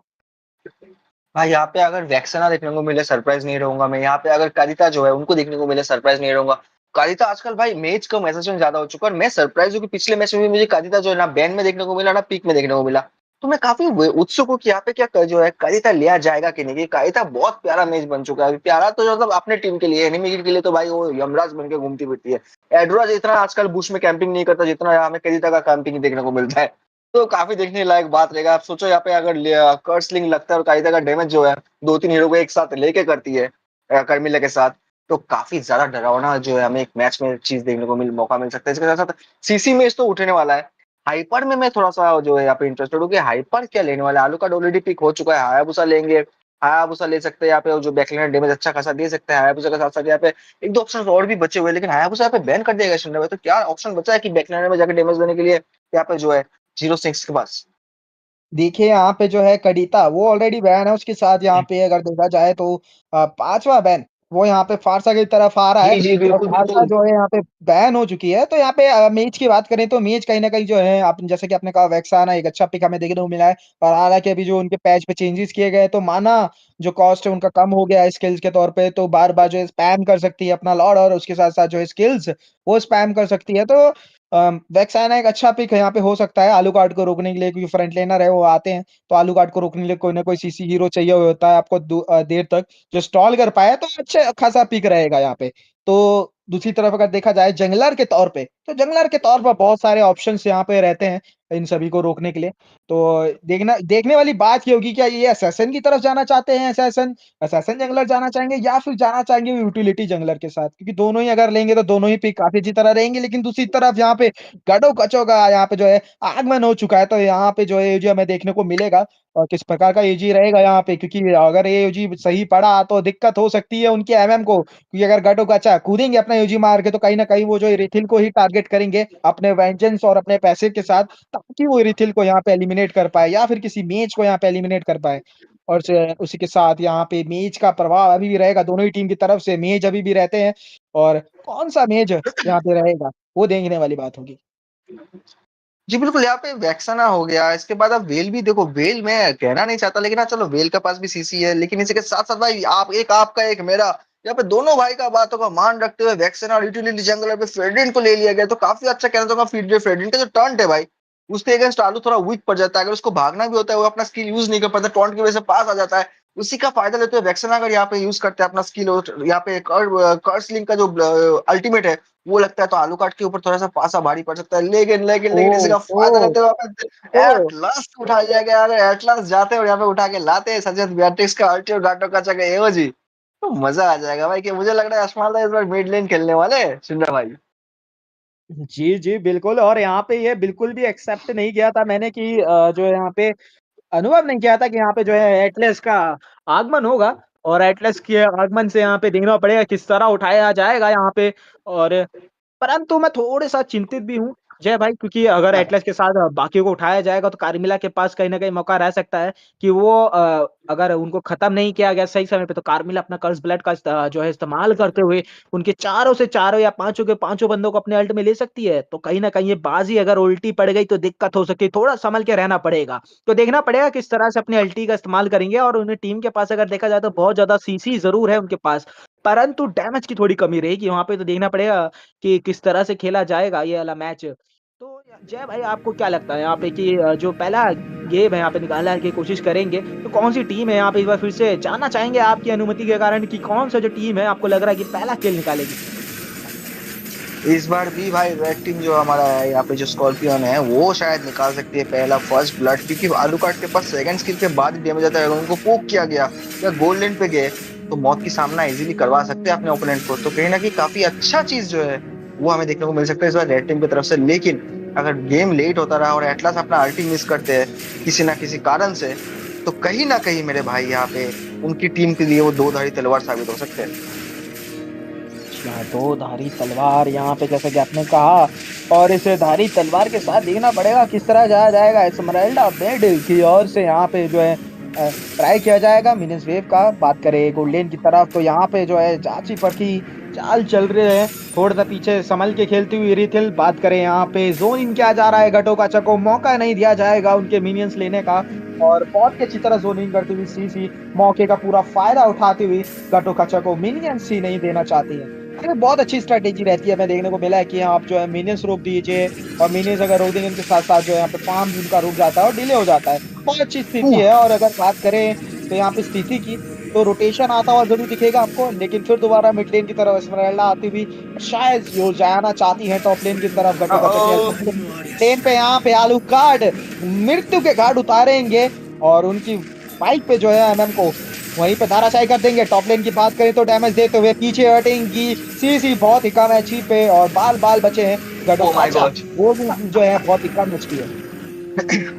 L: हाँ, यहाँ पे अगर वैक्सना देखने को मिले सरप्राइज नहीं रहूंगा मैं। यहाँ पे अगर कारिता जो है उनको देखने को मिले सरप्राइज नहीं रहूंगा। कारिता आजकल भाई मैच कम मैसेज में ज्यादा हो चुका है, और मैं सरप्राइज हूँ कि पिछले मैच में भी मुझे कारिता जो है ना बैन में देखने को मिला ना पीक में देखने को मिला। तो मैं काफी उत्सुक हूँ कि यहाँ पे जो है कारिता लिया जाएगा कि नहीं, क्योंकि कारिता बहुत प्यारा मैच बन चुका है। प्यारा तो मतलब अपने टीम के लिए, एनिमी के लिए तो भाई वो यमराज बन के घूमती फिरती है। एडराज इतना आजकल बुश में कैंपिंग नहीं करता जितना हमें कारिता का कैंपिंग देखने को मिलता है। तो काफी देखने लायक बात रहेगा। आप सोचो यहाँ पे अगर कर्सलिंग लगता है और कायदा का डैमेज जो है दो तीन हीरो को एक साथ लेके करती है कर्मिला के साथ, तो काफी ज्यादा डरावना जो है हमें एक मैच में चीज देखने को मौका मिल सकता है। इसके साथ साथ सीसी मैच तो उठने वाला है। हाइपर में मैं थोड़ा सा जो है यहाँ पे इंटरेस्टेड हूँ कि हाइपर क्या लेने वाला है। आलू का ऑलरेडी पिक हो चुका है, हायाबुसा लेंगे, हायाबुसा ले सकते हैं यहाँ पे, जो बैकलाइन डैमेज अच्छा खासा दे सकते हैं। हायाबुसा के साथ साथ यहाँ पे एक दो ऑप्शन और भी बचे हुए हैं, लेकिन हायाबुसा यहाँ पे बैन कर दिया गया। तो क्या ऑप्शन बचा है कि बैकलाइन में जाकर डैमेज देने के लिए यहाँ पे जो है 06 के पास?
K: देखिए, यहाँ पे जो है कडिता वो ऑलरेडी बैन है, उसके साथ यहाँ पे अगर देखा जाए तो 5वां बैन वो यहाँ पे फारसा की तरफ आ रहा है,
L: जी जी,
K: और
L: बिल्कुल
K: फारसा
L: बिल्कुल।
K: जो है यहाँ पे बैन हो चुकी है। तो यहाँ पे मेज की बात करें तो मेज कहीं न कहीं जो है आप जैसे कि आपने कहा वैक्साना एक अच्छा पिक हमें देखने को मिला है, और हालाँकि अभी जो उनके पैच पे चेंजेस किए गए तो माना जो कॉस्ट है उनका कम हो गया है स्किल्स के तौर पे, तो बार-बार जो है स्पैम कर सकती है अपना लॉर्ड, और उसके साथ-साथ जो है स्किल्स वो स्पैम कर सकती है। तो वैक्साना एक अच्छा पिक यहाँ पे हो सकता है आलू कार्ड को रोकने के लिए, क्योंकि फ्रंट लेनर है वो आते हैं, तो आलू कार्ड को रोकने के लिए कोई ना कोई सीसी हीरो चाहिए होता है आपको देर तक जो स्टॉल कर पाए, तो अच्छे खासा पिक रहेगा यहाँ पे। तो दूसरी तरफ अगर देखा जाए जंगलर के तौर पे, तो जंगलर के तौर पर बहुत सारे ऑप्शंस यहाँ पे रहते हैं इन सभी को रोकने के लिए। तो देखना देखने वाली बात ये होगी, क्या ये असैसिन की तरफ जाना चाहते हैं, असैसिन असैसिन जंगलर जाना चाहेंगे या फिर जाना चाहेंगे यूटिलिटी जंगलर के साथ? क्योंकि दोनों ही अगर लेंगे तो दोनों ही पिक काफ़ी अच्छी तरह रहेंगे, लेकिन दूसरी तरफ यहाँ पे गडो-कचो का यहाँ पे जो है आगमन हो चुका है, तो यहाँ पे जो है एयूजी हमें देखने को मिलेगा, और किस प्रकार का एयूजी रहेगा यहाँ पे, क्योंकि अगर एयूजी सही पड़ा तो दिक्कत हो सकती है उनके एमएम को, क्योंकि अगर गडो-कचा कूदेंगे अपना एयूजी मार के तो कहीं न कहीं वो जो रिथिल को ही टारगेट करेंगे अपने वेंजेंस और अपने पैसिव के साथ, ताकि वो रिथिल को यहाँ पे एलिमिनेट कर पाए या फिर किसी मेज को यहाँ पे एलिमिनेट कर पाए। और उसी के साथ यहाँ पे मेज का प्रभाव अभी भी रहेगा दोनों ही टीम की तरफ से, मेज अभी भी रहते हैं, और कौन-सा मेज यहाँ पे रहेगा, वो देखने वाली बात होगी।
L: जी बिल्कुल, यहाँ पे वैक्सना हो गया, इसके बाद अब वेल भी देखो, वेल मैं कहना नहीं चाहता लेकिन हाँ चलो वेल के पास भी सीसी है, लेकिन इसी के साथ-साथ भाई आप एक आपका एक मेरा, यहाँ पे दोनों भाई का बातों का मान रखते हुए वैक्सना और यूटिलिटी जंगलर पे फेड्रिन को ले लिया गया, तो काफ़ी अच्छा कहना चाहूँगा फेड्रिन का जो टॉन्ट है भाई, उसके अगेंस्ट आलू थोड़ा वीक पड़ जाता है, अगर उसको भागना भी होता है वो अपना स्किल यूज़ नहीं कर पाता, टॉन्ट की वजह से पास आ जाता है, उसी का फायदा लेते हुए वैक्सना अगर यहाँ पे यूज़ करते हैं अपना स्किल और यहाँ पे कर्स लिंक का जो अल्टीमेट है वो लगता है तो आलू काट के ऊपर थोड़ा-सा पासा भारी पड़ सकता है। लेकिन
K: ओह!
L: इसका फायदा
K: ओह!
L: लेते हुए अपन
K: ओह!
L: एट लास्ट उठाया जाएगा। अगर एट लास्ट जाते हैं और यहाँ पे उठा के लाते हैं सचेत बेatrix का अल्टी और डाक्टर का चक एओजी, तो मज़ा आ जाएगा भाई कि मुझे लग रहा है अशमाल इस बार मिड लेन खेलने वाले हैं, शिंदे भाई।
K: जी, जी, बिल्कुल और यहाँ पे ये बिल्कुल भी एक्सेप्ट नहीं किया था मैंने कि जो है यहाँ पे अनुभव नहीं किया था कि यहाँ पे जो है एटलस का आगमन होगा और एटलस के आगमन से यहाँ पे देखना पड़ेगा किस तरह उठाया जाएगा यहाँ पे और परंतु मैं थोड़ा-सा चिंतित भी हूँ, जय भाई क्योंकि अगर एटलस के साथ बाकियों को उठाया जाएगा तो कार्मिला के पास कहीं न कहीं मौका रह सकता है कि वो अगर उनको खत्म नहीं किया गया सही समय पे तो कार्मिला अपना कर्स ब्लड का जो है इस्तेमाल करते हुए उनके चारों से चारों या पाँचों के पाँचों बंदों को अपने अल्ट में ले सकती है। तो कहीं न कहीं ये बाज़ी अगर उल्टी पड़ गई तो दिक्कत हो सकती है, थोड़ा सँभल के रहना पड़ेगा। तो देखना पड़ेगा किस तरह से अपनी अल्टी का इस्तेमाल करेंगे और उन्हें टीम के पास अगर देखा जाए तो बहुत ज़्यादा सीसी ज़रूर है उनके पास, परंतु डैमेज की थोड़ी कमी रहेगी वहाँ पे तो देखना पड़ेगा कि किस तरह से खेला जाएगा ये वाला मैच। तो जय भाई आपको क्या लगता है यहाँ पे कि जो पहला गेम है यहाँ पे निकालने की कोशिश करेंगे, तो कौन-सी टीम है यहाँ पे इस बार फिर से जानना चाहेंगे आपकी अनुमति के कारण कि कौन-सा जो टीम है आपको लग रहा है कि पहला किल निकालेगी?
L: इस बार भी भाई रेड टीम जो हमारा है यहाँ पे जो स्कॉर्पियन है वो शायद निकाल सकती है पहला फर्स्ट ब्लड, क्योंकि आलू कार्ड के पास सेकंड स्किल के बाद ही डैमेज आता है। अगर उनको पोक किया गया या गोल्ड लेन पे गए तो मौत की सामना इजीली करवा सकते हैं अपने ओपोनेंट को, तो कहीं ना कहीं काफी अच्छा चीज जो है वो हमें देखने को मिल सकता है इस बार रेड टीम की तरफ से। लेकिन अगर गेम लेट होता रहा और एटलास अपना अल्टी मिस करते हैं किसी ना किसी कारण से, तो कहीं ना कहीं मेरे भाई यहाँ पे उनकी टीम के लिए वो दो धारी तलवार साबित हो सकते हैं।
K: अच्छा, दो धारी तलवार यहाँ पे जैसा कि आपने कहा और इस धारी तलवार के साथ देखना पड़ेगा किस तरह जाया जाएगा। एस्मराल्डा बेड की ओर से यहाँ पे जो है ट्राई किया जाएगा मिनियंस वेव का। बात करें गोल्डन की तरफ तो यहाँ पे जो है जांची परखी चाल चल रहे हैं, थोड़ा सा पीछे संभल के खेलती हुई रिथिल। बात करें यहाँ पे जोन इन किया जा रहा है, घटो का चको मौका नहीं दिया जाएगा उनके मिनियंस लेने का और बहुत ही अच्छी तरह जोनिंग करती हुई सीसी मौके का पूरा फायदा उठाती हुई घटो का चको मिनियंस ही नहीं देना चाहती है। अरे बहुत अच्छी स्ट्रैटेजी रहती है, हमें देखने को मिला है कि आप जो है मिनियंस रोक दीजिए और मिनियंस अगर रोक देंगे उनके साथ साथ जो है यहाँ पे फार्म भी उनका रुक जाता है और डिले हो जाता है। बहुत अच्छी स्थिति है और अगर बात करें तो यहाँ पे स्थिति की तो रोटेशन आता हुआ जरूर दिखेगा आपको, लेकिन फिर दोबारा मिड लेन की तरफ एस्मराल्डा आती हुई शायद यो जाना चाहती है टॉप लेन की तरफ। घटो का लेन पे यहाँ पे आलू कार्ड मृत्यु के घाट उतारेंगे और उनकी बाइक पे जो है एमएम को वहीं पे धाराशाही कर देंगे। टॉप लेन की बात करें तो डैमेज देते हुए पीछे हटेंगी सीसी बहुत ही कम है ची पे और बाल बाल बचे हैं घटो वो भी जो है बहुत ही कम बचती है।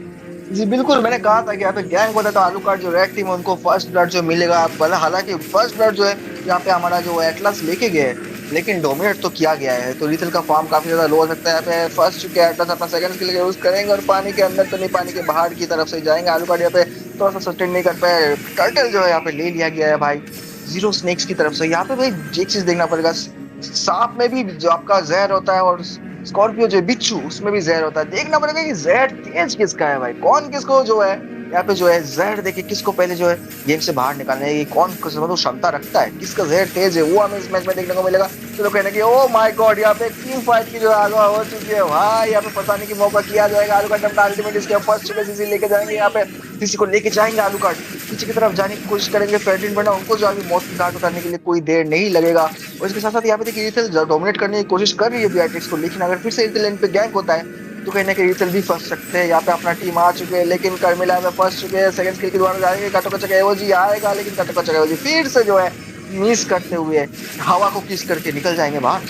L: जी बिल्कुल, मैंने कहा था कि यहाँ पे गैंग होता है तो आलू कार्ड जो रेड टीम है उनको फर्स्ट ब्लड जो मिलेगा। हालांकि फर्स्ट ब्लड जो है यहाँ पे हमारा जो एटलस लेके गए लेकिन डोमिनेट तो किया गया है, तो लिथल का फॉर्म काफी ज्यादा लो हो सकता है। यहाँ पे फर्स्ट चुके एटलस अपना सेकंड स्किल यूज करेंगे और पानी के अंदर तो नहीं, पानी के बाहर की तरफ से जाएंगे। आलू कार्ड यहाँ पे थोड़ा सा सस्टेन नहीं कर पाए, टर्टल जो है यहाँ पे ले लिया गया है भाई जीरो स्नेक्स की तरफ से। यहाँ पे भाई एक चीज देखना पड़ेगा, सांप में भी जो आपका जहर होता है और स्कॉर्पियो जो बिच्छू उसमें भी जहर होता है। देखना पड़ेगा कि जहर तेज किसका है भाई, कौन किसको जो है यहाँ पे जो है जहर देके किसको पहले जो है गेम से बाहर निकालने की कौन मतलब क्षमता रखता है, किसका जहर तेज है वो हमें इस मैच में देखने को मिलेगा। तो कहने की ओ माय गॉड यहाँ पे टीम फाइट की जो आगे हो चुकी है भाई, यहाँ पे फंसाने की मौका किया जाएगा। आलू कार्ड अपना अल्टीमेट इसके फर्स्ट चुके सीसी लेके जाएंगे, यहाँ पे किसी को लेके जाएंगे आलू कार्ड पीछे की तरफ जाने की कोशिश करेंगे। फेडरिन बना उनको जो अभी मौत की घाट उतारने के लिए कोई देर नहीं लगेगा। और इसके साथ साथ यहाँ पे देखिए रिथल डोमिनेट करने की कोशिश कर रही है बेatrix को, लेकिन अगर फिर से रिथल लाइन पे गैंग होता है तो कहीं ना कहीं रिथल भी फंस सकते हैं। यहाँ पे अपना टीम आ चुके हैं लेकिन कर्मिला में फंस चुके हैं। सेकंड स्किल के द्वारा जाएंगे, काटो का चका एओजी आएगा लेकिन काटो का चका एओजी फिर से जो है मिस करते हुए हवा को किस करके निकल जाएंगे बाहर।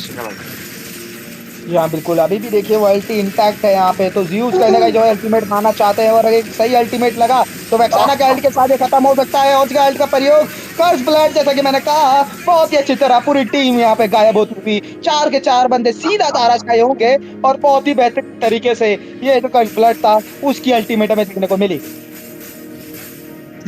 K: यहाँ बिल्कुल अभी भी देखिए वो अल्टी इंटैक्ट है यहाँ पे, तो ज़्यूस कहने का जो है अल्टीमेट मारना चाहते हैं और अगर एक सही अल्टीमेट लगा तो वैक्साना के अल्ट के साथ ये खत्म हो सकता है। और उसका अल्ट का प्रयोग कर्स ब्लड जैसा कि मैंने कहा बहुत ही अच्छी तरह पूरी टीम यहाँ पे गायब होती हुई, 4 के 4 बंदे सीधा ताराशाही होंगे और बहुत ही बेहतरीन तरीके से ये जो कर्स ब्लड था उसकी अल्टीमेट हमें देखने को मिली।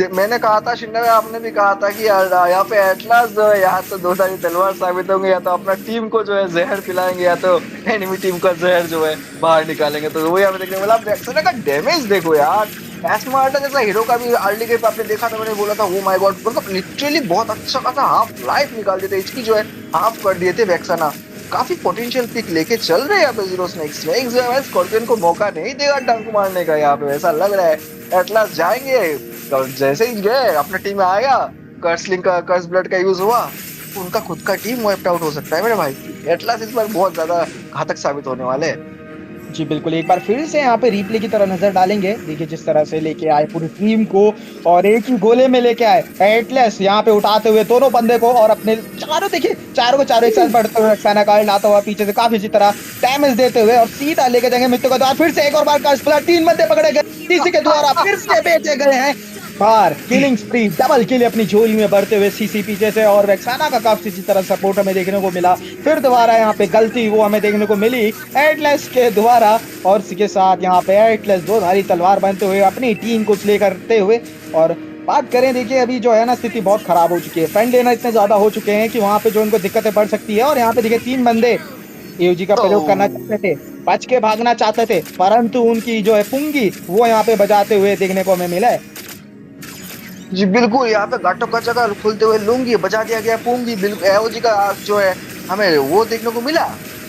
L: मैंने कहा था शिंदे, आपने भी कहा था कि यार यहाँ पे एटलास जो है यहाँ तो दो धारी तलवार साबित होंगे, या तो अपना टीम को जो है जहर पिलाएंगे या तो एनिमी टीम का जहर जो है बाहर निकालेंगे। तो वो यहाँ पे देखने वाला। आप वैक्सीना का डैमेज देखो यार, एस्मार्टा जैसा हीरो का भी अर्ली गेम पे आपने देखा था, मैंने बोला था वो माय गॉड, मतलब लिटरली बहुत अच्छा खासा हाफ लाइफ निकाल देते, इसकी जो है हाफ कर दिए थे वैक्सीना। काफी पोटेंशियल पिक लेके चल रहे हैं यहाँ पे जीरो स्नेक जो है स्कॉर्पियन को मौका नहीं देगा डंक मारने का, यहाँ पे ऐसा लग रहा है। एटलास जाएंगे, जैसे ही गए अपने टीम में आया, कर्सलिंग का कर्स ब्लड का यूज हुआ, उनका खुद का टीम वाइप आउट हो सकता है मेरे भाई। एटलास इस बार बहुत ज्यादा घातक साबित होने वाले हैं।
K: जी बिल्कुल, एक बार फिर से यहाँ पे रिप्ले की तरह नजर डालेंगे। देखिए जिस तरह से लेके आए पूरी टीम को और एक ही गोले में लेके आए एटलस, यहाँ पे उठाते हुए दोनों बंदे को और अपने चारों, देखिए चारों को चारों एक साथ बढ़ते हुए रक्साना का लाता हुआ पीछे से काफी अच्छी तरह डैमेज देते हुए और सीधा लेके जाएंगे मित्रों का द्वार। फिर से एक और बार कर्स ब्लड, 3 बंदे पकड़े गए, किसी के द्वारा फिर से बेचे गए हैं बार। किलिंग स्प्री, डबल किल अपनी झोली में भरते हुए सीसी पीछे से, और वैक्साना का काफी अच्छी तरह सपोर्ट हमें देखने को मिला। फिर दोबारा यहाँ पे गलती वो हमें देखने को मिली एटलस के द्वारा, और इसके साथ यहाँ पे एटलस दो धारी तलवार बनते हुए अपनी टीम को स्ले करते हुए। और बात करें, देखिए अभी जो है ना स्थिति बहुत खराब हो चुकी है, फ्रेंड लेना इतने ज्यादा हो चुके हैं कि वहां पे जो उनको दिक्कतें पड़ सकती है। और यहाँ पे देखिए 3 बंदे एओजी का प्रयोग करना चाहते थे, बच के भागना चाहते थे, परंतु उनकी जो है पुंगी वो यहाँ पे बजाते हुए देखने को हमें मिला है।
L: जी बिल्कुल, यहाँ पे गाटो का जगह खुलते हुए लूंगी बजा दिया गया पूंगी। बिल्कुल एओजी का जो है हमें वो देखने को मिला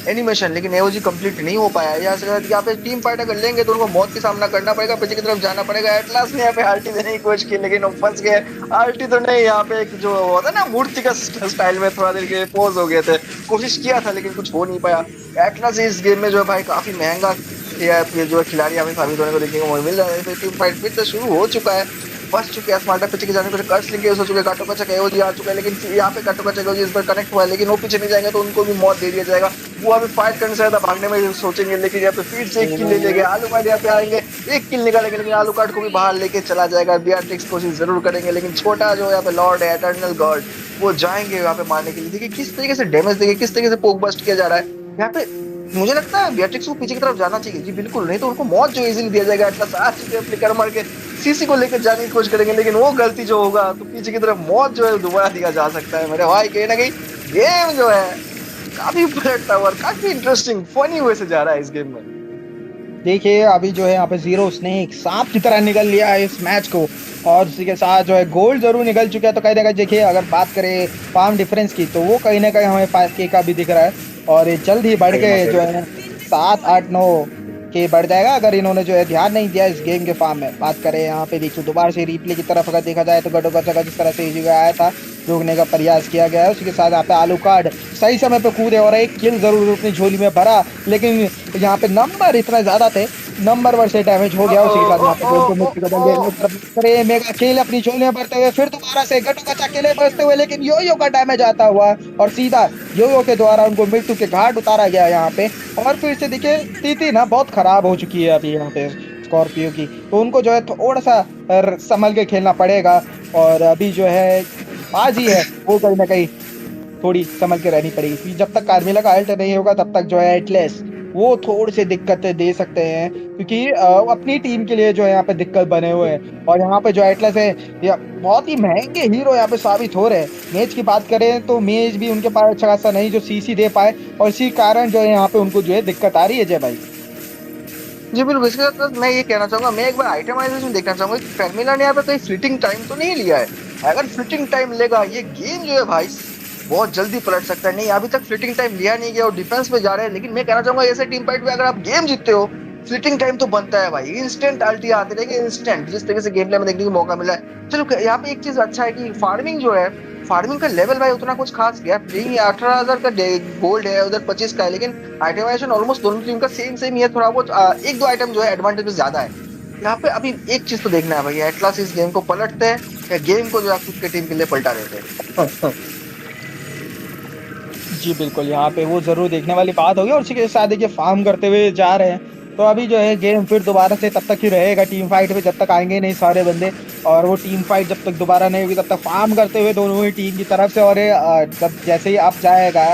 L: एनिमेशन, लेकिन एओजी कंप्लीट नहीं हो पाया। यहाँ पे टीम फाइट अगर लेंगे तो उनको मौत का सामना करना पड़ेगा, पीछे की तरफ जाना पड़ेगा। एटलास ने यहाँ पे आल्टी देने की कोशिश की, लेकिन वो फंस गए। आल्टी तो नहीं, यहाँ पे एक जो होता है ना मूर्ति का स्टाइल में थोड़ा देर के पोज हो गए थे, कोशिश किया था लेकिन कुछ हो नहीं पाया। एटलास इस गेम में जो है भाई काफी महंगा जो है खिलाड़ी हमें साबित होने को देखने को मिल रहा है। टीम फाइट फिर से शुरू हो चुका है, बस चुके हैं स्मार्टा पीछे के जाने को कर्स लेंगे हो चुके, गाटो का चक्का एओजी आ चुका है, लेकिन यहाँ पे गाटो का चक्का इस पर कनेक्ट हुआ है, लेकिन वो पीछे नहीं जाएंगे तो उनको भी मौत दे दिया जाएगा। वो अभी फाइट करने से ज्यादा भागने में सोचेंगे, लेकिन यहाँ पे फिर से 1 किल ले लेंगे। आलू कार्ड यहाँ पे आएंगे, 1 किल निकालेंगे, लेकिन आलू कार्ड को भी बाहर लेके चला जाएगा। बियाट्रिक्स कोशिश जरूर करेंगे, लेकिन छोटा जो यहाँ पे लॉर्ड है एटर्नल गॉड, वो जाएंगे यहाँ पे मारने के लिए। देखिए किस तरीके से डैमेज देंगे, किस तरीके से पोक बस्ट किया जा रहा है यहाँ पे। मुझे लगता है बियाट्रिक्स को पीछे की तरफ जाना चाहिए। जी बिल्कुल, नहीं तो उनको मौत जो इजीली दिया जाएगा। एटलस आ चुके हैं, फ्लिकर मार के सीसी को लेकर जाने की कोशिश करेंगे, लेकिन वो गलती जो होगा तो पीछे की तरफ मौत जो है दोबारा दिया जा सकता है। मेरे भाई कहीं ना कहीं गेम जो है काफी पलटता हुआ, काफी इंटरेस्टिंग फनी वे से जा रहा है इस गेम में।
K: देखिए अभी जो है यहाँ पे जीरो स्नेक सांप की तरह निकल लिया है इस मैच को, और उसी के साथ जो है गोल्ड जरूर निकल चुका है। तो कहीं ना कहीं देखिए अगर बात करें फार्म डिफरेंस की, तो वो कहीं ना कहीं हमें 5K का भी दिख रहा है, और ये जल्द ही बढ़ के जो है 7, 8, 9K बढ़ जाएगा अगर इन्होंने जो है ध्यान नहीं दिया इस गेम के फार्म में। बात करें यहाँ पे देखिए दोबारा से रिप्ले की तरफ अगर देखा जाए तो गडो का जगह जिस तरह से इजी आया था रोकने का प्रयास किया गया है। उसी के साथ यहाँ पे आलू कार्ड सही समय पे कूदे और 1 किल जरूर अपनी झोली में भरा, लेकिन यहाँ पे नंबर इतना ज्यादा थे, नंबर वर से डैमेज हो गया। उसी के साथ यहाँ पे मेगा किल अपनी झोली में भरते हुए फिर दोबारा से गटो का अकेले बचते हुए, लेकिन यो का डैमेज आता हुआ और सीधा यो के द्वारा उनको मृत्यु के घाट उतारा गया यहाँ पे। और फिर से देखिए स्थिति ना बहुत खराब हो चुकी है अभी यहाँ पे स्कॉर्पियो की, तो उनको जो है थोड़ा सा संभल के खेलना पड़ेगा। और अभी जो है बाजी है वो कहीं ना कहीं थोड़ी संभल के रहनी पड़ेगी। जब तक कार्मिला का अल्ट नहीं होगा तब तक जो है एटलेस वो थोड़ी सी दिक्कतें दे सकते हैं, क्योंकि अपनी टीम के लिए जो है यहाँ पे दिक्कत बने हुए हैं। और यहाँ पे जो एटलस है या बहुत ही महंगे हीरो यहाँ पे साबित हो रहे हैं। मेज की बात करें तो मेज भी उनके पास अच्छा खासा नहीं जो सीसी दे पाए, और इसी कारण जो है यहाँ पे उनको जो है दिक्कत आ रही है। जय भाई
L: जी बिल्कुल, इसके साथ मैं ये कहना चाहूंगा, मैं एक बार आइटमाइजेशन देखना चाहूंगा कि फैमिला ने यहाँ पे कोई फ्लिटिंग टाइम तो नहीं लिया है। अगर फ्लिटिंग टाइम लेगा ये गेम जो है भाई बहुत जल्दी पलट सकता है। नहीं अभी तक फ्लिटिंग टाइम लिया नहीं गया और डिफेंस पे जा रहे हैं, लेकिन मैं कहना चाहूंगा ऐसे टीम फाइट में अगर आप गेम जीतते हो फ्लिटिंग टाइम तो बनता है भाई। इंस्टेंट अल्टी आते रहेंगे, इंस्टेंट जिस तरीके से गेम प्ले में देखने को मौका मिला है। चलो यहाँ पे एक चीज अच्छा है कि फार्मिंग जो है, फार्मिंग का लेवल भाई उतना कुछ खास गैप नहीं है। 18,000 का गोल्ड है, उधर 25 का है, लेकिन आइटमाइजेशन ऑलमोस्ट दोनों टीम का सेम ही है। थोड़ा बहुत 1-2 आइटम जो है एडवांटेज में ज्यादा है। यहाँ पे अभी एक चीज तो देखना है भाई, एटलास इस गेम को पलटते हैं या गेम को जो है खुद के टीम के लिए पलटा देते हैं।
K: जी बिल्कुल, यहाँ पे वो जरूर देखने वाली बात होगी। और उसी के साथ देखिए फार्म करते हुए जा रहे हैं, तो अभी जो है गेम फिर दोबारा से तब तक ही रहेगा टीम फाइट में जब तक आएंगे नहीं सारे बंदे, और वो टीम फाइट जब तक दोबारा नहीं होगी तब तक फार्म करते हुए दोनों ही टीम की तरफ से। और जब जैसे ही आप जाएगा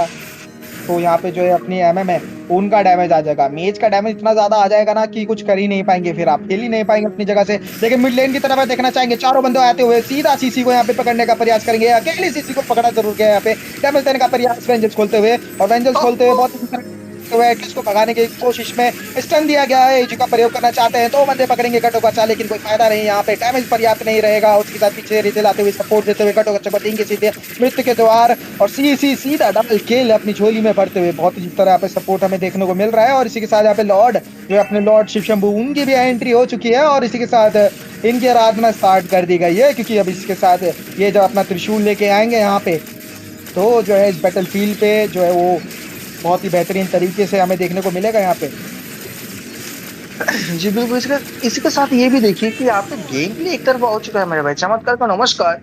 K: तो यहाँ पे जो है अपनी एमएम है उनका डैमेज आ जाएगा। मेज का डैमेज इतना ज्यादा आ जाएगा ना कि कुछ कर ही नहीं पाएंगे, फिर आप खेल ही नहीं पाएंगे अपनी जगह से। लेकिन मिड लेन की तरफ देखना चाहेंगे, चारों बंदे आते हुए सीधा सीसी को यहाँ पे पकड़ने का प्रयास करेंगे। अकेले सीसी को पकड़ा जरूर गया यहाँ पे, डैमेज देने का प्रयास वेंजल्स खोलते हुए, और वेंजल्स खोलते हुए बहुत एटलिस्ट को भगाने की कोशिश में स्टन दिया गया है। एजी का प्रयोग करना चाहते हैं तो बंदे पकड़ेंगे कटोकचा, लेकिन कोई फायदा नहीं, यहाँ पे डैमेज पर्याप्त नहीं रहेगा। उसके साथ पीछे रिटेल आते हुए सपोर्ट देते हुए कटोकचा को देंगे सीधे मृत्यु के द्वार, और सीसी सीधा डबल किल अपनी झोली में भरते हुए। बहुत ही तरह यहाँ पे सपोर्ट हमें देखने को मिल रहा है। और इसी के साथ यहाँ पे लॉर्ड जो अपने लॉर्ड शिव शंभू उनकी भी एंट्री हो चुकी है, और इसी के साथ इनकी आराधना स्टार्ट कर दी गई है, क्योंकि अब इसके साथ ये जब अपना त्रिशूल लेके आएंगे यहाँ पे, तो जो है इस बैटल फील्ड पे जो है वो बहुत ही बेहतरीन तरीके से हमें देखने को मिलेगा यहाँ पे।
L: जी बिल्कुल। इसी के साथ ये भी देखिए कि यहाँ पे गेम प्ले एक तरफा हो चुका है मेरे भाई। चमत्कार का नमस्कार,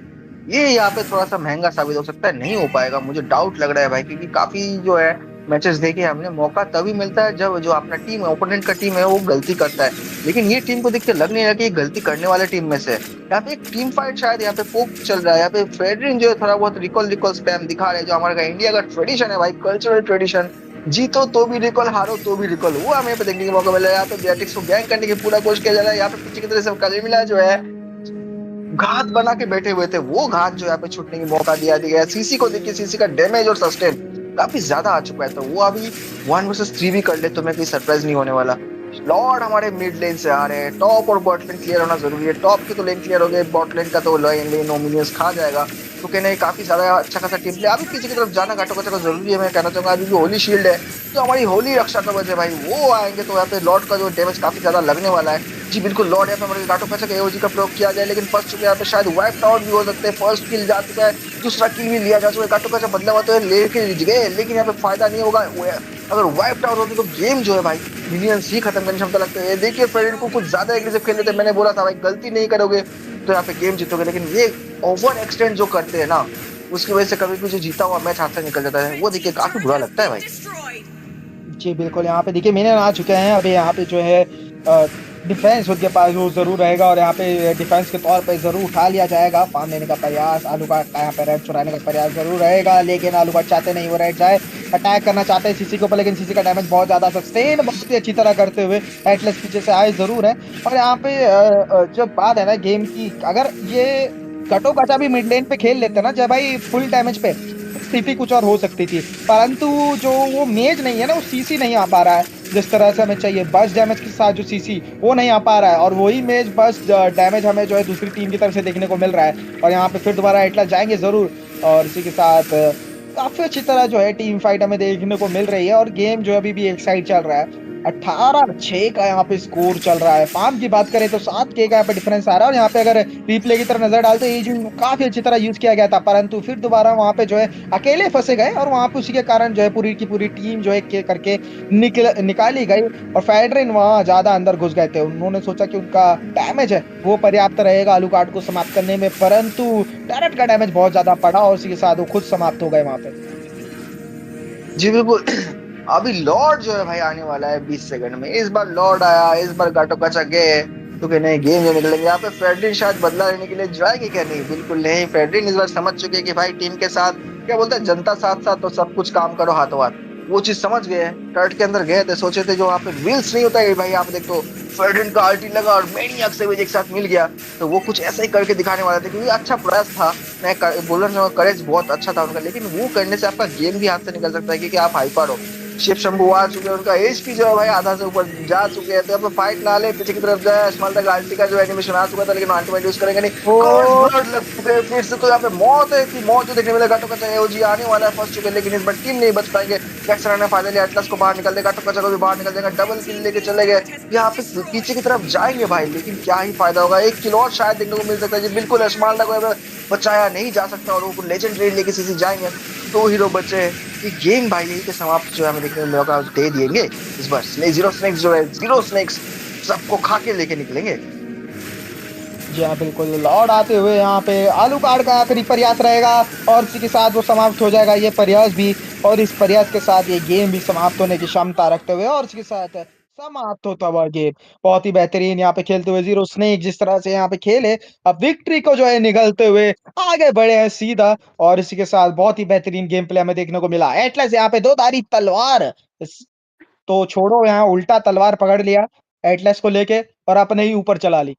L: ये यहाँ पे थोड़ा सा महंगा साबित हो सकता है, नहीं हो पाएगा, मुझे डाउट लग रहा है भाई, क्योंकि काफी जो है मैचेस देखे हमने, मौका तभी मिलता है जब जो अपना टीम ओपोनेंट का टीम है वो गलती करता है। लेकिन ये टीम को देख के लग नहीं रहा कि ये गलती करने वाले टीम में से। यहाँ पे एक टीम फाइट शायद यहाँ पे पोक चल रहा है। यहाँ पे फेडरिन जो है थोड़ा बहुत रिकॉल स्पैम दिखा रहे हैं, जो हमारे इंडिया का ट्रेडिशन है भाई, कल्चरल ट्रेडिशन, जीतो तो भी रिकॉल, हारो तो भी रिकॉल, वो हमें पे देखने का मौका मिला है। यहाँ पे बेटिक्स को गैंग करने की पूरा कोशिश किया जा रहा है। यहाँ पे पीछे की तरह से कलिमिला जो है घात बना के बैठे हुए थे, वो घात जो यहाँ पे छूटने की मौका दिया गया। सीसी को देखिए, सीसी का डैमेज और सस्टेन काफी ज्यादा आ चुका है, तो वो अभी 1 वर्सेस 3 भी कर ले तो मैं कोई सरप्राइज नहीं होने वाला। लॉर्ड हमारे मिड लेन से आ रहे हैं, टॉप और बॉट लेन क्लियर होना जरूरी है। टॉप की तो लेन क्लियर हो गई, बॉट लेन का तो लेन ओमिनियंस खा जाएगा, तो कहना है काफी ज्यादा अच्छा खासा टीम प्ले। अभी पीछे की तरफ जाना घाटो का जरूरी है। मैं कहना चाहूंगा अभी भी होली शील्ड है, तो हमारी होली रक्षा कवच है भाई, वो आएंगे तो यहाँ पे लॉर्ड का जो डैमेज काफी ज्यादा लगने वाला है। जी बिल्कुल, लॉर्ड यहाँ पे हमारे घाटो का एओजी का प्रयोग किया जाए, लेकिन फर्स्ट चुके यहाँ पे शायद वाइप आउट भी हो सकते हैं। फर्स्ट किल जा चुका है, दूसरा किल भी लिया जा चुका है, घाटो का बदला हुआ तो लेके गए, लेकिन यहाँ पे फायदा नहीं होगा। अगर वाइप आउट होती तो गेम जो है भाई मिलियंस ही खत्म करने की क्षमता लगता है। देखिए फेडरिन को कुछ ज्यादा एग्रेसिव खेल लेते, मैंने बोला था भाई गलती नहीं करोगे तो यहाँ पे गेम जीतोगे, लेकिन ये ओवर एक्सटेंड जो करते हैं ना, उसकी वजह से कभी भी जो जीता हुआ मैच हाथ से निकल जाता है, वो देखिए काफी बुरा लगता है भाई।
K: जी बिल्कुल, यहाँ पे देखिए मिनियन आ चुके हैं। अभी यहाँ पे जो है डिफेंस उनके पास वो जरूर रहेगा, और यहाँ पे डिफेंस के तौर पे जरूर उठा लिया जाएगा। फार्म लेने का प्रयास, आलू का यहाँ पे रेड चुराने का प्रयास जरूर रहेगा, लेकिन आलू चाहते नहीं वो रेड जाए, अटैक करना चाहते हैं सीसी के ऊपर, लेकिन सीसी का डैमेज बहुत ज्यादा सस्टेन बहुत ही अच्छी तरह करते हुए एटलस पीछे से आए जरूर है। और यहाँ पे जब बात है ना गेम की, अगर ये कटो कचा भी मिड लेन पे खेल लेते ना जब भाई फुल डैमेज पे, स्थिति कुछ और हो सकती थी, परंतु जो वो मेज नहीं है ना, वो सीसी नहीं आ पा रहा है जिस तरह से हमें चाहिए। बस डैमेज के साथ जो सीसी वो नहीं आ पा रहा है, और वही मेज बस डैमेज हमें जो है दूसरी टीम की तरफ से देखने को मिल रहा है। और यहाँ पे फिर दोबारा एटलस जाएंगे जरूर, और इसी के साथ काफी अच्छी तरह जो है टीम फाइट हमें देखने को मिल रही है। और गेम जो अभी भी एक साइड चल रहा है, 18-6 का यहाँ पे स्कोर चल रहा है। फार्म की बात करें तो 7K का यहाँ पे डिफरेंस आ रहा है, और यहाँ पे अगर रिप्ले की तरफ नजर डालते एज काफी अच्छी तरह यूज किया गया था, परंतु फिर दोबारा वहाँ पे जो है अकेले फंसे गए, और वहाँ पे उसी के कारण जो है पूरी की पूरी टीम जो है करके निकाली गई, और फेडरिन वहाँ ज्यादा अंदर घुस गए थे। उन्होंने सोचा कि उनका डैमेज है वो पर्याप्त रहेगा आलू कार्ड को समाप्त करने में, परंतु डायरेक्ट का डैमेज बहुत ज्यादा पड़ा, और उसी के साथ वो खुद समाप्त हो गए वहाँ पे।
L: जी बिल्कुल। अभी लॉर्ड जो है भाई आने वाला है 20 सेकंड में। इस बार लॉर्ड आया, इस बार गाटो कचा गए, तो क्या नहीं गेम जो निकलेंगे। यहाँ पे फेडरिन शायद बदला लेने के लिए जाएंगे क्या? नहीं, बिल्कुल नहीं। फेडरिन इस बार समझ चुके हैं कि भाई टीम के साथ क्या बोलते हैं, जनता साथ साथ तो सब कुछ काम करो हाथों हाथ, वो चीज समझ गए हैं। टर्ट के अंदर गए थे, सोचे थे जो वहाँ पे व्हील्स नहीं होता है भाई, आप देखो फेडरिन का अल्टी लगा और मैनियक से भी एक साथ मिल गया, तो वो कुछ ऐसा ही करके दिखाने वाला था, क्योंकि अच्छा प्रयास था। मैं बोलना चाहूँगा करेज बहुत अच्छा था उनका, लेकिन वो करने से आपका गेम भी हाथ से निकल सकता है, क्योंकि आप हाइपर हो। शिव शंभू आ चुके हैं, उनका एचपी जो है भाई आधा से ऊपर जा चुके हैं, तो अब फाइट ना ले, पीछे की तरफ जाए। स्मॉल तक आल्टी का जो एनिमेशन आ चुका था, लेकिन अल्टीमेट यूज करेंगे नहीं, फिर से तो यहाँ पे मौत है कि मौत जो देखने मिलेगा। तो कहते हैं ओजी आने वाला है फर्स्ट चुके, लेकिन इस बार टीम नहीं बच पाएंगे। जैक्सन ने फायदा लिया, एटलस को बाहर निकल देगा, टोकचा को भी बाहर निकल देगा, डबल किल लेके चले गए। यहाँ पे पीछे की तरफ जाएंगे भाई, लेकिन क्या ही फायदा होगा, एक किल और शायद देखने को मिल सकता है। बिल्कुल अस्माल्डा को बचाया नहीं जा सकता, और वो लेजेंड रेड लेके सीसी जाएंगे। 2 हीरो बचे, ये गेम भाई यही के समाप्त जो है हमें देखने को मौका दे देंगे इस बार। जीरो स्नेक्स जो है, जीरो स्नेक्स सबको खा के लेके निकलेंगे।
K: जी हाँ बिल्कुल, लॉर्ड आते हुए यहाँ पे आलू कार्ड का आखिरी प्रयास रहेगा, और इसी के साथ वो समाप्त हो जाएगा ये प्रयास भी, और इस प्रयास के साथ ये गेम भी समाप्त होने की क्षमता रखते हुए। और इसके साथ समाप्त होता हुआ गेम। बहुत ही बेहतरीन यहाँ पे खेलते हुए ज़ीरो स्नेक जिस तरह से यहाँ पे खेले, अब विक्ट्री को जो है निगलते हुए आगे बढ़े हैं सीधा और इसी के साथ बहुत ही बेहतरीन गेम प्ले हमें देखने को मिला। एटलस यहाँ पे दो-धारी तलवार इस तो छोड़ो यहाँ उल्टा तलवार पकड़ लिया एटलस को लेके और अपने ही ऊपर चला ली।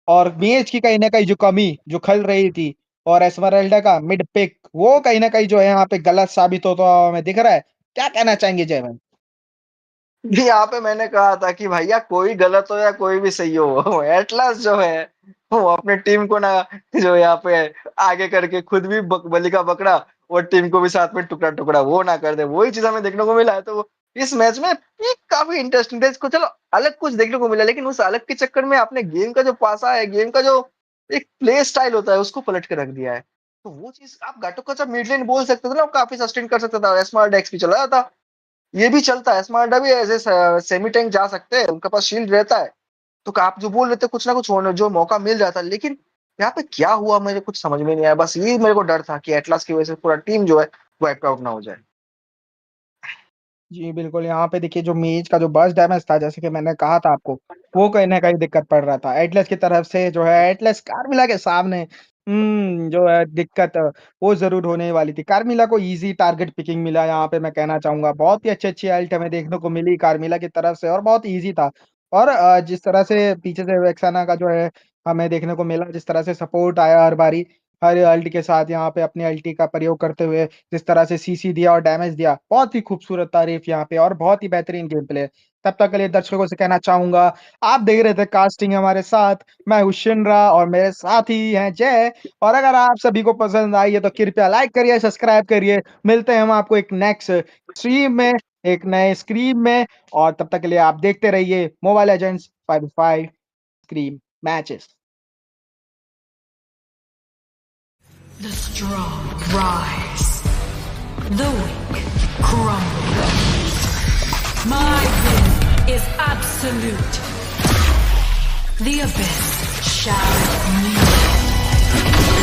K: और मेज की कहीं न कहीं जो कमी जो खल रही थी और एस्मरल्डा का मिड पिक वो कहीं न कहीं जो है यहाँ पे गलत साबित होता हुआ हमें दिख रहा है। क्या कहना चाहेंगे जयवंत?
L: जी, यहाँ पे मैंने कहा था कि भैया कोई गलत हो या कोई भी सही हो, एटलस जो है वो अपने टीम को ना जो यहाँ पे आगे करके खुद भी बलि का बकरा और टीम को भी साथ में टुकड़ा-टुकड़ा वो ना कर दे। वही चीज़ हमें देखने को मिला है तो इस मैच में ये काफ़ी इंटरेस्टिंग था। इसको चलो अलग कुछ देखने को मिला लेकिन उस अलग के चक्कर में आपने गेम का जो पासा है, गेम का जो एक प्ले स्टाइल होता है उसको पलट के रख दिया है। तो वो चीज़ आप घाटों का मिड लेन बोल सकते थे ना, वो काफ़ी सस्टेन कर सकता था। स्मार्ट एक्स भी चला जाता। ये भी चलता है, स्मार्टा भी एज़ ए सेमी टैंक जा सकते हैं, उनके पास शील्ड रहता है। तो आप जो बोल रहे थे कुछ ना कुछ होने जो मौका मिल जाता है, लेकिन यहाँ पे क्या हुआ मुझे कुछ समझ में नहीं आया। बस ये मेरे को डर था कि एटलस की वजह से पूरा टीम जो है वाइप आउट ना हो जाए।
K: जी, बिल्कुल, यहाँ पे देखिए जो मेज का जो बर्स्ट डैमेज था जैसे कि मैंने कहा था आपको, वो कहीं न कहीं दिक्कत पड़ रहा था। एटलस की तरफ से जो है एटलस कार्मिला के सामने जो है दिक्कत वो ज़रूर होने वाली थी। कार्मिला को ईज़ी टारगेट पिकिंग मिला यहाँ पे मैं कहना चाहूँगा। बहुत ही अच्छी-अच्छी अल्ट हमें देखने को मिली कार्मिला की तरफ से और बहुत ईज़ी था। और जिस तरह से पीछे से वेक्साना का जो है हमें देखने को मिला, जिस तरह से सपोर्ट आया हर बारी, हर अल्ट के साथ यहाँ पे अपनी अल्टी का प्रयोग करते हुए जिस तरह से सीसी दिया और डैमेज दिया, बहुत ही खूबसूरत तारीफ यहाँ पे और बहुत ही बेहतरीन गेम प्ले। तब तक के लिए दर्शकों से कहना चाहूँगा, आप देख रहे थे कास्टिंग हमारे साथ, मैं हूँ शिनरा और मेरे साथ ही हैं जय और अगर आप सभी को पसंद आई है तो कृपया लाइक करिए, सब्सक्राइब करिए। मिलते हैं हम आपको एक नेक्स्ट स्ट्रीम में, एक नए स्क्रीम में और तब तक के लिए आप देखते रहिए mobile legends 5v5 scream matches.
B: The strong rise. The weak crumble. My will is absolute. The abyss shall kneel.